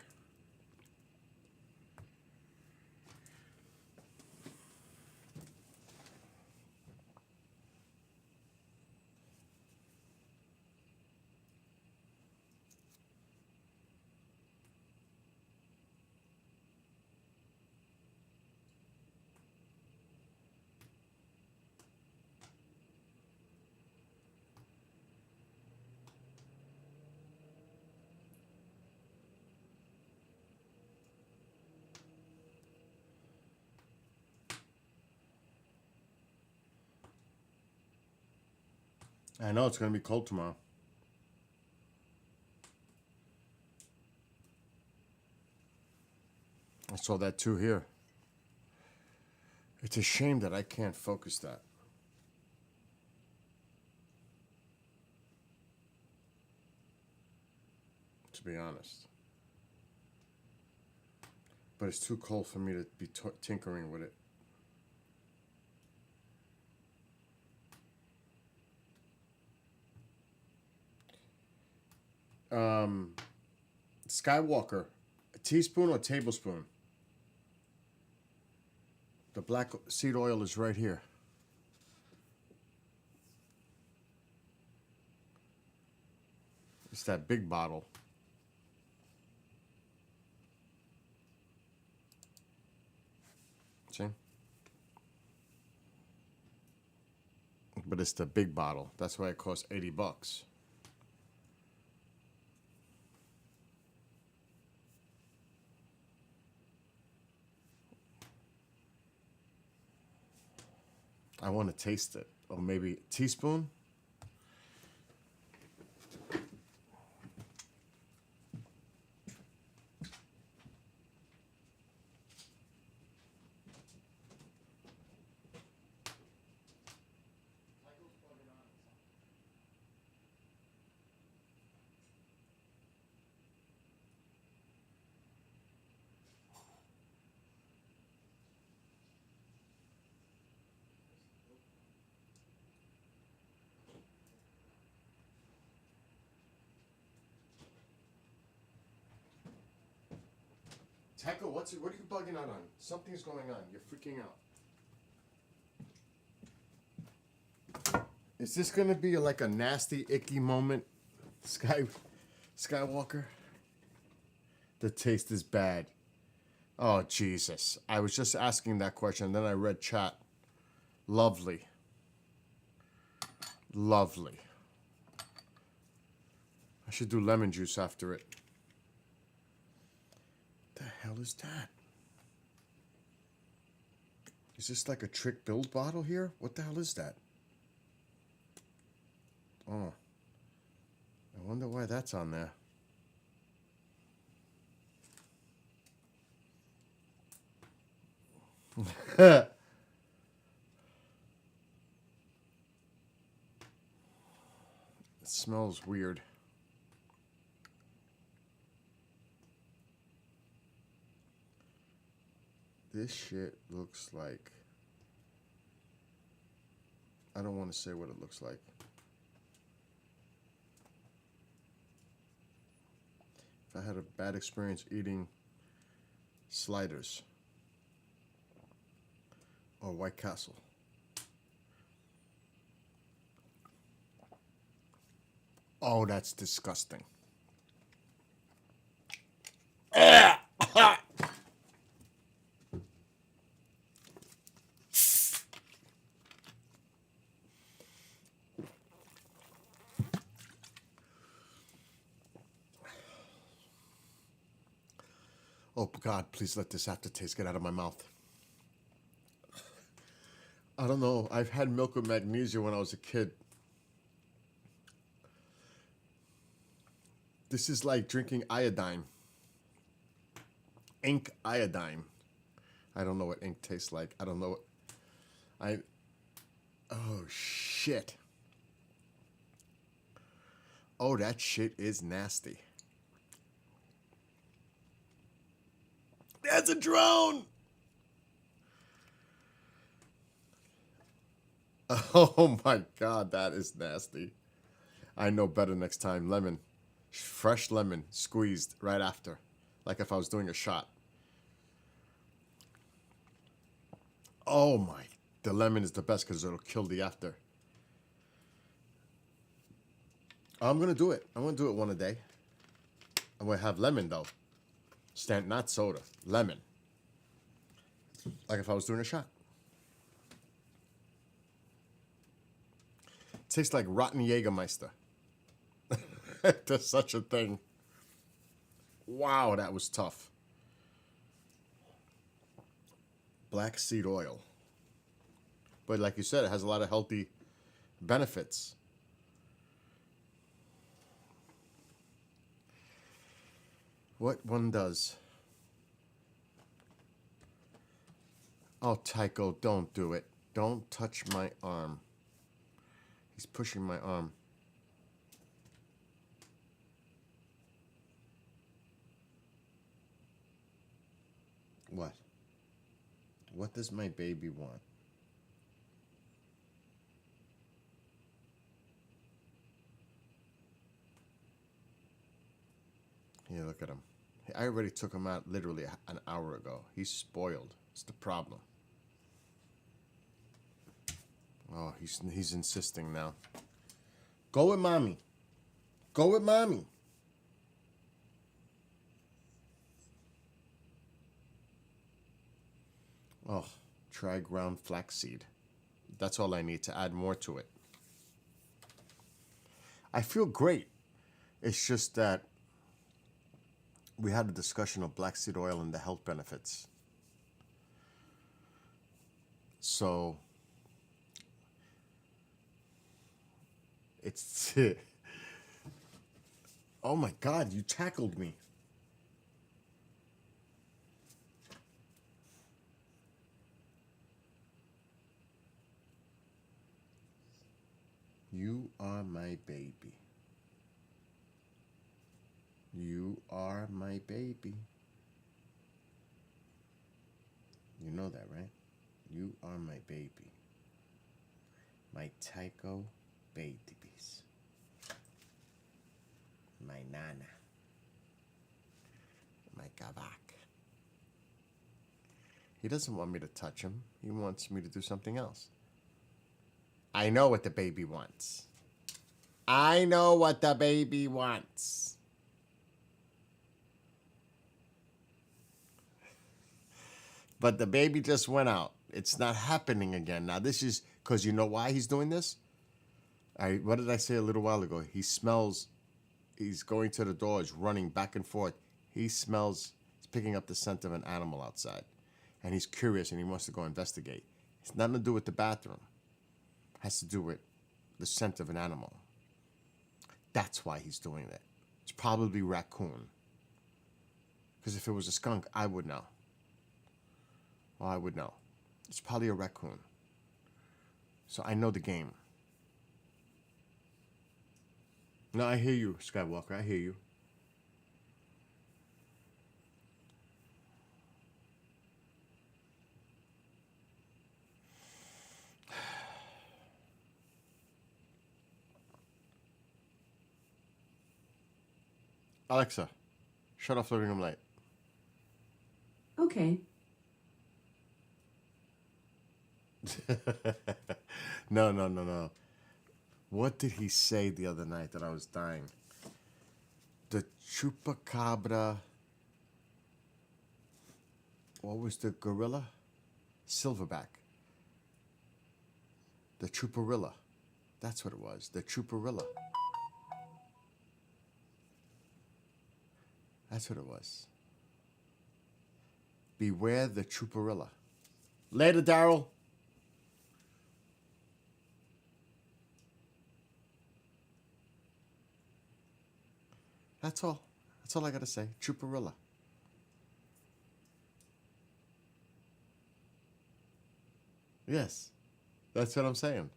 Speaker 1: I know it's going to be cold tomorrow. I saw that too here. It's a shame that I can't focus that. To be honest. But it's too cold for me to be tinkering with it. Skywalker, a teaspoon or tablespoon? The black seed oil is right here. It's that big bottle. See? But it's the big bottle. That's why it costs $80. I want to taste it. Or maybe a teaspoon? Tycho, what are you bugging out on? Something's going on. You're freaking out. Is this gonna be like a nasty, icky moment, Skywalker? The taste is bad. Oh Jesus! I was just asking that question, and then I read chat. Lovely. Lovely. I should do lemon juice after it. The hell is that? Is this like a trick build bottle here? What the hell is that? Oh. I wonder why that's on there. It smells weird. This shit looks like... I don't want to say what it looks like. If I had a bad experience eating sliders or White Castle. Oh, that's disgusting. Oh, God, please let this aftertaste get out of my mouth. I don't know. I've had milk with magnesia when I was a kid. This is like drinking iodine. Ink iodine. I don't know what ink tastes like. I don't know what... Oh, shit. Oh, that shit is nasty. That's a drone! Oh my God, that is nasty. I know better next time. Lemon. Fresh lemon squeezed right after. Like if I was doing a shot. Oh my. The lemon is the best because it'll kill the after. I'm going to do it. I'm going to do it one a day. I'm going to have lemon though. Not soda. Lemon. Like if I was doing a shot. Tastes like rotten Jägermeister. There's such a thing. Wow, that was tough. Black seed oil. But like you said, it has a lot of healthy benefits. What one does? Oh, Tycho, don't do it. Don't touch my arm. He's pushing my arm. What? What does my baby want? Here, look at him. I already took him out literally an hour ago. He's spoiled. It's the problem. Oh, he's insisting now. Go with mommy. Go with mommy. Oh, try ground flaxseed. That's all I need to add more to it. I feel great. It's just that we had a discussion of black seed oil and the health benefits. So it's oh my God, you tackled me. You are my baby. You are my baby. You know that, right? You are my baby. My Tycho babies. My Nana. My Gavak. He doesn't want me to touch him. He wants me to do something else. I know what the baby wants. I know what the baby wants. But the baby just went out. It's not happening again. Now, this is because you know why he's doing this? What did I say a little while ago? He smells, he's going to the door, he's running back and forth. He smells, he's picking up the scent of an animal outside. And he's curious and he wants to go investigate. It's nothing to do with the bathroom. It has to do with the scent of an animal. That's why he's doing that. It's probably raccoon. Because if it was a skunk, I would know. Well, I would know. It's probably a raccoon. So I know the game. No, I hear you, Skywalker. I hear you. Alexa, shut off living room light.
Speaker 2: Okay.
Speaker 1: No. What did he say the other night that I was dying? The chupacabra. What was the gorilla? Silverback. The chuparilla. That's what it was. The chuparilla. That's what it was. Beware the chuparilla. Later, Daryl. That's all. That's all I gotta say. Chuparilla. Yes. That's what I'm saying.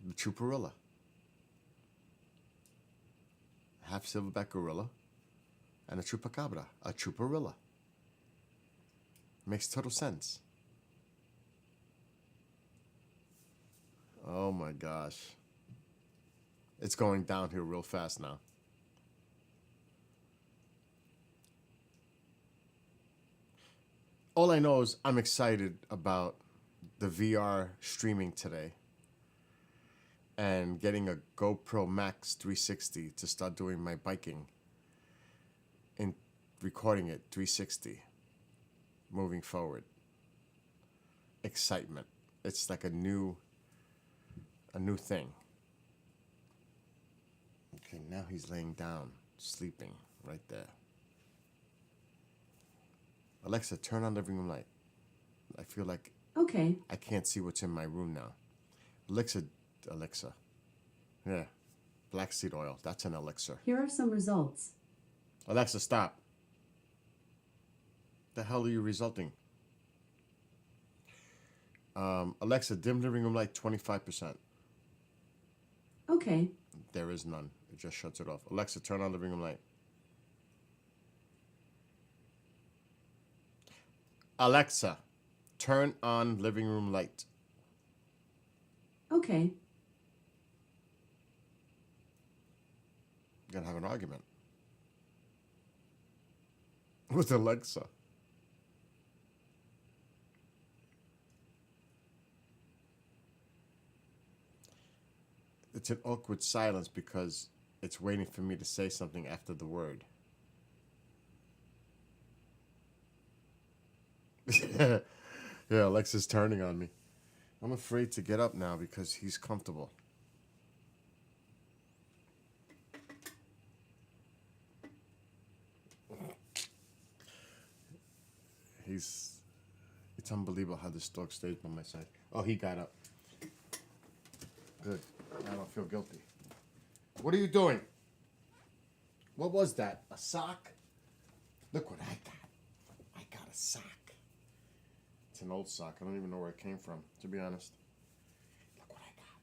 Speaker 1: The chuparilla. Half silverback gorilla and a chupacabra. A chuparilla. Makes total sense. Oh my gosh. It's going downhill real fast now. All I know is I'm excited about the VR streaming today and getting a GoPro Max 360 to start doing my biking and recording it 360 moving forward. Excitement. It's like a new thing. Okay, now he's laying down, sleeping right there. Alexa, turn on living room light. I feel like
Speaker 2: Okay.
Speaker 1: I can't see what's in my room now. Alexa. Yeah, black seed oil. That's an elixir.
Speaker 2: Here are some results.
Speaker 1: Alexa, stop. The hell are you resulting? Alexa, dim living room light 25%.
Speaker 2: Okay.
Speaker 1: There is none. It just shuts it off. Alexa, turn on living room light. Alexa, turn on living room light.
Speaker 2: Okay.
Speaker 1: You're gonna have an argument with Alexa. It's an awkward silence because it's waiting for me to say something after the word. Yeah, Alexa's turning on me. I'm afraid to get up now because he's comfortable. It's unbelievable how this dog stays by my side. Oh, he got up. Good. I don't feel guilty. What are you doing? What was that? A sock? Look what I got. I got a sock. It's an old sock. I don't even know where it came from, to be honest. Look what I got.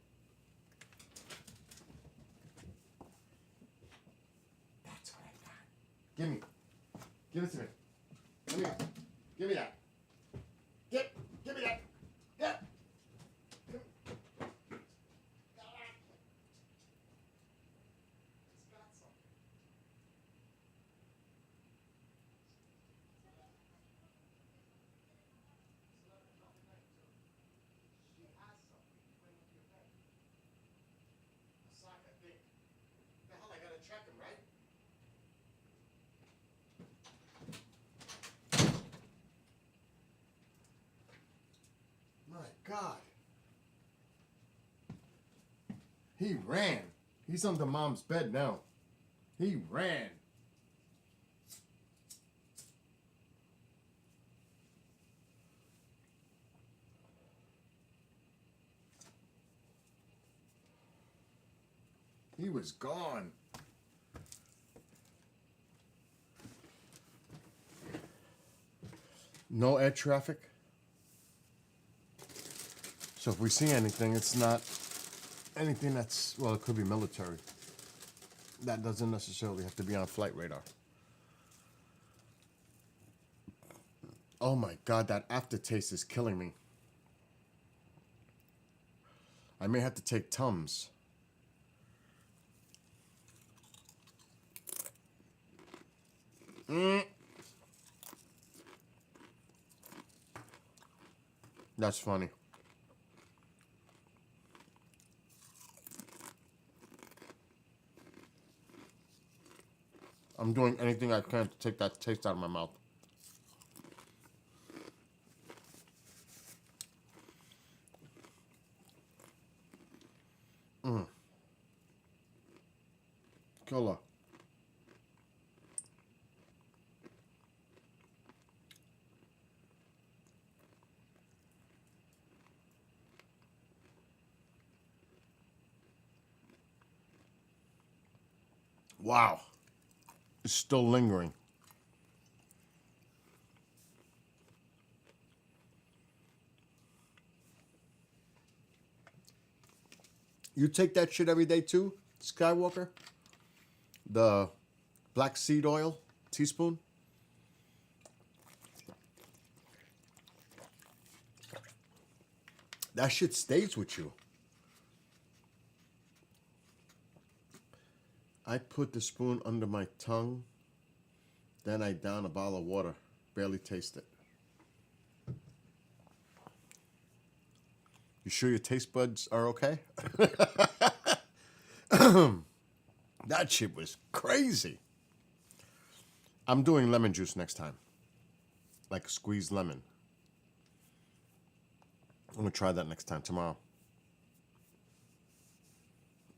Speaker 1: That's what I got. Give me. Give it to me. Come here. Give me that. Give me that. Yeah. Check him, right? My God. He ran. He's under Mom's bed now. He ran. He was gone. No air traffic. So if we see anything, it's not anything that's, well, it could be military. That doesn't necessarily have to be on flight radar. Oh my God, that aftertaste is killing me. I may have to take Tums. That's funny. I'm doing anything I can to take that taste out of my mouth. Killer. Wow. It's still lingering. You take that shit every day too, Skywalker? The black seed oil teaspoon? That shit stays with you. I put the spoon under my tongue, then I down a bottle of water, barely taste it. You sure your taste buds are okay? That shit was crazy. I'm doing lemon juice next time. Like a squeezed lemon. I'm gonna try that next time, tomorrow.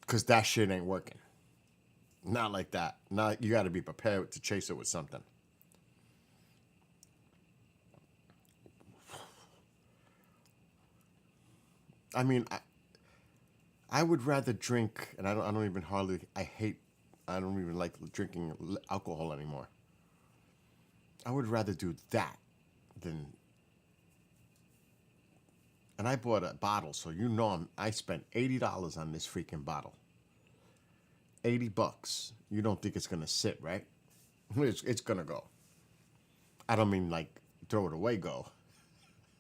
Speaker 1: Because that shit ain't working. Not like that. Not, you gotta be prepared to chase it with something. I mean, I would rather drink, and I don't even hardly, I don't even like drinking alcohol anymore. I would rather do that than, and I bought a bottle, so you know I spent $80 on this freaking bottle. $80. You don't think it's gonna sit, right? It's gonna go. I don't mean like throw it away, go.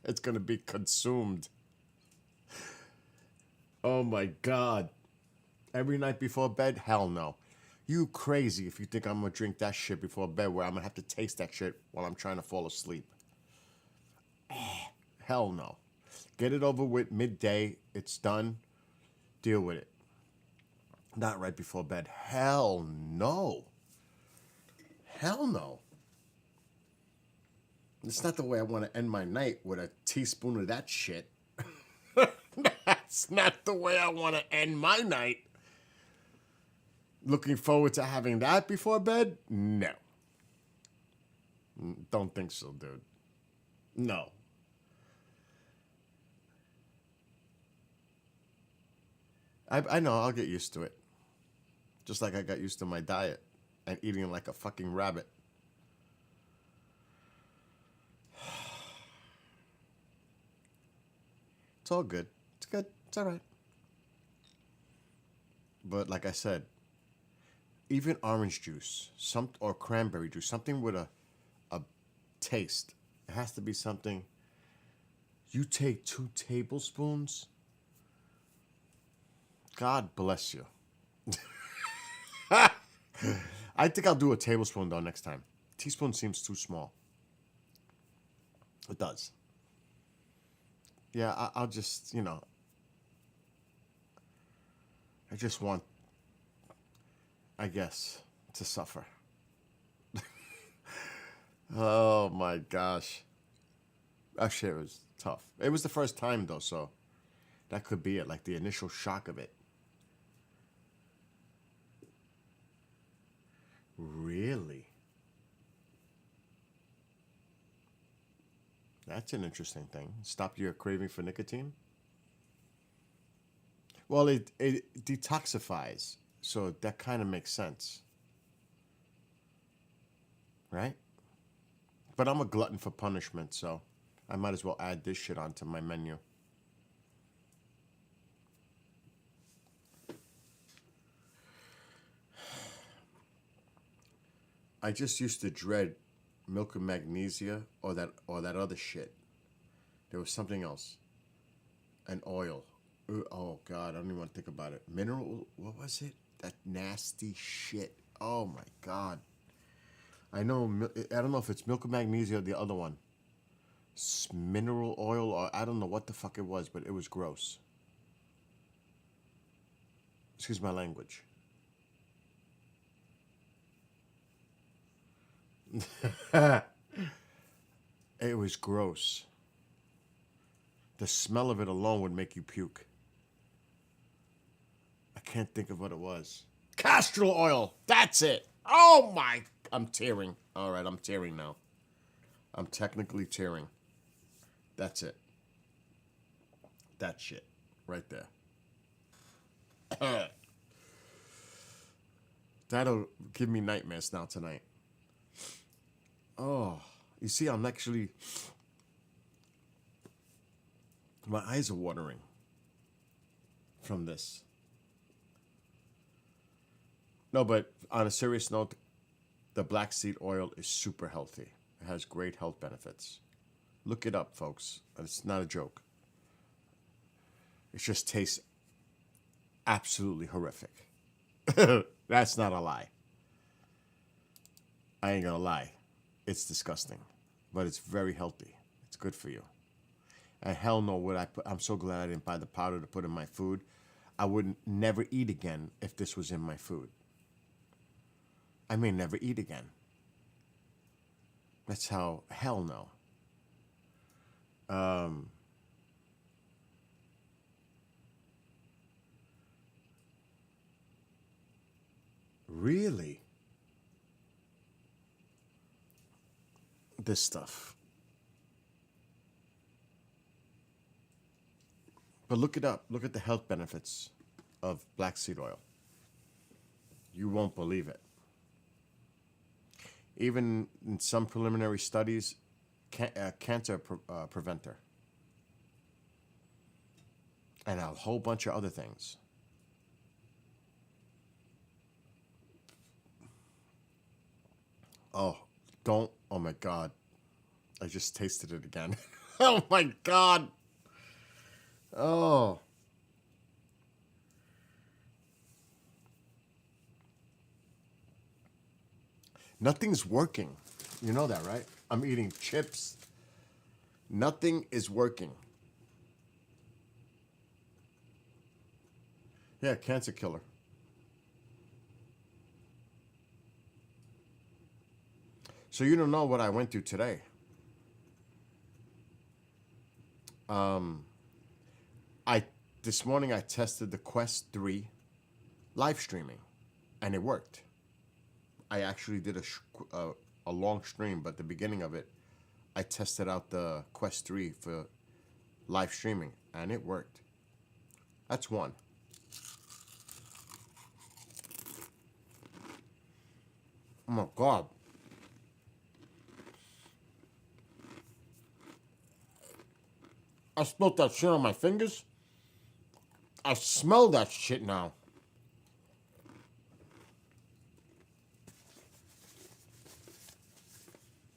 Speaker 1: It's gonna be consumed. Oh my God. Every night before bed? Hell no. You crazy if you think I'm gonna drink that shit before bed where I'm gonna have to taste that shit while I'm trying to fall asleep. Hell no. Get it over with midday. It's done. Deal with it. Not right before bed. Hell no. Hell no. It's not the way I want to end my night with a teaspoon of that shit. That's not the way I want to end my night. Looking forward to having that before bed? No. Don't think so, dude. No. I know, I'll get used to it. Just like I got used to my diet and eating like a fucking rabbit. It's all good. It's good. It's all right. But like I said, even orange juice, or cranberry juice, something with a taste. It has to be something. You take 2 tablespoons. God bless you. I think I'll do a tablespoon though next time. Teaspoon seems too small. It does. Yeah, I'll just, I just want, I guess, to suffer. Oh my gosh. That shit was tough. It was the first time though, so that could be it, like the initial shock of it. Really? That's an interesting thing. Stop your craving for nicotine? Well, it detoxifies, so that kind of makes sense. Right? But I'm a glutton for punishment, so I might as well add this shit onto my menu. I just used to dread milk of magnesia or that other shit. There was something else. An oil. Oh God, I don't even want to think about it. Mineral, what was it? That nasty shit. Oh my God. I know, I don't know if it's milk of magnesia or the other one. Mineral oil, or I don't know what the fuck it was, but it was gross. Excuse my language. It was gross. The smell of it alone would make you puke. I can't think of what it was. Castor oil! That's it! Oh my... I'm tearing. Alright, I'm tearing now. I'm technically tearing. That's it. That shit. Right there. That'll give me nightmares now tonight. Oh, you see, I'm actually... My eyes are watering from this. No, but on a serious note, the black seed oil is super healthy. It has great health benefits. Look it up, folks. It's not a joke. It just tastes absolutely horrific. That's not a lie. I ain't gonna lie. It's disgusting. But it's very healthy. It's good for you. And hell no would I put... I'm so glad I didn't buy the powder to put in my food. I would never eat again if this was in my food. I may never eat again. That's how... Hell no. Really? This stuff. But look it up. Look at the health benefits of black seed oil. You won't believe it. Even in some preliminary studies, cancer preventer. And a whole bunch of other things. Oh, don't. Oh my God. I just tasted it again. Oh my God. Oh. Nothing's working. You know that, right? I'm eating chips. Nothing is working. Yeah, cancer killer. So you don't know what I went through today. This morning I tested the Quest 3 live streaming, and it worked. I actually did a long stream, but the beginning of it, I tested out the Quest 3 for live streaming, and it worked. That's one. Oh my God. I spilled that shit on my fingers. I smell that shit now.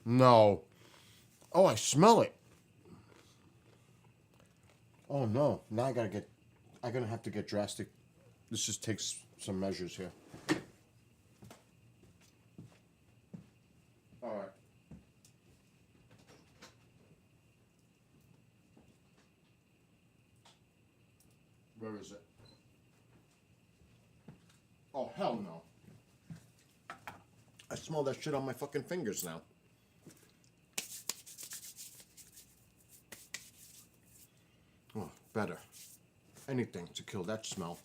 Speaker 1: No. Oh, I smell it. Oh no. Now I'm gonna have to get drastic. This just takes some measures here. All right. Where is it? Oh, hell no. I smell that shit on my fucking fingers now. Oh, better. Anything to kill that smell.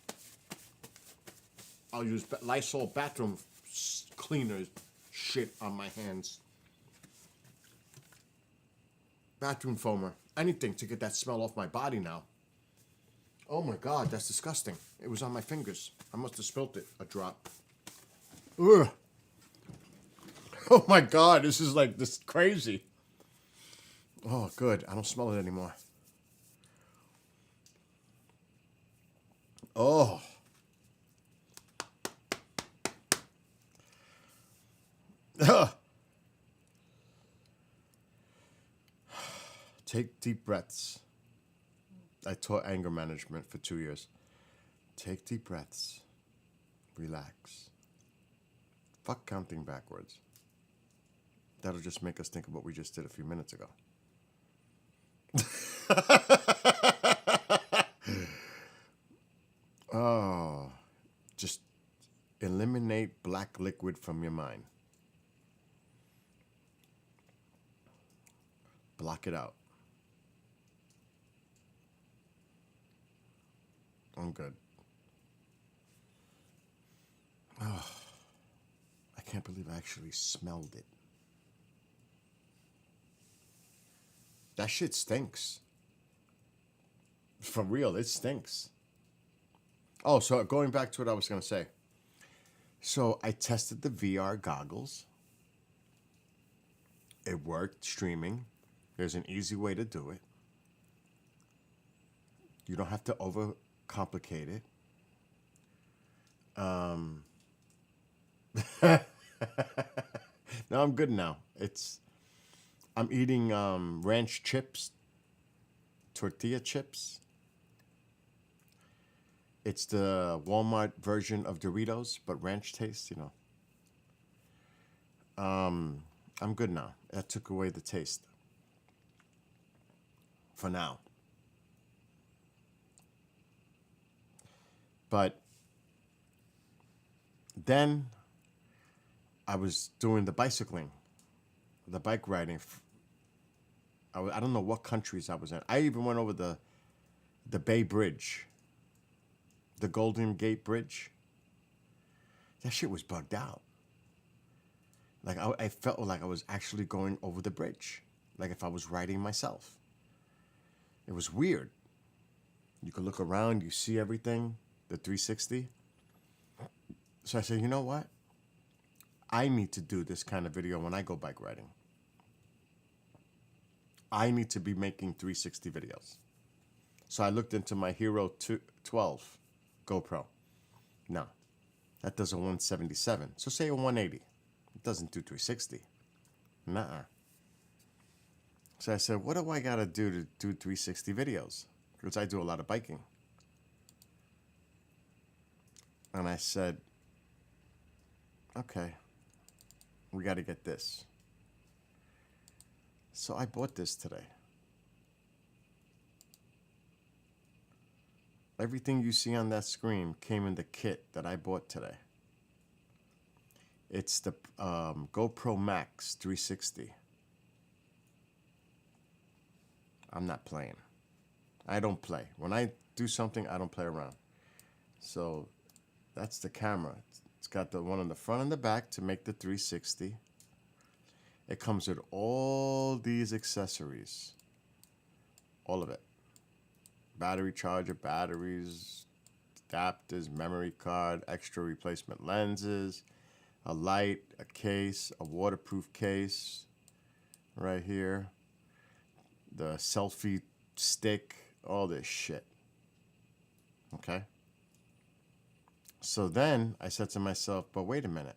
Speaker 1: I'll use Lysol bathroom cleaner shit on my hands. Bathroom foamer. Anything to get that smell off my body now. Oh my God, that's disgusting. It was on my fingers. I must have spilt it a drop. Ugh. Oh my God, this is like this crazy. Oh, good. I don't smell it anymore. Oh. Ugh. Take deep breaths. I taught anger management for 2 years. Take deep breaths. Relax. Fuck counting backwards. That'll just make us think of what we just did a few minutes ago. Oh, just eliminate black liquid from your mind. Block it out. I'm good. Oh, I can't believe I actually smelled it. That shit stinks. For real, it stinks. Oh, so going back to what I was going to say. So I tested the VR goggles. It worked streaming. There's an easy way to do it. You don't have to overcomplicate it. No, I'm good now. I'm eating ranch chips, tortilla chips. It's the Walmart version of Doritos, but ranch taste, you know. I'm good now. That took away the taste. For now. But then I was doing the bicycling, the bike riding. I don't know what countries I was in. I even went over the Bay Bridge, the Golden Gate Bridge. That shit was bugged out. Like I felt like I was actually going over the bridge, like if I was riding myself. It was weird. You could look around, you see everything, the 360. So I said, you know what? I need to do this kind of video when I go bike riding. I need to be making 360 videos. So I looked into my Hero 12 GoPro. No, that does a 177. So say a 180. It doesn't do 360. Nuh-uh. So I said, what do I got to do 360 videos? Because I do a lot of biking. And I said, okay, we got to get this. So I bought this today. Everything you see on that screen came in the kit that I bought today. It's the GoPro Max 360. I'm not playing. I don't play. When I do something, I don't play around. So that's the camera. It's got the one on the front and the back to make the 360. It comes with all these accessories. All of it. Battery charger, batteries, adapters, memory card, extra replacement lenses, a light, a case, a waterproof case right here, the selfie stick, all this shit. Okay? So then I said to myself, but wait a minute.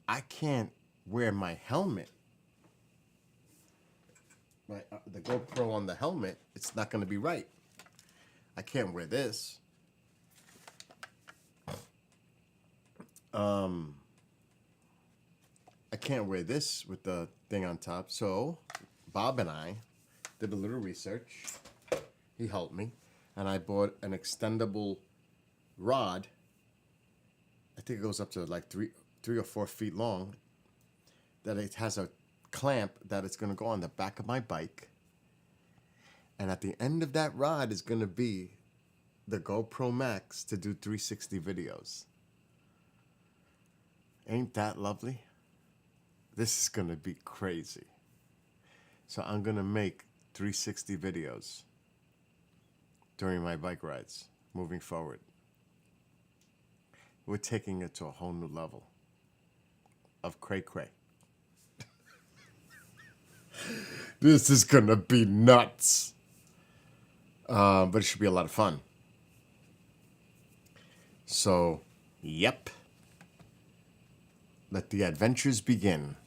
Speaker 1: I can't wear my helmet. The GoPro on the helmet, it's not going to be right. I can't wear this. I can't wear this with the thing on top. So Bob and I did a little research. He helped me. And I bought an extendable rod. I think it goes up to like 3 or 4 feet long. That it has a clamp that it's going to go on the back of my bike. And at the end of that rod is going to be the GoPro Max to do 360 videos. Ain't that lovely? This is going to be crazy. So I'm going to make 360 videos during my bike rides moving forward. We're taking it to a whole new level of cray-cray. This is going to be nuts. But it should be a lot of fun. So, yep. Let the adventures begin.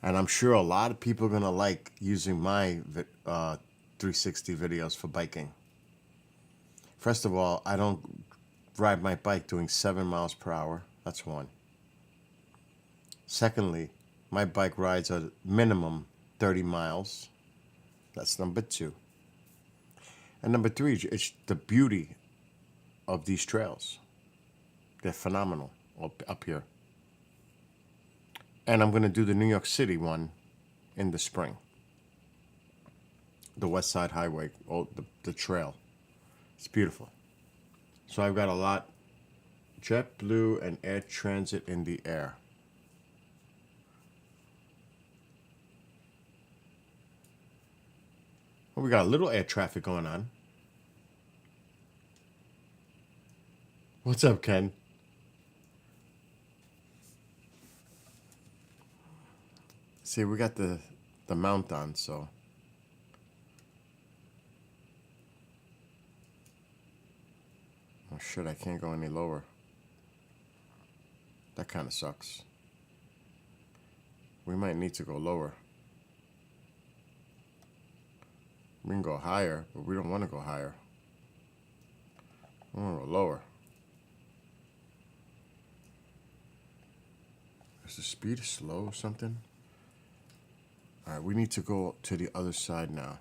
Speaker 1: And I'm sure a lot of people are going to like using my 360 videos for biking. First of all, I don't ride my bike doing 7 miles per hour. That's one. Secondly, my bike rides a minimum 30 miles. That's number 2. And number 3, it's the beauty of these trails. They're phenomenal up here. And I'm going to do the New York City one in the spring. The West Side Highway, the trail. It's beautiful. So I've got a lot, JetBlue and Air Transit in the air. Well, we got a little air traffic going on. What's up, Ken? See, we got the mount on, so. Oh shit, I can't go any lower. That kind of sucks. We might need to go lower. We can go higher, but we don't want to go higher. We want to go lower. Is the speed slow or something? All right, we need to go to the other side now.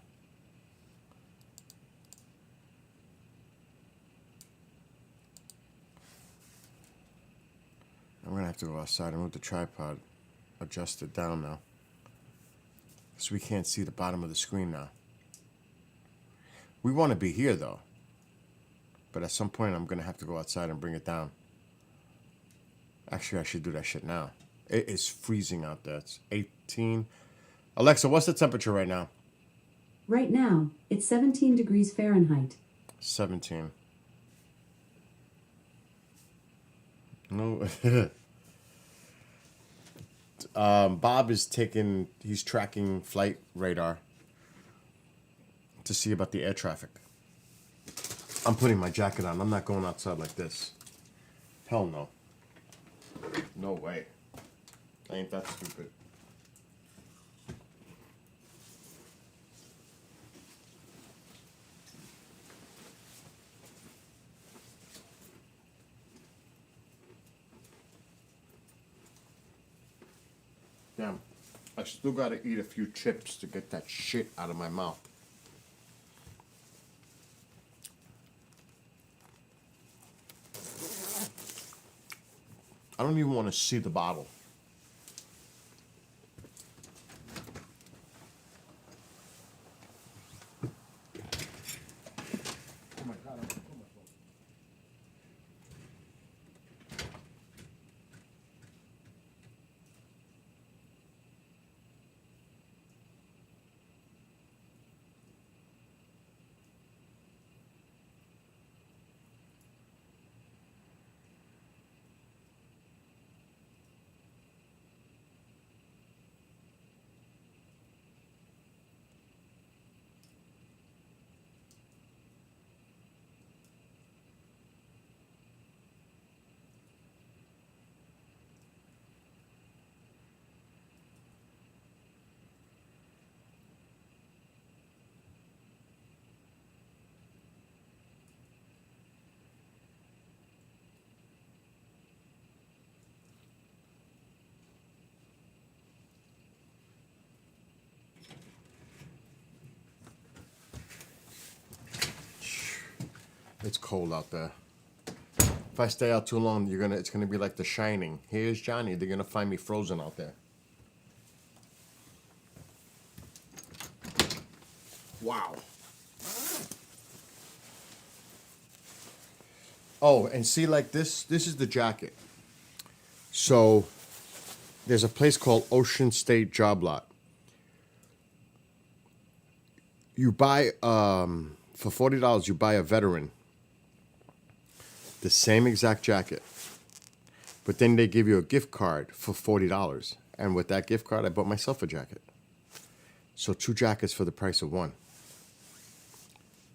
Speaker 1: I'm gonna have to go outside and move the tripod adjusted down now. So we can't see the bottom of the screen now. We want to be here though. But at some point I'm gonna have to go outside and bring it down. Actually, I should do that shit now. It is freezing out there. It's 18. Alexa, what's the temperature right now?
Speaker 2: Right now, it's 17 degrees Fahrenheit.
Speaker 1: 17. No. Bob is he's tracking flight radar to see about the air traffic. I'm putting my jacket on. I'm not going outside like this. Hell no. No way. I ain't that stupid. Damn, I still gotta eat a few chips to get that shit out of my mouth. I don't even want to see the bottle. It's cold out there. If I stay out too long, it's gonna be like The Shining. Here's Johnny. They're gonna find me frozen out there. Wow. Oh, and see, like this. This is the jacket. So there's a place called Ocean State Job Lot. You buy for $40. You buy a veteran the same exact jacket, but then they give you a gift card for $40. And with that gift card, I bought myself a jacket. So 2 jackets for the price of 1.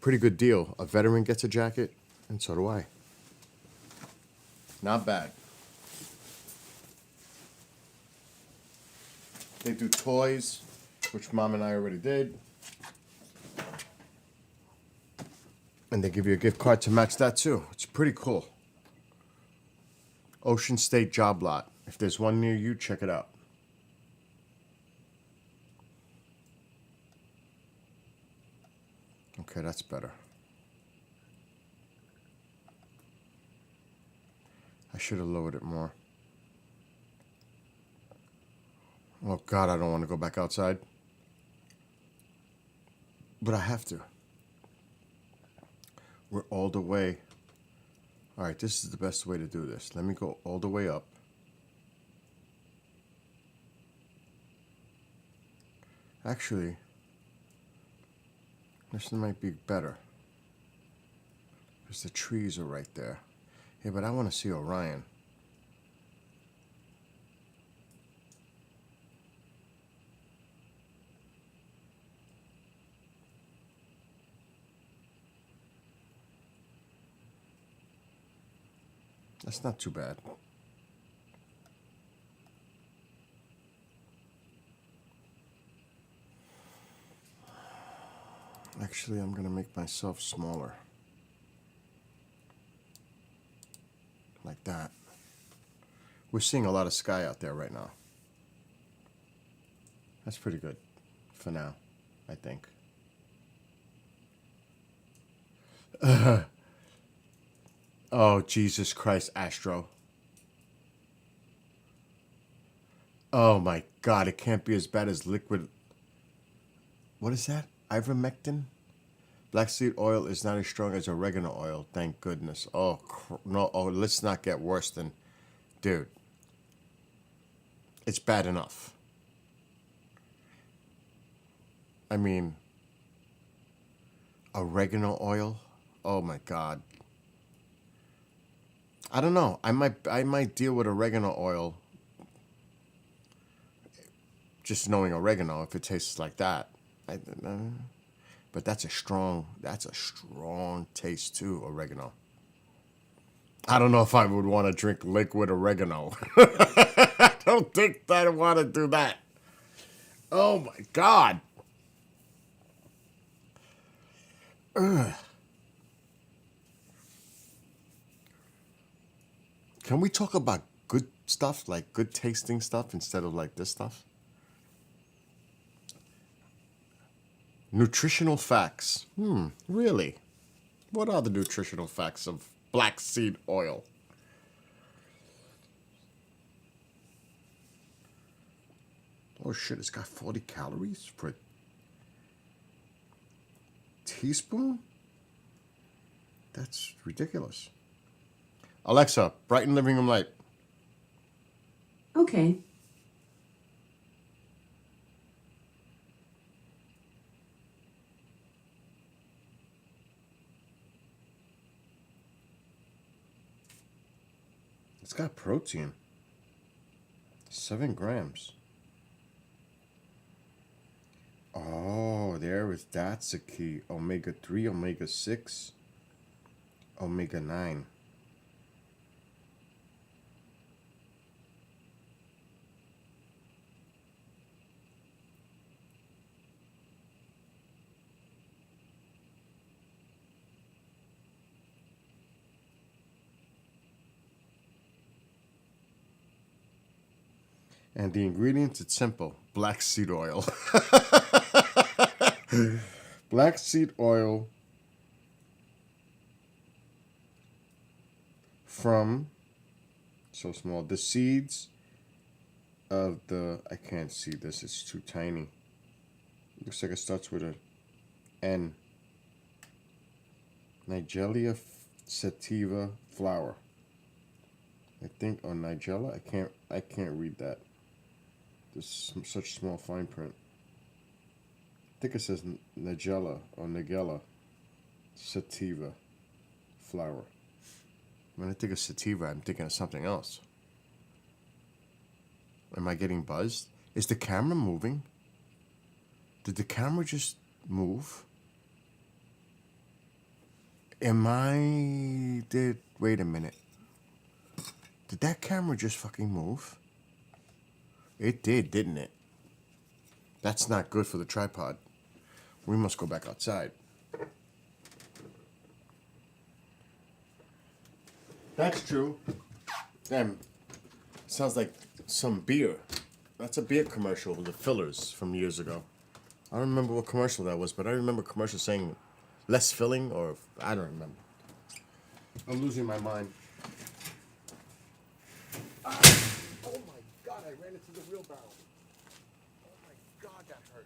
Speaker 1: Pretty good deal. A veteran gets a jacket, and so do I. Not bad. They do toys, which Mom and I already did. And they give you a gift card to match that too. It's pretty cool. Ocean State Job Lot. If there's one near you, check it out. Okay, that's better. I should have lowered it more. Oh God, I don't want to go back outside. But I have to. We're all the way. All right, this is the best way to do this. Let me go all the way up. Actually, this might be better. Because the trees are right there. Yeah, but I want to see Orion. That's not too bad. Actually, I'm going to make myself smaller. Like that. We're seeing a lot of sky out there right now. That's pretty good for now, I think. Oh, Jesus Christ, Astro. Oh my God, it can't be as bad as liquid. What is that? Ivermectin? Black seed oil is not as strong as oregano oil, thank goodness. Oh, no, oh, let's not get worse than, dude. It's bad enough. I mean, oregano oil? Oh my God. I don't know. I might deal with oregano oil. Just knowing oregano, if it tastes like that. But that's a strong taste too, oregano. I don't know if I would want to drink liquid oregano. I don't think I want to do that. Oh my God. Ugh. Can we talk about good stuff, like good tasting stuff, instead of like this stuff? Nutritional facts. Really? What are the nutritional facts of black seed oil? Oh shit, it's got 40 calories per teaspoon? That's ridiculous. Alexa, brighten living room light.
Speaker 2: Okay.
Speaker 1: It's got protein. 7 grams. Oh, that's a key. Omega-3, omega-6, omega-9. And the ingredients, it's simple. Black seed oil. Black seed oil from, so small, the seeds of the, I can't see this, it's too tiny. Looks like it starts with a N. Nigella sativa flower. I think, or Nigella, I can't read that. There's such small fine print. I think it says Nigella or Nigella sativa flower. When I think of sativa, I'm thinking of something else. Am I getting buzzed? Is the camera moving? Did the camera just move? Wait a minute. Did that camera just fucking move? It did, didn't it? That's not good for the tripod. We must go back outside. That's true. Damn. Sounds like some beer. That's a beer commercial with the fillers from years ago. I don't remember what commercial that was, but I remember commercials saying less filling, or I don't remember. I'm losing my mind. Oh my god, I ran into the wheelbarrow. Oh my god, that hurt.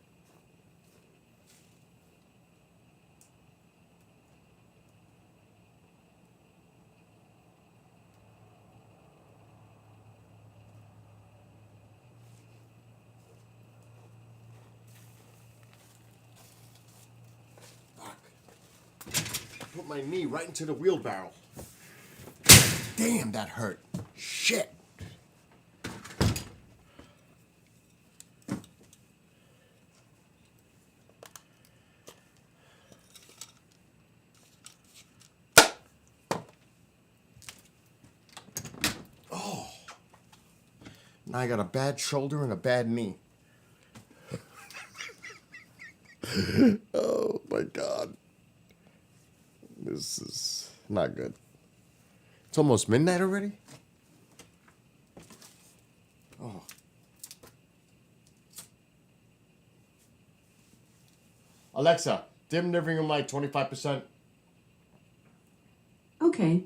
Speaker 1: Put my knee right into the wheelbarrow. Damn, that hurt. Shit. Oh. Now I got a bad shoulder and a bad knee. Oh my god. This is not good. It's almost midnight already? Oh. Alexa, dim living room light 25%.
Speaker 2: Okay.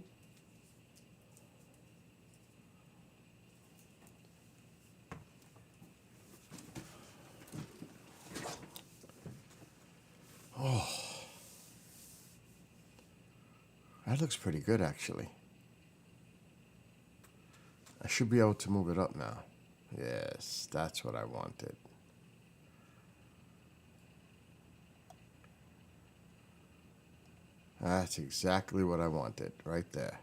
Speaker 1: That looks pretty good, actually. I should be able to move it up now. Yes, that's what I wanted. That's exactly what I wanted, right there.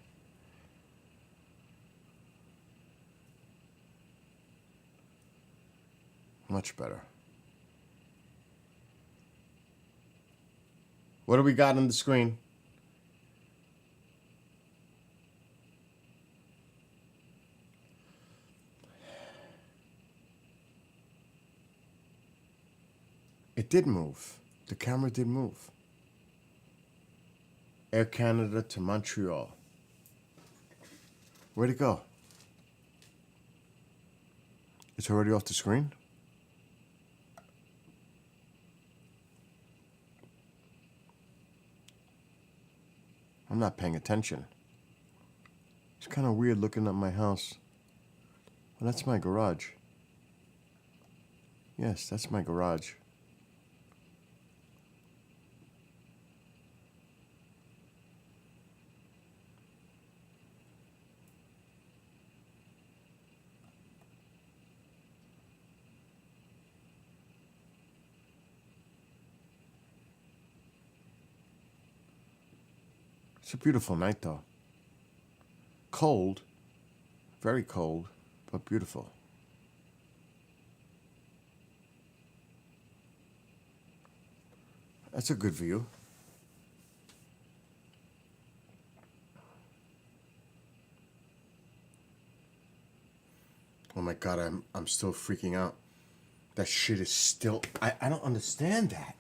Speaker 1: Much better. What do we got on the screen? It did move. The camera did move. Air Canada to Montreal. Where'd it go? It's already off the screen? I'm not paying attention. It's kind of weird looking at my house. Well, that's my garage. Yes, that's my garage. It's a beautiful night, though. Cold, very cold, but beautiful. That's a good view. Oh my god, I'm still freaking out. That shit is still... I don't understand that.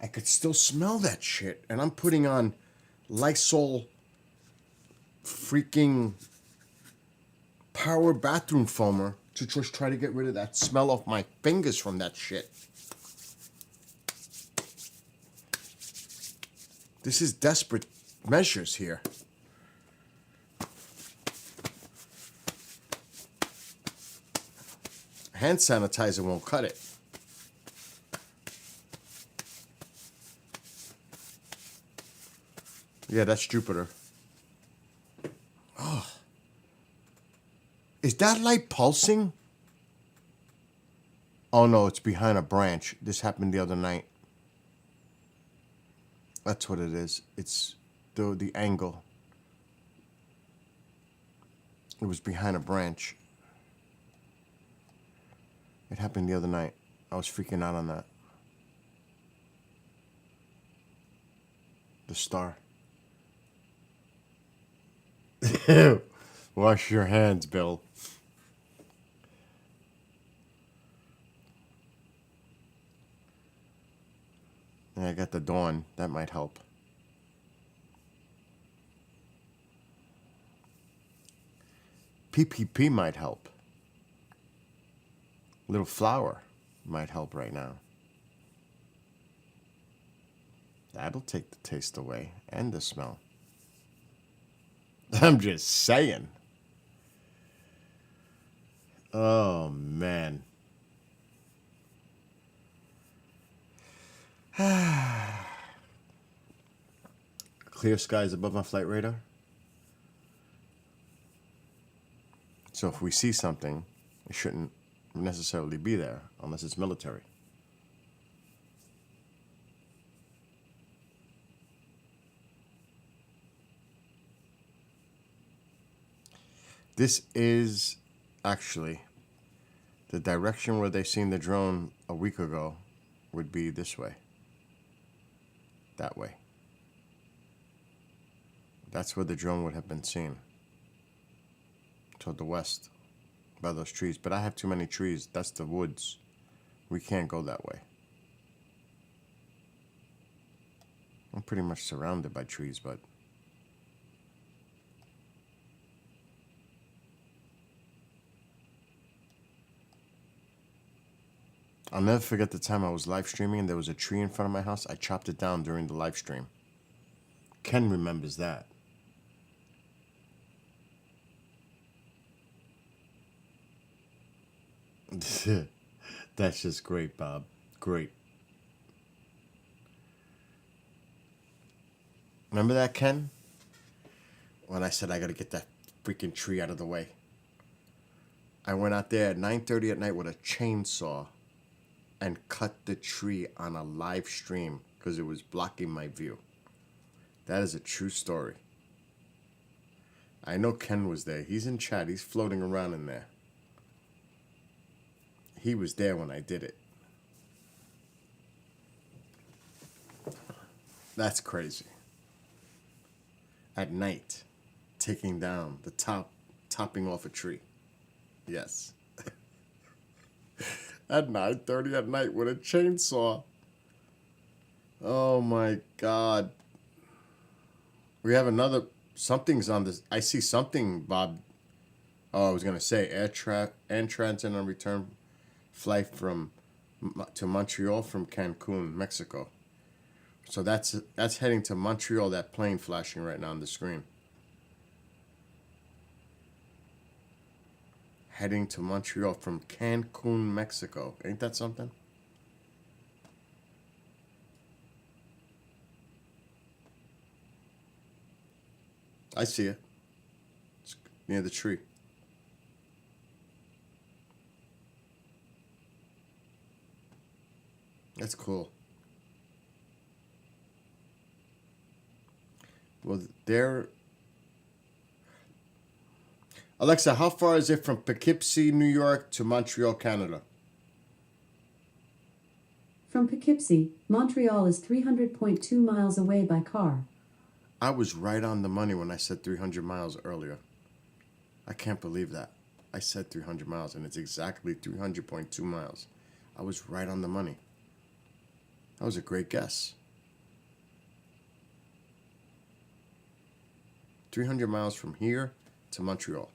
Speaker 1: I could still smell that shit, and I'm putting on Lysol freaking power bathroom foamer to just try to get rid of that smell off my fingers from that shit. This is desperate measures here. Hand sanitizer won't cut it. Yeah, that's Jupiter. Oh. Is that light pulsing? Oh no, it's behind a branch. This happened the other night. That's what it is. It's the angle. It was behind a branch. It happened the other night. I was freaking out on that. The star. Wash your hands, Bill. Yeah, I got the dawn. That might help. PPP might help. Little flower might help right now. That'll take the taste away and the smell. I'm just saying. Oh, man. Clear skies above my flight radar. So if we see something, it shouldn't necessarily be there unless it's military. This is actually the direction where they seen the drone a week ago would be this way. That way. That's where the drone would have been seen. Toward the west. By those trees. But I have too many trees. That's the woods. We can't go that way. I'm pretty much surrounded by trees, but I'll never forget the time I was live streaming and there was a tree in front of my house. I chopped it down during the live stream. Ken remembers that. That's just great, Bob. Great. Remember that, Ken? When I said I gotta get that freaking tree out of the way. I went out there at 9:30 at night with a chainsaw and cut the tree on a live stream because it was blocking my view. That is a true story. I know Ken was there. He's in chat. He's floating around in there. He was there when I did it. That's crazy. At night, taking down the topping off a tree. Yes. At 9:30 at night with a chainsaw. Oh my God. We have another, something's on this. I see something, Bob. Oh, I was going to say air transit on return flight to Montreal from Cancun, Mexico. So that's heading to Montreal, that plane flashing right now on the screen. Heading to Montreal from Cancun, Mexico. Ain't that something? I see it. It's near the tree. That's cool. Well, there. Alexa, how far is it from Poughkeepsie, New York to Montreal, Canada?
Speaker 2: From Poughkeepsie, Montreal is 300.2 miles away by car.
Speaker 1: I was right on the money when I said 300 miles earlier. I can't believe that. I said 300 miles and it's exactly 300.2 miles. I was right on the money. That was a great guess. 300 miles from here to Montreal.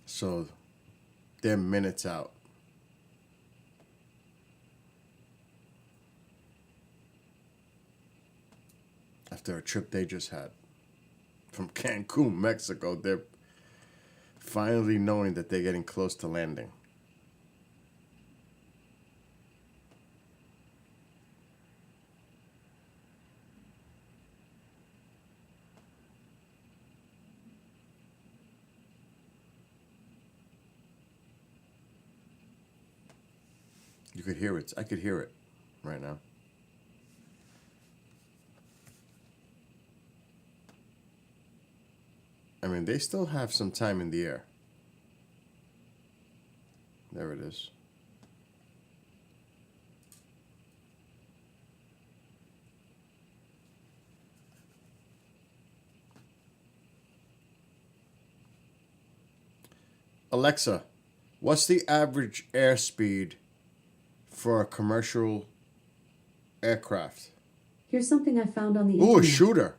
Speaker 1: So they're minutes out. After a trip they just had. from Cancun, Mexico. They're finally knowing that they're getting close to landing. You could hear it. I could hear it right now. I mean, they still have some time in the air. There it is. Alexa, what's the average airspeed for a commercial aircraft?
Speaker 2: Here's something I found on the
Speaker 1: Ooh, a
Speaker 2: internet.
Speaker 1: shooter.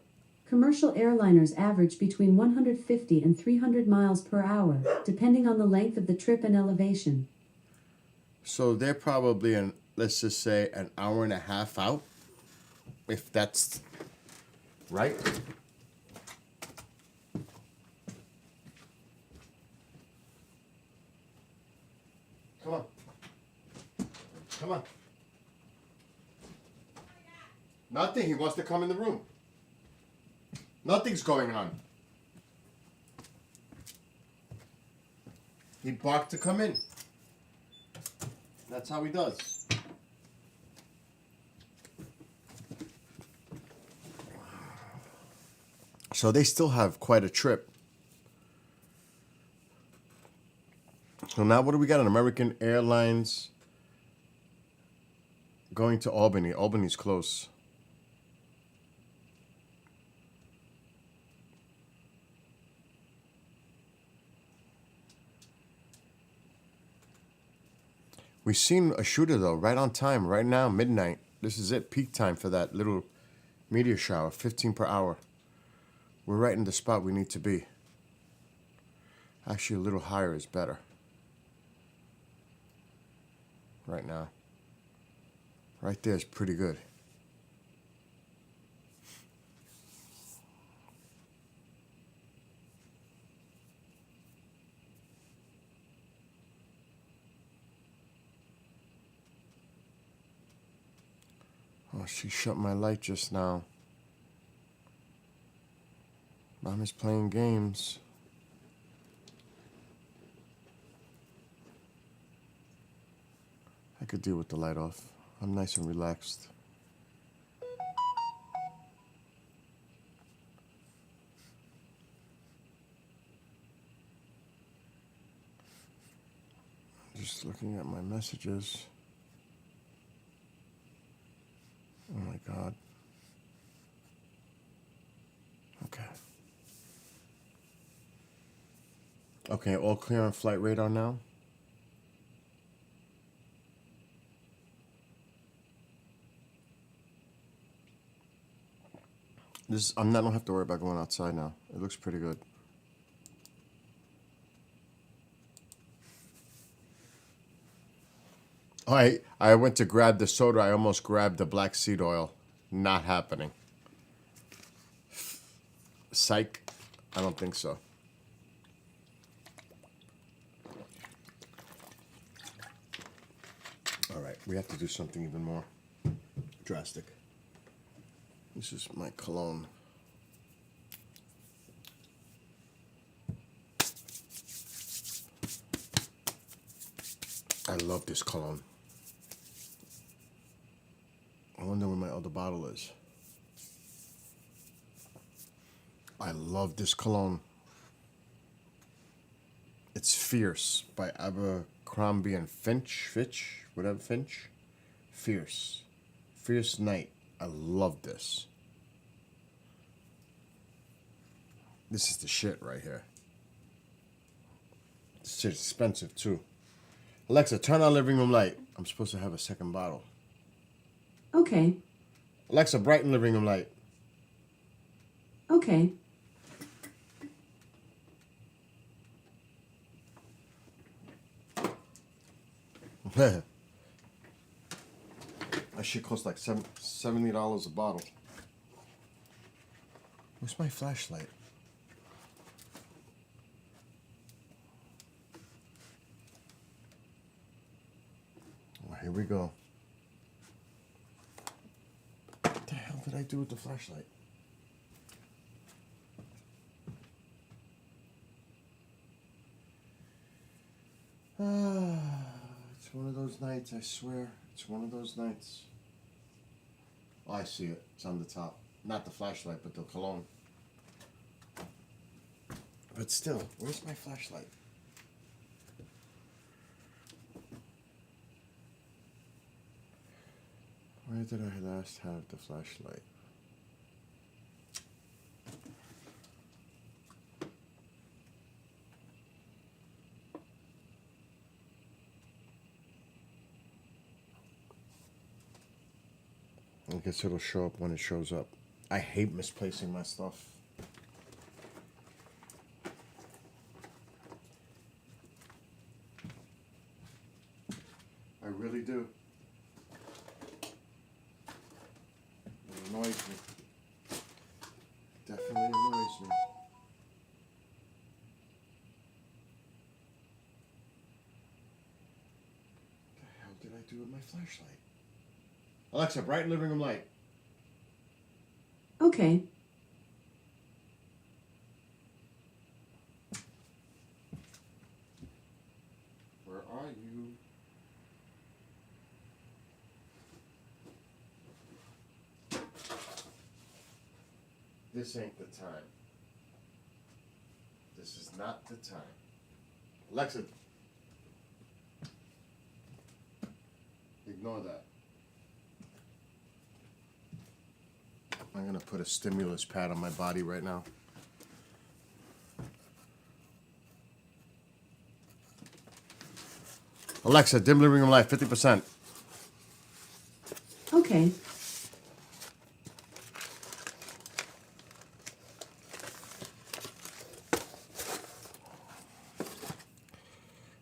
Speaker 2: Commercial airliners average between 150 and 300 miles per hour, depending on the length of the trip and elevation.
Speaker 1: So they're probably let's just say an hour and a half out, if that's right. Come on. Come on. Nothing. He wants to come in the room. Nothing's going on. He barked to come in. That's how he does. So they still have quite a trip. So now what do we got on American Airlines going to Albany? Albany's close. We've seen a shooter though, right on time, right now, midnight. This is it, peak time for that little meteor shower, 15 per hour. We're right in the spot we need to be. Actually, a little higher is better. Right now. Right there is pretty good. Oh, she shut my light just now. Mom is playing games. I could deal with the light off. I'm nice and relaxed. Just looking at my messages. Oh my God. Okay. Okay, all clear on flight radar now? I don't have to worry about going outside now. It looks pretty good. I went to grab the soda. I almost grabbed the black seed oil. Not happening. Psych. I don't think so. All right, we have to do something even more drastic. This is my cologne. I love this cologne. I wonder where my other bottle is. I love this cologne. It's Fierce by Abercrombie and Fitch, whatever, Finch. Fierce. Fierce Night. I love this. This is the shit right here. This shit's expensive too. Alexa, turn on living room light. I'm supposed to have a second bottle.
Speaker 2: Okay.
Speaker 1: Alexa, brighten living room light.
Speaker 2: Okay.
Speaker 1: That shit costs like $70 a bottle. Where's my flashlight? Here we go. What the hell did I do with the flashlight? It's one of those nights, I swear. It's one of those nights. Oh, I see it. It's on the top. Not the flashlight, but the cologne. But still, where's my flashlight? Where did I last have the flashlight? I guess it'll show up when it shows up. I hate misplacing my stuff. I really do. It annoys me. Definitely annoys me. What the hell did I do with my flashlight? Alexa, brighten living room light.
Speaker 2: Okay.
Speaker 1: Where are you? This ain't the time. This is not the time. Alexa, ignore that. I'm gonna put a stimulus pad on my body right now. Alexa, dim living room light, 50%.
Speaker 2: Okay.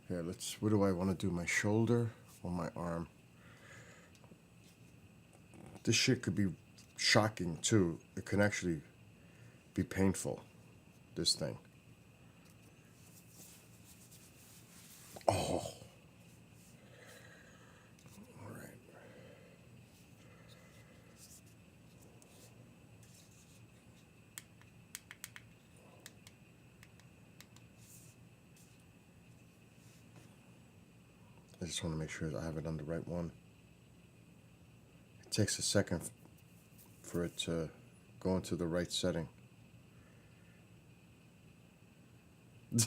Speaker 1: Here, what do I want to do? My shoulder or my arm? This shit could be shocking too. It can actually be painful, this thing. Oh. All right. I just want to make sure that I have it on the right one. It takes a second for it to go into the right setting.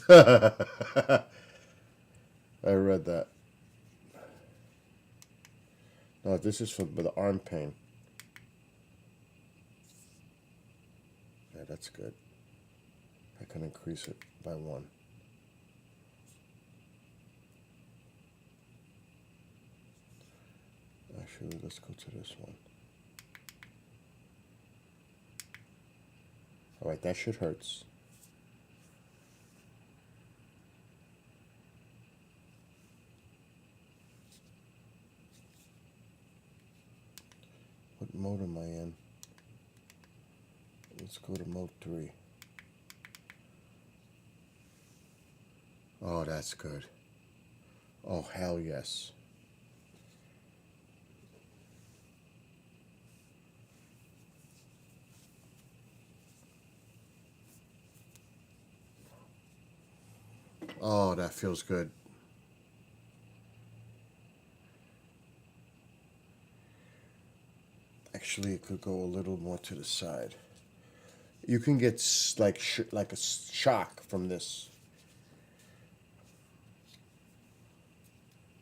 Speaker 1: I read that. No, this is for the arm pain. Yeah, that's good. I can increase it by 1. Actually, let's go to this one. All right, that shit hurts. What mode am I in? Let's go to mode 3. Oh, that's good. Oh, hell yes. Oh, that feels good. Actually, it could go a little more to the side. You can get like a shock from this.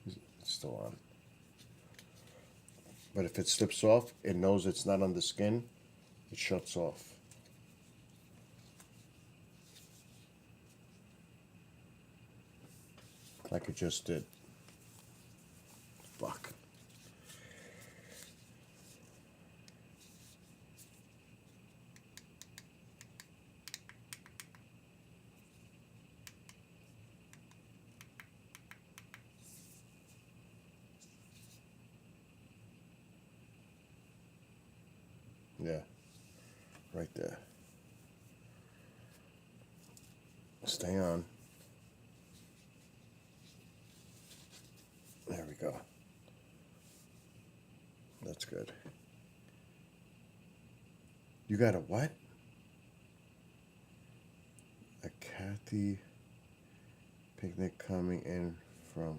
Speaker 1: It's still on. But if it slips off, it knows it's not on the skin. It shuts off. Like it just did. Fuck. Yeah, right there. Stay on. There we go. that's good. You got a what? A Kathy picnic coming in from.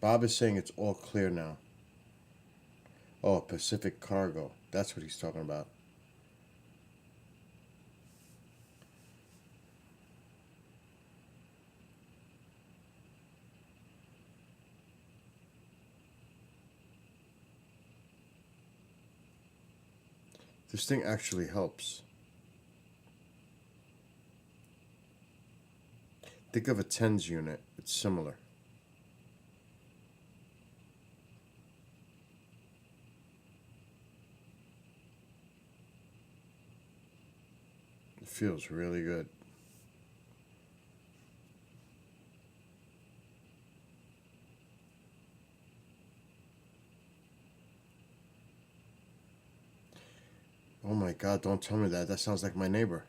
Speaker 1: Bob is saying it's all clear now. Oh, Pacific Cargo. That's what he's talking about. This thing actually helps. Think of a TENS unit. It's similar. It feels really good. Oh my God, don't tell me that. That sounds like my neighbor.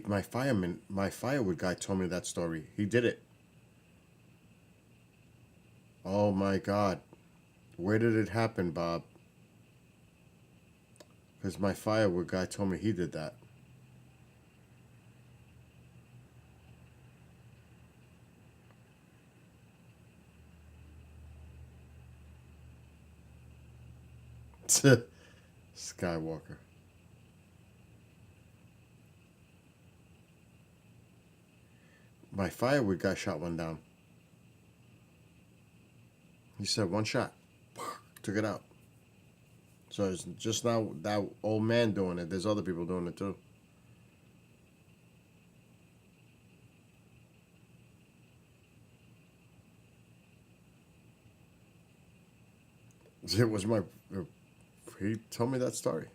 Speaker 1: My firewood guy told me that story. He did it. Oh my God. Where did it happen, Bob? Because my firewood guy told me he did that. Skywalker. My firewood guy shot one down. He said one shot. Took it out. So it's just not that old man doing it. There's other people doing it too. It was he told me that story.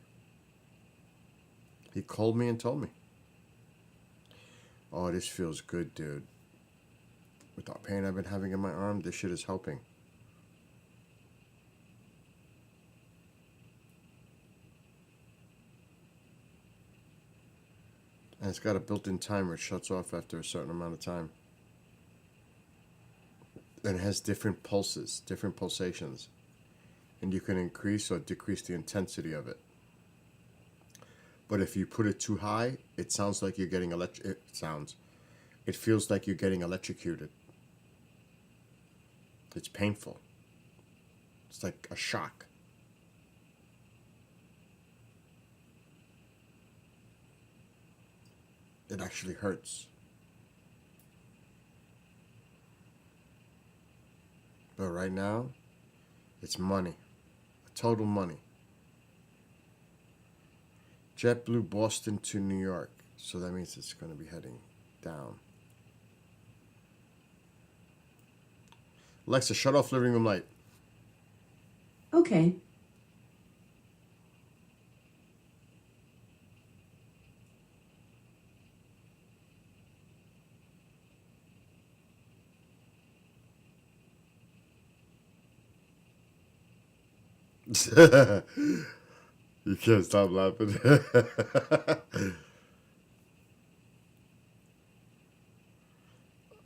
Speaker 1: He called me and told me. Oh, this feels good, dude. With the pain I've been having in my arm, this shit is helping. And it's got a built-in timer. It shuts off after a certain amount of time. And it has different pulses, different pulsations. And you can increase or decrease the intensity of it. But if you put it too high, it sounds like you're getting it feels like you're getting electrocuted. It's painful. It's like a shock. It actually hurts. But right now, it's money. Total money. JetBlue Boston to New York. So that means it's going to be heading down. Alexa, shut off living room light.
Speaker 2: Okay.
Speaker 1: You can't stop laughing.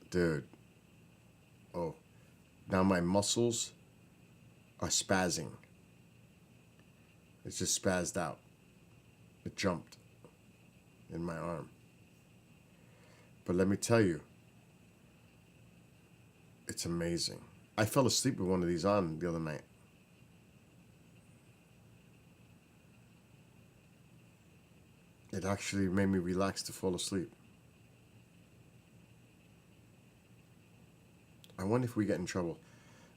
Speaker 1: Dude. Oh. Now my muscles are spazzing. It's just spazzed out. It jumped in my arm. But let me tell you, it's amazing. I fell asleep with one of these on the other night. It actually made me relax to fall asleep. I wonder if we get in trouble.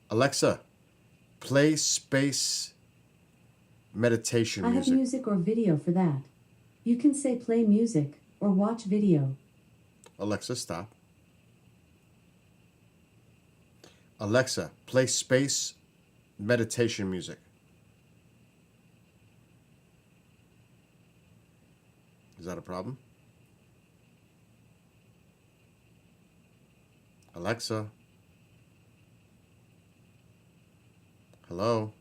Speaker 1: Alexa, play space meditation
Speaker 2: I have
Speaker 1: music.
Speaker 2: music or video for that. You can say play music or watch video.
Speaker 1: Alexa, stop. Alexa, play space meditation music. Is that a problem? Alexa? Hello?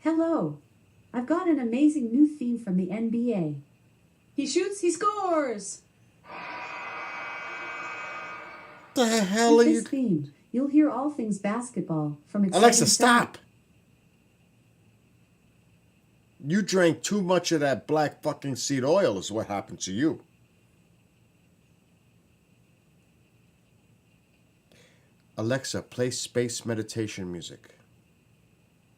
Speaker 2: Hello. I've got an amazing new theme from the NBA. He shoots, he scores!
Speaker 1: The hell
Speaker 2: With
Speaker 1: are
Speaker 2: this
Speaker 1: you?
Speaker 2: theme, you'll hear all things basketball from exciting
Speaker 1: Alexa, stop! You drank too much of that black fucking seed oil, is what happened to you. Alexa, play space meditation music.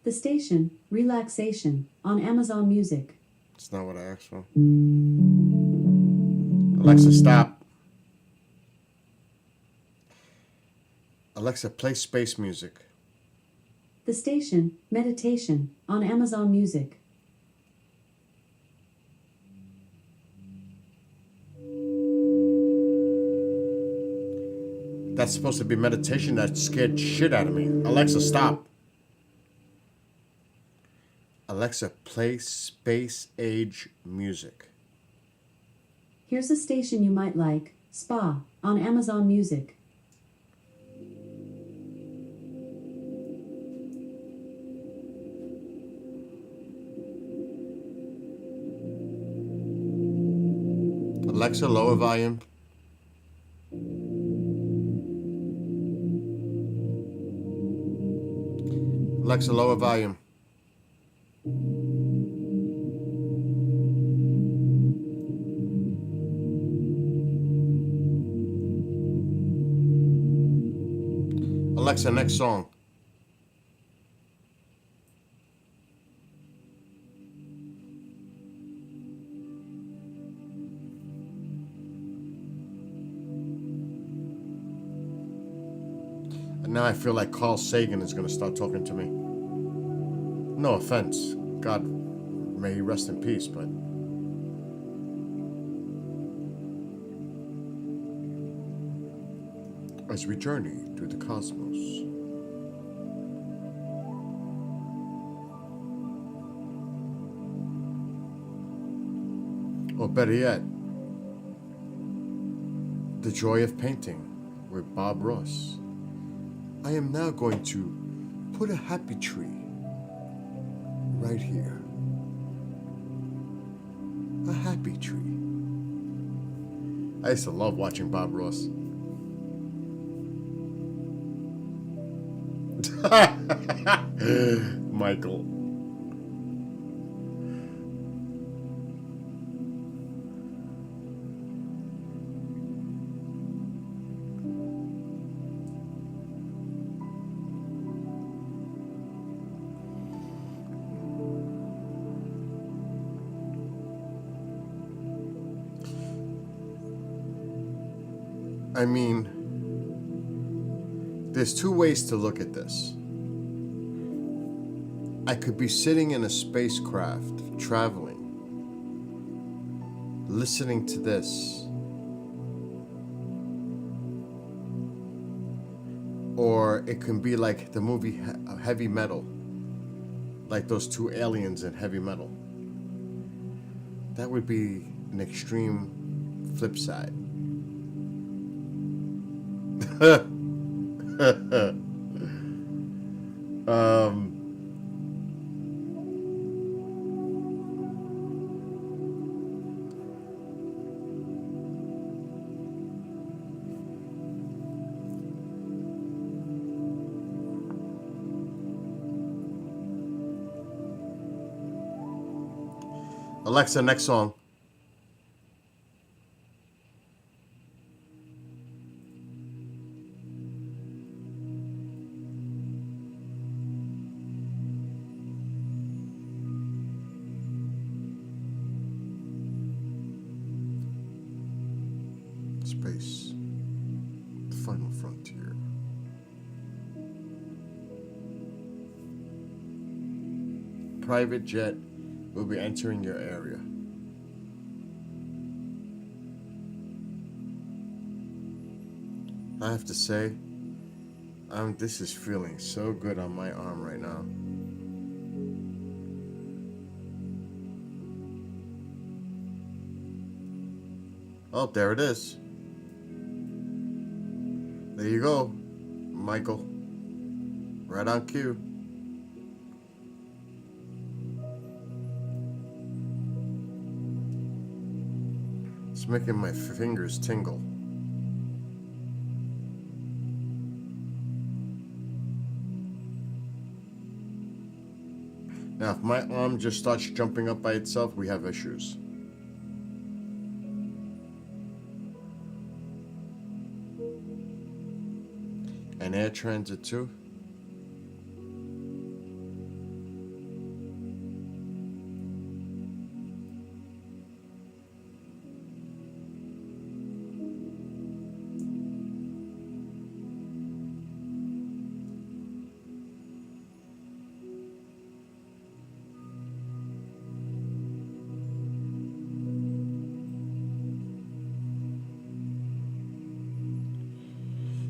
Speaker 2: The station, Relaxation, on Amazon Music.
Speaker 1: That's not what I asked for. Alexa, stop. Alexa, play space music.
Speaker 2: The station, Meditation, on Amazon Music.
Speaker 1: That's supposed to be meditation. That scared shit out of me. Alexa, stop. Alexa, play space age music.
Speaker 2: Here's a station you might like, Spa, on Amazon Music.
Speaker 1: Alexa, lower volume. Alexa, lower volume. Alexa, next song. And now I feel like Carl Sagan is going to start talking to me. No offense. God, may he rest in peace, but... As we journey through the cosmos, or better yet, The Joy of Painting with Bob Ross. I am now going to put a happy tree right here. A happy tree. I used to love watching Bob Ross. Michael. I mean, there's two ways to look at this. I could be sitting in a spacecraft, traveling, listening to this. Or it can be like the movie Heavy Metal, like those two aliens in Heavy Metal. That would be an extreme flip side. Alexa, next song. Space, the final frontier. Private jet will be entering your area. I have to say, this is feeling so good on my arm right now. Oh, there it is. There you go, Michael. Right on cue. It's making my fingers tingle. Now, if my arm just starts jumping up by itself, we have issues. And air transit too.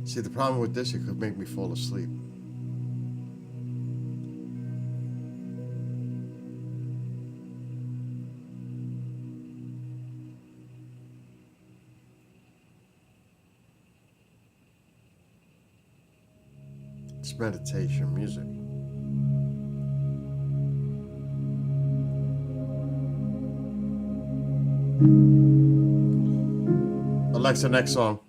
Speaker 1: See, the problem with this, it could make me fall asleep. It's meditation music. Alexa, next song.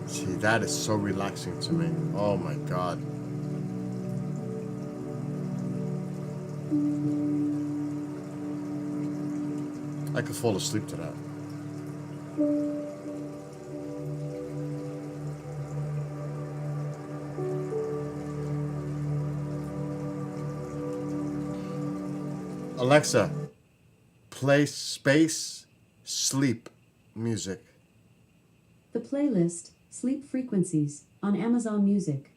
Speaker 1: See, that is so relaxing to me. Oh my God. I could fall asleep to that. Alexa, play Space Sleep music.
Speaker 2: The playlist, Sleep Frequencies, on Amazon Music.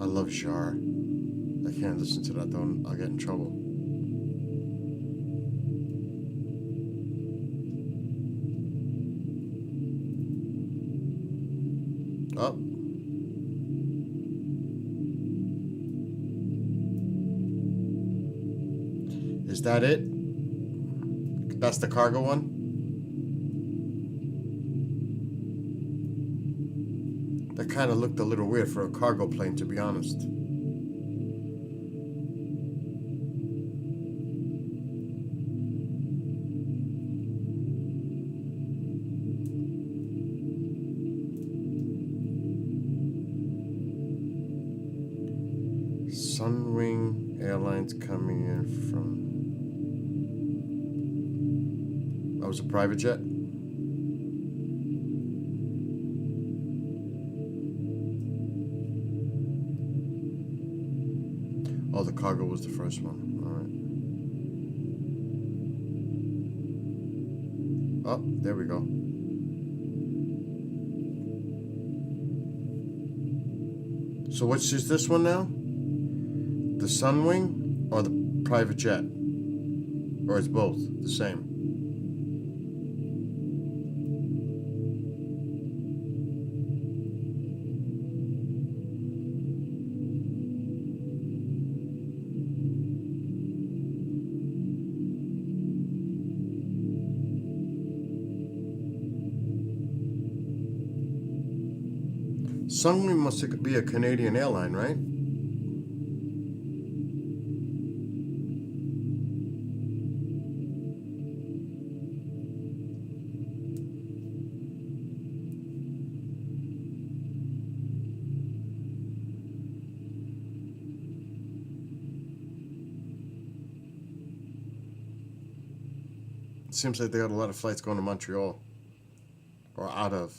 Speaker 1: I love Jar. I can't listen to that though. I'll get in trouble. Oh. Is that it? That's the cargo one? That kind of looked a little weird for a cargo plane, to be honest. Sunwing Airlines coming in from... That was a private jet? Oh, the cargo was the first one. All right. Oh, there we go. So which is this one now? The Sunwing or the private jet? Or it's both the same? Sunwing must be a Canadian airline, right? It seems like they got a lot of flights going to Montreal. Or out of.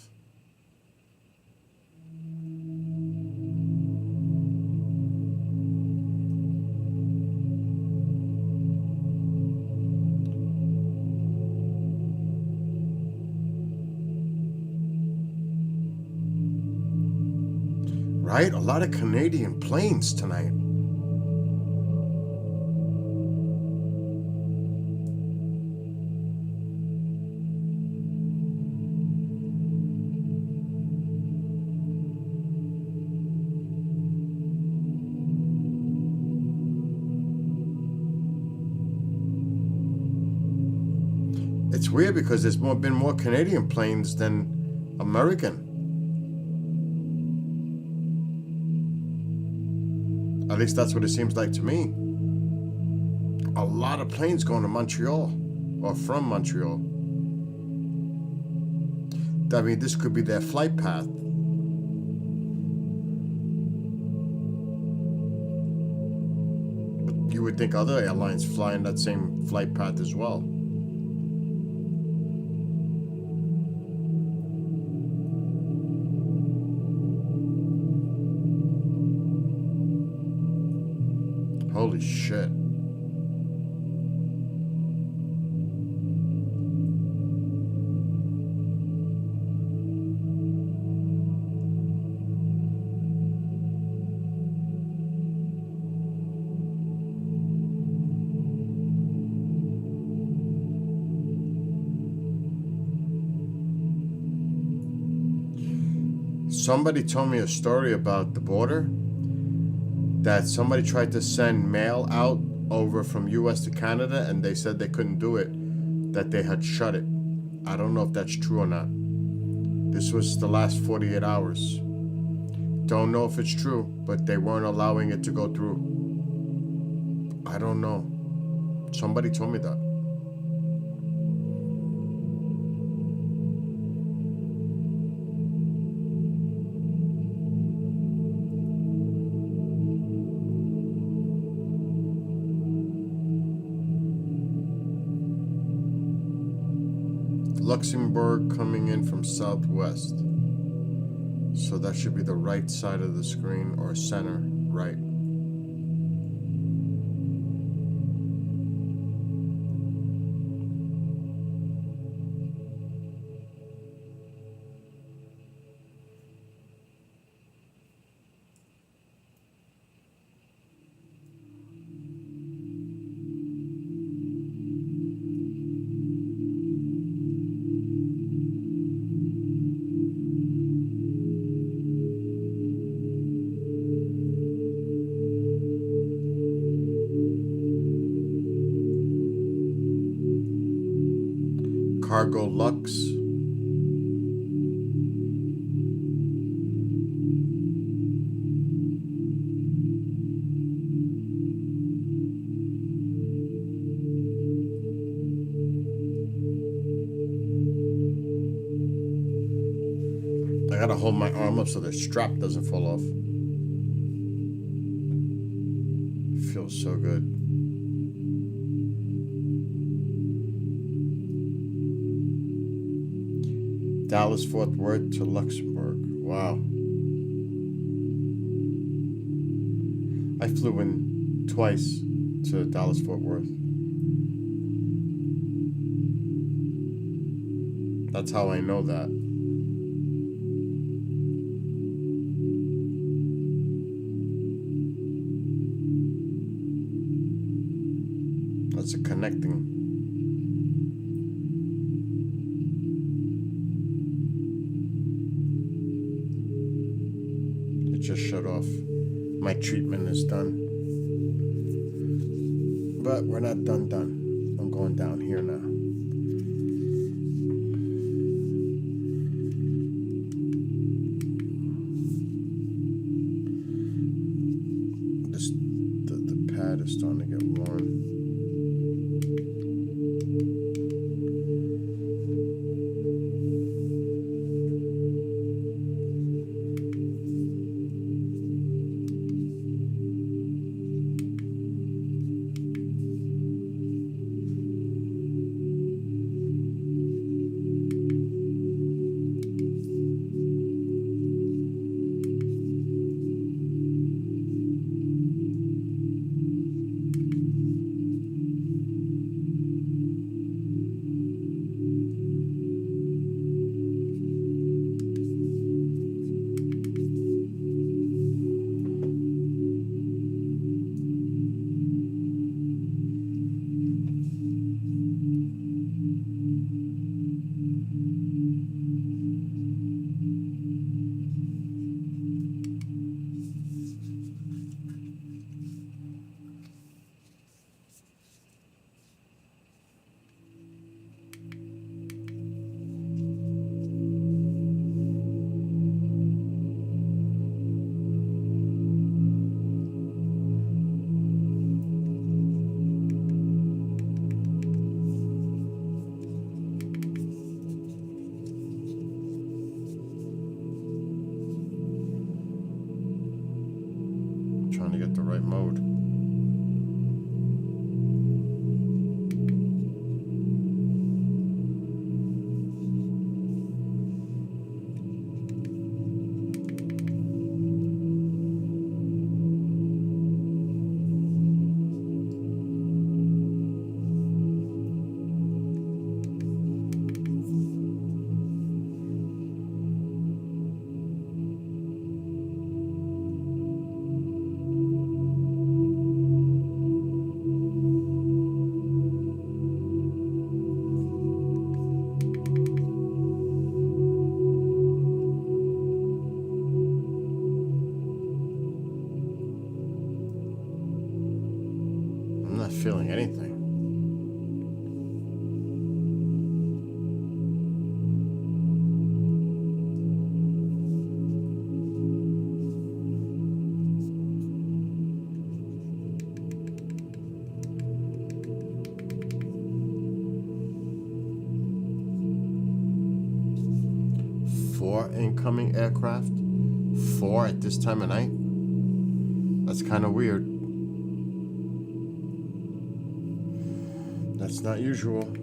Speaker 1: Right? A lot of Canadian planes tonight. It's weird because there's been more Canadian planes than American. At least that's what it seems like to me. A lot of planes going to Montreal or from Montreal. I mean, this could be their flight path. But you would think other airlines fly in that same flight path as well. Holy shit. Somebody told me a story about the border, that somebody tried to send mail out over from US to Canada and they said they couldn't do it, that they had shut it. I don't know if that's true or not. This was the last 48 hours. Don't know if it's true, but they weren't allowing it to go through. I don't know. Somebody told me that. Luxembourg coming in from southwest. So that should be the right side of the screen, or center, right. Cargo Lux. I gotta hold my arm up so the strap doesn't fall off. Feels so good. Dallas Fort Worth to Luxembourg. Wow. I flew in twice to Dallas Fort Worth. That's how I know that. That's a connecting. Just shut off. My treatment is done. But we're not done. I'm going down here now. The pad is starting to get warm. incoming aircraft. 4 at this time of night? That's kind of weird. That's not usual.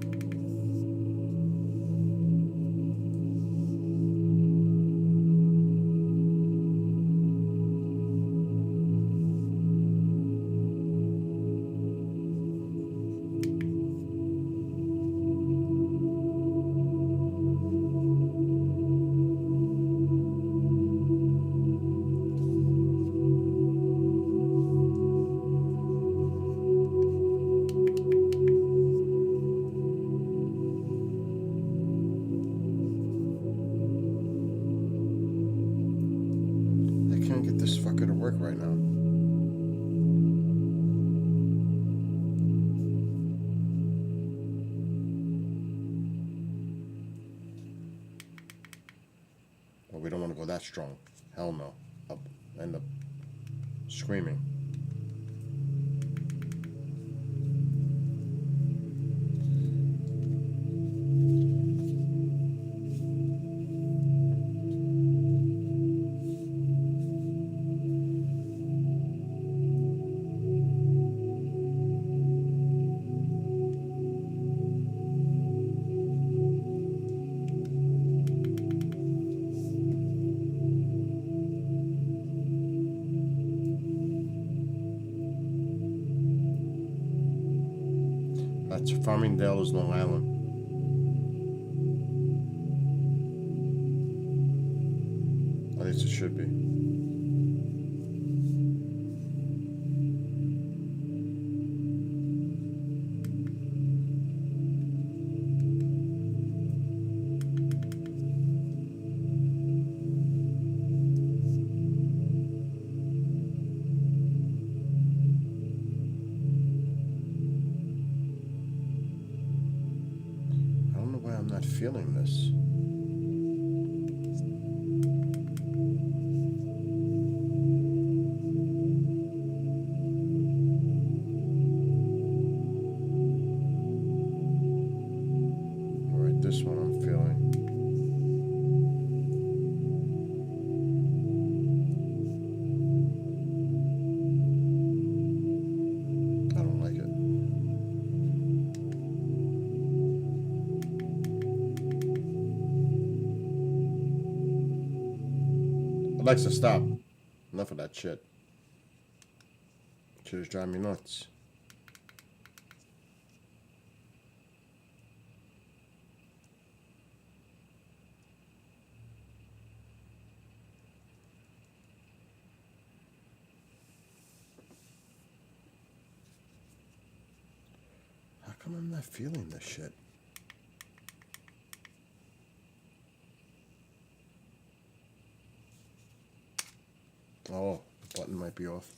Speaker 1: I can't get this fucker to work right now. Well, we don't want to go that strong. Hell no. I'll end up screaming. That's Farmingdale is Long Island. At least it should be. I don't know why I'm not feeling this. All right, this one I'm feeling. I don't like it. Alexa, stop. Enough of that shit. Shit is driving me nuts. How come I'm not feeling this shit? Oh, the button might be off.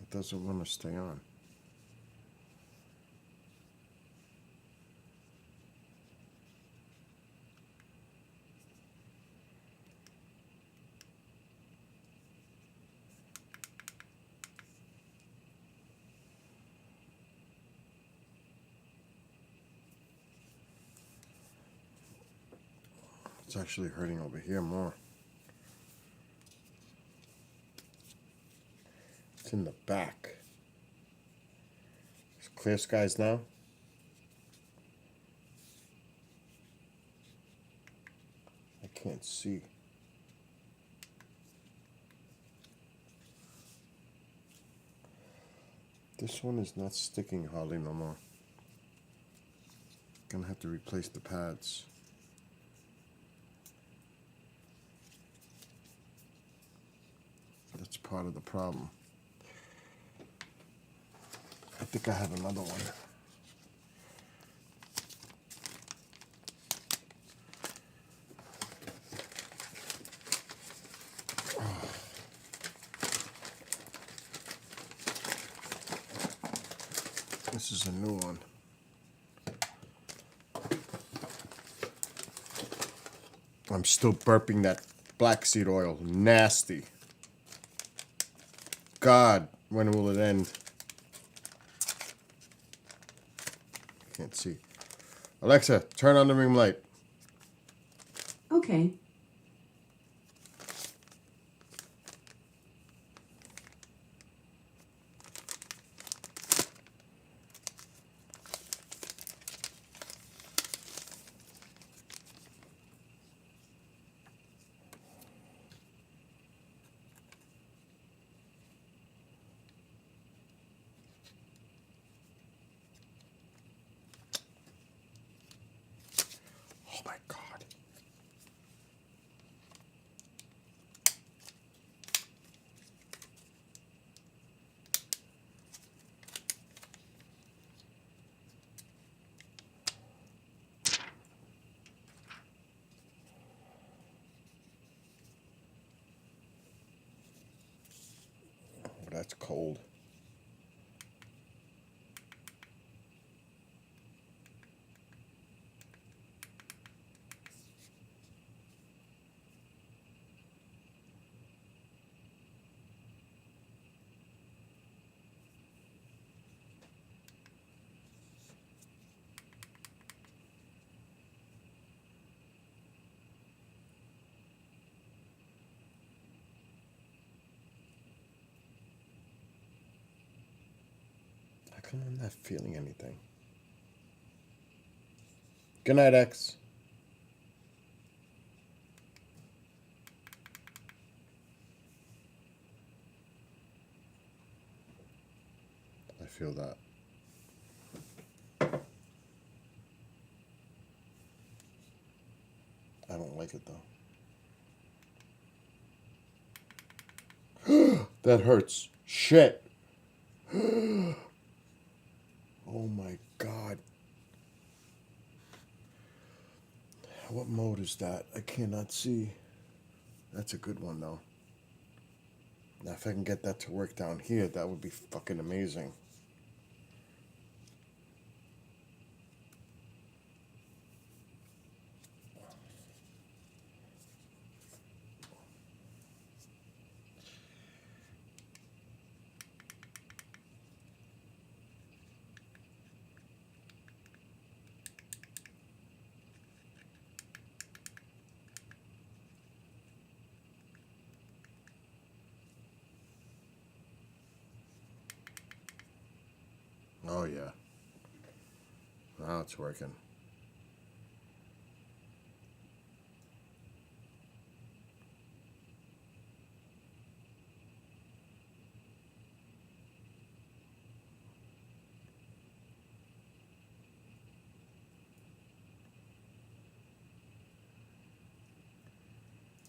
Speaker 1: It doesn't want to stay on. It's actually hurting over here more. It's in the back. It's clear skies now. I can't see. This one is not sticking hardly no more. Gonna have to replace the pads. That's part of the problem. I think I have another one. This is a new one. I'm still burping that black seed oil. Nasty. God, when will it end? Can't see. Alexa, turn on the ring light.
Speaker 2: Okay.
Speaker 1: Oh my God. Oh, that's cold. How come I'm not feeling anything? Good night, X. I feel that. I don't like it though. That hurts. Shit. Oh my God. What mode is that? I cannot see. That's a good one though. Now if I can get that to work down here, that would be fucking amazing. Oh yeah. Now it's working.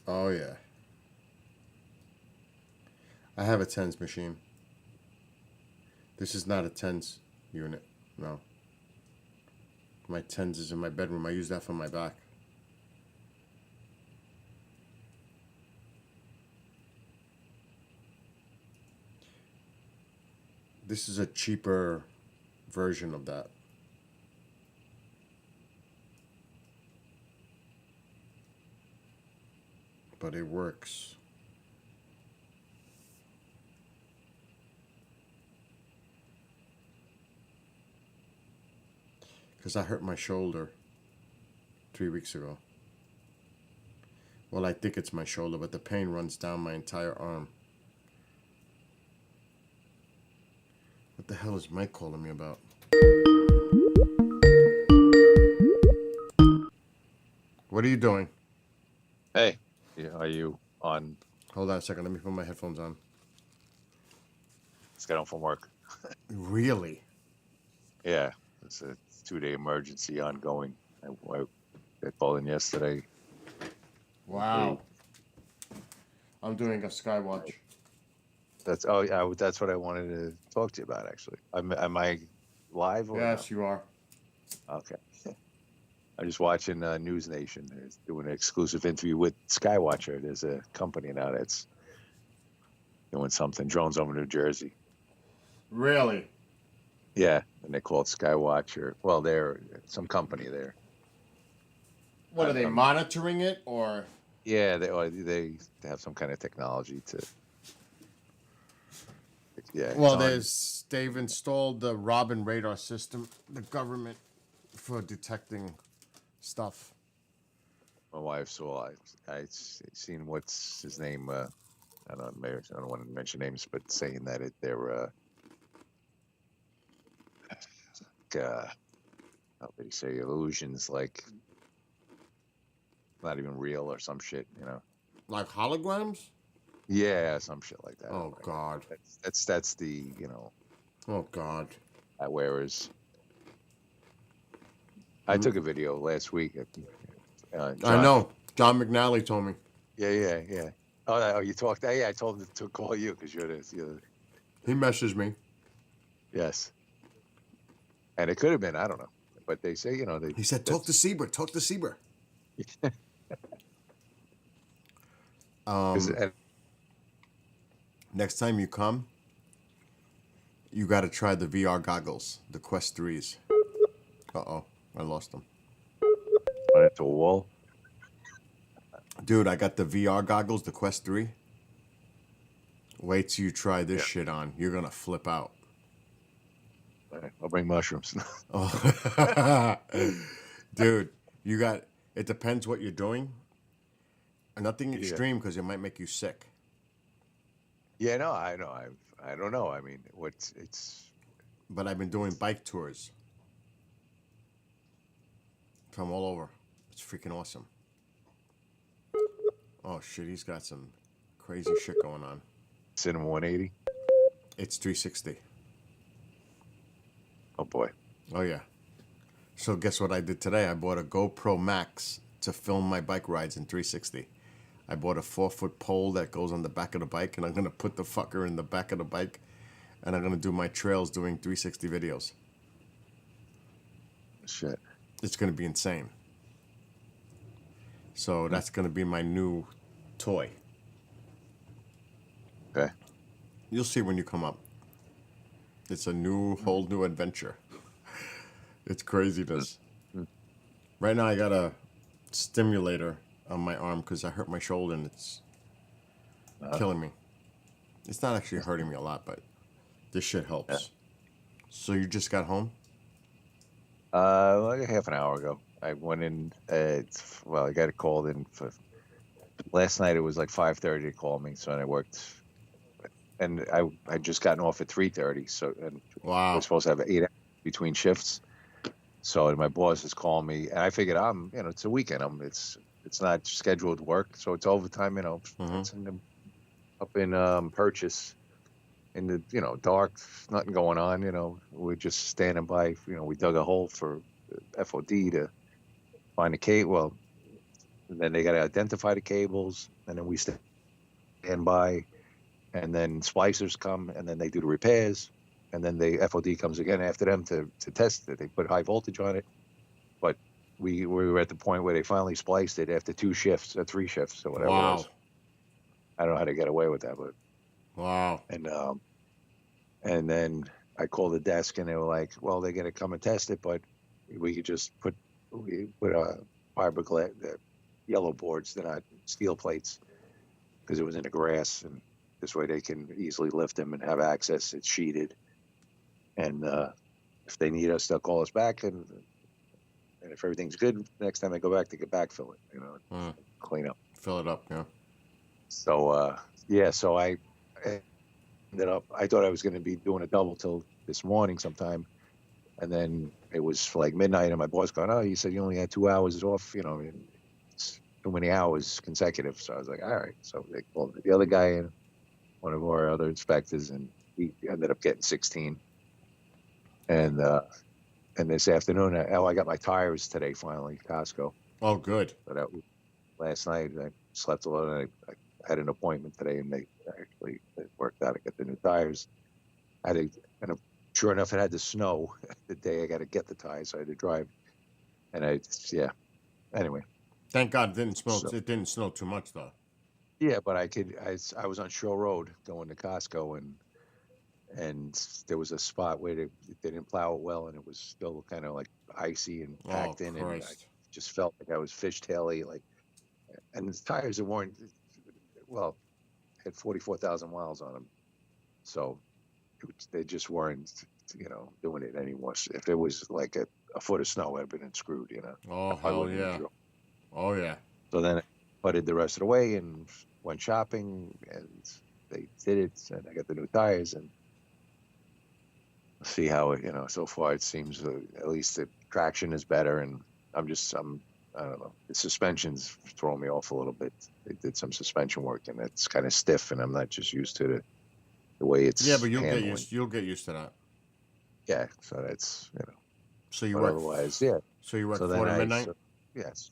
Speaker 1: Oh yeah. I have a tens machine. This is not a tens unit. No. My tens is in my bedroom. I use that for my back. This is a cheaper version of that. But it works. Because I hurt my shoulder 3 weeks ago. Well, I think it's my shoulder, but the pain runs down my entire arm. What the hell is Mike calling me about? What are you doing?
Speaker 8: Hey, are you on?
Speaker 1: Hold on a second. Let me put my headphones on.
Speaker 8: Let's get home from work.
Speaker 1: Really?
Speaker 8: Yeah, it's a 2-day emergency ongoing. I called in yesterday.
Speaker 1: Wow. I'm doing a Skywatch.
Speaker 8: That's that's what I wanted to talk to you about actually. Am I live or
Speaker 1: Yes, you are.
Speaker 8: no? Okay. I'm just watching News Nation. They're doing an exclusive interview with Skywatcher. There's a company now that's doing something. Drones over New Jersey.
Speaker 1: Really?
Speaker 8: Yeah, and they call it Skywatcher. Well, they're some company there.
Speaker 1: What are they monitoring it or?
Speaker 8: Yeah, they have some kind of technology to. Yeah.
Speaker 1: Well,
Speaker 8: it's on-
Speaker 1: they've installed the Robin radar system, the government, for detecting stuff.
Speaker 8: My wife saw. I seen what's his name. I don't know. Maybe I don't want to mention names, but saying that they're how did he say illusions like not even real or some shit, you know.
Speaker 1: Like holograms?
Speaker 8: Yeah, some shit like that.
Speaker 1: Oh God.
Speaker 8: That's the, you know,
Speaker 1: Oh God.
Speaker 8: that whereas I took a video last week.
Speaker 1: I
Speaker 8: John-
Speaker 1: know. John McNally told me.
Speaker 8: Yeah. Oh, you talked. Yeah, I told him to call you because you're the
Speaker 1: He messaged me.
Speaker 8: yes. And it could have been, I don't know, but they say, you know,
Speaker 1: He said, "Talk to Sieber. Talk to Sieber."
Speaker 8: 'cause- and
Speaker 1: Next time you come, you got to try the VR goggles, the Quest 3s. Uh-oh, I lost them.
Speaker 8: run into a wall.
Speaker 1: Dude, I got the VR goggles, the Quest 3. Wait till you try this
Speaker 8: Yeah.
Speaker 1: shit on. You're going to flip out.
Speaker 8: All right, I'll bring mushrooms.
Speaker 1: Oh. Dude, it depends what you're doing. Nothing
Speaker 8: Yeah.
Speaker 1: extreme because it might make you sick.
Speaker 8: Yeah, no, I know. I don't know. I mean, it's
Speaker 1: But I've been doing bike tours from all over. It's freaking awesome. Oh shit, he's got some crazy shit going on.
Speaker 8: Cinema 180.
Speaker 1: It's 360.
Speaker 8: Oh boy.
Speaker 1: Oh yeah. So guess what I did today? I bought a GoPro Max to film my bike rides in 360. I bought a 4-foot pole that goes on the back of the bike, and I'm gonna put the fucker in the back of the bike, and I'm gonna do my trails doing 360 videos.
Speaker 8: Shit.
Speaker 1: It's gonna be insane. So that's gonna be my new toy.
Speaker 8: Okay.
Speaker 1: You'll see when you come up. It's a whole new adventure. It's craziness. Right now I got a stimulator on my arm because I hurt my shoulder and it's killing me. It's not actually hurting me a lot, but this shit helps.
Speaker 8: Yeah.
Speaker 1: So you just got home?
Speaker 8: Like a half an hour ago. I went in. I got called in for last night. It was like 5:30 to call me, so I worked, and I just gotten off at 3:30. So and
Speaker 1: Wow.
Speaker 8: we're supposed to have 8 hours between shifts. So my boss has called me, and I figured it's a weekend. It's not scheduled work, so it's overtime. It's up in Purchase, in the dark, nothing going on. We're just standing by. We dug a hole for FOD to find the cable. Well, and then they got to identify the cables, and then we stand by, and then splicers come, and then they do the repairs. And then the FOD comes again after them to test it. They put high voltage on it. But we were at the point where they finally spliced it after 2 shifts, or 3 shifts, or whatever it
Speaker 1: Wow.
Speaker 8: was. I don't know how to get away with that, but
Speaker 1: Wow.
Speaker 8: and then I called the desk and they were like, well, they're gonna come and test it, but we could just put fiberglass, yellow boards, they're not steel plates, because it was in the grass, and this way they can easily lift them and have access. It's sheeted. And if they need us, they'll call us back, and if everything's good, next time I go back, they can backfill it, clean up.
Speaker 1: Fill it up, yeah.
Speaker 8: So so I ended up. I thought I was going to be doing a double till this morning sometime, and then it was like midnight, and my boss going, "Oh, you said you only had 2 hours off, it's too many hours consecutive." So I was like, "All right." So they called the other guy in, one of our other inspectors, and he ended up getting 16. And this afternoon, I got my tires today finally, Costco.
Speaker 1: Oh, good.
Speaker 8: But last night I slept a lot, and I had an appointment today, and actually it worked out to get the new tires. I had to, and sure enough, it had to snow the day I got to get the tires. So I had to drive, and yeah. Anyway,
Speaker 3: Thank God it didn't snow.
Speaker 8: so
Speaker 3: It didn't snow too much though.
Speaker 8: yeah, but I was on Shore Road going to Costco, and there was a spot where they didn't plow it well, and it was still kind of like icy and
Speaker 3: Oh
Speaker 8: packed in, and I
Speaker 3: Christ!
Speaker 8: just felt like I was fishtaily, like, and the tires that weren't, well, had 44,000 miles on them, so they just weren't, doing it anymore. If it was like a foot of snow, I'd been screwed,
Speaker 3: Oh
Speaker 8: I probably
Speaker 3: hell
Speaker 8: wouldn't even
Speaker 3: yeah!
Speaker 8: drove.
Speaker 3: Oh yeah!
Speaker 8: So then I putted the rest of the way and went shopping, and they did it, and I got the new tires, and see how it, so far it seems at least the traction is better, and I don't know, the suspension's throwing me off a little bit. They did some suspension work, and it's kind of stiff, and I'm not just used to the way it's
Speaker 3: Yeah, but
Speaker 8: handling.
Speaker 3: you'll get used to that.
Speaker 8: Yeah, so that's,
Speaker 3: So you
Speaker 8: but
Speaker 3: work.
Speaker 8: otherwise, yeah.
Speaker 3: So you work
Speaker 8: So
Speaker 3: 4
Speaker 8: then
Speaker 3: to midnight.
Speaker 8: yes.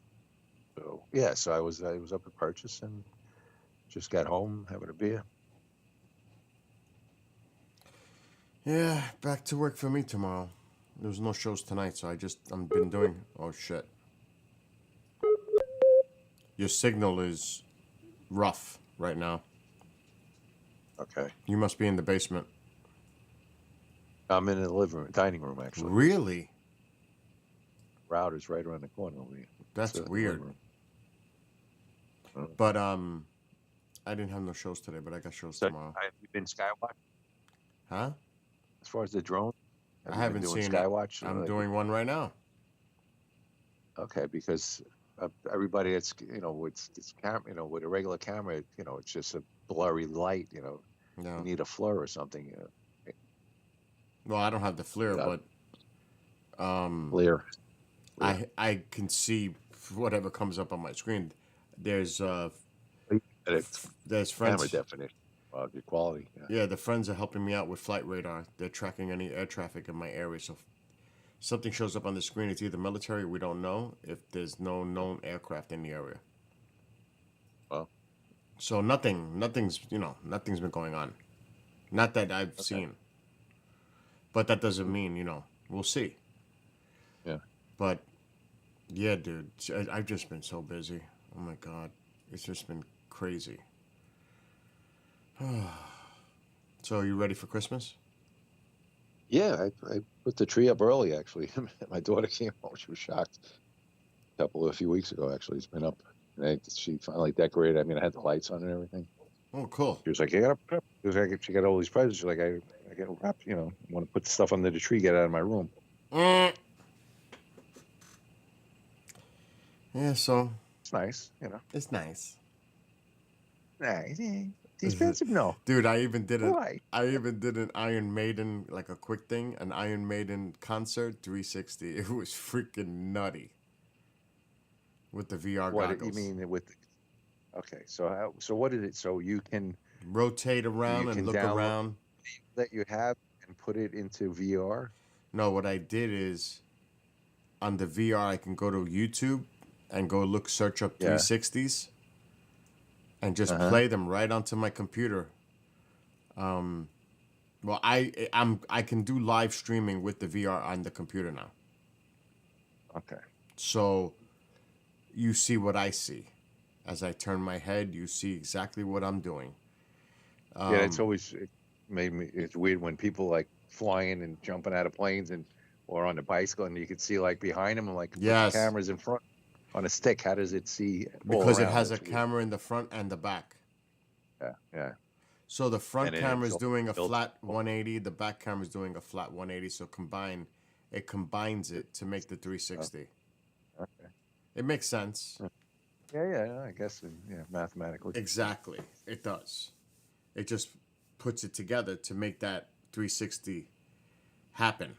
Speaker 8: So yeah, so I was up at Purchase and just got home having a beer.
Speaker 3: Yeah, back to work for me tomorrow. There's no shows tonight, so I'm been doing. Oh shit! Your signal is rough right now.
Speaker 8: Okay.
Speaker 3: You must be in the basement.
Speaker 8: I'm in the dining room actually.
Speaker 3: Really?
Speaker 8: Router's right around the corner over here.
Speaker 3: That's
Speaker 8: So,
Speaker 3: weird.
Speaker 8: Oh.
Speaker 3: But I didn't have no shows today, but I got shows
Speaker 8: So
Speaker 3: tomorrow.
Speaker 8: have you been Skywatch?
Speaker 3: Huh?
Speaker 8: As far as the drone,
Speaker 3: I
Speaker 8: you been
Speaker 3: haven't
Speaker 8: doing
Speaker 3: seen
Speaker 8: Skywatch.
Speaker 3: it. I'm
Speaker 8: Like,
Speaker 3: doing one right now.
Speaker 8: okay, because everybody that's with this camera, with a regular camera, it's just a blurry light. You
Speaker 3: No.
Speaker 8: need a FLIR or something.
Speaker 3: Well, I don't have the FLIR,
Speaker 8: Yeah.
Speaker 3: but
Speaker 8: Clear.
Speaker 3: I can see whatever comes up on my screen. There's
Speaker 8: Camera
Speaker 3: friends.
Speaker 8: definition, the quality. Yeah.
Speaker 3: Yeah, the friends are helping me out with Flight Radar. They're tracking any air traffic in my area. So if something shows up on the screen, it's either military, we don't know, if there's no known aircraft in the area.
Speaker 8: Well,
Speaker 3: So nothing's been going on. Not that I've seen. But that doesn't mean, we'll see.
Speaker 8: yeah.
Speaker 3: But yeah, dude, I've just been so busy. Oh my God. It's just been crazy. So you ready for Christmas?
Speaker 8: Yeah, I put the tree up early, actually. My daughter came home. She was shocked. A few weeks ago, actually. It's been up. And she finally decorated. I mean, I had the lights on and everything.
Speaker 3: Oh, cool.
Speaker 8: She was like, "You gotta put up." She got all these presents. She's like, "I got to wrap. Want to put the stuff under the tree. Get out of my room."
Speaker 3: Mm. Yeah, so
Speaker 8: It's nice,
Speaker 3: it's nice.
Speaker 8: Nice.
Speaker 3: Is it-
Speaker 8: Expensive? No.
Speaker 3: Dude, I even did
Speaker 8: Why?
Speaker 3: an Iron Maiden, like a quick thing, an Iron Maiden concert 360. It was freaking nutty. With the VR
Speaker 8: What
Speaker 3: goggles.
Speaker 8: you mean with? Okay, so what is it? So you can
Speaker 3: Rotate around
Speaker 8: You
Speaker 3: and
Speaker 8: can
Speaker 3: look
Speaker 8: download-
Speaker 3: around.
Speaker 8: that you have and put it into VR.
Speaker 3: No, what I did is on the VR, I can go to YouTube and go search up
Speaker 8: Yeah.
Speaker 3: 360s and just
Speaker 8: Uh-huh.
Speaker 3: play them right onto my computer. Well, I can do live streaming with the VR on the computer now.
Speaker 8: Okay.
Speaker 3: So you see what I see. As I turn my head, you see exactly what I'm doing.
Speaker 8: Yeah, it's always it made me. It's weird when people like flying and jumping out of planes or on a bicycle, and you can see like behind them, like
Speaker 3: Yes.
Speaker 8: the cameras in front on a stick. How does it see? all
Speaker 3: because it
Speaker 8: around?
Speaker 3: has a
Speaker 8: That's weird.
Speaker 3: camera in the front and the back.
Speaker 8: Yeah.
Speaker 3: So the front
Speaker 8: And then
Speaker 3: camera is
Speaker 8: it's
Speaker 3: doing a
Speaker 8: built-
Speaker 3: flat 180. The back camera is doing a flat 180. So it combines it to make the 360.
Speaker 8: Okay.
Speaker 3: It makes sense.
Speaker 8: Yeah. I guess mathematically.
Speaker 3: Exactly. It does. It just puts it together to make that 360 happen.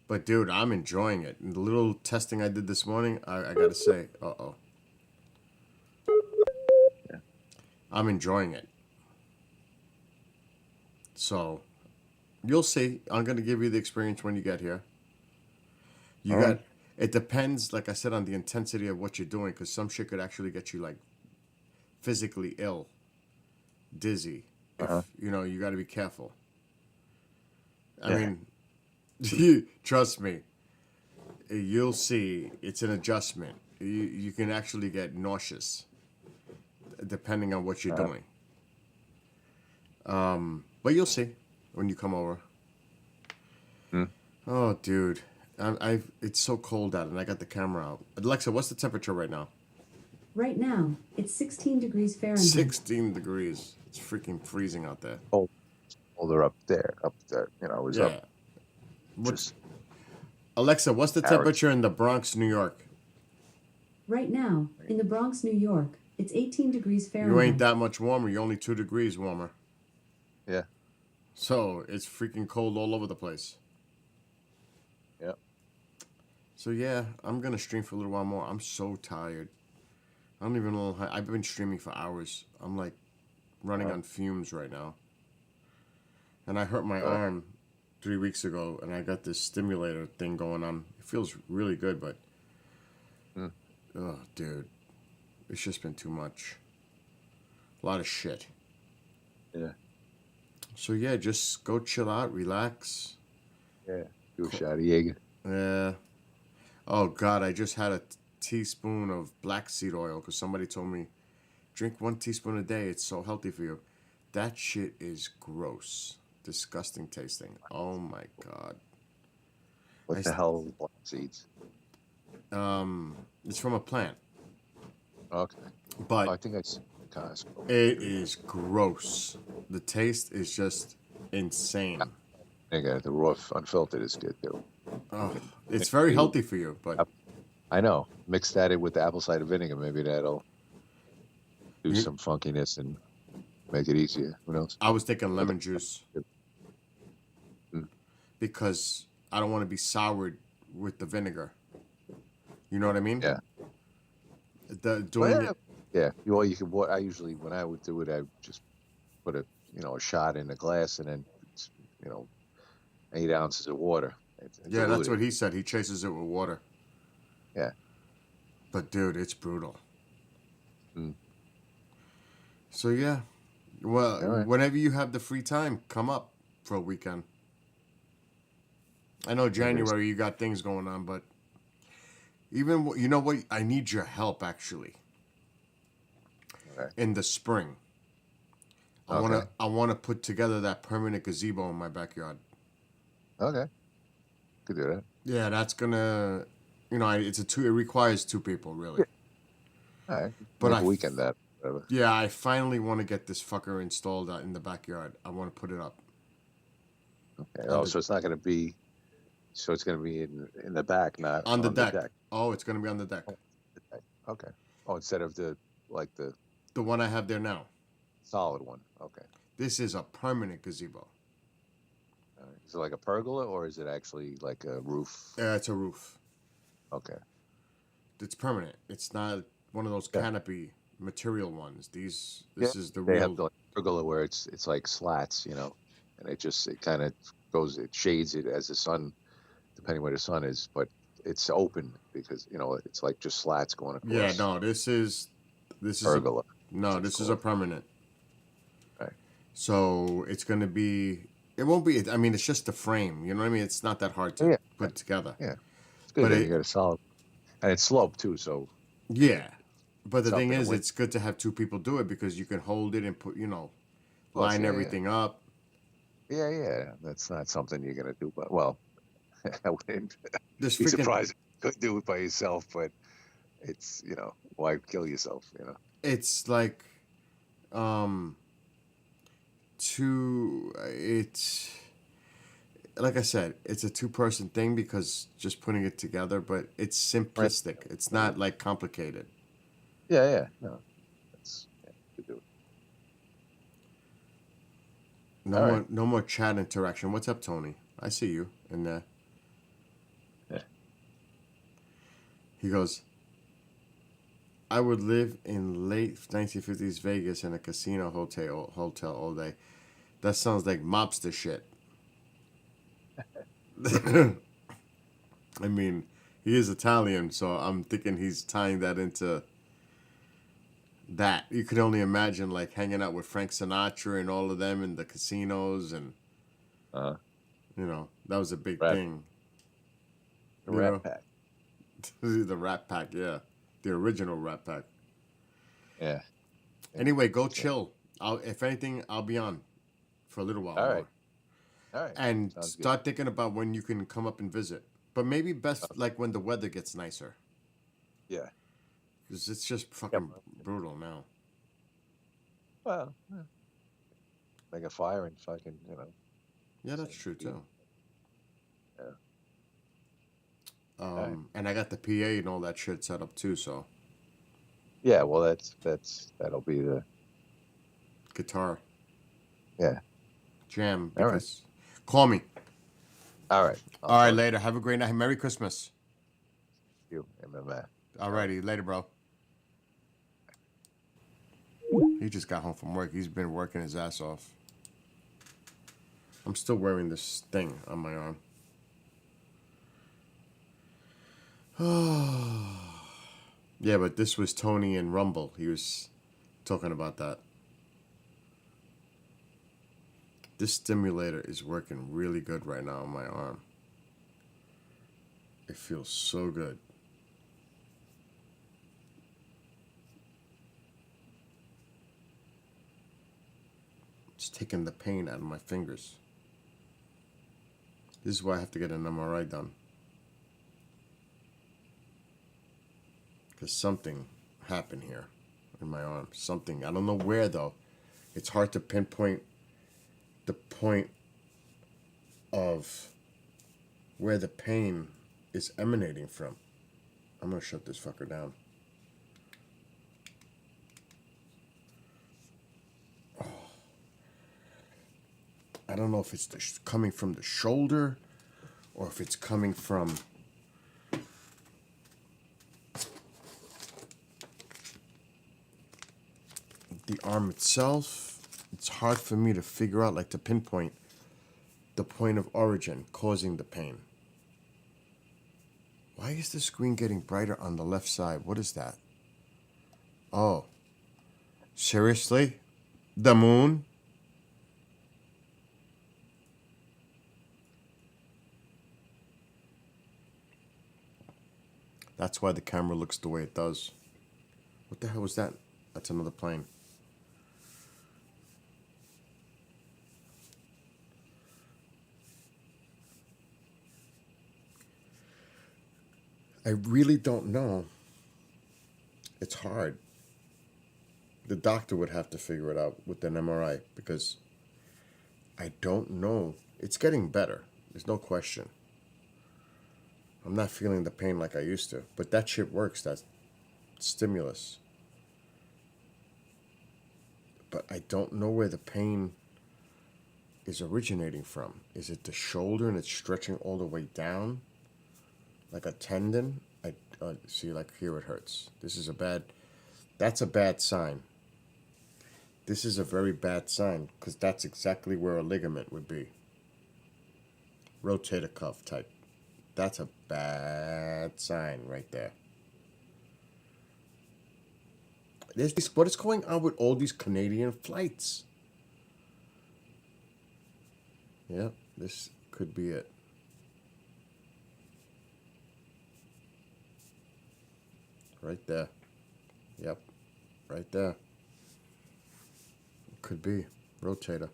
Speaker 3: But dude, I'm enjoying it. And the little testing I did this morning, I gotta say,
Speaker 8: Yeah.
Speaker 3: I'm enjoying it. So, you'll see. I'm gonna give you the experience when you get here. You
Speaker 8: All
Speaker 3: got.
Speaker 8: right.
Speaker 3: It depends, like I said, on the intensity of what you're doing, because some shit could actually get you like physically ill.
Speaker 1: dizzy.
Speaker 8: Uh-huh.
Speaker 1: If you know, you got to be careful. I
Speaker 8: Yeah.
Speaker 1: mean, trust me, you'll see. It's an adjustment. You can actually get nauseous, depending on what you're doing. But you'll see when you come over.
Speaker 8: Hmm.
Speaker 1: Oh, dude, it's so cold out, and I got the camera out. Alexa, what's the temperature right now?
Speaker 2: Right now, it's 16 degrees Fahrenheit.
Speaker 1: 16 degrees. It's freaking freezing out there.
Speaker 8: Older up there, you know, it was
Speaker 1: Yeah.
Speaker 8: up just
Speaker 1: Alexa, what's the
Speaker 8: Average.
Speaker 1: temperature in the Bronx, New York?
Speaker 2: Right now, in the Bronx, New York, it's 18 degrees Fahrenheit.
Speaker 1: You ain't that much warmer. You're only 2 degrees warmer.
Speaker 8: yeah.
Speaker 1: So it's freaking cold all over the place.
Speaker 8: Yep.
Speaker 1: So yeah, I'm gonna stream for a little while more. I'm so tired. I don't even know how. I've been streaming for hours. I'm like running on fumes right now. And I hurt my arm 3 weeks ago, and I got this stimulator thing going on. It feels really good, but oh, dude, it's just been too much. A lot of shit.
Speaker 8: Yeah.
Speaker 1: So yeah, just go chill out, relax.
Speaker 8: Yeah. Do a shot of Jaeger.
Speaker 1: Yeah. Oh God, I just had a teaspoon of black seed oil because somebody told me drink 1 teaspoon a day. It's so healthy for you. That shit is gross, disgusting tasting. Oh my God.
Speaker 8: What the hell is black seeds?
Speaker 1: It's from a plant,
Speaker 8: Okay.
Speaker 1: but
Speaker 8: I think I see Costco.
Speaker 1: it is gross. The taste is just insane.
Speaker 8: Nigga, the raw unfiltered is good too.
Speaker 1: Oh, it's very healthy for you, but
Speaker 8: I know. Mix that in with the apple cider vinegar. Maybe that'll do
Speaker 1: You-
Speaker 8: some funkiness and make it easier. Who knows?
Speaker 1: I was thinking lemon juice
Speaker 8: Mm.
Speaker 1: because I don't want to be soured with the vinegar. You know what I mean?
Speaker 8: Yeah.
Speaker 1: Doing
Speaker 8: Well,
Speaker 1: it.
Speaker 8: yeah. You can. I usually, when I would do it, I would just put a shot in a glass and then 8 ounces of water.
Speaker 1: Yeah, that's what he said. He chases it with water.
Speaker 8: Yeah.
Speaker 1: But dude, it's brutal.
Speaker 8: Mm.
Speaker 1: So yeah, well,
Speaker 8: All right.
Speaker 1: whenever you have the free time, come up for a weekend. I know January you got things going on, but even you know what? I need your help actually.
Speaker 8: Okay.
Speaker 1: In the spring,
Speaker 8: Okay.
Speaker 1: I wanna put together that permanent gazebo in my backyard.
Speaker 8: Okay. Could do that.
Speaker 1: Yeah, that's gonna, it requires 2 people really.
Speaker 8: All right.
Speaker 1: But
Speaker 8: Make
Speaker 1: I-
Speaker 8: a weekend that. Whatever.
Speaker 1: Yeah, I finally want to get this fucker installed out in the backyard. I want to put it up.
Speaker 8: Okay.
Speaker 1: On
Speaker 8: Oh,
Speaker 1: the-
Speaker 8: so it's not going to be. So it's going to be in the back, not
Speaker 1: On the deck. Oh, it's gonna be on the deck.
Speaker 8: Okay. Oh, instead of the
Speaker 1: The one I have there now.
Speaker 8: solid one. Okay.
Speaker 1: This is a permanent gazebo.
Speaker 8: All right. Is it like a pergola or is it actually like a roof?
Speaker 1: It's a roof.
Speaker 8: Okay.
Speaker 1: It's permanent. It's not one of those
Speaker 8: Yeah.
Speaker 1: canopy material ones. This is the
Speaker 8: They
Speaker 1: real.
Speaker 8: have the pergola where it's like slats, and it kind of goes, it shades it as the sun, depending where the sun is, but it's open because it's like just slats going across.
Speaker 1: Yeah, no, this is
Speaker 8: Pergola.
Speaker 1: no, this is a permanent.
Speaker 8: Right.
Speaker 1: So it's gonna be. It won't be. I mean, it's just the frame. You know what I mean? It's not that hard to
Speaker 8: Yeah.
Speaker 1: put together.
Speaker 8: Yeah. It's good
Speaker 1: But
Speaker 8: that
Speaker 1: it-
Speaker 8: you got a solid, and it's sloped too. So
Speaker 1: Yeah, but the
Speaker 8: It's up
Speaker 1: thing
Speaker 8: in the
Speaker 1: is,
Speaker 8: wind.
Speaker 1: it's good to have 2 people do it because you can hold it and put,
Speaker 8: Plus,
Speaker 1: line
Speaker 8: yeah,
Speaker 1: everything up.
Speaker 8: yeah, that's not something you're gonna do. But well, I wouldn't
Speaker 1: This
Speaker 8: be
Speaker 1: freaking
Speaker 8: surprised if you could do it by yourself. But it's why kill yourself?
Speaker 1: it's like, it's like I said, it's a 2-person thing because just putting it together, but it's simplistic. It's not like complicated.
Speaker 8: Yeah. No, that's you could do it.
Speaker 1: No
Speaker 8: All
Speaker 1: more,
Speaker 8: right.
Speaker 1: no more chat interaction. What's up, Tony? I see you in there.
Speaker 8: Yeah.
Speaker 1: He goes, I would live in late 1950s Vegas in a casino hotel all day. That sounds like mobster shit. I mean, he is Italian, so I'm thinking he's tying that into That you could only imagine, like hanging out with Frank Sinatra and all of them in the casinos, and
Speaker 8: Uh,
Speaker 1: that was a big
Speaker 8: Rat-
Speaker 1: thing.
Speaker 8: the
Speaker 1: You
Speaker 8: Rat
Speaker 1: know?
Speaker 8: Pack.
Speaker 1: The Rat Pack, yeah, the original Rat Pack.
Speaker 8: Yeah.
Speaker 1: Anyway, go chill. If anything, I'll be on for a little while
Speaker 8: All
Speaker 1: more.
Speaker 8: right. All right.
Speaker 1: And
Speaker 8: Sounds good.
Speaker 1: start thinking about when you can come up and visit. But maybe best like when the weather gets nicer,
Speaker 8: Yeah.
Speaker 1: because it's just fucking brutal now.
Speaker 8: Well, yeah. Make a fire and fucking,
Speaker 1: Yeah, that's true too.
Speaker 8: Yeah.
Speaker 1: And I got the PA and all that shit set up too. So
Speaker 8: Yeah. Well, that'll be the
Speaker 1: guitar
Speaker 8: yeah.
Speaker 1: jam.
Speaker 8: All right.
Speaker 1: Because call me.
Speaker 8: All right.
Speaker 1: All right, later. Have a great night. Merry Christmas.
Speaker 8: You MMA.
Speaker 1: Alrighty, later, bro. He just got home from work. He's been working his ass off. I'm still wearing this thing on my arm. Yeah, but this was Tony and Rumble. He was talking about that. This stimulator is working really good right now on my arm. It feels so good. It's taking the pain out of my fingers. This is why I have to get an MRI done. Because something happened here in my arm. Something. I don't know where though. It's hard to pinpoint the point of where the pain is emanating from. I'm going to shut this fucker down. I don't know if it's coming from the shoulder or if it's coming from the arm itself. It's hard for me to figure out, like to pinpoint the point of origin causing the pain. Why is the screen getting brighter on the left side? What is that? Oh, seriously? The moon? That's why the camera looks the way it does. What the hell was that? That's another plane. I really don't know. It's hard. The doctor would have to figure it out with an MRI because I don't know. It's getting better. There's no question. I'm not feeling the pain like I used to. But that shit works. That stimulus. But I don't know where the pain is originating from. Is it the shoulder and it's stretching all the way down? Like a tendon? I see, like here it hurts. That's a bad sign. This is a very bad sign because that's exactly where a ligament would be. Rotator cuff type. That's a bad sign right there. What is going on with all these Canadian flights? Yep, this could be it. Right there. Yep, right there. Could be rotator.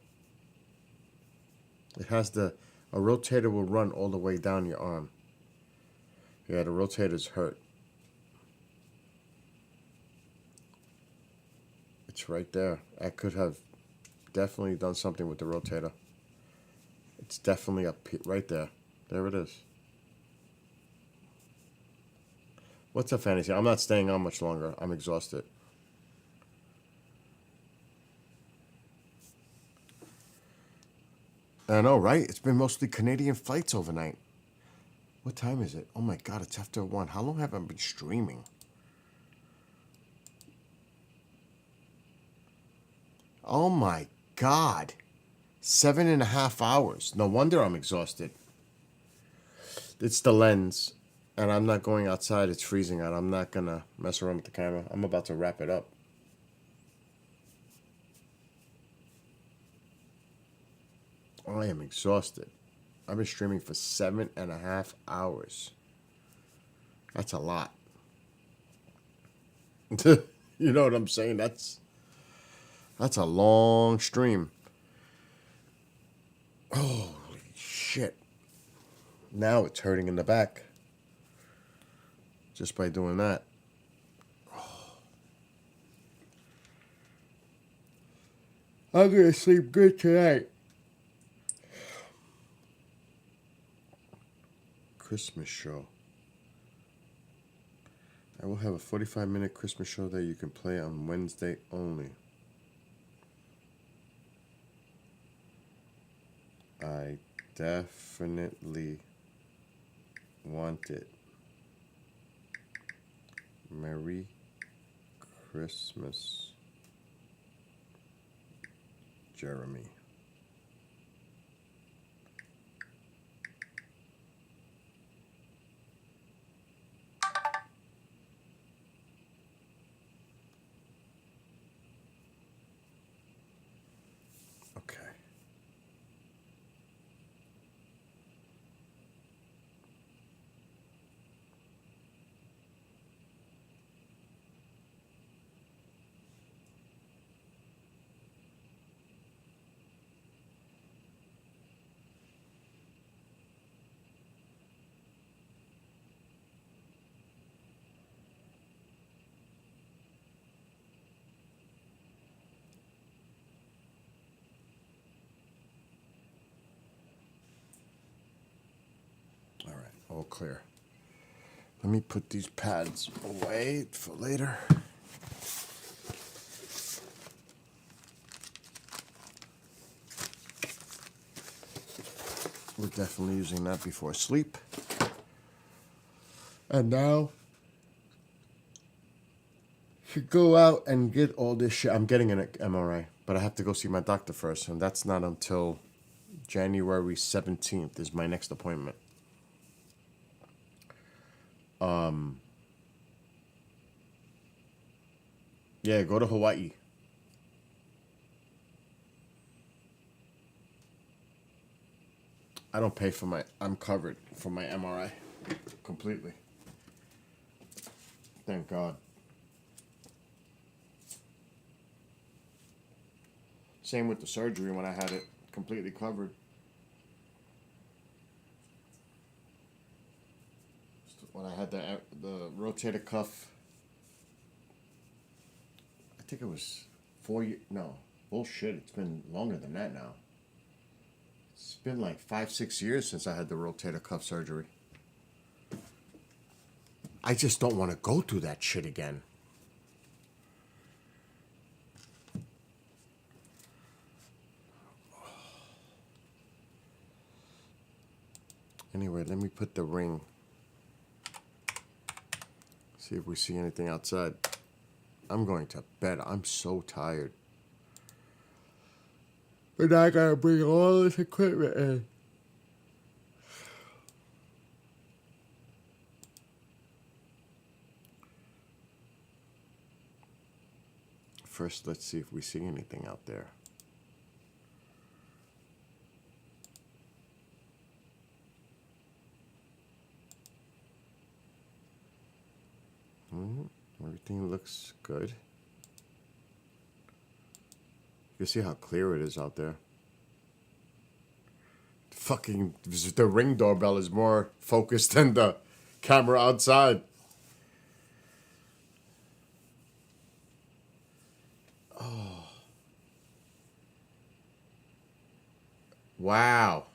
Speaker 1: It has a rotator will run all the way down your arm. Yeah, the rotator's hurt. It's right there. I could have definitely done something with the rotator. It's definitely up right there. There it is. What's up, Fantasy? I'm not staying on much longer. I'm exhausted. I know, right? It's been mostly Canadian flights overnight. What time is it? Oh my God, it's after 1. How long have I been streaming? Oh my God. 7.5 hours. No wonder I'm exhausted. It's the lens. And I'm not going outside. It's freezing out. I'm not going to mess around with the camera. I'm about to wrap it up. I am exhausted. I've been streaming for 7.5 hours. That's a lot. You know what I'm saying? That's a long stream. Holy shit. Now it's hurting in the back. Just by doing that. I'm gonna sleep good tonight. Christmas show. I will have a 45-minute Christmas show that you can play on Wednesday only. I definitely want it. Merry Christmas, Jeremy. Okay. All right, all clear. Let me put these pads away for later. We're definitely using that before sleep. And now, should go out and get all this shit. I'm getting an MRI, but I have to go see my doctor first, and that's not until January 17th is my next appointment. Yeah, go to Hawaii. I don't pay for I'm covered for my MRI completely. Thank God. Same with the surgery when I had it completely covered. When I had the rotator cuff, I think it was 4 years. No, bullshit. It's been longer than that now. It's been like 5-6 years since I had the rotator cuff surgery. I just don't want to go through that shit again. Anyway, let me put the ring. See if we see anything outside. I'm going to bed. I'm so tired. But I gotta bring all this equipment in. First, let's see if we see anything out there. Everything looks good. You see how clear it is out there. Fucking, the Ring doorbell is more focused than the camera outside. Oh. Wow.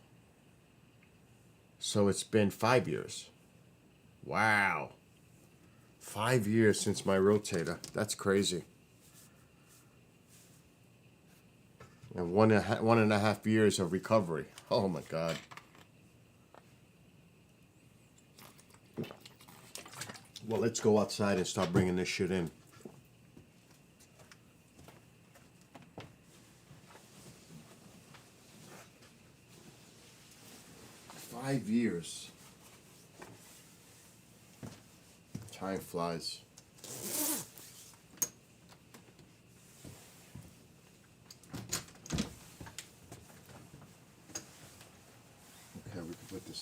Speaker 1: So it's been 5 years. Wow. 5 years since my rotator. That's crazy. And 1.5 years of recovery. Oh my God. Well, let's go outside and start bringing this shit in. Five years. Time flies.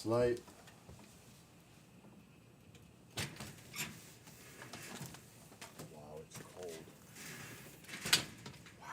Speaker 1: this light. Wow, it's cold. Wow.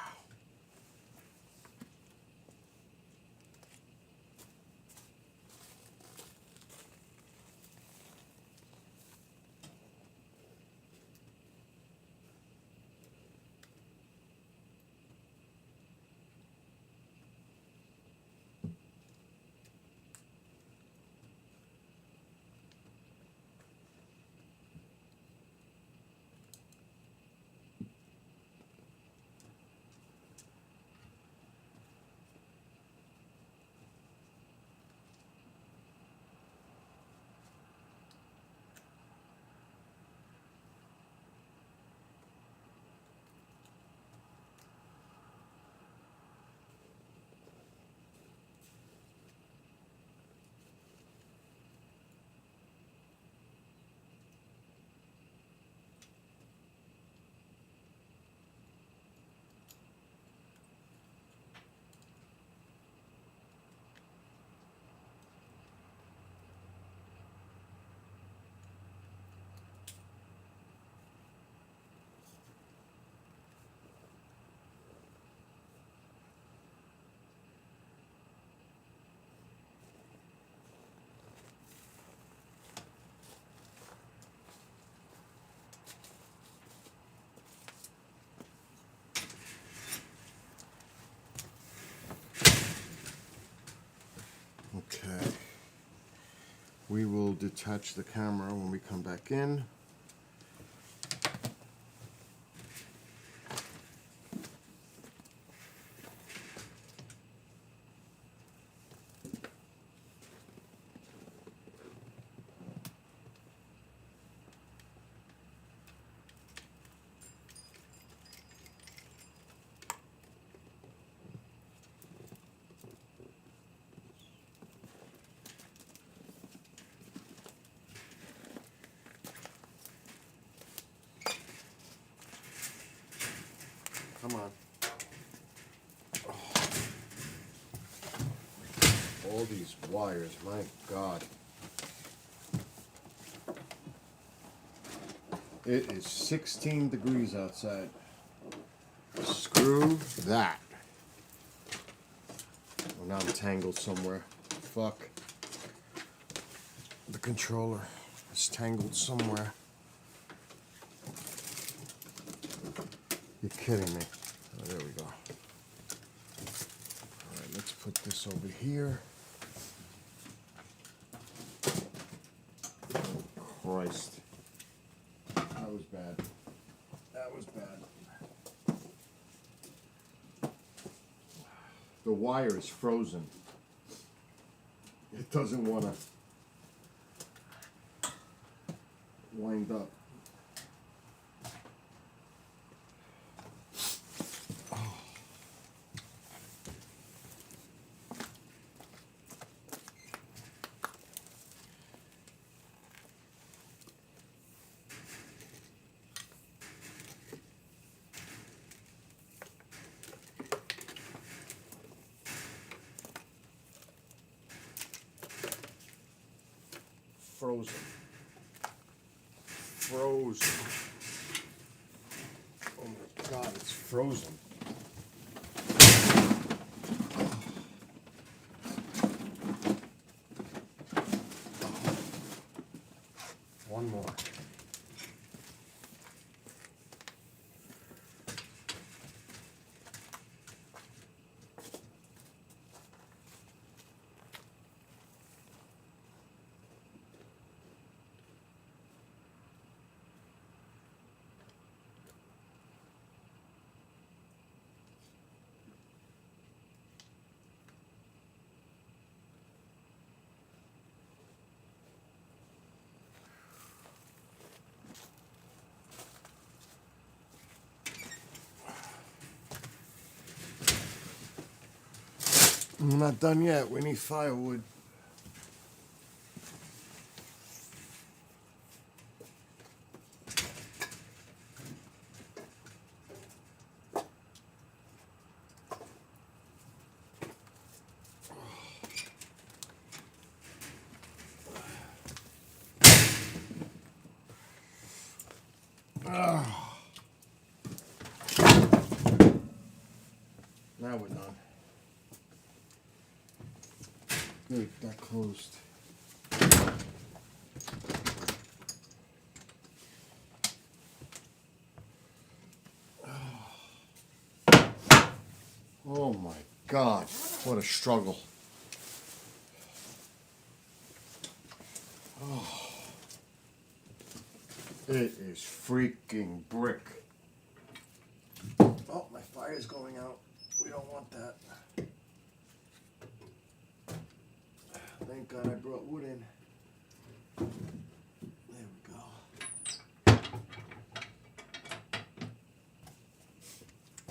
Speaker 1: Okay. We will detach the camera when we come back in. Come on. Oh. All these wires, my God. It is 16 degrees outside. Screw that. Well, now I'm tangled somewhere. Fuck. The controller is tangled somewhere. You're kidding me. Oh, there we go. All right, let's put this over here. Oh, Christ. That was bad. That was bad. The wire is frozen. It doesn't want to wind up. Frozen. Frozen. Oh my God, it's frozen. One more. I'm not done yet. We need firewood.
Speaker 3: Now we're done. Good, that closed. Oh my God, what a struggle. Oh, it is freaking brick. Oh, my fire's going out. We don't want that. Thank God I brought wood in. There we go.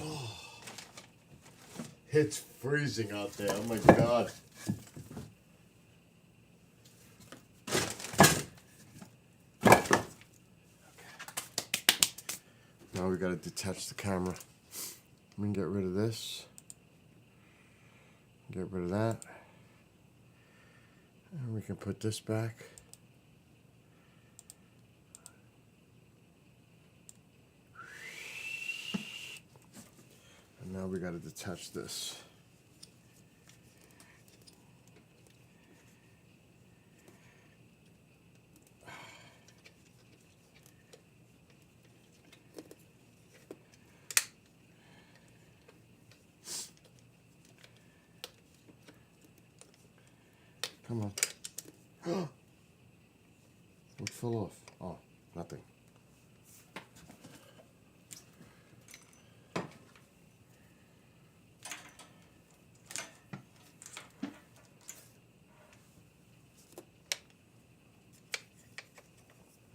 Speaker 3: Oh, it's freezing out there. Oh my God. Now we gotta detach the camera. We can get rid of this. Get rid of that. And we can put this back. And now we gotta detach this. Come on. What fell off? Oh, nothing.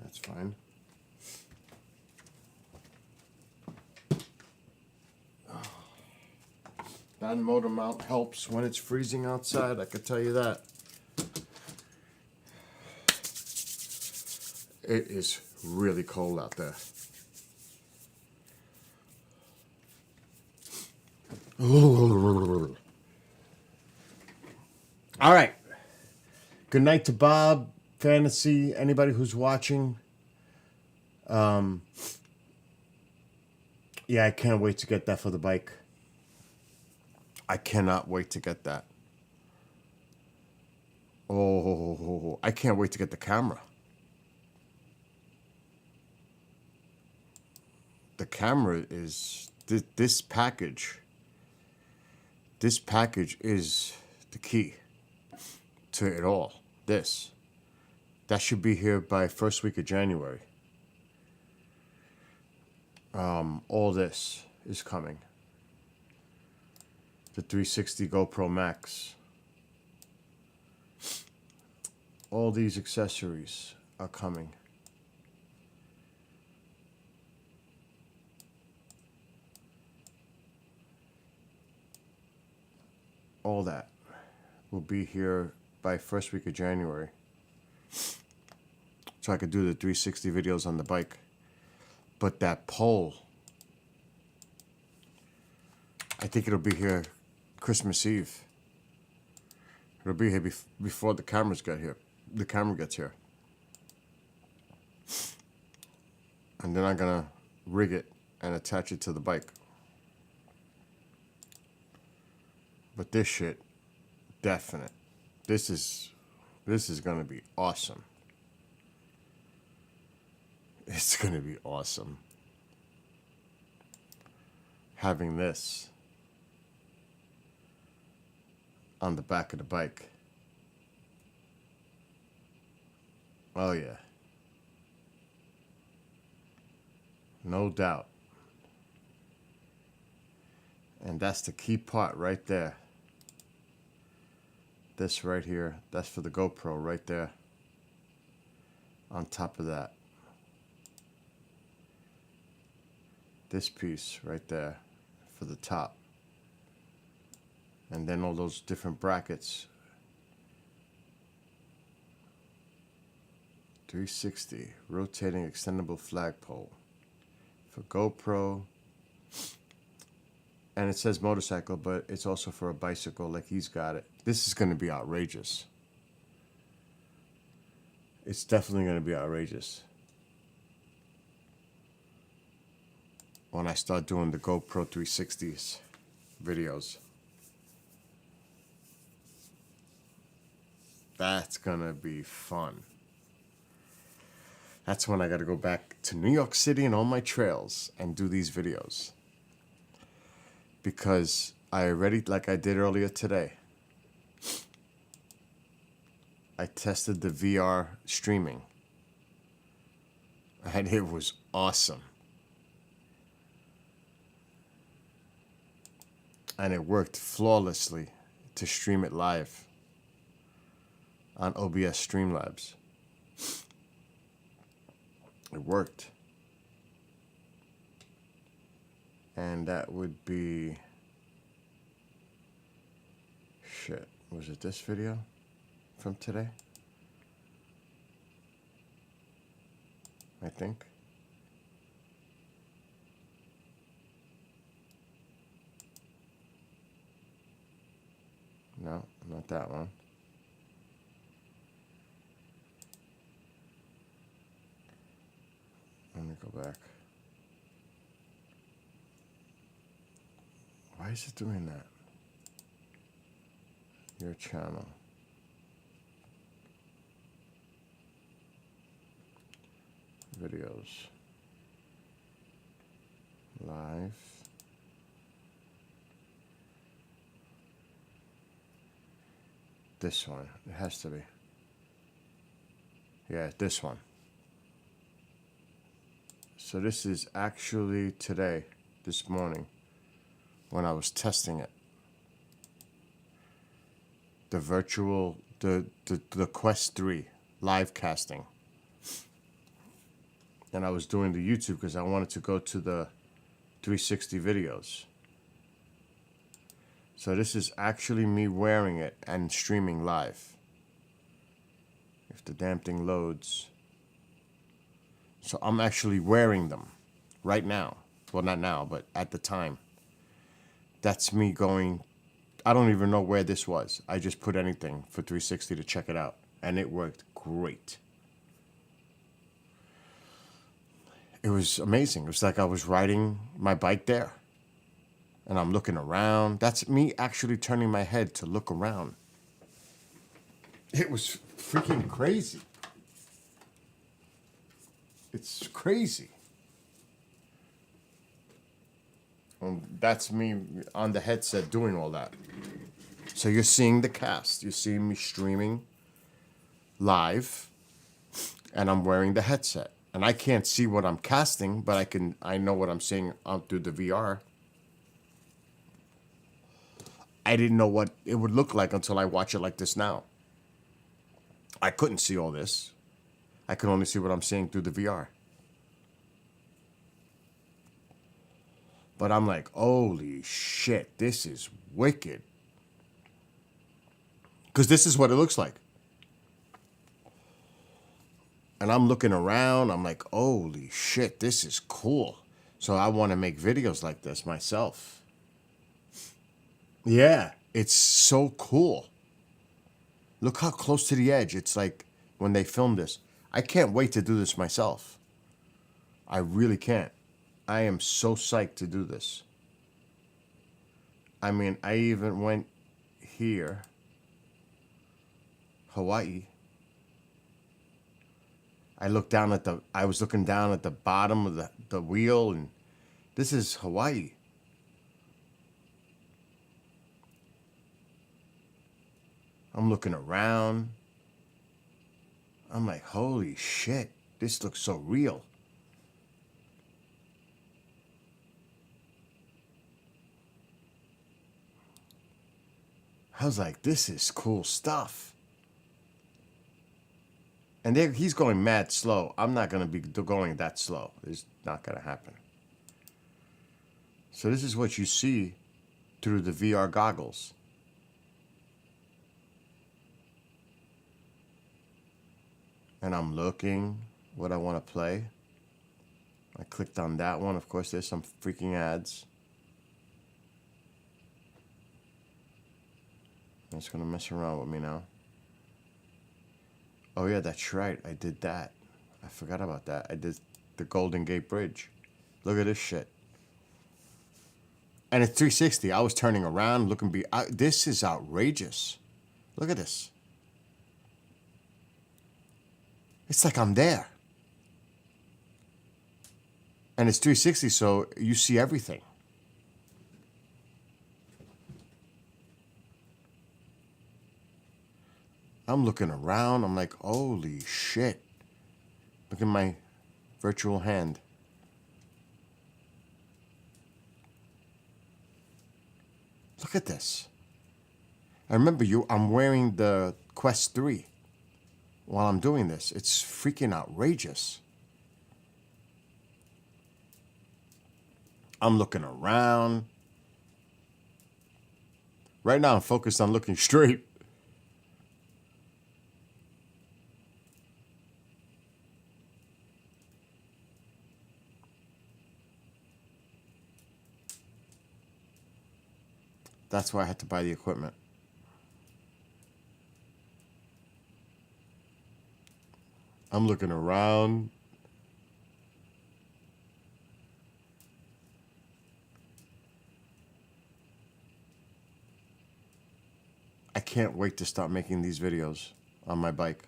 Speaker 3: That's fine. That motor mount helps when it's freezing outside, I can tell you that. It is really cold out there. All right. Good night to Bob, Fantasy, anybody who's watching. Yeah, I can't wait to get that for the bike. I cannot wait to get that. Oh, I can't wait to get the camera. The camera is this package. This package is the key to it all. That should be here by first week of January. All this is coming. The 360 GoPro Max. All these accessories are coming. All that will be here by first week of January. So I could do the 360 videos on the bike. But that pole, I think it'll be here Christmas Eve. It'll be here before the cameras get here. The camera gets here. And then I'm gonna rig it and attach it to the bike. But this shit, definite. This is gonna be awesome. It's gonna be awesome. Having this on the back of the bike. Oh yeah. No doubt. And that's the key part right there. This right here, that's for the GoPro right there. On top of that. This piece right there for the top. And then all those different brackets. 360 rotating extendable flagpole for GoPro. And it says motorcycle, but it's also for a bicycle like he's got it. This is going to be outrageous. It's definitely going to be outrageous.
Speaker 1: when I start doing the GoPro 360s videos. That's gonna be fun. That's when I gotta go back to New York City and all my trails and do these videos. Because I already, like I did earlier today, I tested the VR streaming. And it was awesome. And it worked flawlessly to stream it live on OBS Streamlabs. It worked. And that would be... Shit. Was it this video from today? I think. No, not that one. Let me go back. Why is it doing that? Your channel. Videos. Live. This one. It has to be. Yeah, this one. So this is actually today, this morning, when I was testing it. The virtual, the Quest 3 live casting. And I was doing the YouTube because I wanted to go to the 360 videos. So this is actually me wearing it and streaming live. If the damn thing loads. So I'm actually wearing them right now. Well, not now, but at the time. That's me going, I don't even know where this was. I just put anything for 360 to check it out. And it worked great. It was amazing. It was like I was riding my bike there. And I'm looking around. That's me actually turning my head to look around. It was freaking crazy. It's crazy. And that's me on the headset doing all that. So you're seeing the cast. You're seeing me streaming live. And I'm wearing the headset. And I can't see what I'm casting, but I know what I'm seeing through the VR. I didn't know what it would look like until I watch it like this now. I couldn't see all this. I could only see what I'm seeing through the VR. But I'm like, holy shit, this is wicked. Because this is what it looks like. And I'm looking around, I'm like, holy shit, this is cool. So I want to make videos like this myself. Yeah, it's so cool. Look how close to the edge. It's like when they filmed this. I can't wait to do this myself. I really can't. I am so psyched to do this. I mean, I even went here, Hawaii. I was looking down at the bottom of the wheel, and this is Hawaii. I'm looking around. I'm like, holy shit, this looks so real. I was like, this is cool stuff. And he's going mad slow. I'm not going to be going that slow. It's not going to happen. So this is what you see through the VR goggles. And I'm looking what I want to play. I clicked on that one. Of course, there's some freaking ads. It's going to mess around with me now. Oh yeah, that's right. I did that. I forgot about that. I did the Golden Gate Bridge. Look at this shit. And it's 360. I was turning around, looking. This is outrageous. Look at this. It's like I'm there. And it's 360, so you see everything. I'm looking around. I'm like, holy shit. Look at my virtual hand. Look at this. I remember I'm wearing the Quest 3 while I'm doing this. It's freaking outrageous. I'm looking around. Right now I'm focused on looking straight. That's why I had to buy the equipment. I'm looking around. I can't wait to start making these videos on my bike.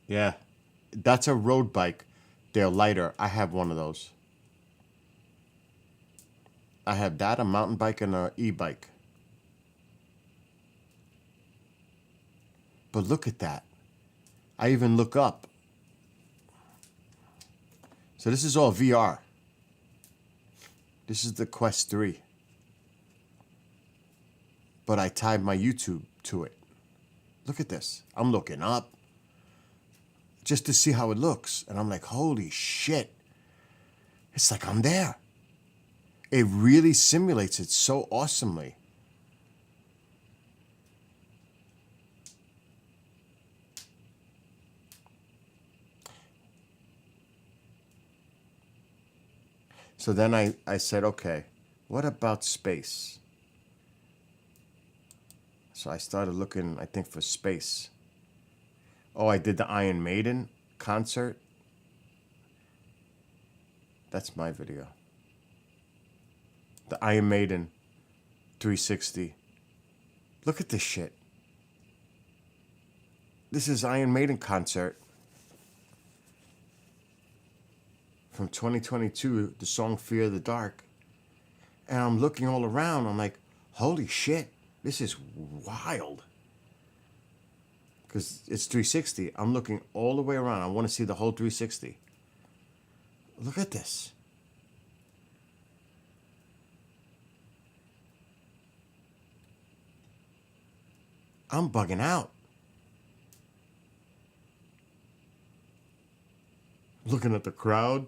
Speaker 1: Yeah, that's a road bike. They're lighter. I have one of those. I have that, a mountain bike, and an e-bike. But look at that. I even look up. So this is all VR. This is the Quest 3. But I tied my YouTube to it. Look at this. I'm looking up just to see how it looks. And I'm like, holy shit. It's like I'm there. It really simulates it so awesomely. So then I said, okay, what about space? So I started looking, I think, for space. Oh, I did the Iron Maiden concert. That's my video. The Iron Maiden 360. Look at this shit. This is Iron Maiden concert from 2022, the song Fear the Dark. And I'm looking all around. I'm like, holy shit, this is wild. Because it's 360. I'm looking all the way around. I want to see the whole 360. Look at this. I'm bugging out. Looking at the crowd.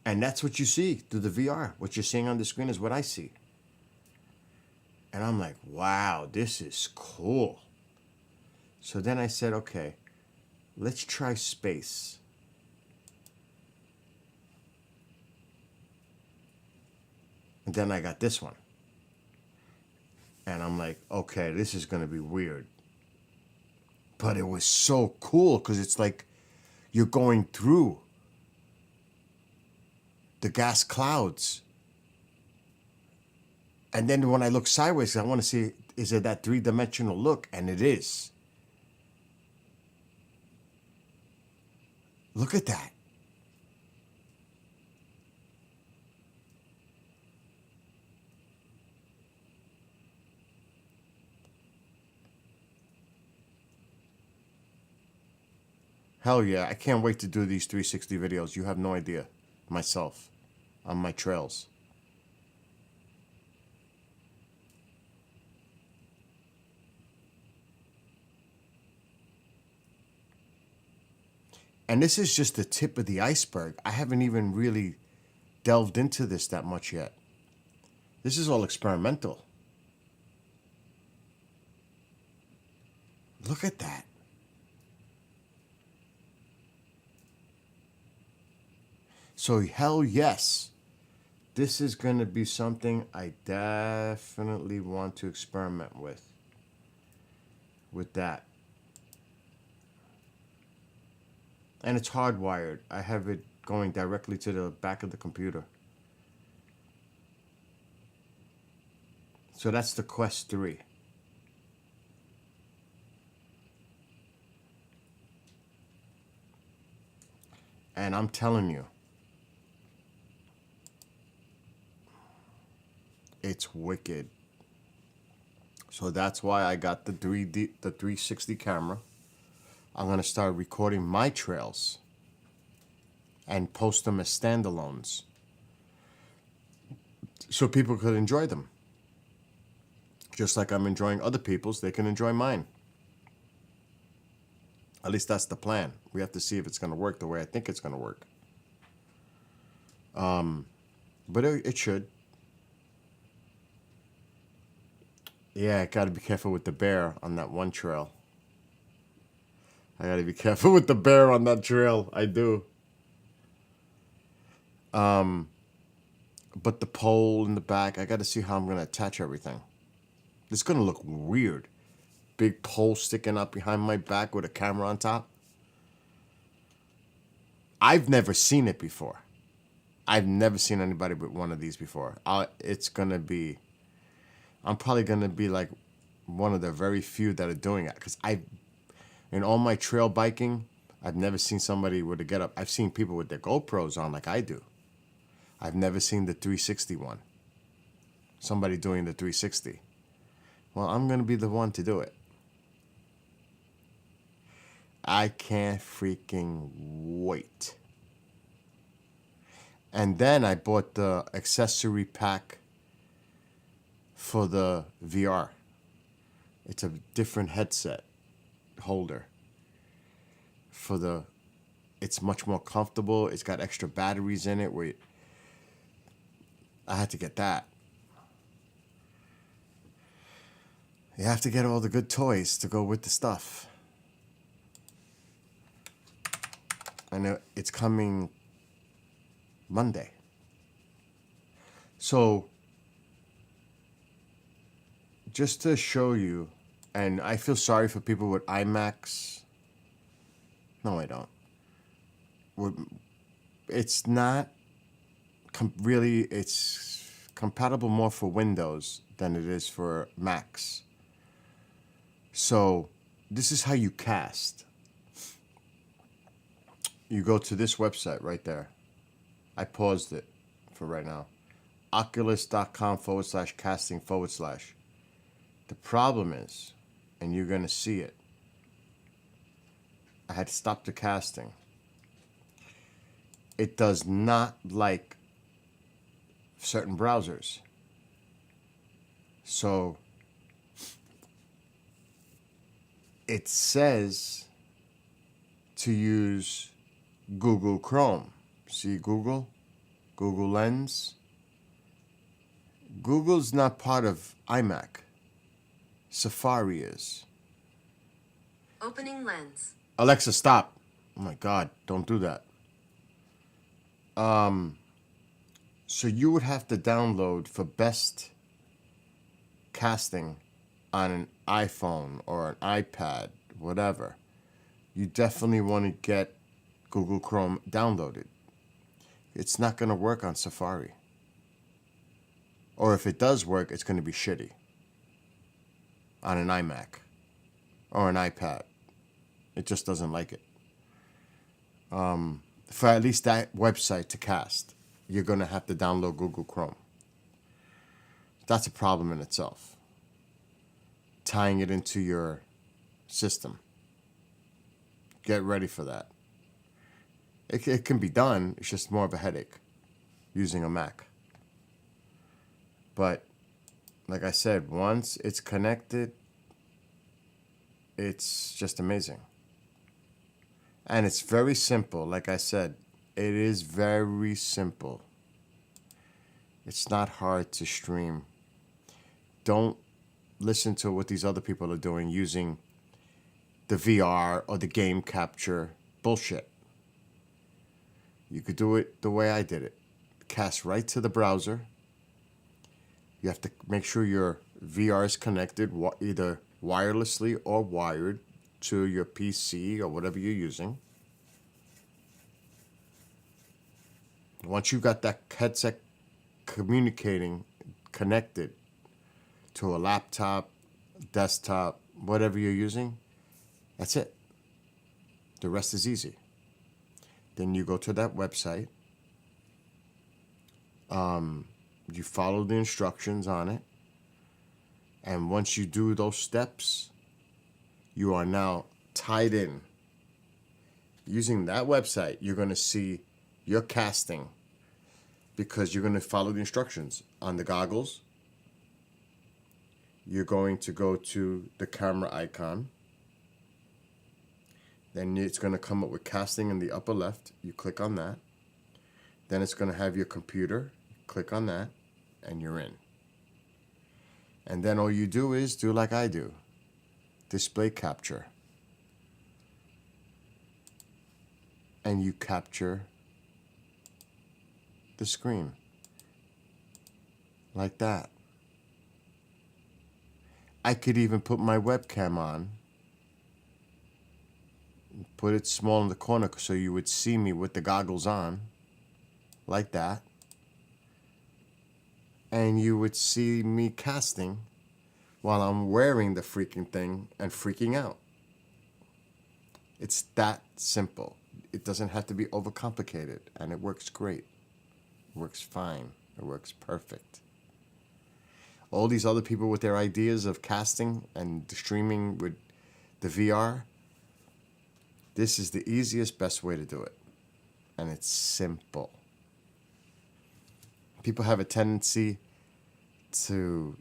Speaker 1: And that's what you see through the VR. What you're seeing on the screen is what I see. And I'm like, wow, this is cool. So then I said, okay, let's try space. And then I got this one. And I'm like, okay, this is going to be weird. But it was so cool because it's like you're going through the gas clouds. And then when I look sideways, I want to see, is it that three-dimensional look? And it is. Look at that. Hell yeah, I can't wait to do these 360 videos. You have no idea. Myself. On my trails. And this is just the tip of the iceberg. I haven't even really delved into this that much yet. This is all experimental. Look at that. So hell yes, this is going to be something I definitely want to experiment with. with that. And it's hardwired. I have it going directly to the back of the computer. So that's the Quest 3. And I'm telling you, it's wicked. So that's why I got the 360 camera. I'm going to start recording my trails and post them as standalones so people could enjoy them. Just like I'm enjoying other people's, they can enjoy mine. At least that's the plan. We have to see if it's going to work the way I think it's going to work. But it should. Yeah, I got to be careful with the bear on that one trail. I got to be careful with the bear on that trail. I do. But the pole in the back, I got to see how I'm going to attach everything. It's going to look weird. Big pole sticking up behind my back with a camera on top. I've never seen it before. I've never seen anybody with one of these before. It's going to be... I'm probably going to be like one of the very few that are doing it. Because in all my trail biking, I've never seen somebody with a getup. I've seen people with their GoPros on like I do. I've never seen the 360 one. Somebody doing the 360. Well, I'm going to be the one to do it. I can't freaking wait. And then I bought the accessory pack for the VR. It's a different headset holder. It's much more comfortable. It's got extra batteries in it. I had to get that. You have to get all the good toys to go with the stuff. And it's coming Monday. So, just to show you, and I feel sorry for people with iMacs. No, I don't. It's not really, it's compatible more for Windows than it is for Macs. So, this is how you cast. You go to this website right there. I paused it for right now. Oculus.com/casting/. The problem is, and you're going to see it, I had stopped the casting. It does not like certain browsers. So, it says to use Google Chrome. See Google? Google Lens? Google's not part of iMac. Safari is.
Speaker 9: Opening Lens.
Speaker 1: Alexa, stop. Oh my God, don't do that. So you would have to download for best casting on an iPhone or an iPad, whatever. You definitely want to get Google Chrome downloaded. It's not going to work on Safari. Or if it does work, it's going to be shitty on an iMac or an iPad. It just doesn't like it. For at least that website to cast, you're going to have to download Google Chrome. That's a problem in itself. Tying it into your system. Get ready for that. It can be done. It's just more of a headache using a Mac. But like I said, once it's connected, it's just amazing. And it's very simple. Like I said, it is very simple. It's not hard to stream. Don't listen to what these other people are doing using the VR or the game capture bullshit. You could do it the way I did it. Cast right to the browser. You have to make sure your VR is connected, either wirelessly or wired to your PC or whatever you're using. Once you got that headset connected to a laptop, desktop, whatever you're using, that's it. The rest is easy. Then you go to that website. You follow the instructions on it. And once you do those steps, you are now tied in. Using that website, you're going to see your casting because you're going to follow the instructions on the goggles. You're going to go to the camera icon. Then it's going to come up with casting in the upper left. You click on that. Then it's going to have your computer. Click on that, and you're in. And then all you do is do like I do. Display capture. And you capture the screen. Like that. I could even put my webcam on. Put it small in the corner so you would see me with the goggles on. Like that. And you would see me casting while I'm wearing the freaking thing and freaking out. It's that simple. It doesn't have to be overcomplicated, and it works great. It works fine. It works perfect. All these other people with their ideas of casting and streaming with the VR, this is the easiest, best way to do it. And it's simple. People have a tendency to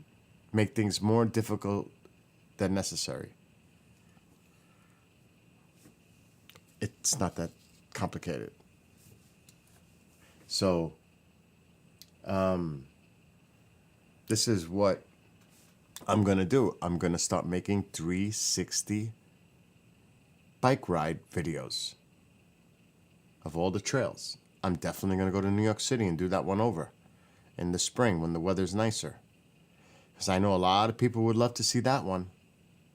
Speaker 1: make things more difficult than necessary. It's not that complicated. So, this is what I'm going to do. I'm going to start making 360 bike ride videos of all the trails. I'm definitely going to go to New York City and do that one over in the spring when the weather's nicer. Because I know a lot of people would love to see that one,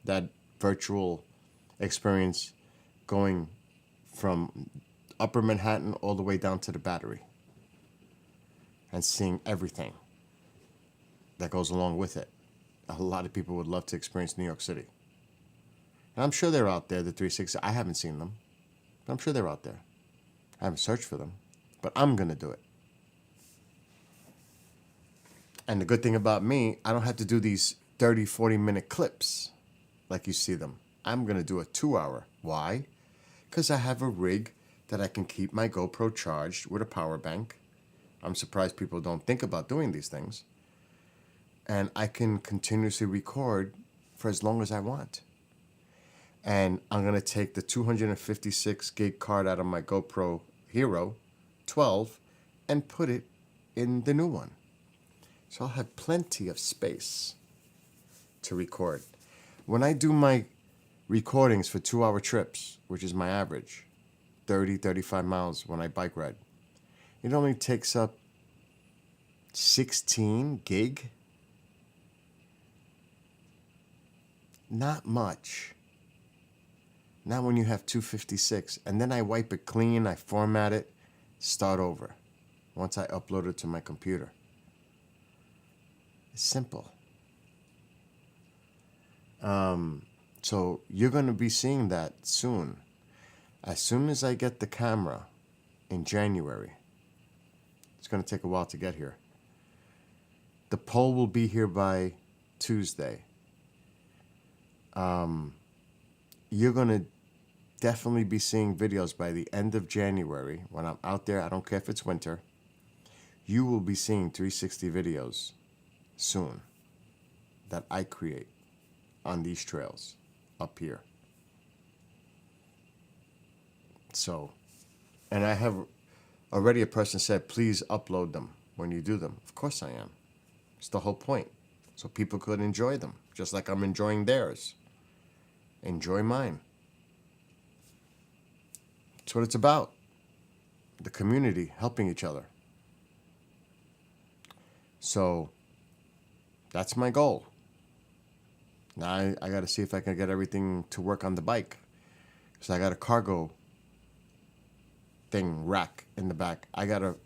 Speaker 1: that virtual experience going from Upper Manhattan all the way down to the Battery and seeing everything that goes along with it. A lot of people would love to experience New York City. And I'm sure they're out there, the 360. I haven't seen them, but I'm sure they're out there. I haven't searched for them, but I'm going to do it. And the good thing about me, I don't have to do these 30, 40-minute clips like you see them. I'm going to do a 2-hour. Why? Because I have a rig that I can keep my GoPro charged with a power bank. I'm surprised people don't think about doing these things. And I can continuously record for as long as I want. And I'm going to take the 256 gig card out of my GoPro Hero 12 and put it in the new one. So I'll have plenty of space to record. When I do my recordings for 2-hour trips, which is my average, 30, 35 miles when I bike ride, it only takes up 16 gig. Not much. Not when you have 256. And then I wipe it clean, I format it, start over once I upload it to my computer. It's simple. So you're going to be seeing that soon. As soon as I get the camera in January. It's going to take a while to get here. The pole will be here by Tuesday. You're going to definitely be seeing videos by the end of January. When I'm out there, I don't care if it's winter. You will be seeing 360 videos soon that I create on these trails up here. So, and I have already a person said, please upload them when you do them. Of course I am. It's the whole point. So people could enjoy them, just like I'm enjoying theirs. Enjoy mine. That's what it's about. The community helping each other. So, that's my goal. Now I got to see if I can get everything to work on the bike. So I got a cargo thing rack in the back. I got to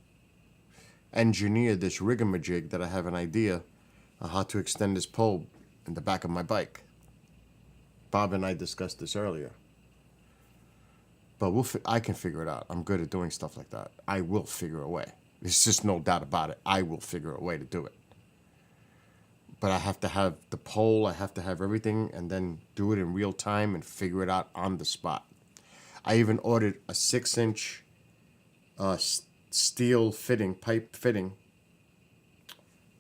Speaker 1: engineer this rigamajig that I have an idea on how to extend this pole in the back of my bike. Bob and I discussed this earlier. But I can figure it out. I'm good at doing stuff like that. I will figure a way. There's just no doubt about it. I will figure a way to do it. But I have to have the pole, I have to have everything, and then do it in real time and figure it out on the spot. I even ordered a 6-inch steel pipe fitting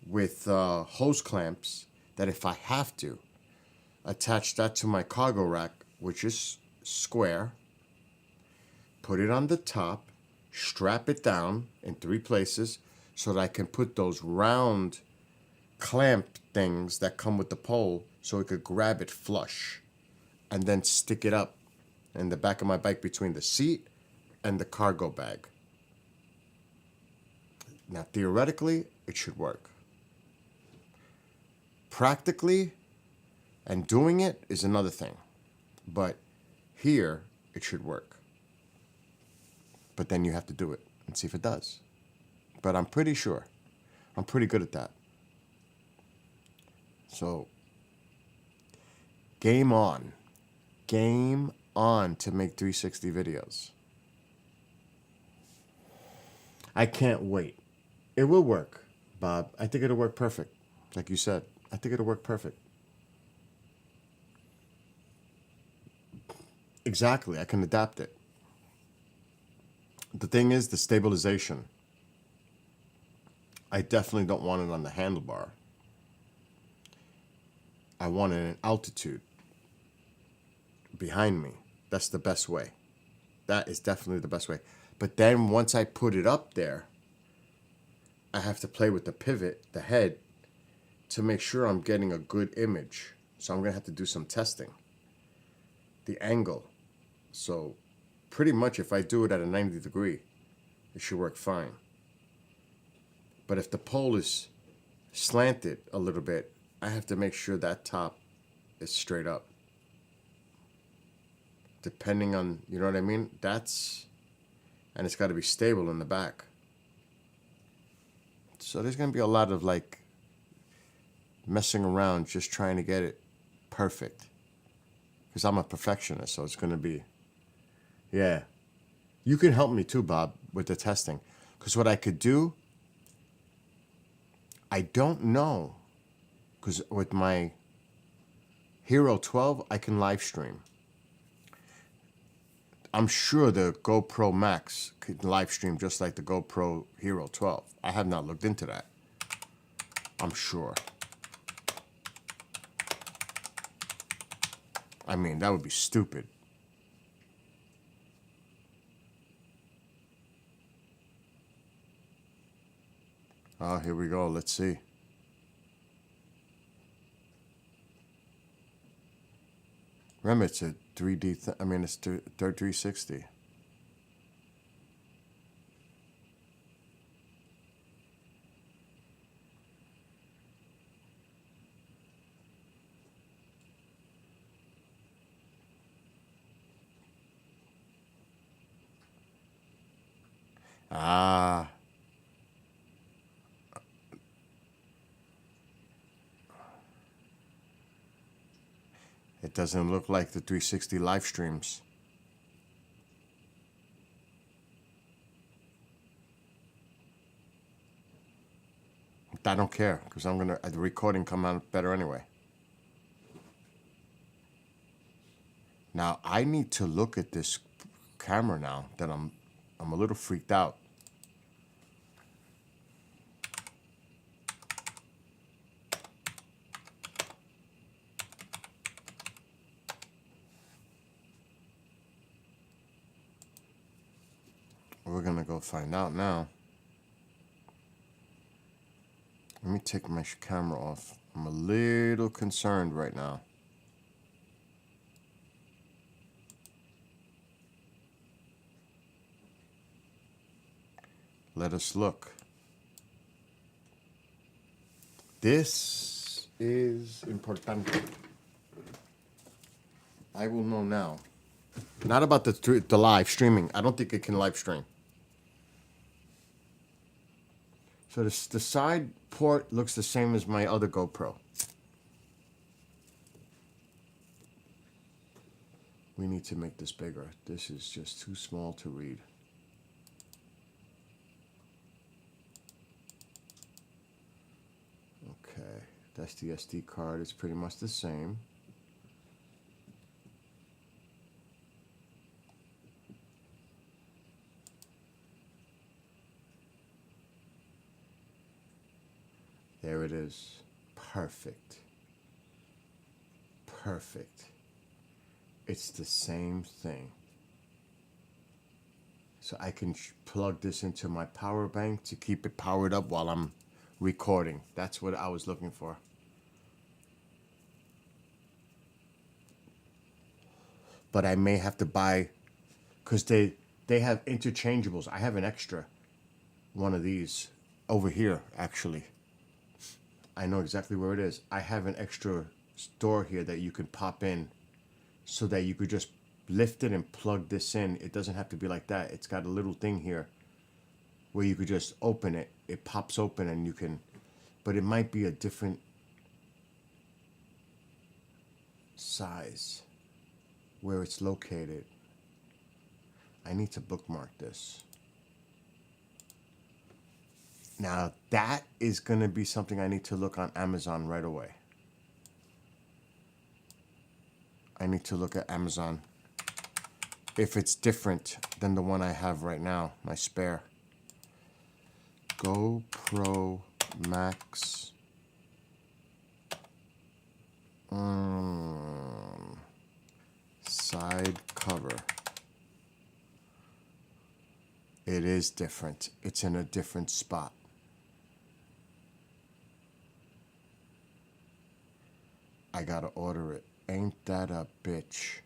Speaker 1: with hose clamps that if I have to, attach that to my cargo rack, which is square, put it on the top, strap it down in 3 places so that I can put those round clamp things that come with the pole so it could grab it flush and then stick it up in the back of my bike between the seat and the cargo bag. Now, theoretically, it should work. Practically, and doing it is another thing. But here, it should work. But then you have to do it and see if it does. But I'm pretty sure. I'm pretty good at that. So, game on. Game on to make 360 videos. I can't wait. It will work, Bob. I think it'll work perfect. Like you said, I think it'll work perfect. Exactly. I can adapt it. The thing is the stabilization. I definitely don't want it on the handlebar. I want it in altitude behind me. That's the best way. That is definitely the best way. But then once I put it up there, I have to play with the pivot, the head, to make sure I'm getting a good image. So I'm going to have to do some testing. The angle. So pretty much if I do it at a 90 degree, it should work fine. But if the pole is slanted a little bit, I have to make sure that top is straight up. Depending on, you know what I mean? And it's got to be stable in the back. So there's going to be a lot of like messing around just trying to get it perfect. Because I'm a perfectionist, so it's going to be, yeah. You can help me too, Bob, with the testing. Because what I could do, I don't know. Because with my Hero 12, I can live stream. I'm sure the GoPro Max can live stream just like the GoPro Hero 12. I have not looked into that. I'm sure. I mean, that would be stupid. Oh, here we go. Let's see. Remember, it's a 3D, it's 360. Ah. It doesn't look like the 360 live streams. I don't care, because the recording come out better anyway. Now, I need to look at this camera now that I'm a little freaked out. We're gonna go find out now. Let me take my camera off. I'm a little concerned right now. Let us look. This is importante. I will know now. Not about the live streaming. I don't think it can live stream. So the side port looks the same as my other GoPro. We need to make this bigger. This is just too small to read. Okay, that's the SD card. It's pretty much the same. There it is. Perfect. Perfect. It's the same thing. So I can plug this into my power bank to keep it powered up while I'm recording. That's what I was looking for. But I may have to buy, because they have interchangeables. I have an extra one of these over here, actually. I know exactly where it is. I have an extra store here that you can pop in so that you could just lift it and plug this in. It doesn't have to be like that. It's got a little thing here where you could just open it. It pops open and you can, but it might be a different size where it's located. I need to bookmark this. Now that is going to be something I need to look on Amazon right away. I need to look at Amazon if it's different than the one I have right now, my spare. GoPro Max. Side cover. It is different. It's in a different spot. I gotta order it. Ain't that a bitch?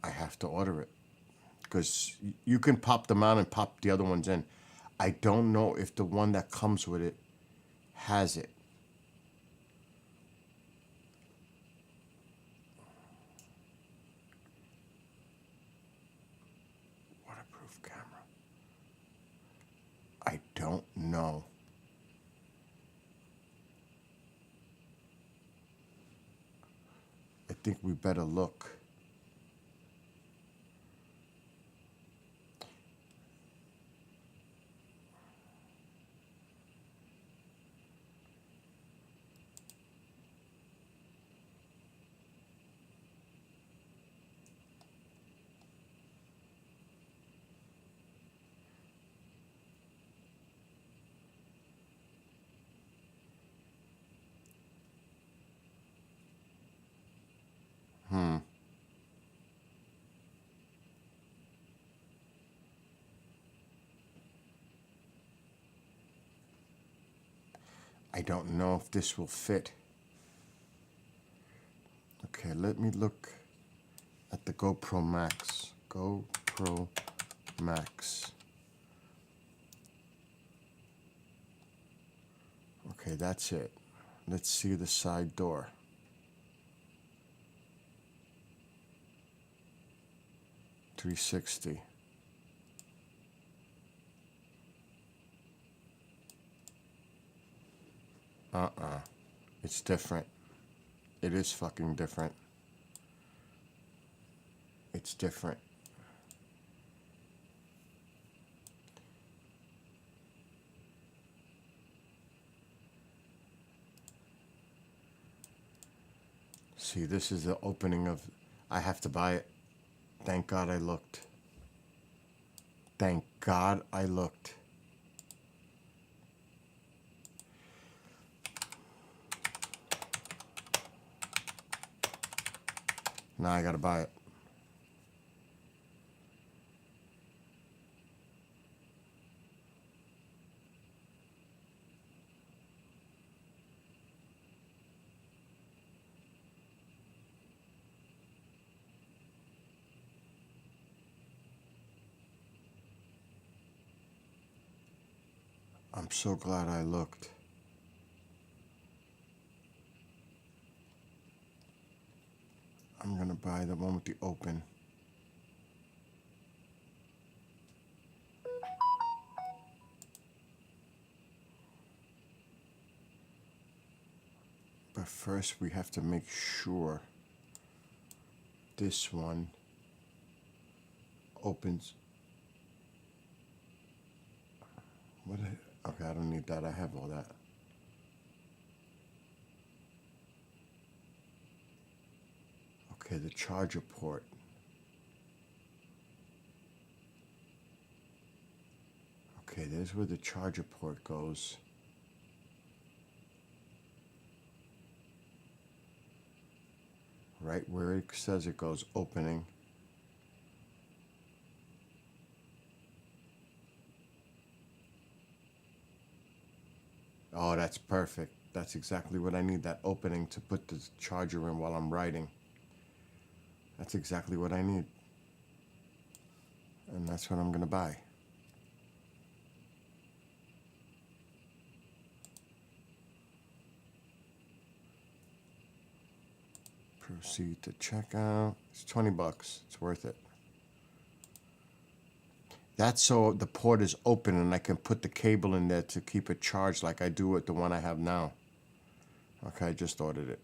Speaker 1: I have to order it. Because you can pop them out and pop the other ones in. I don't know if the one that comes with it has it. Waterproof camera. I don't know. I think we better look. I don't know if this will fit. Okay, let me look at the GoPro Max. GoPro Max. Okay, that's it. Let's see the side door. $360. It's different. It is fucking different. It's different. See, this is the opening of... I have to buy it. Thank God I looked. Thank God I looked. Now I gotta buy it. I'm so glad I looked. I'm gonna buy the one with the open. But first we have to make sure this one opens. Okay, I don't need that. I have all that. Okay, the charger port. Okay, there's where the charger port goes. Right where it says it goes, opening. Oh, that's perfect. That's exactly what I need, that opening to put the charger in while I'm writing. That's exactly what I need. And that's what I'm gonna buy. Proceed to checkout. It's $20. It's worth it. That's so the port is open and I can put the cable in there to keep it charged like I do with the one I have now. Okay, I just ordered it.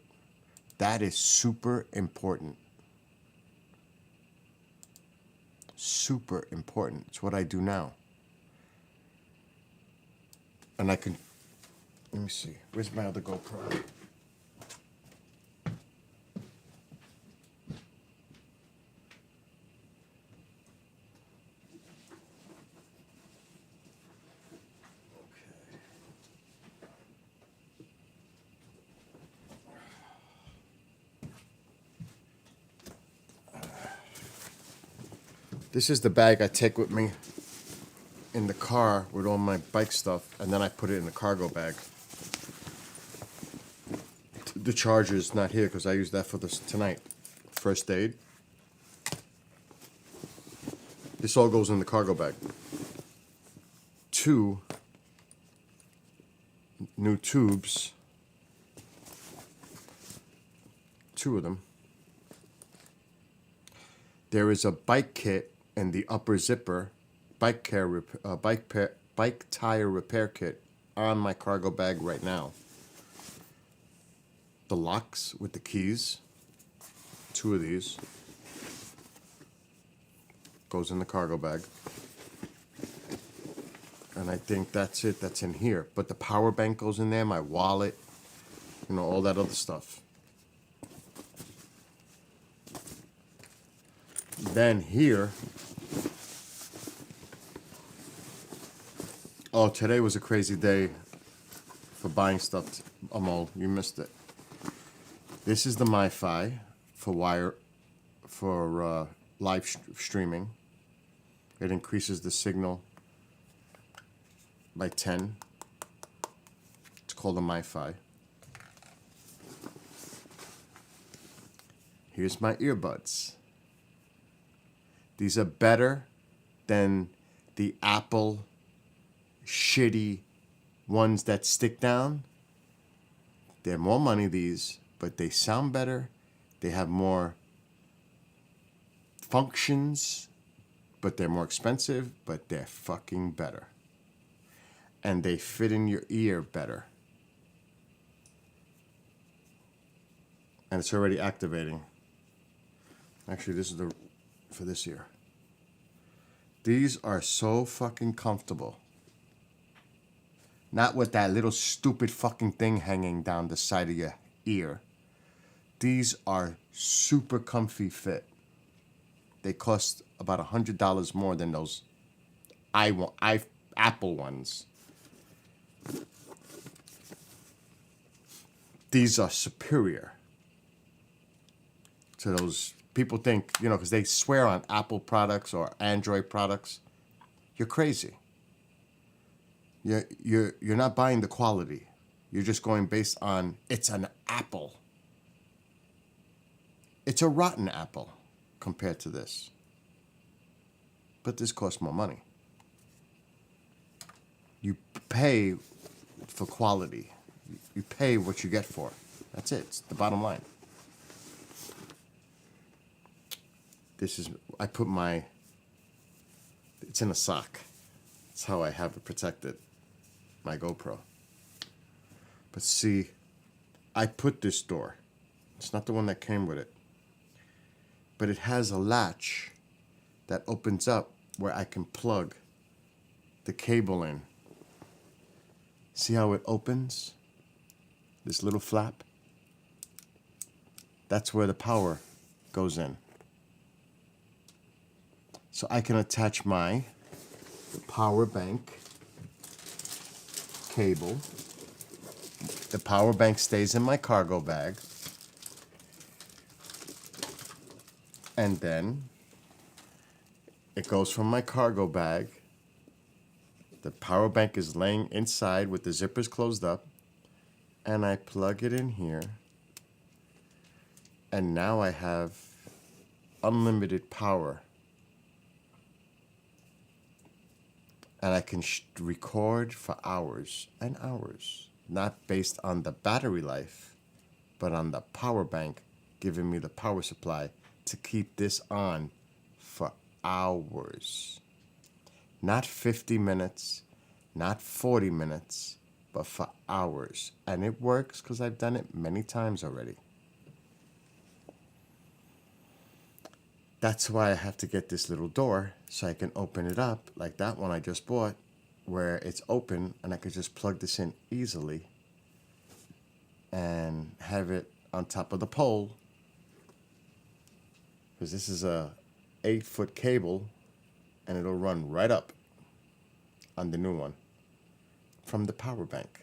Speaker 1: That is super important. Super important. It's what I do now. And I can, let me see. Where's my other GoPro? This is the bag I take with me in the car with all my bike stuff, and then I put it in the cargo bag. The charger is not here because I use that for this tonight. First aid. This all goes in the cargo bag. 2 new tubes. 2 of them. There is a bike kit and the upper zipper bike tire repair kit on my cargo bag right now. The locks with the keys, 2 of these, goes in the cargo bag. And I think that's it, that's in here. But the power bank goes in there, my wallet, you know, all that other stuff. Then here, oh, today was a crazy day for buying stuff. Amol, you missed it. This is the MiFi for live streaming. It increases the signal by 10. It's called a MiFi. Here's my earbuds. These are better than the Apple shitty ones that stick down. They're more money, these, but they sound better. They have more functions, but they're more expensive, but they're fucking better. And they fit in your ear better. And it's already activating. Actually, this is for this ear. These are so fucking comfortable. Not with that little stupid fucking thing hanging down the side of your ear. These are super comfy fit. They cost about $100 more than those Apple ones. These are superior to those. People think, you know, because they swear on Apple products or Android products. You're crazy. You're not buying the quality. You're just going based on it's an apple. It's a rotten apple compared to this. But this costs more money. You pay for quality. You pay what you get for. That's it. It's the bottom line. I put my, it's in a sock. That's how I have it protected, my GoPro. But see, I put this door. It's not the one that came with it. But it has a latch that opens up where I can plug the cable in. See how it opens? This little flap? That's where the power goes in. So I can attach my power bank cable. The power bank stays in my cargo bag. And then it goes from my cargo bag. The power bank is laying inside with the zippers closed up. And I plug it in here. And now I have unlimited power. And I can record for hours and hours. Not based on the battery life, but on the power bank giving me the power supply to keep this on for hours. Not 50 minutes, not 40 minutes, but for hours. And it works because I've done it many times already. That's why I have to get this little door so I can open it up like that one I just bought, where it's open and I could just plug this in easily and have it on top of the pole, because this is a 8-foot cable and it'll run right up on the new one from the power bank.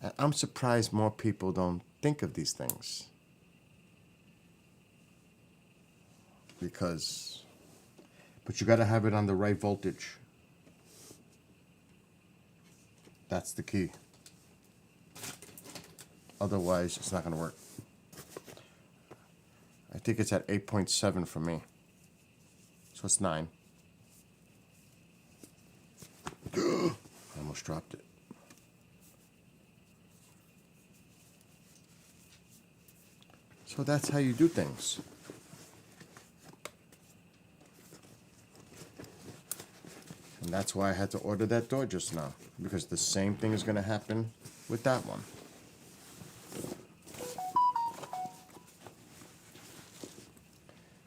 Speaker 1: And I'm surprised more people don't think of these things. But you gotta have it on the right voltage. That's the key. Otherwise, it's not gonna work. I think it's at 8.7 for me. So it's 9. I almost dropped it. So that's how you do things. And that's why I had to order that door just now, because the same thing is going to happen with that one.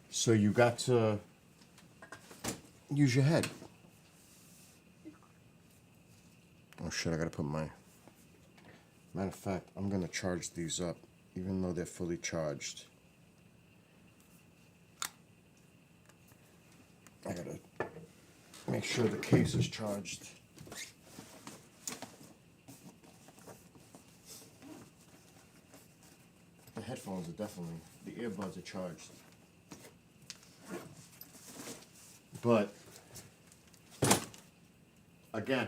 Speaker 1: So you got to use your head. Oh shit, I got to put my... Matter of fact, I'm going to charge these up, even though they're fully charged. I got to make sure the case is charged. The headphones are definitely, the earbuds are charged. But, again,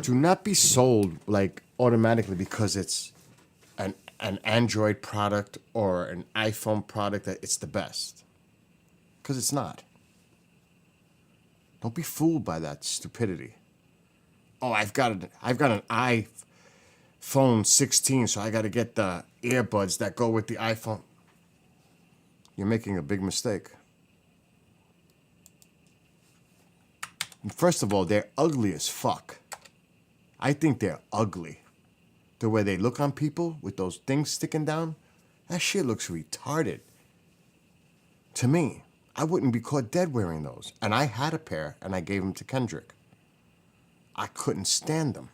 Speaker 1: do not be sold like automatically because it's an Android product or an iPhone product that it's the best. Because it's not. Don't be fooled by that stupidity. Oh, I've got an iPhone 16, so I got to get the earbuds that go with the iPhone. You're making a big mistake. And first of all, they're ugly as fuck. I think they're ugly. The way they look on people with those things sticking down, that shit looks retarded. To me. I wouldn't be caught dead wearing those. And I had a pair, and I gave them to Kendrick. I couldn't stand them.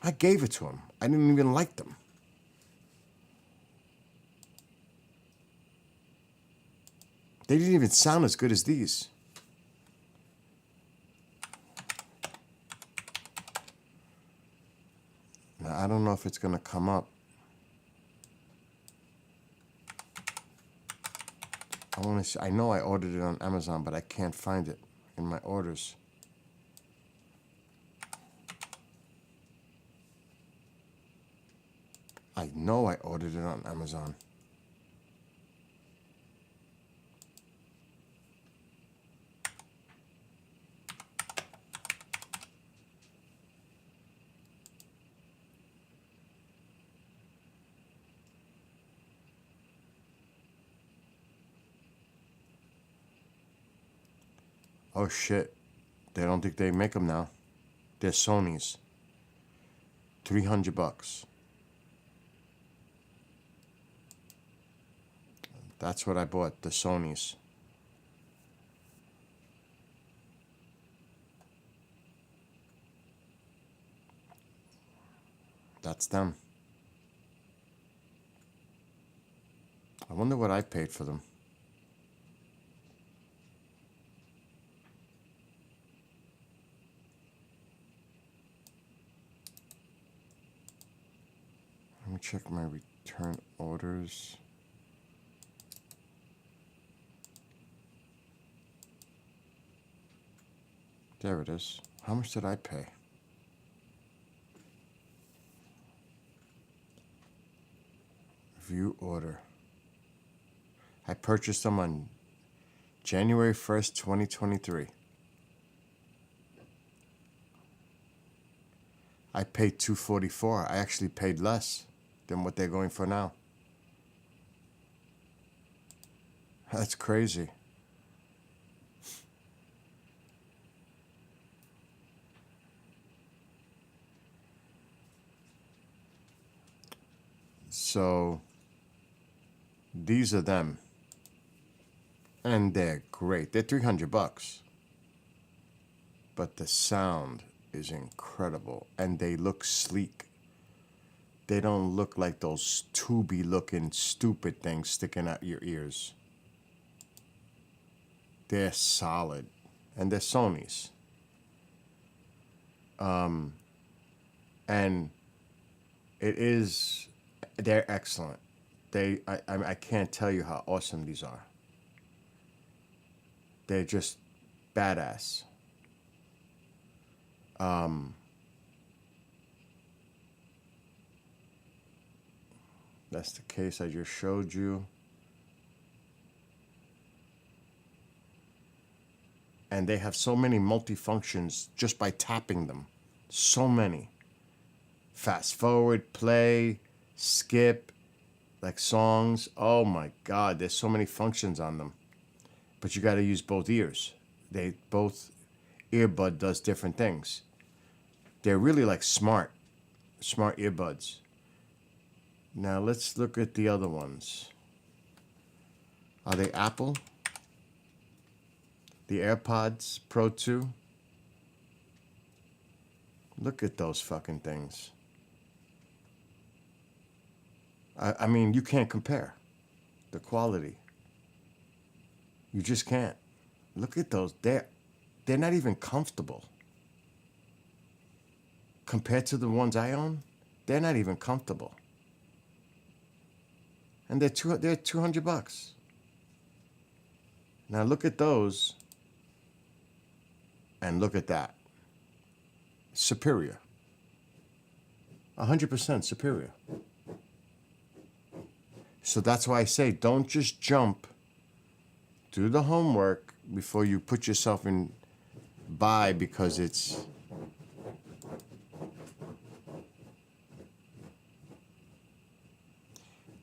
Speaker 1: I gave it to him. I didn't even like them. They didn't even sound as good as these. Now, I don't know if it's going to come up. I know I ordered it on Amazon, but I can't find it in my orders. I know I ordered it on Amazon. Oh shit. They don't think they make them now. They're Sony's. $300. That's what I bought, the Sony's. That's them. I wonder what I paid for them. Let me check my return orders. There it is. How much did I pay? View order. I purchased them on January 1st, 2023. I paid $244. I actually paid less than what they're going for now. That's crazy. So these are them. And they're great. They're $300. But the sound is incredible. And they look sleek. They don't look like those tubey looking stupid things sticking out your ears. They're solid. And they're Sony's. And they're excellent. I can't tell you how awesome these are. They're just badass. That's the case I just showed you. And they have so many multifunctions just by tapping them. So many. Fast forward, play, skip, like songs. Oh my God, there's so many functions on them. But you got to use both ears. Both earbud does different things. They're really like smart earbuds. Now let's look at the other ones. Are they Apple? The AirPods Pro 2. Look at those fucking things. I mean, you can't compare the quality. You just can't. Look at those. They're not even comfortable. Compared to the ones I own, they're not even comfortable. And they're $200. Now look at those. And look at that. Superior. 100% superior. So that's why I say don't just jump. Do the homework before you put yourself in buy because it's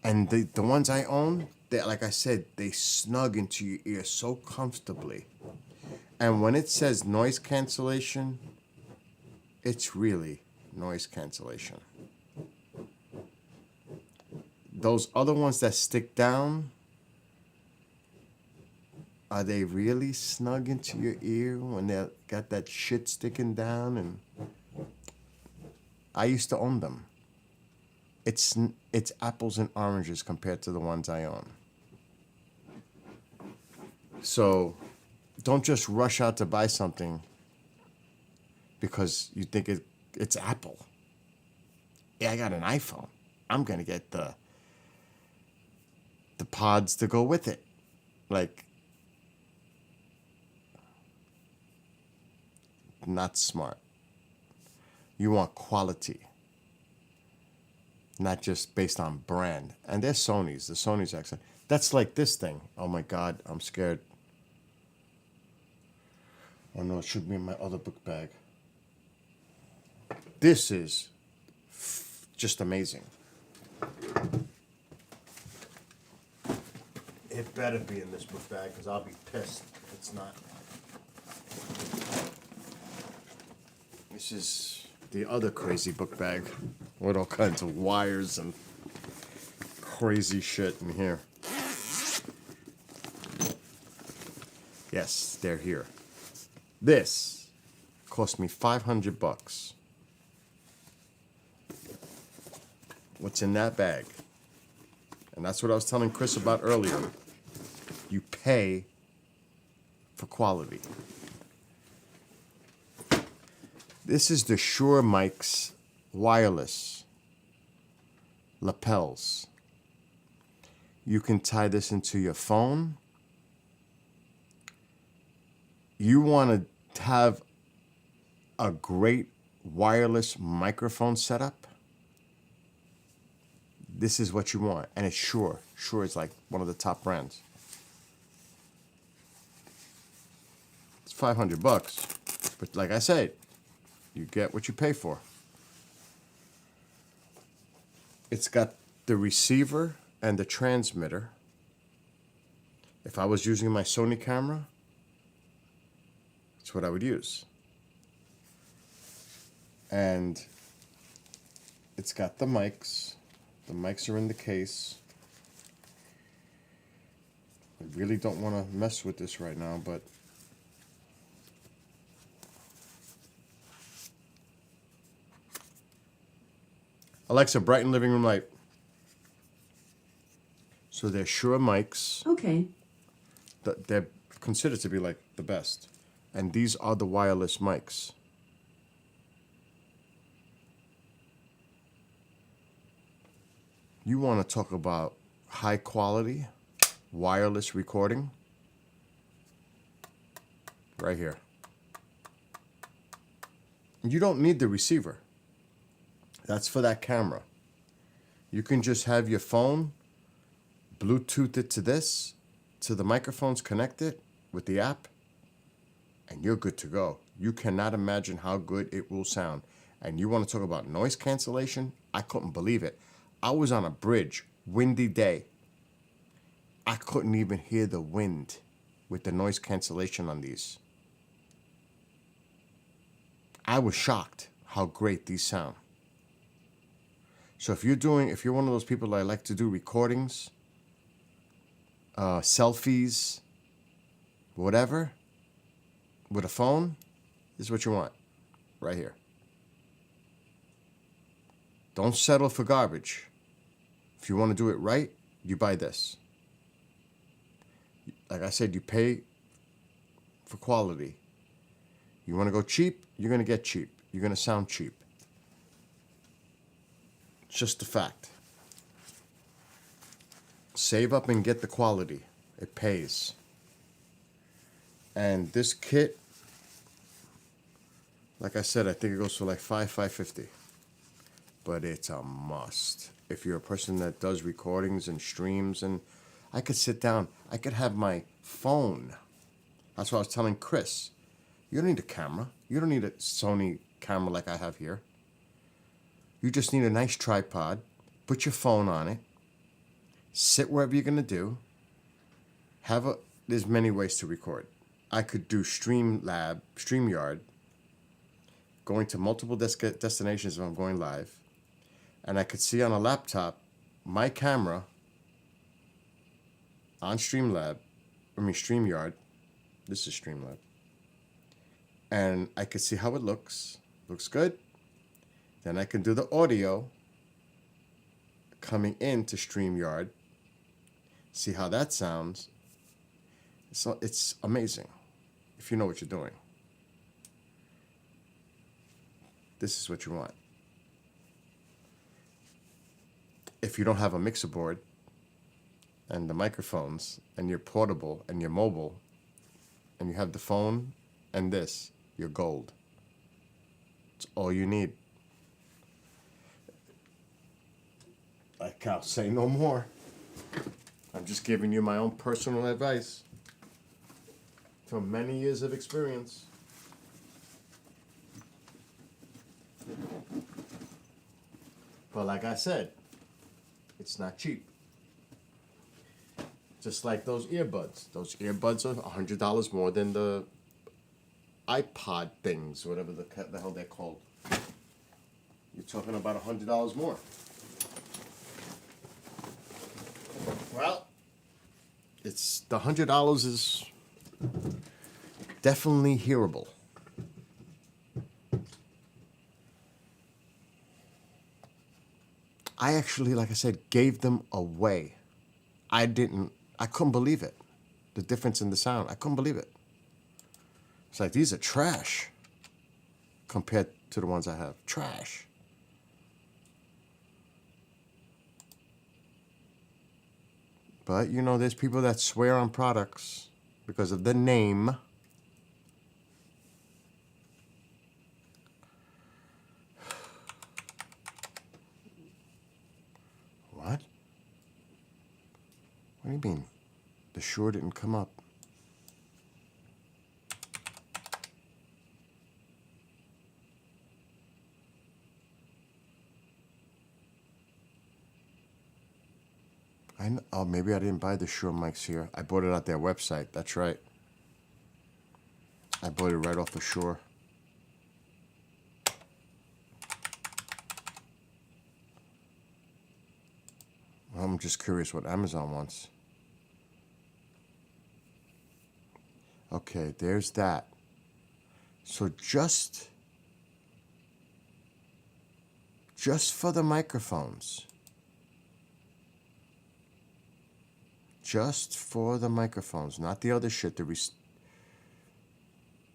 Speaker 1: and the ones I own, they, like I said, they snug into your ear so comfortably. And when it says noise cancellation, it's really noise cancellation. Those other ones that stick down, are they really snug into your ear when they got that shit sticking down? And I used to own them. It's apples and oranges compared to the ones I own. So don't just rush out to buy something because you think it's Apple. Yeah, I got an iPhone. I'm gonna get the pods to go with it. Like, not smart. You want quality, not just based on brand. And they're Sony's. The Sony's excellent. That's like this thing. Oh my God, I'm scared. Oh no, it should be in my other book bag. This is just amazing. It better be in this book bag because I'll be pissed if it's not. This is the other crazy book bag with all kinds of wires and crazy shit in here. Yes, they're here. This cost me $500. What's in that bag? And that's what I was telling Chris about earlier. You pay for quality. This is the Shure Mics wireless lapels. You can tie this into your phone. You want to have a great wireless microphone setup? This is what you want. And it's Shure. Shure is like one of the top brands. It's $500. But like I said, you get what you pay for. It's got the receiver and the transmitter. If I was using my Sony camera, that's what I would use. And it's got the mics. The mics are in the case. I really don't want to mess with this right now, but Alexa, brighten living room light. So they're Shure mics.
Speaker 2: Okay.
Speaker 1: They're considered to be like the best. And these are the wireless mics. You want to talk about high quality wireless recording? Right here. You don't need the receiver. That's for that camera. You can just have your phone, Bluetooth it to this, to the microphones, connect it with the app, and you're good to go. You cannot imagine how good it will sound. And you want to talk about noise cancellation? I couldn't believe it. I was on a bridge, windy day. I couldn't even hear the wind with the noise cancellation on these. I was shocked how great these sound. So if you're one of those people that like to do recordings, selfies, whatever, with a phone, this is what you want, right here. Don't settle for garbage. If you want to do it right, you buy this. Like I said, you pay for quality. You want to go cheap, you're going to get cheap. You're going to sound cheap. It's just a fact. Save up and get the quality. It pays. And this kit, like I said, I think it goes for like $550. But it's a must. If you're a person that does recordings and streams, and I could sit down, I could have my phone. That's what I was telling Chris. You don't need a camera. You don't need a Sony camera like I have here. You just need a nice tripod. Put your phone on it. Sit wherever you're going to do. There's many ways to record. I could do StreamYard, going to multiple destinations if I'm going live. And I could see on a laptop my camera on StreamYard. This is StreamLab. And I could see how it looks. Looks good. Then I can do the audio coming into StreamYard. See how that sounds. So it's amazing if you know what you're doing. This is what you want. If you don't have a mixer board and the microphones and you're portable and you're mobile and you have the phone and this, you're gold. It's all you need. I'll say no more. I'm just giving you my own personal advice from many years of experience. But like I said, it's not cheap. Just like those earbuds. Those earbuds are $100 more than the iPod things, whatever the hell they're called. You're talking about $100 more. Well, it's the $100 is definitely hearable. I actually, like I said, gave them away. I couldn't believe it. The difference in the sound, I couldn't believe it. It's like, these are trash compared to the ones I have. Trash. But, you know, there's people that swear on products because of the name. What? What do you mean? The Shure didn't come up. Oh, maybe I didn't buy the Shure mics here. I bought it at their website. That's right. I bought it right off the Shure. I'm just curious what Amazon wants. Okay, there's that. So just for the microphones. Just for the microphones, not the other shit,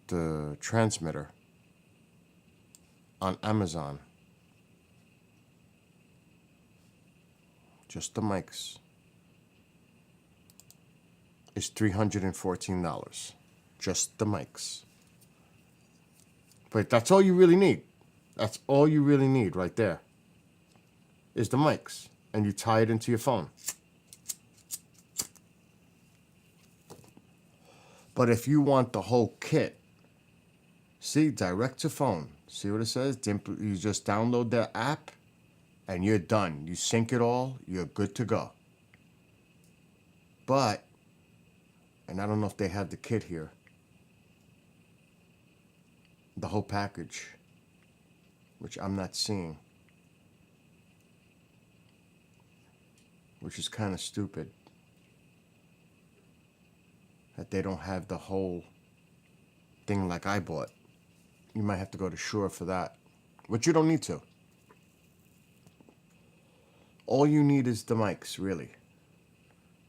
Speaker 1: the transmitter on Amazon. Just the mics. It's $314. Just the mics. But that's all you really need. That's all you really need right there. Is the mics. And you tie it into your phone. But if you want the whole kit, see, direct to phone. See what it says? You just download the app and you're done. You sync it all, you're good to go. But, and I don't know if they have the kit here, the whole package, which I'm not seeing, which is kind of stupid. That they don't have the whole thing like I bought. You might have to go to Shure for that, which you don't need to. All you need is the mics, really.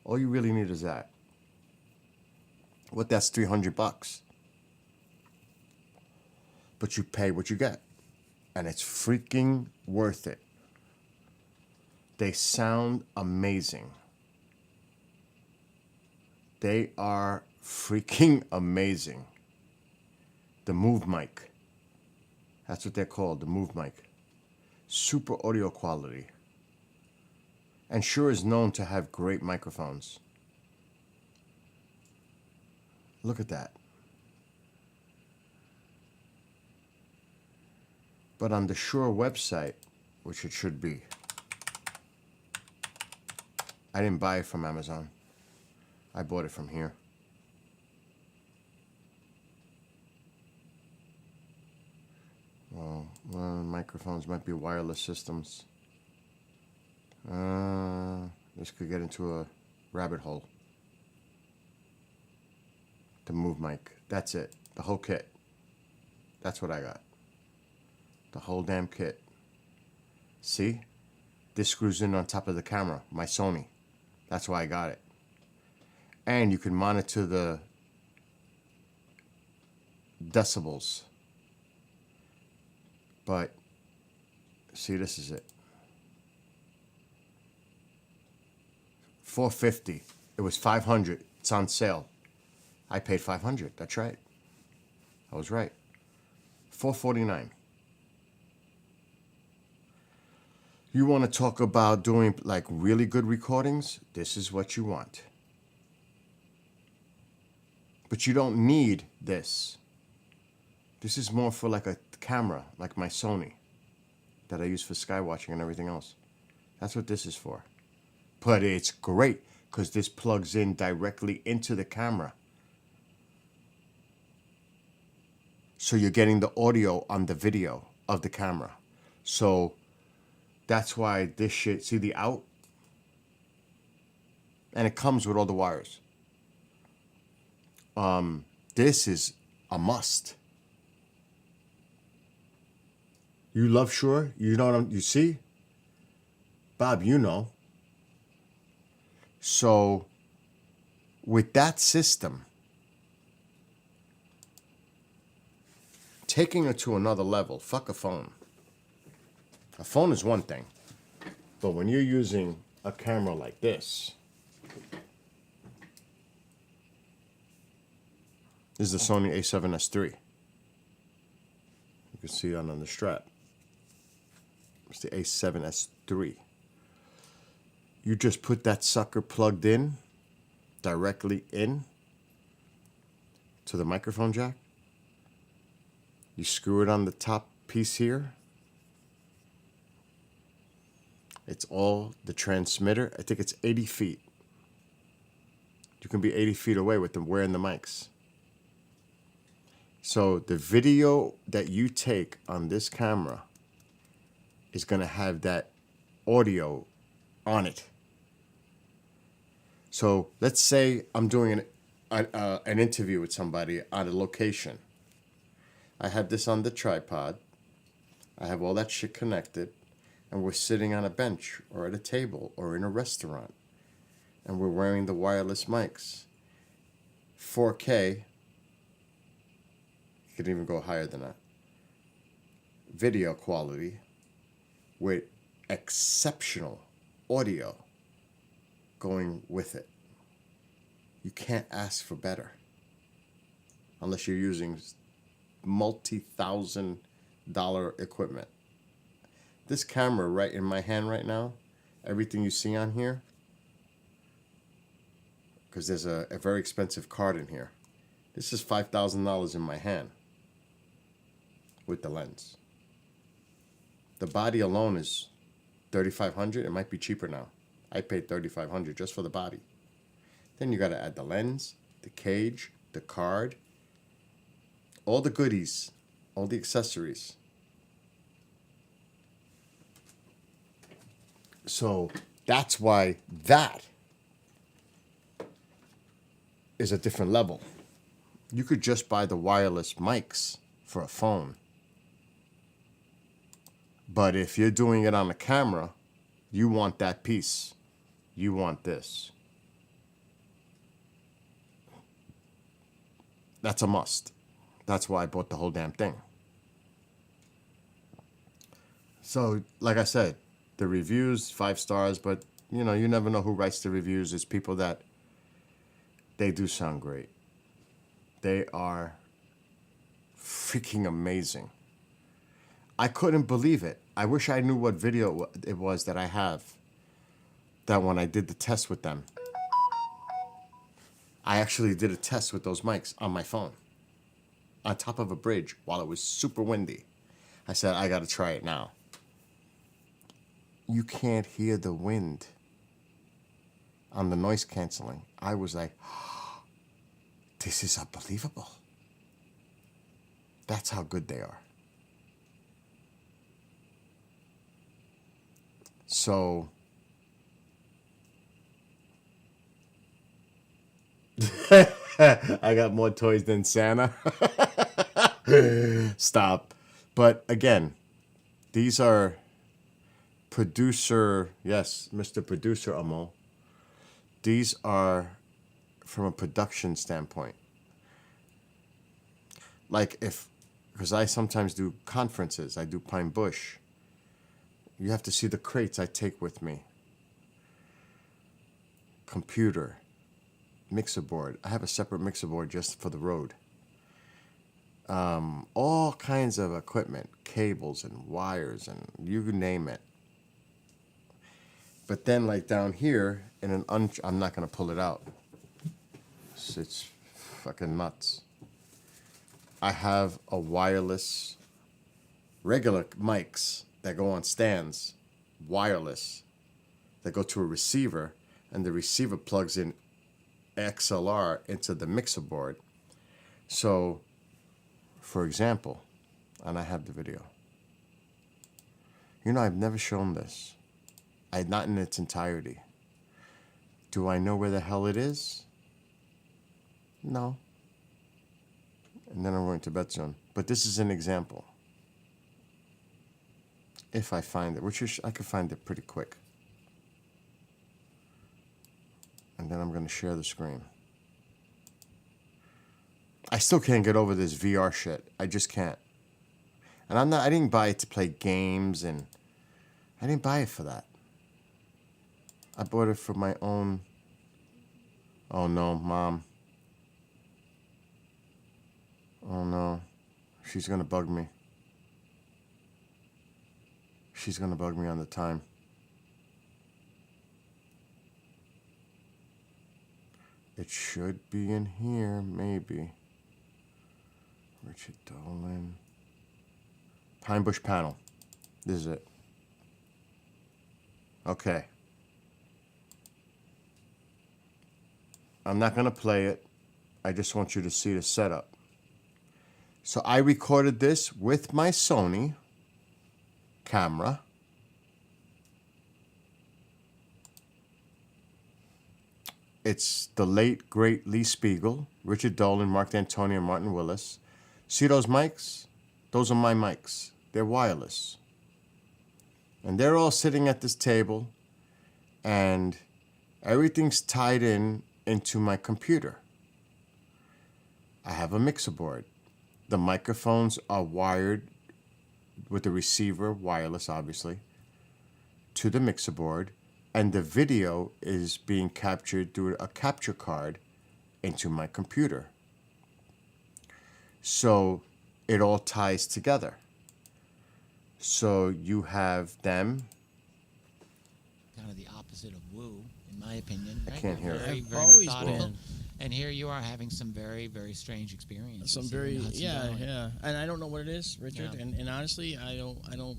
Speaker 1: All you really need is that. What, that's $300. But you pay what you get. And it's freaking worth it. They sound amazing. They are freaking amazing. The Move Mic. That's what they're called, the Move Mic. Super audio quality. And Shure is known to have great microphones. Look at that. But on the Shure website, which it should be, I didn't buy it from Amazon. I bought it from here. Well, microphones might be wireless systems. This could get into a rabbit hole. The Move Mic. That's it. The whole kit. That's what I got. The whole damn kit. See? This screws in on top of the camera. My Sony. That's why I got it. And you can monitor the decibels. But, see, this is it. $450. It was $500. It's on sale. I paid $500. That's right. I was right. $449. You want to talk about doing like really good recordings? This is what you want. But you don't need this. This is more for like a camera, like my Sony, that I use for skywatching and everything else. That's what this is for. But it's great because this plugs in directly into the camera. So you're getting the audio on the video of the camera. So that's why this shit, see the out? And it comes with all the wires. This is a must. You love Shure? You know what you see? Bob, you know. So with that system, taking it to another level, fuck a phone. A phone is one thing, but when you're using a camera like this is the Sony a7S III. You can see it on the strap. It's the a7S III. You just put that sucker plugged in, directly in to the microphone jack. You screw it on the top piece here. It's all the transmitter. I think it's 80 feet. You can be 80 feet away with them wearing the mics. So the video that you take on this camera is going to have that audio on it. So let's say I'm doing an interview with somebody on a location. I have this on the tripod. I have all that shit connected. And we're sitting on a bench or at a table or in a restaurant. And we're wearing the wireless mics. 4K. You could even go higher than that. Video quality with exceptional audio going with it. You can't ask for better. Unless you're using multi-$1,000 equipment. This camera right in my hand right now, everything you see on here, because there's a very expensive card in here. This is $5,000 in my hand with the lens. The body alone is $3,500. It might be cheaper now. I paid $3,500 just for the body. Then you got to add the lens, the cage, the card, all the goodies, all the accessories. So that's why that is a different level. You could just buy the wireless mics for a phone. But if you're doing it on a camera, you want that piece. You want this. That's a must. That's why I bought the whole damn thing. So, like I said, the reviews, 5 stars, but you know, you never know who writes the reviews. It's people that they do sound great. They are freaking amazing. I couldn't believe it. I wish I knew what video it was that I have. That when I did the test with them. I actually did a test with those mics on my phone. On top of a bridge while it was super windy. I said, I gotta try it now. You can't hear the wind on the noise canceling. I was like, oh, this is unbelievable. That's how good they are. So, I got more toys than Santa. Stop. But again, these are producer, yes, Mr. Producer Amo. These are from a production standpoint. Like because I sometimes do conferences, I do Pine Bush. You have to see the crates I take with me. Computer, mixer board. I have a separate mixer board just for the road. All kinds of equipment, cables and wires and you name it. But then like down here, in I'm not going to pull it out. It's fucking nuts. I have a wireless, regular mics that go on stands, wireless, that go to a receiver, and the receiver plugs in XLR into the mixer board. So For example, and I have the video. You know, I've never shown this. Not in its entirety. Do I know where the hell it is? No. And then I'm going to bed soon. But this is an example. If I find it, which is, I could find it pretty quick. And then I'm going to share the screen. I still can't get over this VR shit. I just can't. And I didn't buy it to play games, and I didn't buy it for that. I bought it for my own. Oh no, Mom. Oh no. She's gonna bug me. She's gonna bug me on the time. It should be in here, maybe. Richard Dolan. Pine Bush Panel. This is it. Okay. I'm not going to play it. I just want you to see the setup. So I recorded this with my Sony camera. It's the late, great Lee Spiegel, Richard Dolan, Mark D'Antoni, and Martin Willis. See those mics? Those are my mics. They're wireless. And they're all sitting at this table, and everything's tied in into my computer. I have a mixer board. The microphones are wired with the receiver, wireless obviously, to the mixer board, and the video is being captured through a capture card into my computer. So it all ties together. So you have them.
Speaker 10: Kind of the opposite of woo, in my opinion.
Speaker 1: I
Speaker 10: right?
Speaker 1: can't hear it.
Speaker 10: Very, very
Speaker 11: Always
Speaker 10: methodical.
Speaker 11: been.
Speaker 10: And here you are having some very, very strange experiences.
Speaker 11: Some
Speaker 10: here
Speaker 11: very,
Speaker 10: in Hudson
Speaker 11: yeah,
Speaker 10: Valley.
Speaker 11: yeah. And I don't know what it is, Richard.
Speaker 10: Yeah.
Speaker 11: And honestly, I don't.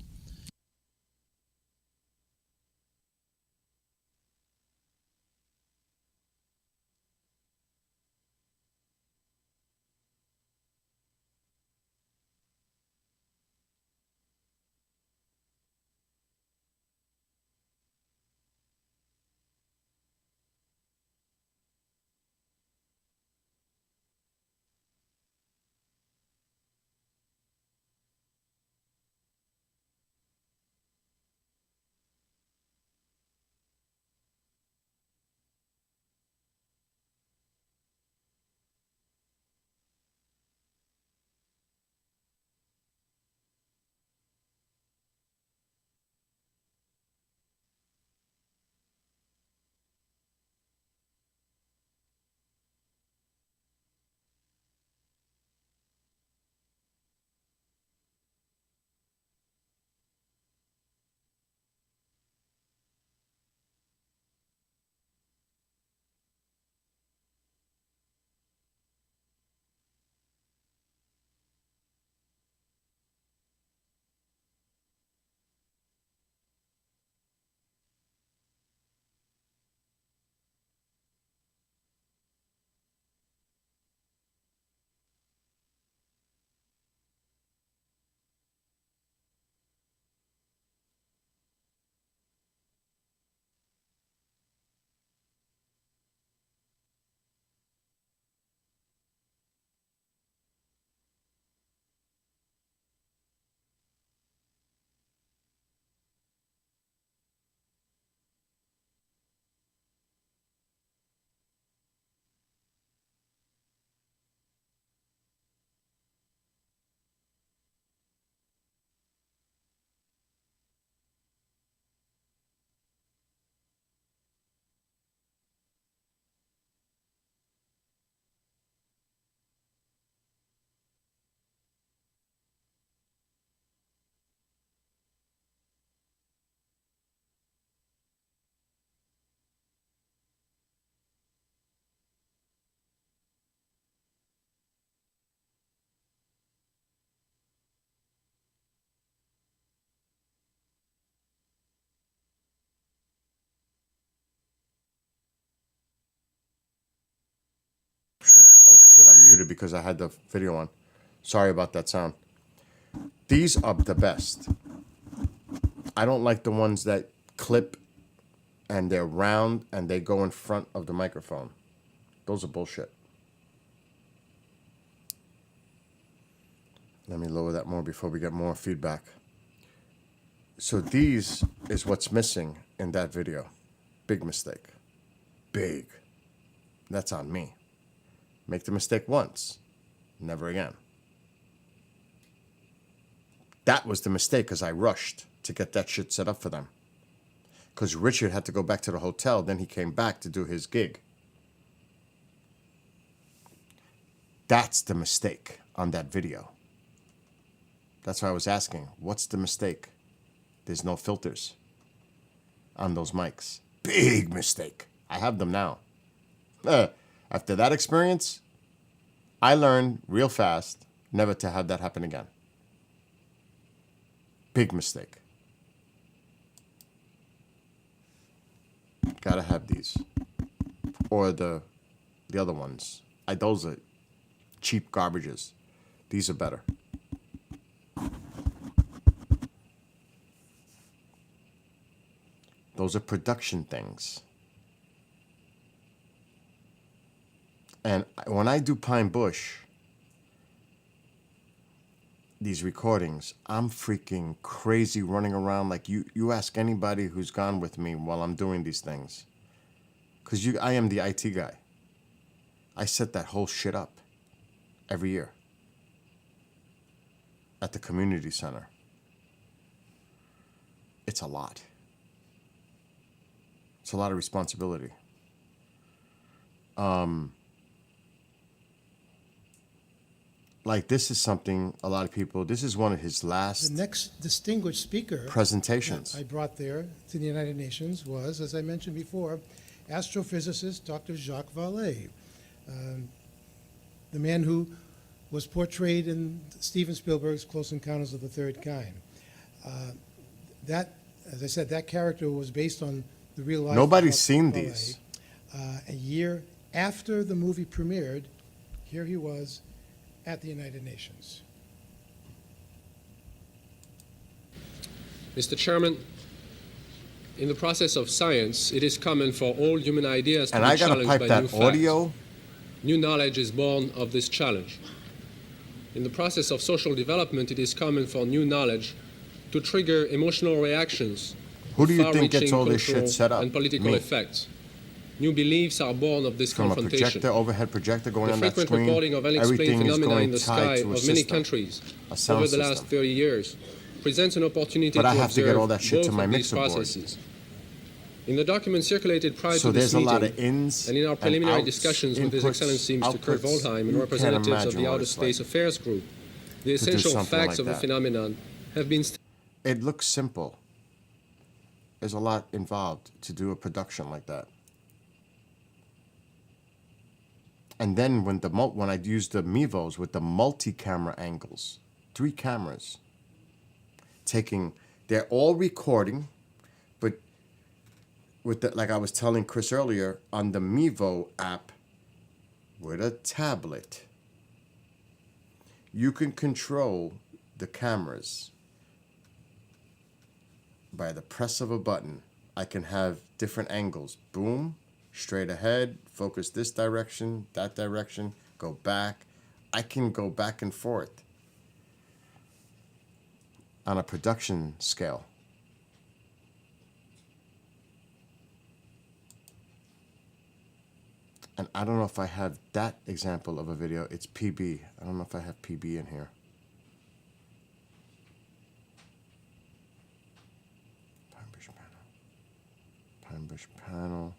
Speaker 1: Oh shit, I'm muted because I had the video on. Sorry about that sound. These are the best. I don't like the ones that clip and they're round and they go in front of the microphone. Those are bullshit. Let me lower that more before we get more feedback. So these is what's missing in that video. Big mistake. Big. That's on me. Make the mistake once. Never again. That was the mistake because I rushed to get that shit set up for them. Because Richard had to go back to the hotel, then he came back to do his gig. That's the mistake on that video. That's why I was asking, what's the mistake? There's no filters on those mics. Big mistake. I have them now. After that experience, I learned real fast never to have that happen again. Big mistake. Gotta have these. Or the other ones. Those are cheap garbages. These are better. Those are production things. And when I do Pine Bush, these recordings, I'm freaking crazy running around. Like you ask anybody who's gone with me while I'm doing these things. Because I am the IT guy. I set that whole shit up every year at the community center. It's a lot. It's a lot of responsibility. Like this is something a lot of people, this is one of his last
Speaker 12: The next distinguished speaker
Speaker 1: presentations.
Speaker 12: that I brought there to the United Nations was, as I mentioned before, astrophysicist Dr. Jacques Vallée, the man who was portrayed in Steven Spielberg's Close Encounters of the Third Kind. That, as I said, that character was based on the real life.
Speaker 1: Nobody's
Speaker 12: of
Speaker 1: seen
Speaker 12: Vallée.
Speaker 1: these.
Speaker 12: A year after the movie premiered, here he was at the United Nations.
Speaker 13: Mr. Chairman, in the process of science, it is common for all human ideas to
Speaker 1: And
Speaker 13: be
Speaker 1: I gotta
Speaker 13: challenged
Speaker 1: pipe
Speaker 13: by
Speaker 1: that
Speaker 13: new facts.
Speaker 1: audio.
Speaker 13: New knowledge is born of this challenge. In the process of social development, it is common for new knowledge to trigger emotional reactions,
Speaker 1: Who do you
Speaker 13: far-reaching
Speaker 1: think gets all this
Speaker 13: cultural
Speaker 1: shit set up?
Speaker 13: and political
Speaker 1: Me.
Speaker 13: effects. New beliefs are born of this
Speaker 1: From a
Speaker 13: confrontation.
Speaker 1: projector, overhead projector going
Speaker 13: The
Speaker 1: on that
Speaker 13: frequent
Speaker 1: screen.
Speaker 13: reporting of unexplained
Speaker 1: Everything is
Speaker 13: phenomena
Speaker 1: going
Speaker 13: in the
Speaker 1: tied
Speaker 13: sky
Speaker 1: to a
Speaker 13: of many
Speaker 1: system,
Speaker 13: countries
Speaker 1: a sound
Speaker 13: over the
Speaker 1: system.
Speaker 13: last 30 years presents an opportunity
Speaker 1: But I
Speaker 13: to
Speaker 1: have to get
Speaker 13: observe
Speaker 1: all that shit
Speaker 13: both
Speaker 1: to my
Speaker 13: of these
Speaker 1: mixer board.
Speaker 13: processes. In the document circulated prior
Speaker 1: So
Speaker 13: to this
Speaker 1: there's a
Speaker 13: meeting,
Speaker 1: lot of ins
Speaker 13: and in our
Speaker 1: and
Speaker 13: preliminary
Speaker 1: outs,
Speaker 13: discussions with His
Speaker 1: inputs,
Speaker 13: Excellency Mr. Kurt
Speaker 1: outputs.
Speaker 13: Waldheim and
Speaker 1: You can't
Speaker 13: representatives of
Speaker 1: imagine
Speaker 13: the
Speaker 1: what
Speaker 13: Outer
Speaker 1: it's
Speaker 13: Space
Speaker 1: like
Speaker 13: Affairs Group, the
Speaker 1: do
Speaker 13: essential
Speaker 1: something
Speaker 13: facts
Speaker 1: like
Speaker 13: of the
Speaker 1: that.
Speaker 13: phenomenon have been
Speaker 1: It looks simple. There's a lot involved to do a production like that. And then when I use the Mevos with the multi-camera angles, 3 cameras, they're all recording, but with the, like I was telling Chris earlier, on the Mevo app with a tablet, you can control the cameras by the press of a button. I can have different angles. Boom, straight ahead, focus this direction, that direction, go back. I can go back and forth on a production scale. And I don't know if I have that example of a video. It's PB. I don't know if I have PB in here. Pine Bush panel.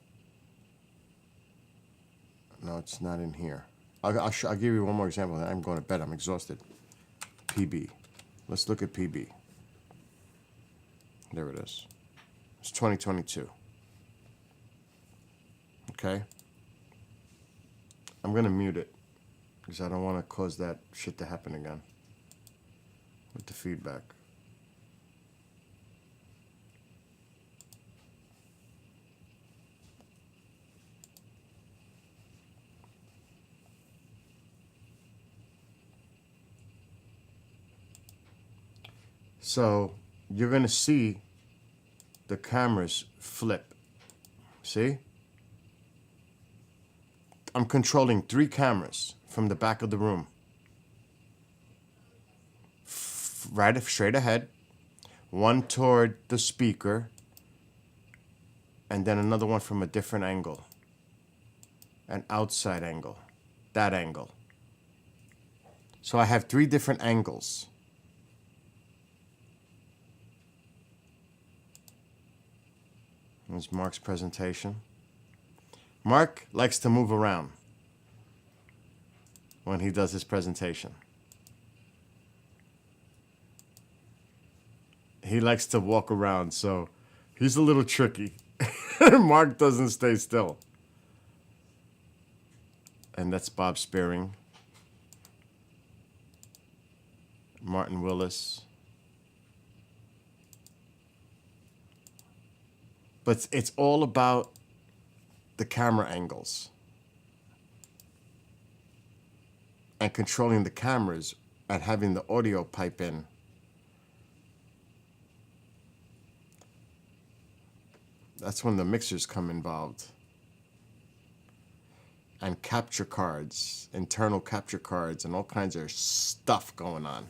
Speaker 1: No, it's not in here. I'll give you one more example. Then I'm going to bed. I'm exhausted. PB. Let's look at PB. There it is. It's 2022. Okay? I'm going to mute it because I don't want to cause that shit to happen again with the feedback. So you're going to see the cameras flip. See? I'm controlling 3 cameras from the back of the room. Right straight ahead, one toward the speaker, and then another one from a different angle. An outside angle. That angle. So I have 3 different angles. Here's Mark's presentation. Mark likes to move around when he does his presentation. He likes to walk around, so he's a little tricky. Mark doesn't stay still. And that's Bob Spearing. Martin Willis. But it's all about the camera angles and controlling the cameras and having the audio pipe in. That's when the mixers come involved. And capture cards, internal capture cards, and all kinds of stuff going on.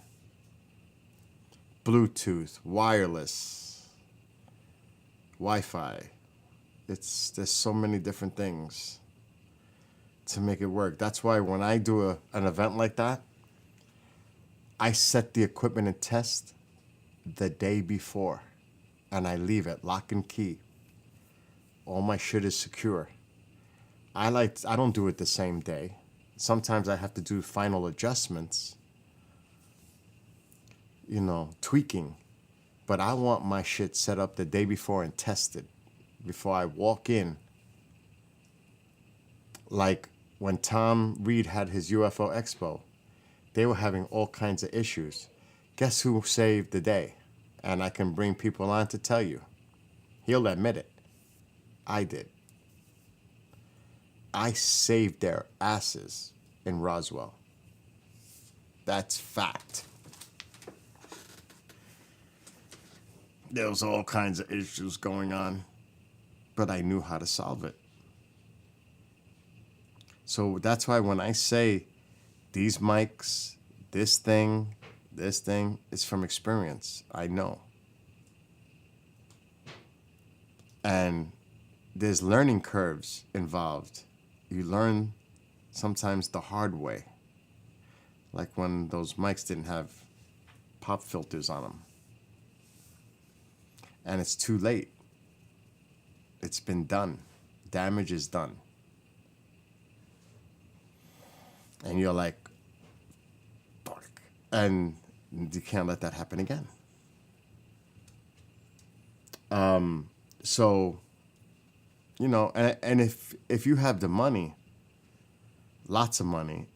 Speaker 1: Bluetooth, wireless, Wi-Fi. There's so many different things to make it work. That's why when I do an event like that, I set the equipment and test the day before, and I leave it lock and key. All my shit is secure. I don't do it the same day. Sometimes I have to do final adjustments, tweaking. But I want my shit set up the day before and tested before I walk in. Like when Tom Reed had his UFO Expo, they were having all kinds of issues. Guess who saved the day? And I can bring people on to tell you. He'll admit it. I did. I saved their asses in Roswell. That's fact. There was all kinds of issues going on, but I knew how to solve it. So that's why when I say these mics, this thing, it's from experience. I know. And there's learning curves involved. You learn sometimes the hard way. Like when those mics didn't have pop filters on them. And it's too late. It's been done. Damage is done. And you're like, fuck. And you can't let that happen again. So, and if you have the money, lots of money,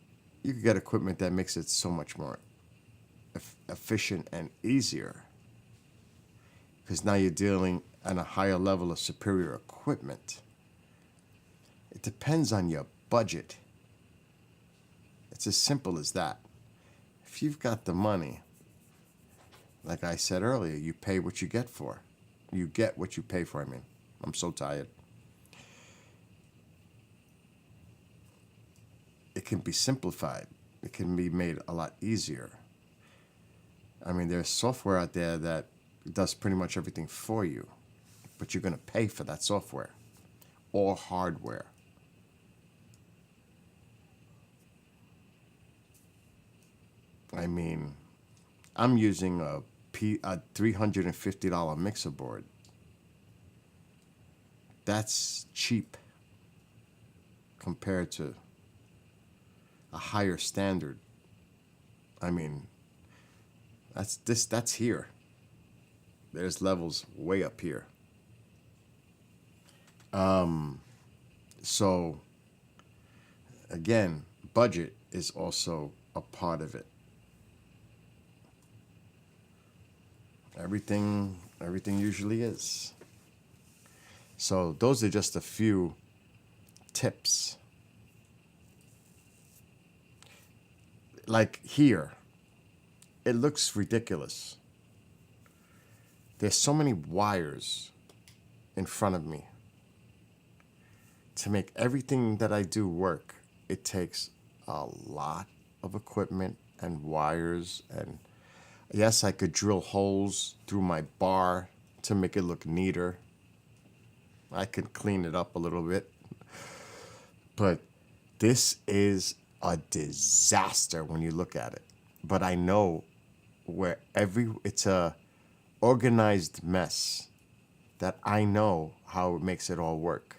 Speaker 1: you could get equipment that makes it so much more efficient and easier. Because now you're dealing at a higher level of superior equipment. It depends on your budget. It's as simple as that. If you've got the money, like I said earlier, you pay what you get for. You get what you pay for, I'm so tired. It can be simplified. It can be made a lot easier. There's software out there that does pretty much everything for you, but you're going to pay for that software or hardware. I'm using a $350 mixer board. That's cheap compared to a higher standard. That's here. There's levels way up here. So again, budget is also a part of it. Everything usually is. So those are just a few tips. Like here, it looks ridiculous. There's so many wires in front of me. To make everything that I do work, it takes a lot of equipment and wires. And yes, I could drill holes through my bar to make it look neater. I could clean it up a little bit. But this is a disaster when you look at it. But I know where it's a organized mess that I know how it makes it all work.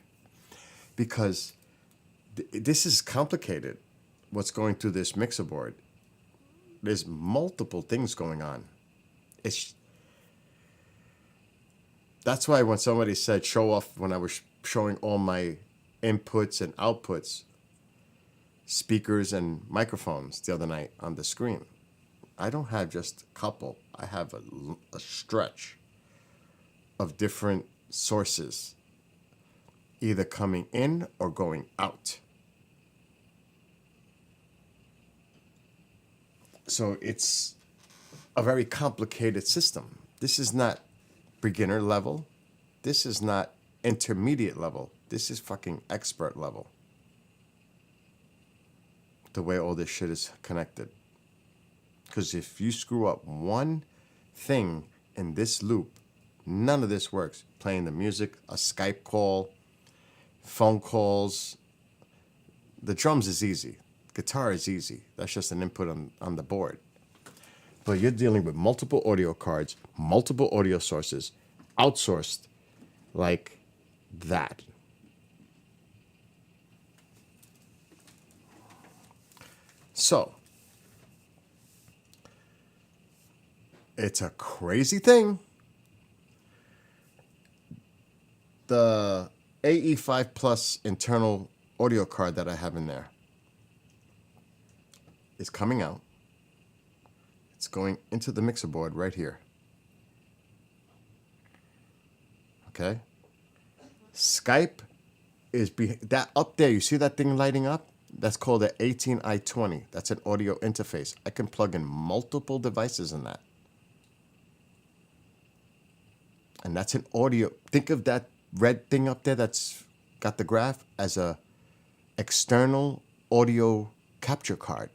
Speaker 1: Because this is complicated, what's going through this mixer board. There's multiple things going on. That's why when somebody said show off, when I was showing all my inputs and outputs, speakers and microphones the other night on the screen, I don't have just a couple. I have a stretch of different sources, either coming in or going out. So it's a very complicated system. This is not beginner level. This is not intermediate level. This is fucking expert level. The way all this shit is connected. Because if you screw up one thing in this loop, none of this works. Playing the music, a Skype call, phone calls. The drums is easy. Guitar is easy. That's just an input on the board. But you're dealing with multiple audio cards, multiple audio sources, outsourced like that. So, it's a crazy thing. The AE5 Plus internal audio card that I have in there is coming out. It's going into the mixer board right here. Okay? Skype is that up there. You see that thing lighting up? That's called the 18i20. That's an audio interface. I can plug in multiple devices in that. And that's an audio. Think of that red thing up there that's got the graph as a external audio capture card.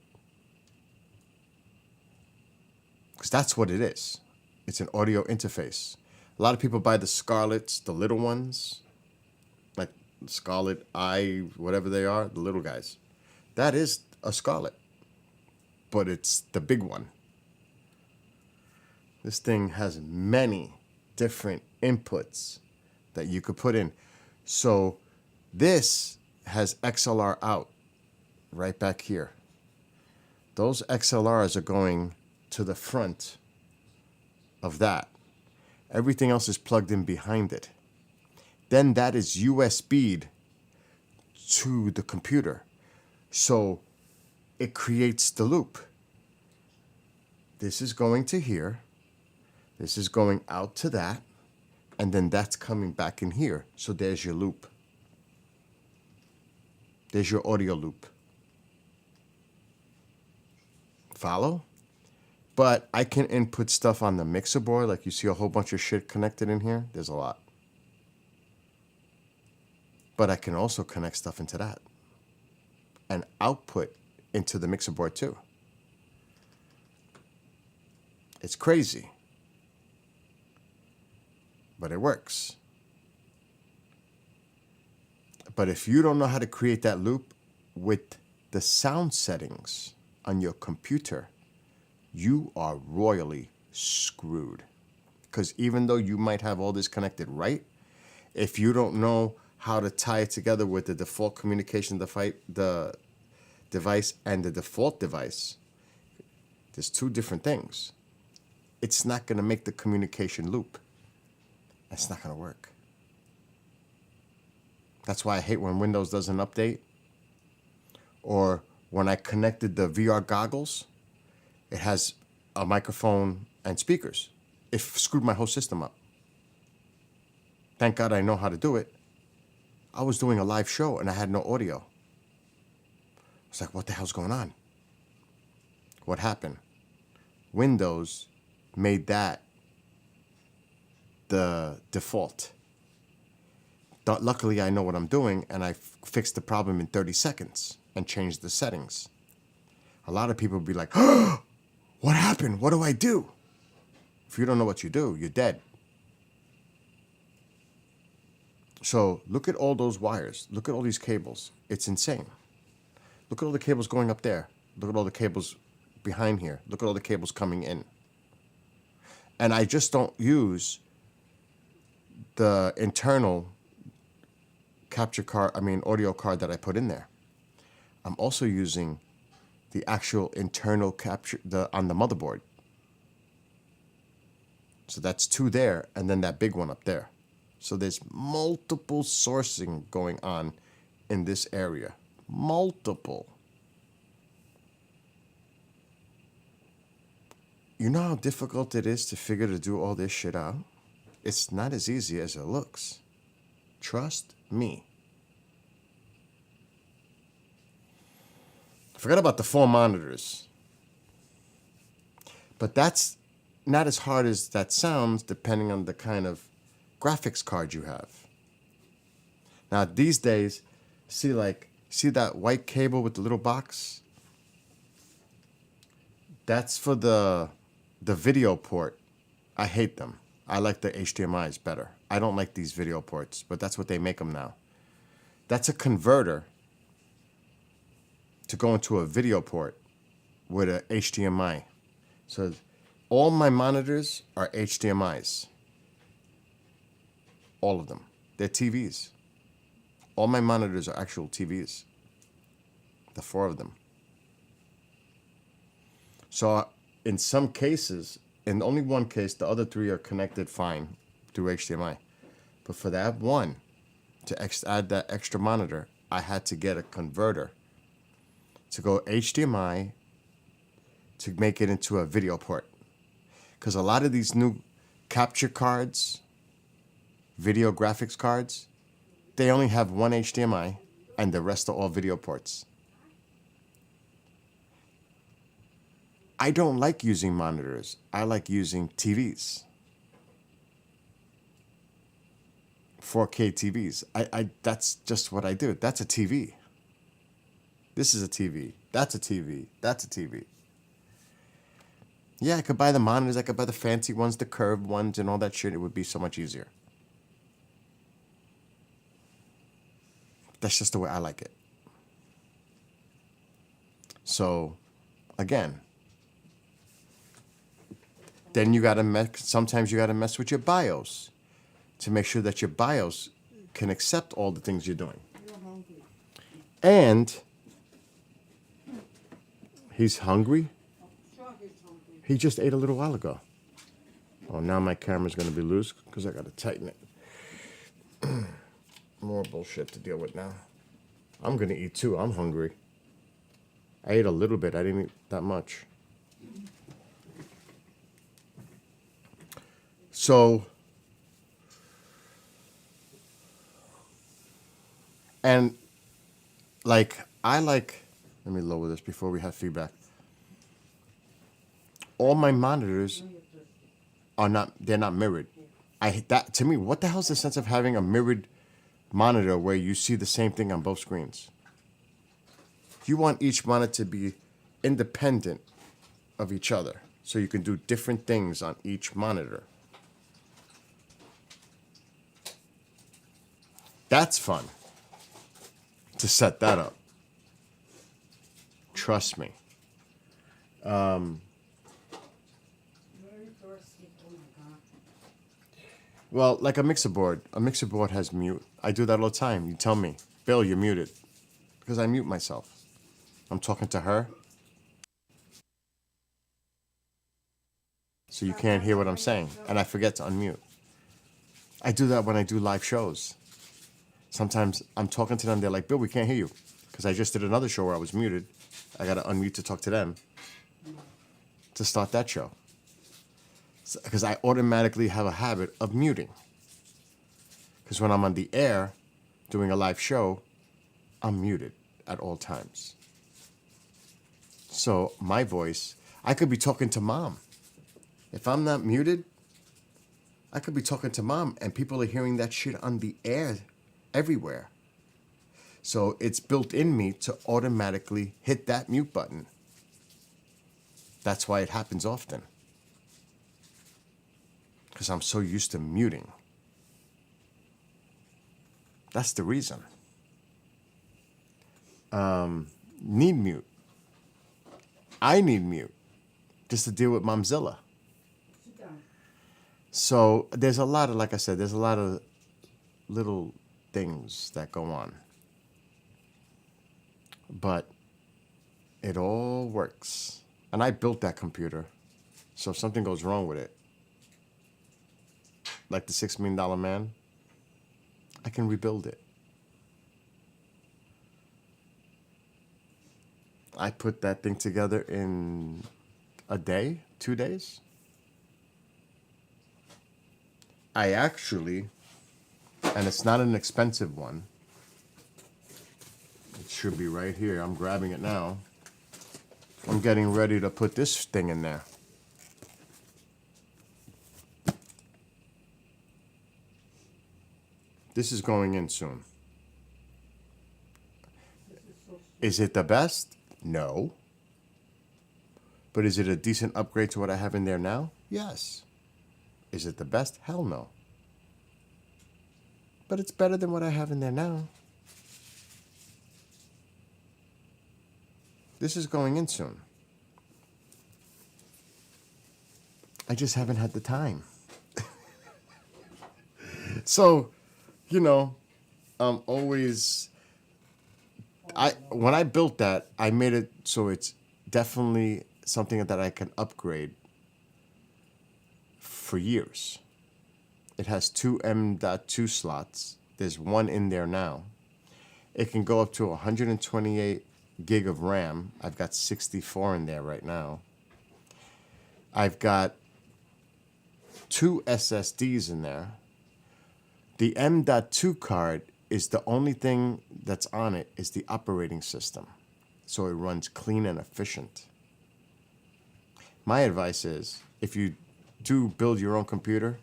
Speaker 1: Because that's what it is. It's an audio interface. A lot of people buy the Scarletts, the little ones, like Scarlett I, whatever they are, the little guys. That is a Scarlett, but it's the big one. This thing has many different inputs that you could put in. So this has XLR out right back here. Those XLRs are going to the front of that. Everything else is plugged in behind it. Then that is USB'd to the computer. So it creates the loop. This is going to here. This is going out to that. And then that's coming back in here. So there's your loop. There's your audio loop. Follow? But I can input stuff on the mixer board. Like you see a whole bunch of shit connected in here. There's a lot. But I can also connect stuff into that. And output into the mixer board too. It's crazy. But it works. But if you don't know how to create that loop with the sound settings on your computer, you are royally screwed. Because even though you might have all this connected right, if you don't know how to tie it together with the default communication the device and the default device, there's two different things. It's not going to make the communication loop. It's not going to work. That's why I hate when Windows doesn't update. Or when I connected the VR goggles, it has a microphone and speakers. It screwed my whole system up. Thank God I know how to do it. I was doing a live show and I had no audio. It's like, what the hell's going on? What happened? Windows made that the default. Luckily, I know what I'm doing, and I fixed the problem in 30 seconds and changed the settings. A lot of people will be like, oh, what happened? What do I do? If you don't know what you do, you're dead. So look at all those wires. Look at all these cables. It's insane. Look at all the cables going up there. Look at all the cables behind here. Look at all the cables coming in. And I just don't use the internal audio card that I put in there. I'm also using the actual internal capture on the motherboard. So that's 2 there, and then that big one up there. So there's multiple sourcing going on in this area. Multiple. You know how difficult it is to do all this shit out? It's not as easy as it looks. Trust me. Forget about the 4 monitors. But that's not as hard as that sounds, depending on the kind of graphics card you have. Now these days, see that white cable with the little box? That's for the video port. I hate them. I like the HDMIs better. I don't like these video ports, but that's what they make them now. That's a converter to go into a video port with a HDMI. So all my monitors are HDMIs. All of them. They're TVs. All my monitors are actual TVs. The 4 of them. So in some cases, in only one case, the other 3 are connected fine through HDMI. But for that one, to add that extra monitor, I had to get a converter to go HDMI to make it into a video port. Because a lot of these new capture cards, video graphics cards, they only have one HDMI and the rest are all video ports. I don't like using monitors. I like using TVs. 4K TVs. That's just what I do. That's a TV. This is a TV. That's a TV. That's a TV. Yeah, I could buy the monitors. I could buy the fancy ones, the curved ones, and all that shit. It would be so much easier. That's just the way I like it. So, again, then sometimes you gotta mess with your BIOS to make sure that your BIOS can accept all the things you're doing. And he's hungry? He just ate a little while ago. Oh, now my camera's gonna be loose because I gotta tighten it. More bullshit to deal with now. I'm gonna eat too. I'm hungry. I ate a little bit. I didn't eat that much. So, and let me lower this before we have feedback. All my monitors they're not mirrored. To me, what the hell is the sense of having a mirrored monitor where you see the same thing on both screens? You want each monitor to be independent of each other so you can do different things on each monitor. That's fun to set that up. Trust me. Well, like a mixer board. A mixer board has mute. I do that all the time. You tell me, Bill, you're muted. Because I mute myself. I'm talking to her. So you can't hear what I'm saying. And I forget to unmute. I do that when I do live shows. Sometimes I'm talking to them. They're like, Bill, we can't hear you. Because I just did another show where I was muted. I got to unmute to talk to them to start that show. Because I automatically have a habit of muting. Because when I'm on the air doing a live show, I'm muted at all times. So my voice, I could be talking to mom. If I'm not muted, I could be talking to mom and people are hearing that shit on the air everywhere. So it's built in me to automatically hit that mute button. That's why it happens often. Because I'm so used to muting. That's the reason. Need mute. I need mute just to deal with Momzilla. So there's a lot of, like I said, there's a lot of little things that go on. But it all works. And I built that computer. So if something goes wrong with it, like the $6 Million Man, I can rebuild it. I put that thing together in a day, 2 days. I actually, and it's not an expensive one. It should be right here. I'm grabbing it now. I'm getting ready to put this thing in there. This is going in soon. Is it the best? No. But is it a decent upgrade to what I have in there now? Yes. Is it the best? Hell no. But it's better than what I have in there now. This is going in soon. I just haven't had the time. So, you know, I'm always... when I built that, I made it so it's definitely something that I can upgrade for years. It has 2 M.2 slots. There's one in there now. It can go up to 128 gig of RAM. I've got 64 in there right now. I've got 2 SSDs in there. The M.2 card is the only thing that's on it is the operating system. So it runs clean and efficient. My advice is, if you do build your own computer,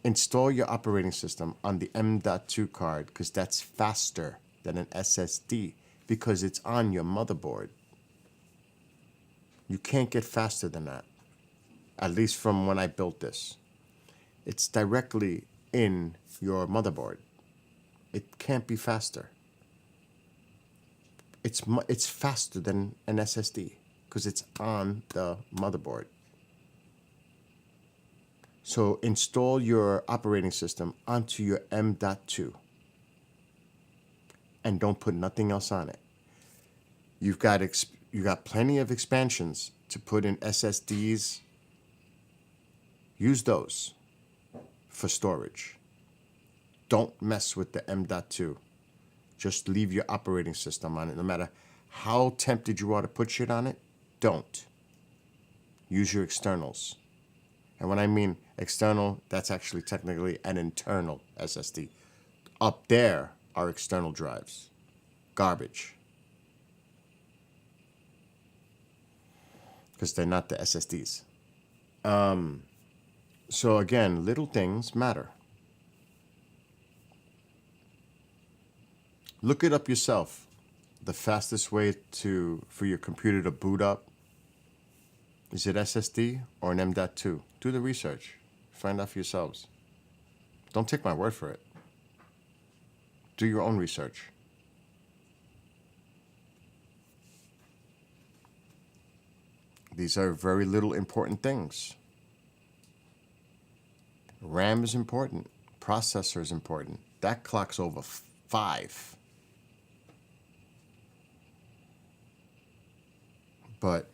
Speaker 1: install your operating system on the M.2 card because that's faster than an SSD because it's on your motherboard. You can't get faster than that, at least from when I built this. It's directly in your motherboard. It can't be faster. It's faster than an SSD because it's on the motherboard. So install your operating system onto your M.2 and don't put nothing else on it. You got plenty of expansions to put in SSDs. Use those for storage. Don't mess with the M.2. Just leave your operating system on it. No matter how tempted you are to put shit on it, don't. Use your externals. And when I mean external, that's actually technically an internal SSD. Up there are external drives. Garbage. Because they're not the SSDs. So again, little things matter. Look it up yourself. The fastest way for your computer to boot up, is it SSD or an M.2? Do the research. Find out for yourselves. Don't take my word for it. Do your own research. These are very little important things. RAM is important. Processor is important. That clock's over 5. But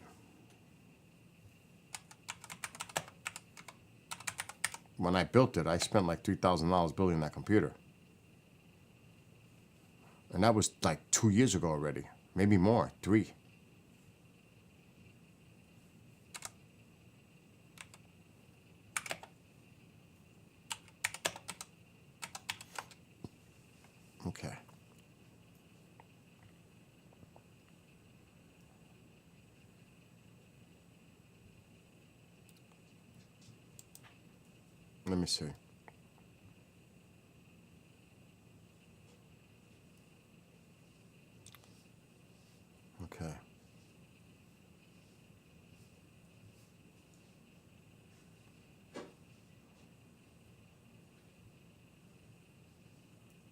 Speaker 1: when I built it, I spent like $3,000 building that computer. And that was like 2 years ago already. Maybe more, 3. Okay. Let me see.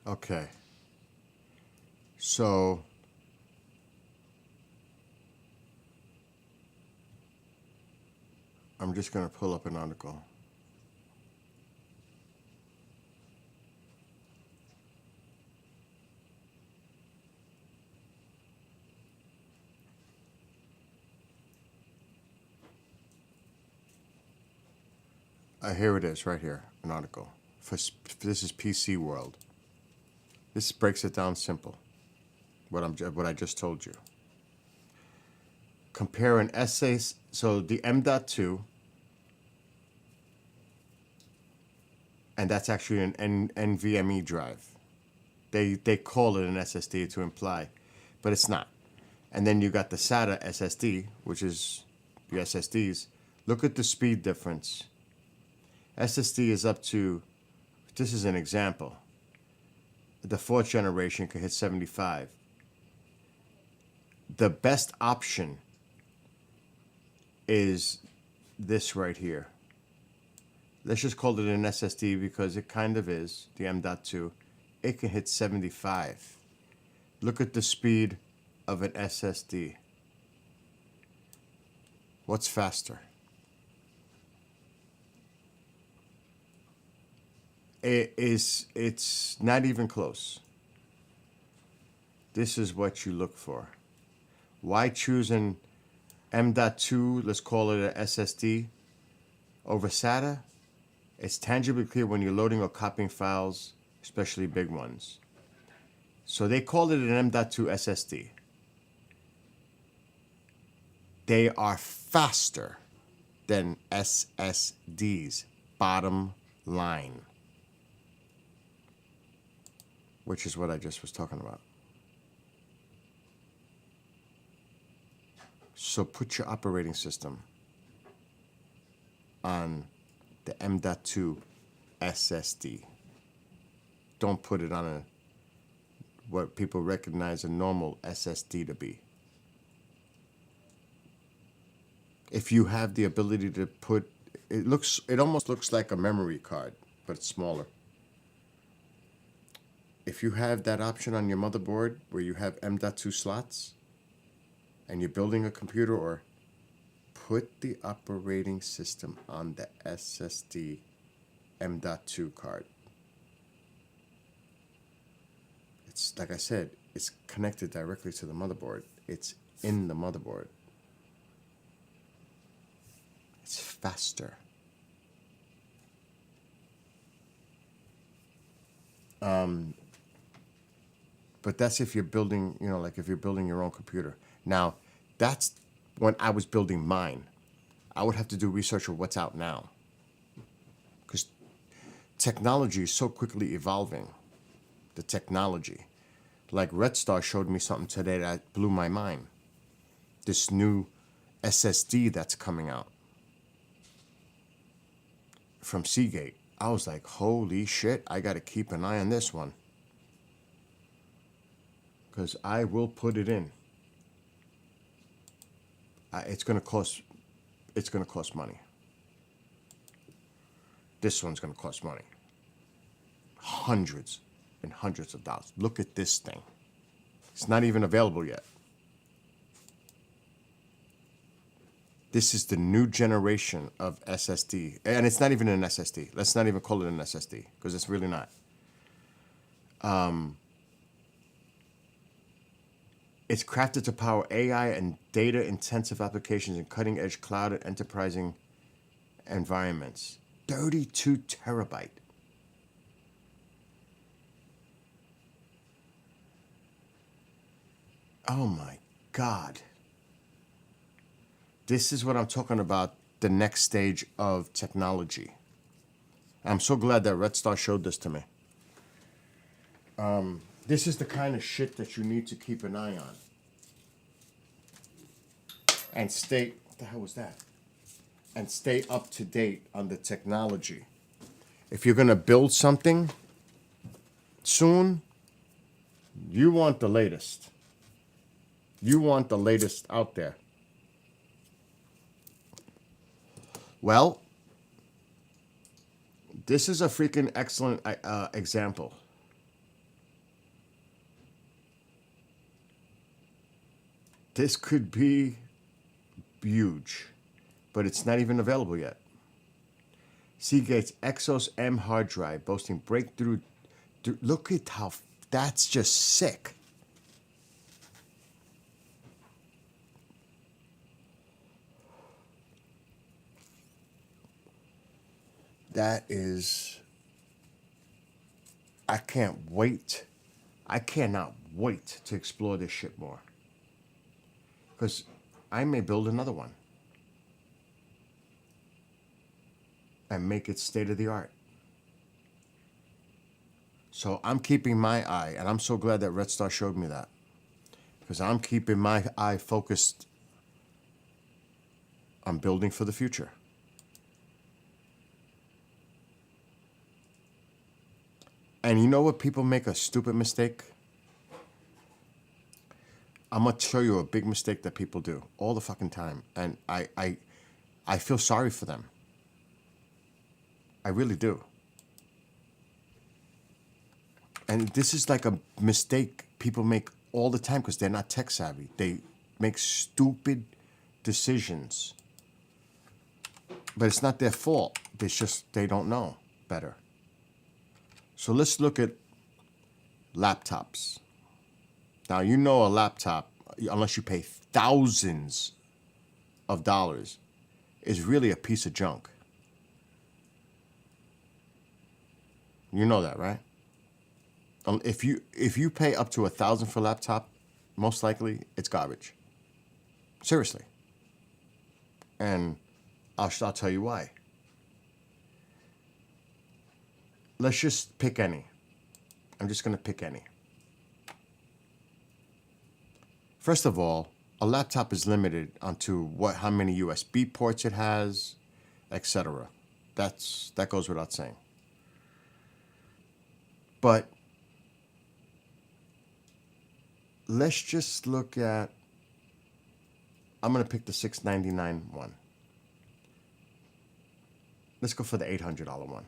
Speaker 1: Okay. So I'm just going to pull up an article. Here it is, right here, an article. This is PC World. This breaks it down simple. What I just told you. Compare an essay. So the M.2, and that's actually an NVMe drive. They call it an SSD to imply, but it's not. And then you got the SATA SSD, which is the SSDs. Look at the speed difference. SSD is up to, this is an example. The 4th generation could hit 75. The best option is this right here. Let's just call it an SSD because it kind of is, the M.2. It can hit 75. Look at the speed of an SSD. What's faster? It's not even close. This is what you look for. Why choose an M.2, let's call it an SSD, over SATA? It's tangibly clear when you're loading or copying files, especially big ones. So they called it an M.2 SSD. They are faster than SSDs, bottom line. Which is what I just was talking about. So put your operating system on the M.2 SSD. Don't put it on what people recognize a normal SSD to be. If you have the ability to put, it almost looks like a memory card, but it's smaller. If you have that option on your motherboard where you have M.2 slots and you're building a computer, or put the operating system on the SSD M.2 card. It's like I said, it's connected directly to the motherboard. It's in the motherboard. It's faster. But that's if you're building, like if you're building your own computer. Now, that's when I was building mine. I would have to do research of what's out now. Because technology is so quickly evolving. The technology. Like Red Star showed me something today that blew my mind. This new SSD that's coming out from Seagate. I was like, holy shit, I got to keep an eye on this one. Because I will put it in. It's gonna cost money. This one's gonna cost money. Hundreds and hundreds of dollars. Look at this thing. It's not even available yet. This is the new generation of SSD. And it's not even an SSD. Let's not even call it an SSD, because it's really not. It's crafted to power AI and data-intensive applications in cutting-edge cloud and enterprising environments. 32 terabyte. Oh my God. This is what I'm talking about, the next stage of technology. I'm so glad that Red Star showed this to me. This is the kind of shit that you need to keep an eye on. And stay, what the hell was that? And stay up to date on the technology. If you're going to build something soon, you want the latest. You want the latest out there. Well, this is a freaking excellent example. This could be huge, but it's not even available yet. Seagate's Exos M hard drive boasting breakthrough. Look at how that's just sick. That is. I can't wait. I cannot wait to explore this shit more. Because I may build another one and make it state of the art. So I'm keeping my eye, and I'm so glad that Red Star showed me that. Because I'm keeping my eye focused on building for the future. And you know what? People make a stupid mistake. I'm gonna show you a big mistake that people do all the fucking time, and I feel sorry for them. I really do. And this is like a mistake people make all the time because they're not tech savvy. They make stupid decisions, but it's not their fault. It's just they don't know better. So let's look at laptops. Now, you know a laptop, unless you pay thousands of dollars, is really a piece of junk. You know that, right? If you pay up to $1,000 for a laptop, most likely it's garbage. Seriously. And I'll tell you why. Let's just pick any. I'm just going to pick any. First of all, a laptop is limited onto how many USB ports it has, etc. That goes without saying. But let's just look at, I'm going to pick the $699 one. Let's go for the $800 one.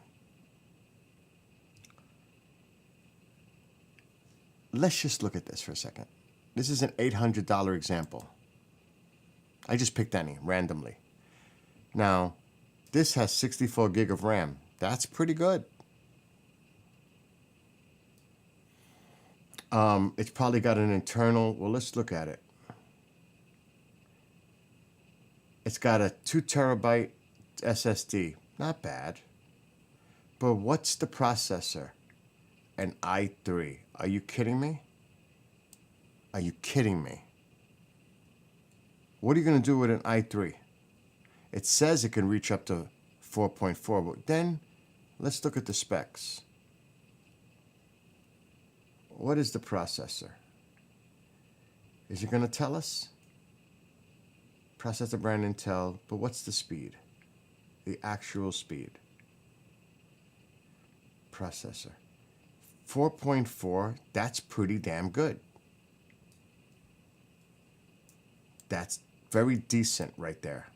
Speaker 1: Let's just look at this for a second. This is an $800 example. I just picked any randomly. Now, this has 64 gig of RAM. That's pretty good. It's probably got an internal, well, let's look at it. It's got a 2 terabyte SSD. Not bad. But what's the processor? An i3. Are you kidding me? Are you kidding me? What are you going to do with an i3? It says it can reach up to 4.4, but then let's look at the specs. What is the processor? Is it going to tell us? Processor brand Intel, but what's the speed? The actual speed. Processor. 4.4, that's pretty damn good. That's very decent right there.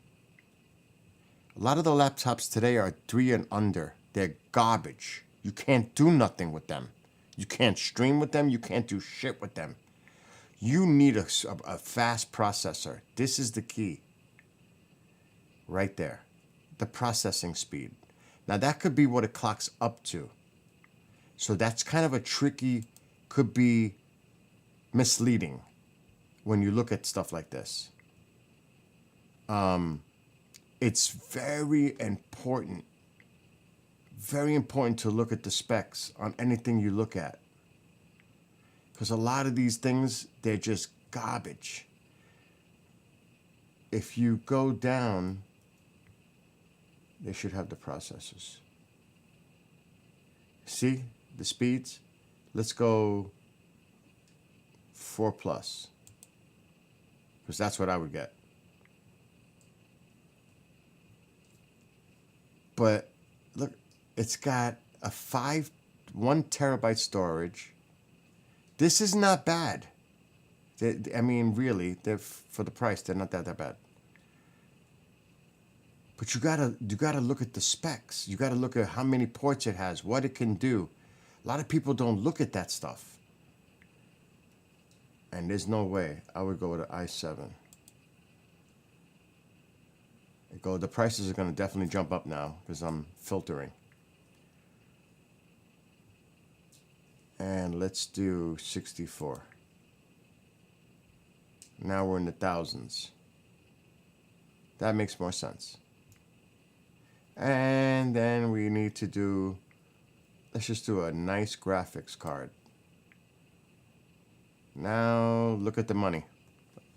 Speaker 1: A lot of the laptops today are 3 and under. They're garbage. You can't do nothing with them. You can't stream with them. You can't do shit with them. You need a fast processor. This is the key. Right there. The processing speed. Now that could be what it clocks up to. So that's kind of a tricky, could be misleading when you look at stuff like this. It's very important to look at the specs on anything you look at. Because a lot of these things, they're just garbage. If you go down, they should have the processors. See the speeds? Let's go 4 plus. Because that's what I would get. But look, it's got a 1 terabyte storage. This is not bad. I mean, really, for the price, they're not that bad. But you gotta look at the specs. You gotta look at how many ports it has, what it can do. A lot of people don't look at that stuff. And there's no way I would go with an i7. The prices are going to definitely jump up now because I'm filtering. And let's do 64. Now we're in the thousands. That makes more sense. And then we need to do, let's just do a nice graphics card. Now look at the money.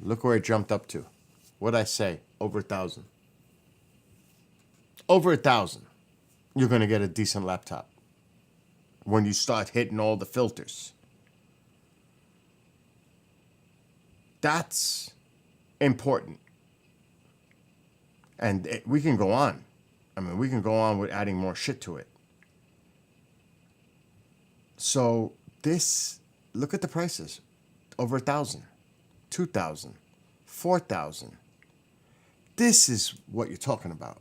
Speaker 1: Look where it jumped up to. What'd I say? Over 1,000. Over 1,000. You're going to get a decent laptop when you start hitting all the filters. That's important. And we can go on. I mean, we can go on with adding more shit to it. So this, look at the prices. Over 1,000, 2,000, 4,000. This is what you're talking about.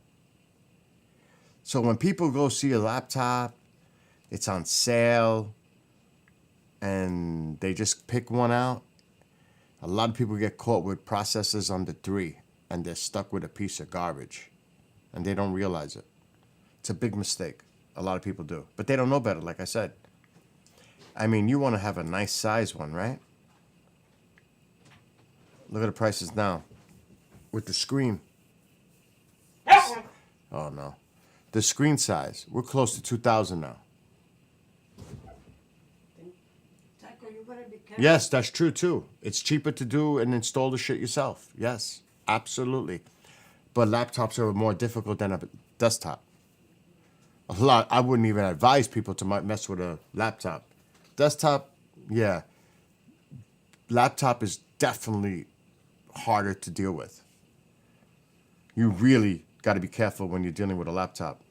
Speaker 1: So when people go see a laptop, it's on sale, and they just pick one out, a lot of people get caught with processors under 3, and they're stuck with a piece of garbage, and they don't realize it. It's a big mistake. A lot of people do, but they don't know better, like I said. I mean, you want to have a nice size one, right? Look at the prices now with the screen. Oh, no. The screen size, we're close to 2,000 now.
Speaker 7: Taco, you better be careful.
Speaker 1: Yes, that's true too. It's cheaper to do and install the shit yourself. Yes, absolutely. But laptops are more difficult than a desktop. I wouldn't even advise people to mess with a laptop. Desktop, yeah. Laptop is definitely harder to deal with. You really got to be careful when you're dealing with a laptop.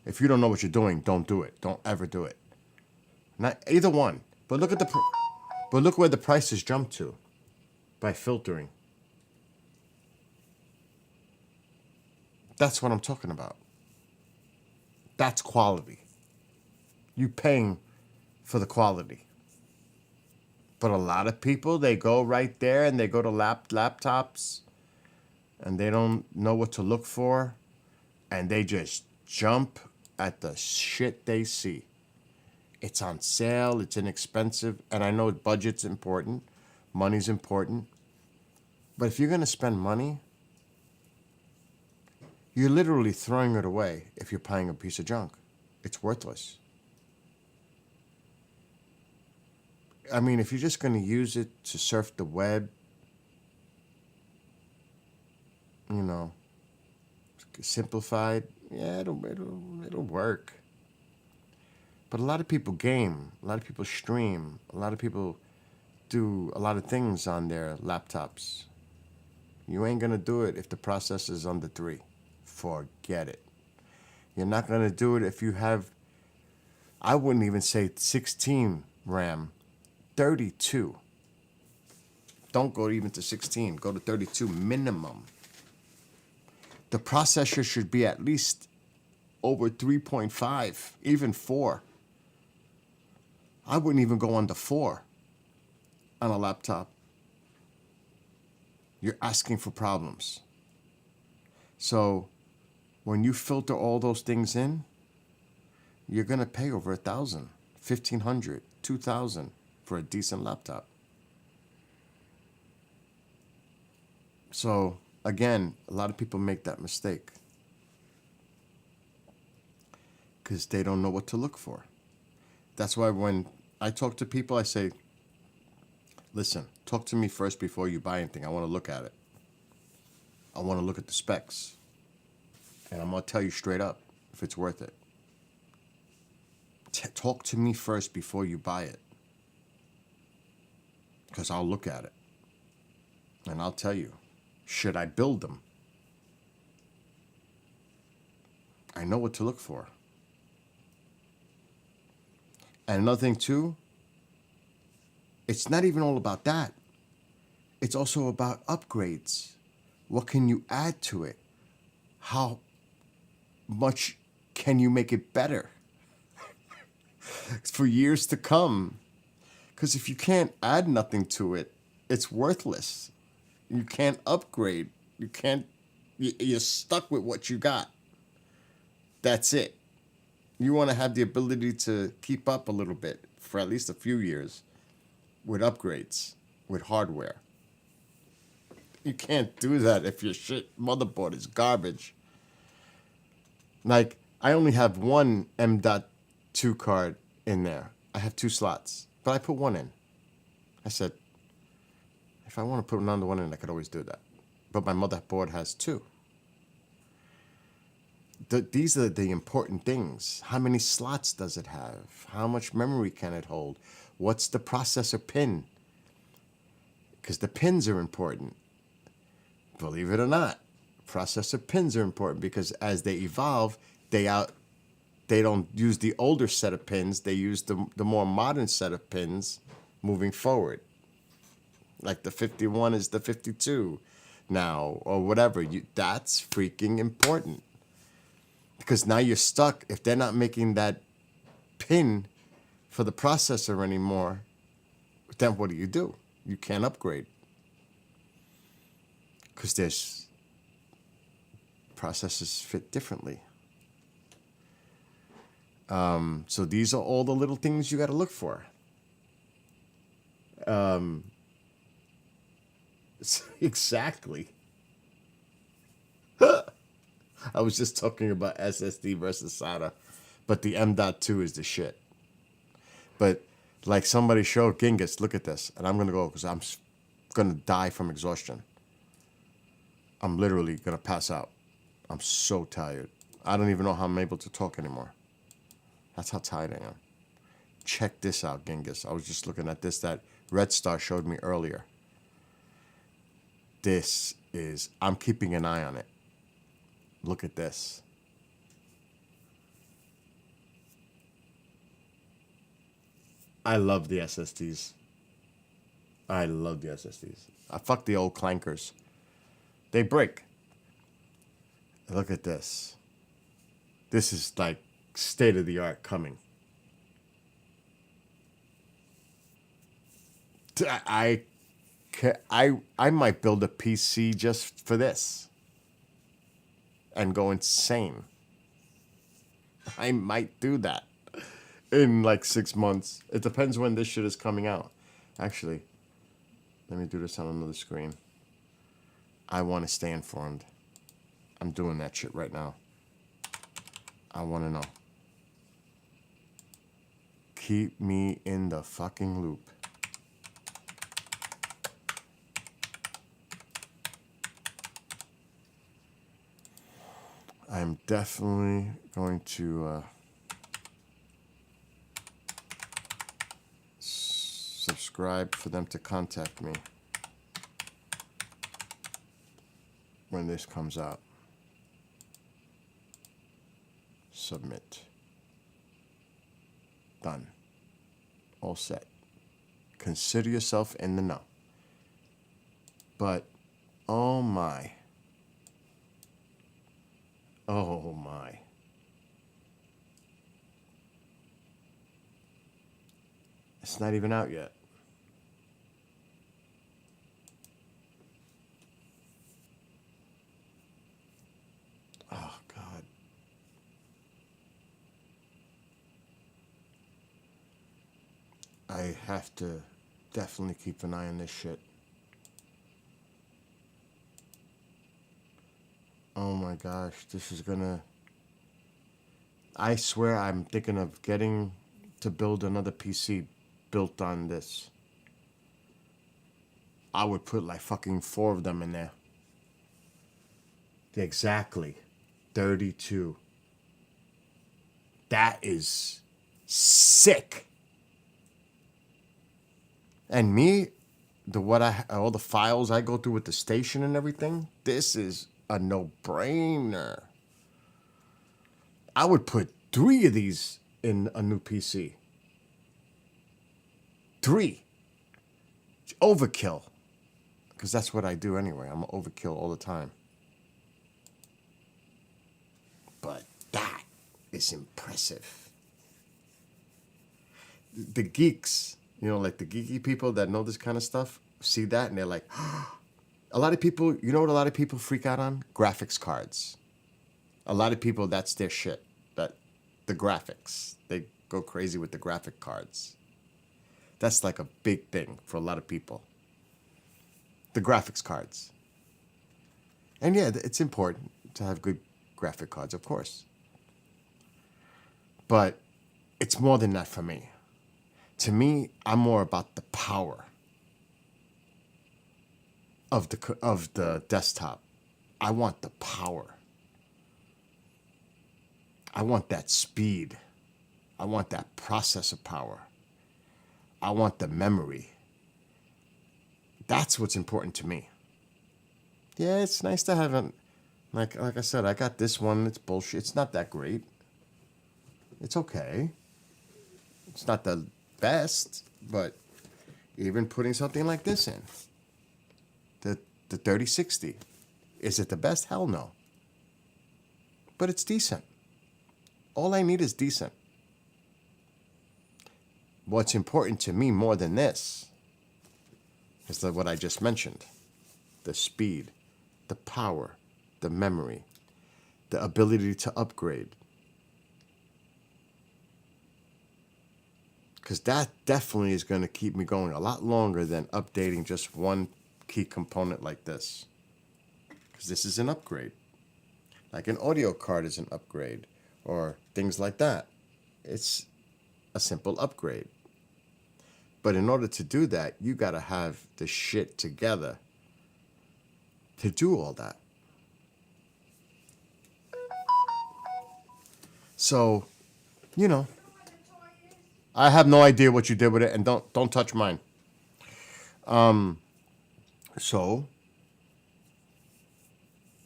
Speaker 1: If you don't know what you're doing, don't do it. Don't ever do it. Not either one. But look at but look where the prices jump to by filtering. That's what I'm talking about. That's quality. You paying for the quality. But a lot of people, they go right there and they go to laptops and they don't know what to look for, and they just jump at the shit they see. It's on sale, it's inexpensive, and I know budget's important, money's important, but if you're going to spend money, you're literally throwing it away if you're buying a piece of junk. It's worthless. I mean, if you're just going to use it to surf the web, you know, simplified, yeah, it'll work. But a lot of people game, a lot of people stream, a lot of people do a lot of things on their laptops. You ain't gonna do it if the processor is under 3. Forget it. You're not gonna do it if you have, I wouldn't even say 16 RAM, 32. Don't go even to 16, go to 32 minimum. The processor should be at least over 3.5, even 4. I wouldn't even go under 4 on a laptop. You're asking for problems. So when you filter all those things in, you're going to pay over 1,000, 1,500, 2,000 for a decent laptop. So again, a lot of people make that mistake because they don't know what to look for. That's why when I talk to people, I say, listen, talk to me first before you buy anything. I want to look at it. I want to look at the specs. And I'm going to tell you straight up if it's worth it. Talk to me first before you buy it. Because I'll look at it. And I'll tell you, should I build them? I know what to look for. And another thing too, it's not even all about that. It's also about upgrades. What can you add to it? How much can you make it better for years to come? Because if you can't add nothing to it, it's worthless. You can't upgrade. You can't. You're stuck with what you got. That's it. You want to have the ability to keep up a little bit for at least a few years with upgrades, with hardware. You can't do that if your shit motherboard is garbage. Like, I only have one M.2 card in there. I have 2 slots, but I put one in. I said, if I want to put another one in, I could always do that. But my motherboard has 2. These are the important things. How many slots does it have? How much memory can it hold? What's the processor pin? Because the pins are important. Believe it or not, processor pins are important because as they evolve, they don't use the older set of pins. They use the more modern set of pins moving forward. Like the 51 is the 52 now, or whatever. That's freaking important. Because now you're stuck. If they're not making that pin for the processor anymore, then what do? You can't upgrade. Because there's processors fit differently. So these are all the little things you got to look for. Exactly. I was just talking about SSD versus SATA, but the M.2 is the shit. But like somebody showed Genghis, look at this, and I'm going to go because I'm going to die from exhaustion. I'm literally going to pass out. I'm so tired. I don't even know how I'm able to talk anymore. That's how tired I am. Check this out, Genghis. I was just looking at this that Red Star showed me earlier. This is, I'm keeping an eye on it. Look at this. I love the SSDs. I love the SSDs. I fuck the old clankers. They break. Look at this. This is like state of the art coming. I might build a PC just for this and go insane. I might do that in like 6 months. It depends when this shit is coming out. Actually, let me do this on another screen. I want to stay informed. I'm doing that shit right now. I want to know. Keep me in the fucking loop. I'm definitely going to subscribe for them to contact me when this comes out. Submit. Done. All set. Consider yourself in the know. But, oh my. Oh my. It's not even out yet. Oh God. I have to definitely keep an eye on this shit. Oh my gosh, this is gonna... I swear I'm thinking of getting to build another PC built on this. I would put like fucking 4 of them in there. Exactly. 32. That is sick. And me, all the files I go through with the station and everything, this is a no-brainer. I would put 3 of these in a new PC. 3. Overkill. Because that's what I do anyway. I'm an overkill all the time. But that is impressive. The geeks You know, like the geeky people that know this kind of stuff see that and they're like, a lot of people, you know what a lot of people freak out on? Graphics cards. A lot of people, that's their shit. That the graphics. They go crazy with the graphic cards. That's like a big thing for a lot of people. The graphics cards. And yeah, it's important to have good graphic cards, of course. But it's more than that for me. To me, I'm more about the power of the desktop. I want the power. I want that speed. I want that processor power. I want the memory. That's what's important to me. Yeah, it's nice to have a, like I said, I got this one. It's bullshit. It's not that great. It's okay. It's not the best, but even putting something like this in, the 3060, is it the best? Hell no. But it's decent. All I need is decent. What's important to me more than this is what I just mentioned. The speed, the power, the memory, the ability to upgrade. Because that definitely is going to keep me going a lot longer than updating just one key component like this. Because this is an upgrade. Like an audio card is an upgrade. Or things like that. It's a simple upgrade. But in order to do that, you got to have the shit together to do all that. So, you know, I have no idea what you did with it, and don't touch mine. So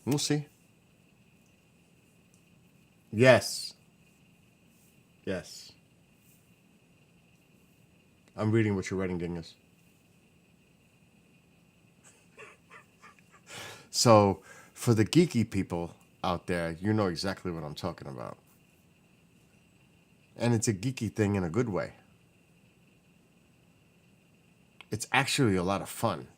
Speaker 1: we'll see. Yes. Yes. I'm reading what you're writing, Dingus. So, for the geeky people out there, you know exactly what I'm talking about. And it's a geeky thing in a good way. It's actually a lot of fun.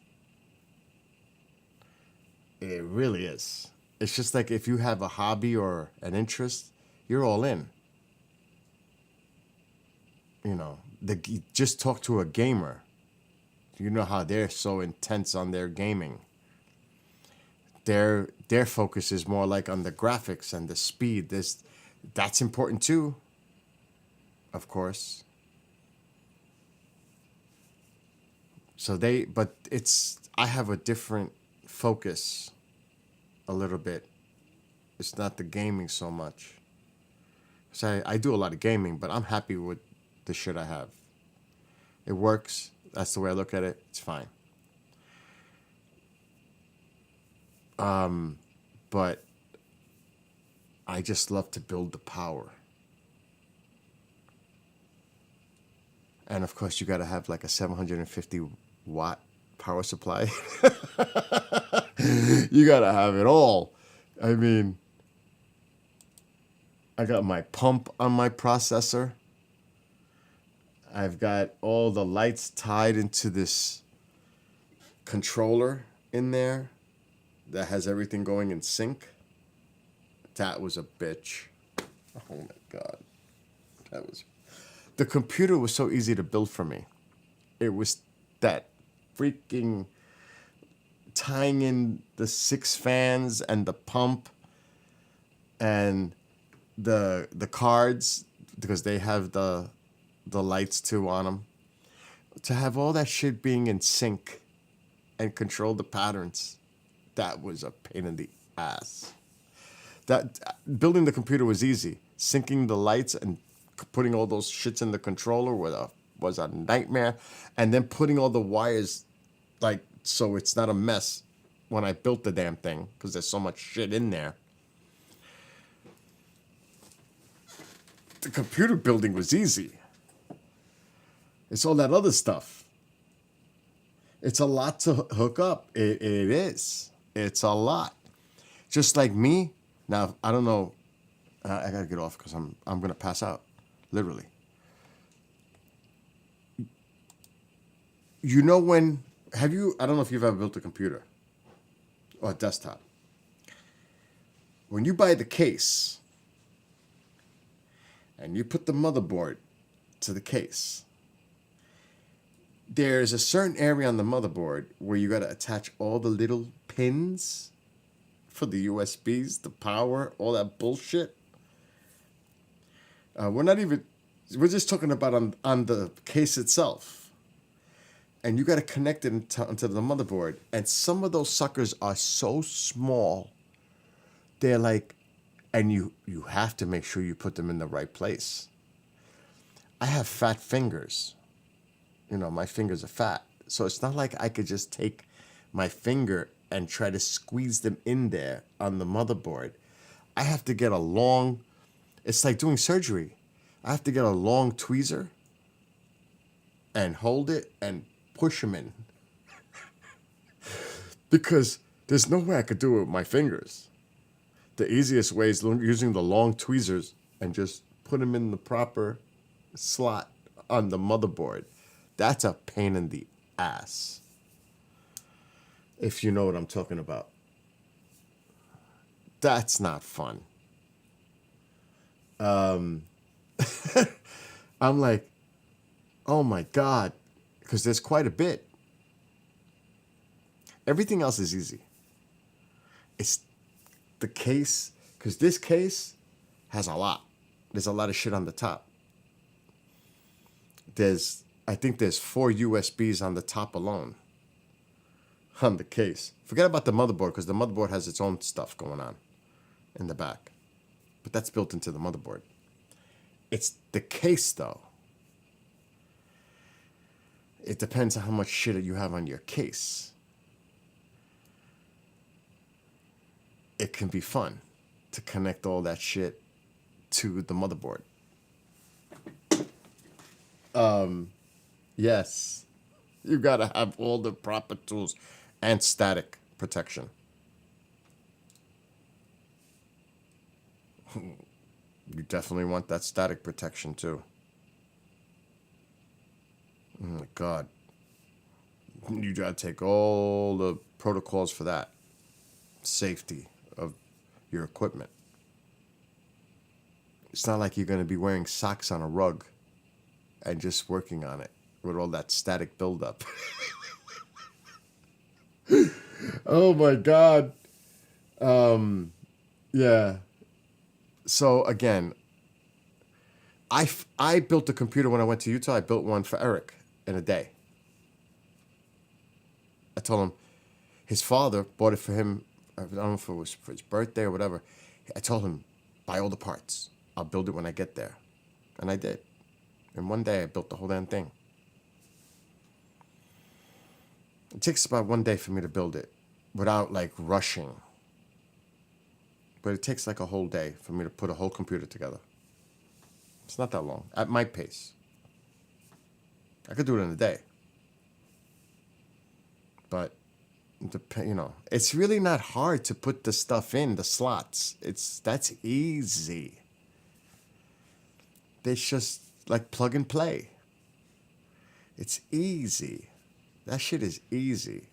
Speaker 1: It really is. It's just like if you have a hobby or an interest, you're all in. You know, just talk to a gamer. You know how they're so intense on their gaming. Their focus is more like on the graphics and the speed. That's important too, of course. So I have a different focus a little bit. It's not the gaming so much. So I do a lot of gaming, but I'm happy with the shit I have. It works. That's the way I look at it. It's fine. But I just love to build the power. And of course, you got to have like a 750 watt power supply. You got to have it all. I mean, I got my pump on my processor. I've got all the lights tied into this controller in there that has everything going in sync. That was a bitch. Oh my God. The computer was so easy to build for me. It was that freaking tying in the 6 fans and the pump and the cards, because they have the lights too on them. To have all that shit being in sync and control the patterns, that was a pain in the ass. That building the computer was easy. Syncing the lights and putting all those shits in the controller was a nightmare. And then putting all the wires, like, so it's not a mess when I built the damn thing, because there's so much shit in there. The computer building was easy. It's all that other stuff. It's a lot to hook up. It is. It's a lot. Just like me. Now, I don't know. I gotta get off because I'm gonna pass out. Literally. You know when, have you, I don't know if you've ever built a computer or a desktop. When you buy the case and you put the motherboard to the case, there's a certain area on the motherboard where you got to attach all the little pins for the USBs, the power, all that bullshit. We're just talking about on the case itself. And you got to connect it onto the motherboard. And some of those suckers are so small. They're like, and you have to make sure you put them in the right place. I have fat fingers. You know, my fingers are fat. So it's not like I could just take my finger and try to squeeze them in there on the motherboard. I have to get a long, it's like doing surgery. I have to get a long tweezer and hold it and push them in. Because there's no way I could do it with my fingers. The easiest way is using the long tweezers and just put them in the proper slot on the motherboard. That's a pain in the ass. If you know what I'm talking about. That's not fun. I'm like, oh my God, because there's quite a bit. Everything else is easy. It's the case, because this case has a lot. There's a lot of shit on the top. I think there's 4 USBs on the top alone. On the case. Forget about the motherboard, because the motherboard has its own stuff going on in the back. But that's built into the motherboard. It's the case, though. It depends on how much shit you have on your case. It can be fun to connect all that shit to the motherboard. Yes. You gotta have all the proper tools and static protection. You definitely want that static protection too. Oh my God. You gotta take all the protocols for that. Safety of your equipment. It's not like you're gonna be wearing socks on a rug and just working on it with all that static buildup. Oh my God. Yeah. So again, I built a computer when I went to Utah. I built one for Eric in a day. I told him his father bought it for him. I don't know if it was for his birthday or whatever. I told him, buy all the parts. I'll build it when I get there. And I did. In one day, I built the whole damn thing. It takes about 1 day for me to build it without like rushing. But it takes like a whole day for me to put a whole computer together. It's not that long, at my pace. I could do it in a day. But, you know, it's really not hard to put the stuff in, the slots. That's easy. It's just like plug and play. It's easy. That shit is easy.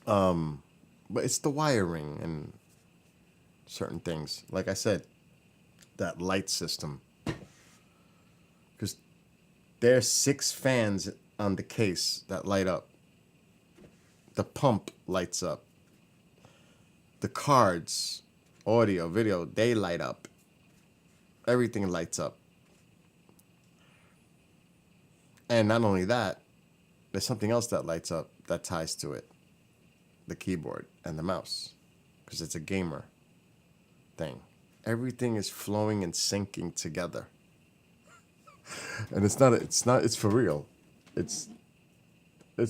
Speaker 1: But it's the wiring and certain things. Like I said, that light system. Because there's 6 fans on the case that light up. The pump lights up. The cards, audio, video, they light up. Everything lights up. And not only that, there's something else that lights up that ties to it. The keyboard and the mouse. Because it's a gamer thing. Everything is flowing and syncing together. And it's for real. It's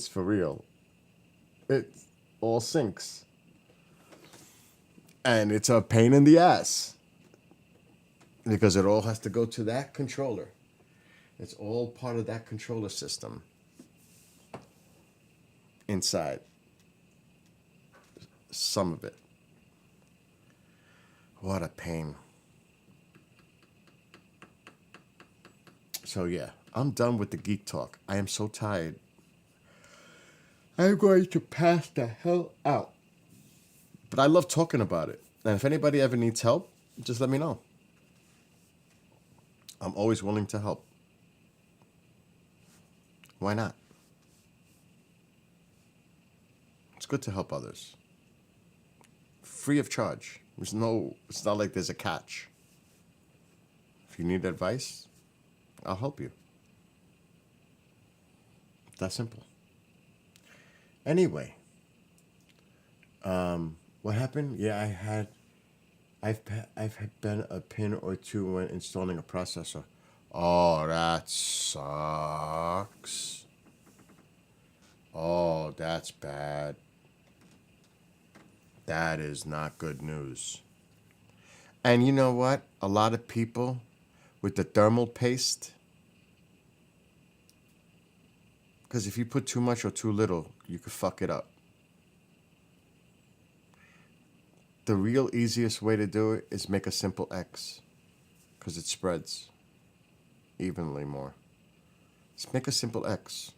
Speaker 1: for real. It all syncs. And it's a pain in the ass. Because it all has to go to that controller. It's all part of that controller system. Inside. Some of it. What a pain. So yeah, I'm done with the geek talk. I am so tired. I'm going to pass the hell out. But I love talking about it. And if anybody ever needs help, just let me know. I'm always willing to help. Why not? It's good to help others. Free of charge. It's not like there's a catch. If you need advice, I'll help you. That simple. Anyway, what happened? Yeah, I've had been a pin or two when installing a processor. Oh, that sucks. Oh, that's bad. That is not good news. And you know what? A lot of people with the thermal paste, because if you put too much or too little, you could fuck it up. The real easiest way to do it is make a simple X, because it spreads evenly more. Just make a simple X.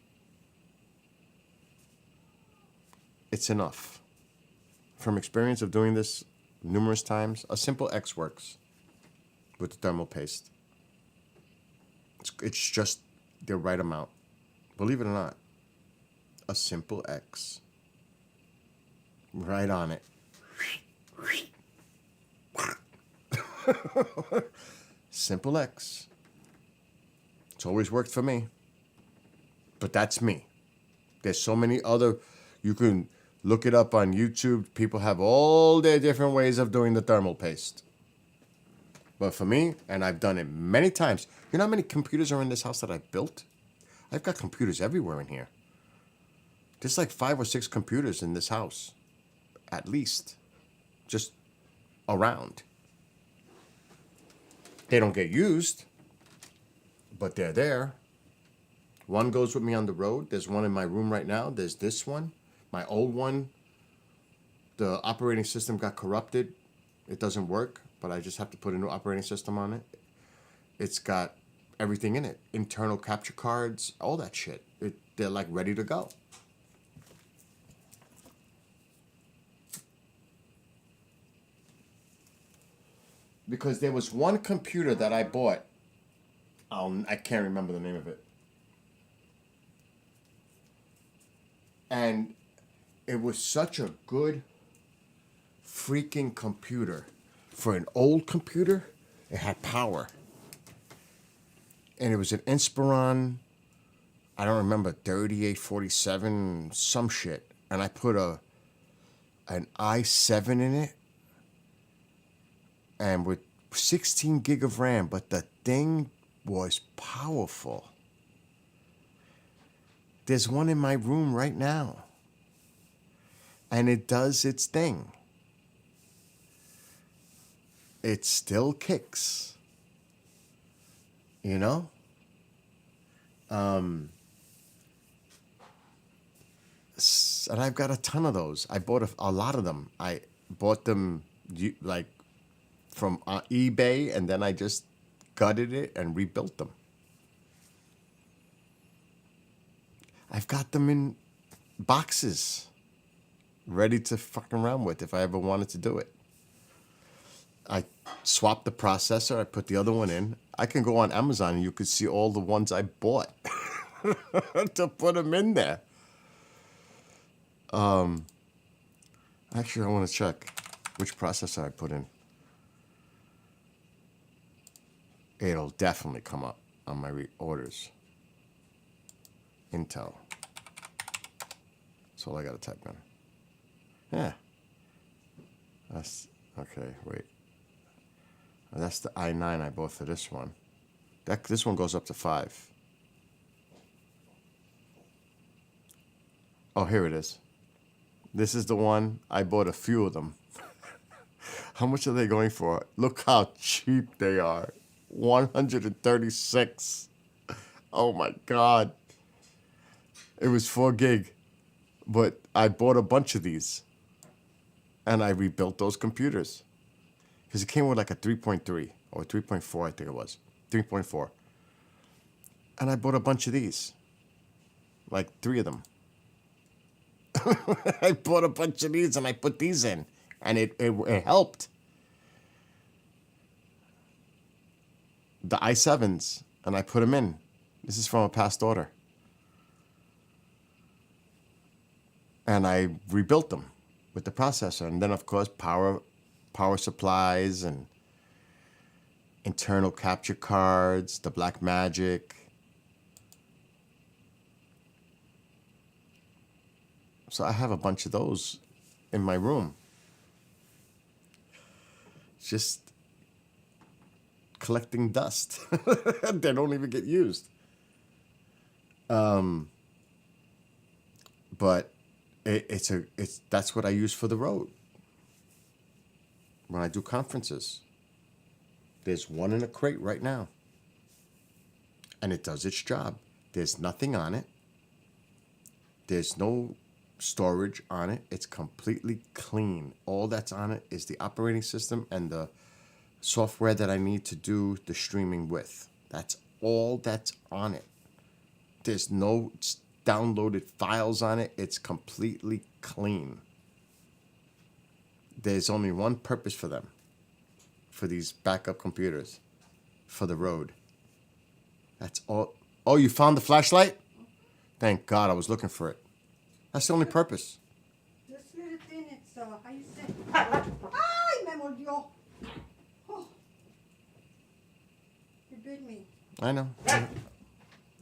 Speaker 1: It's enough. From experience of doing this numerous times, a simple X works with the thermal paste. It's just the right amount. Believe it or not, a simple X. Right on it. Simple X. It's always worked for me. But that's me. There's so many other, you can look it up on YouTube. People have all their different ways of doing the thermal paste. But for me, and I've done it many times, you know how many computers are in this house that I built? I've got computers everywhere in here. There's like 5 or 6 computers in this house, at least, just around. They don't get used, but they're there. One goes with me on the road. There's one in my room right now. There's this one. My old one, the operating system got corrupted. It doesn't work, but I just have to put a new operating system on it. It's got everything in it. Internal capture cards, all that shit. They're like ready to go. Because there was one computer that I bought. I can't remember the name of it. And it was such a good freaking computer. For an old computer, it had power. And it was an Inspiron, I don't remember, 3847, some shit. And I put an i7 in it. And with 16 gig of RAM, but the thing was powerful. There's one in my room right now. And it does its thing. It still kicks. You know? And I've got a ton of those. I bought a lot of them. I bought them like from eBay, and then I just gutted it and rebuilt them. I've got them in boxes, ready to fuck around with if I ever wanted to do it. I swapped the processor. I put the other one in. I can go on Amazon and you could see all the ones I bought to put them in there. Actually, I want to check which processor I put in. It'll definitely come up on my orders. Intel. That's all I got to type in. Yeah. That's, okay, wait. That's the i9 I bought for this one. This one goes up to 5. Oh, here it is. This is the one. I bought a few of them. How much are they going for? Look how cheap they are. 136. Oh my God. It was 4 gig. But I bought a bunch of these. And I rebuilt those computers. Because it came with like a 3.3 or 3.4, I think it was. 3.4. And I bought a bunch of these. Like 3 of them. I bought a bunch of these and I put these in. And it helped. The i7s. And I put them in. This is from a past order. And I rebuilt them with the processor. And then, of course, power supplies and internal capture cards, the Blackmagic. So I have a bunch of those in my room. Just collecting dust. They don't even get used. But that's what I use for the road. When I do conferences. There's one in a crate right now. And it does its job. There's nothing on it. There's no storage on it. It's completely clean. All that's on it is the operating system and the software that I need to do the streaming with. That's all that's on it. There's no downloaded files on it. It's completely clean. There's only one purpose for them. For these backup computers. For the road. That's all. Oh, you found the flashlight? Thank God, I was looking for it. That's the only purpose.
Speaker 7: This little thing, it's, how you say? Ay, me mordió. Oh. You bit me.
Speaker 1: I know.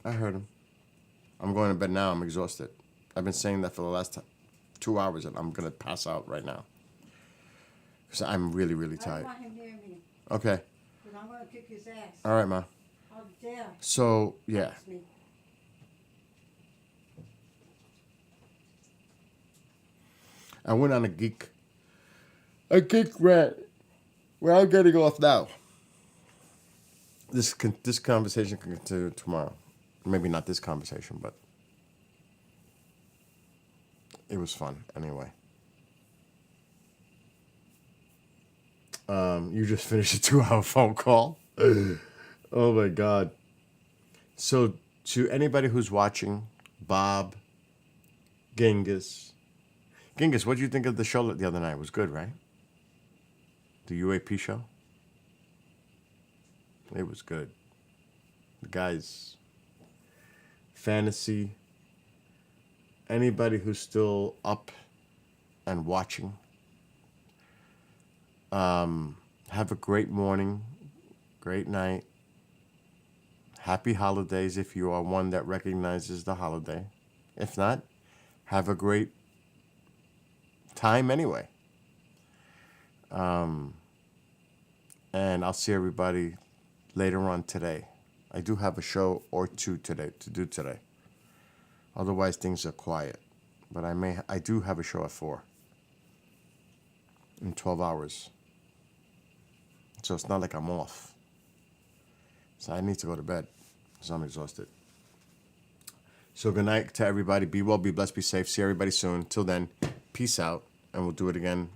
Speaker 1: I heard him. I'm going to bed now. I'm exhausted. I've been saying that for the last 2 hours, and I'm going to pass out right now. Because I'm really, really
Speaker 7: I don't
Speaker 1: tired.
Speaker 7: want him near me.
Speaker 1: Okay.
Speaker 7: Because I'm going to kick his ass.
Speaker 1: All right, Ma.
Speaker 7: How dare.
Speaker 1: So, yeah.
Speaker 7: touch me.
Speaker 1: I went on a geek rant. Well, I'm getting off now. This conversation can continue tomorrow. Maybe not this conversation, but it was fun anyway. You just finished a 2-hour phone call. Oh my God. So to anybody who's watching, Bob, Genghis, what did you think of the show the other night? It was good, right? The UAP show? It was good. The guys, fantasy, anybody who's still up and watching, have a great morning, great night. Happy holidays if you are one that recognizes the holiday. If not, have a great time anyway. And I'll see everybody later on today. I do have a show or two to do today. Otherwise, things are quiet. But I do have a show at 4 in 12 hours. So it's not like I'm off. So I need to go to bed because I'm exhausted. So good night to everybody. Be well, be blessed, be safe. See everybody soon. Till then, peace out. And we'll do it again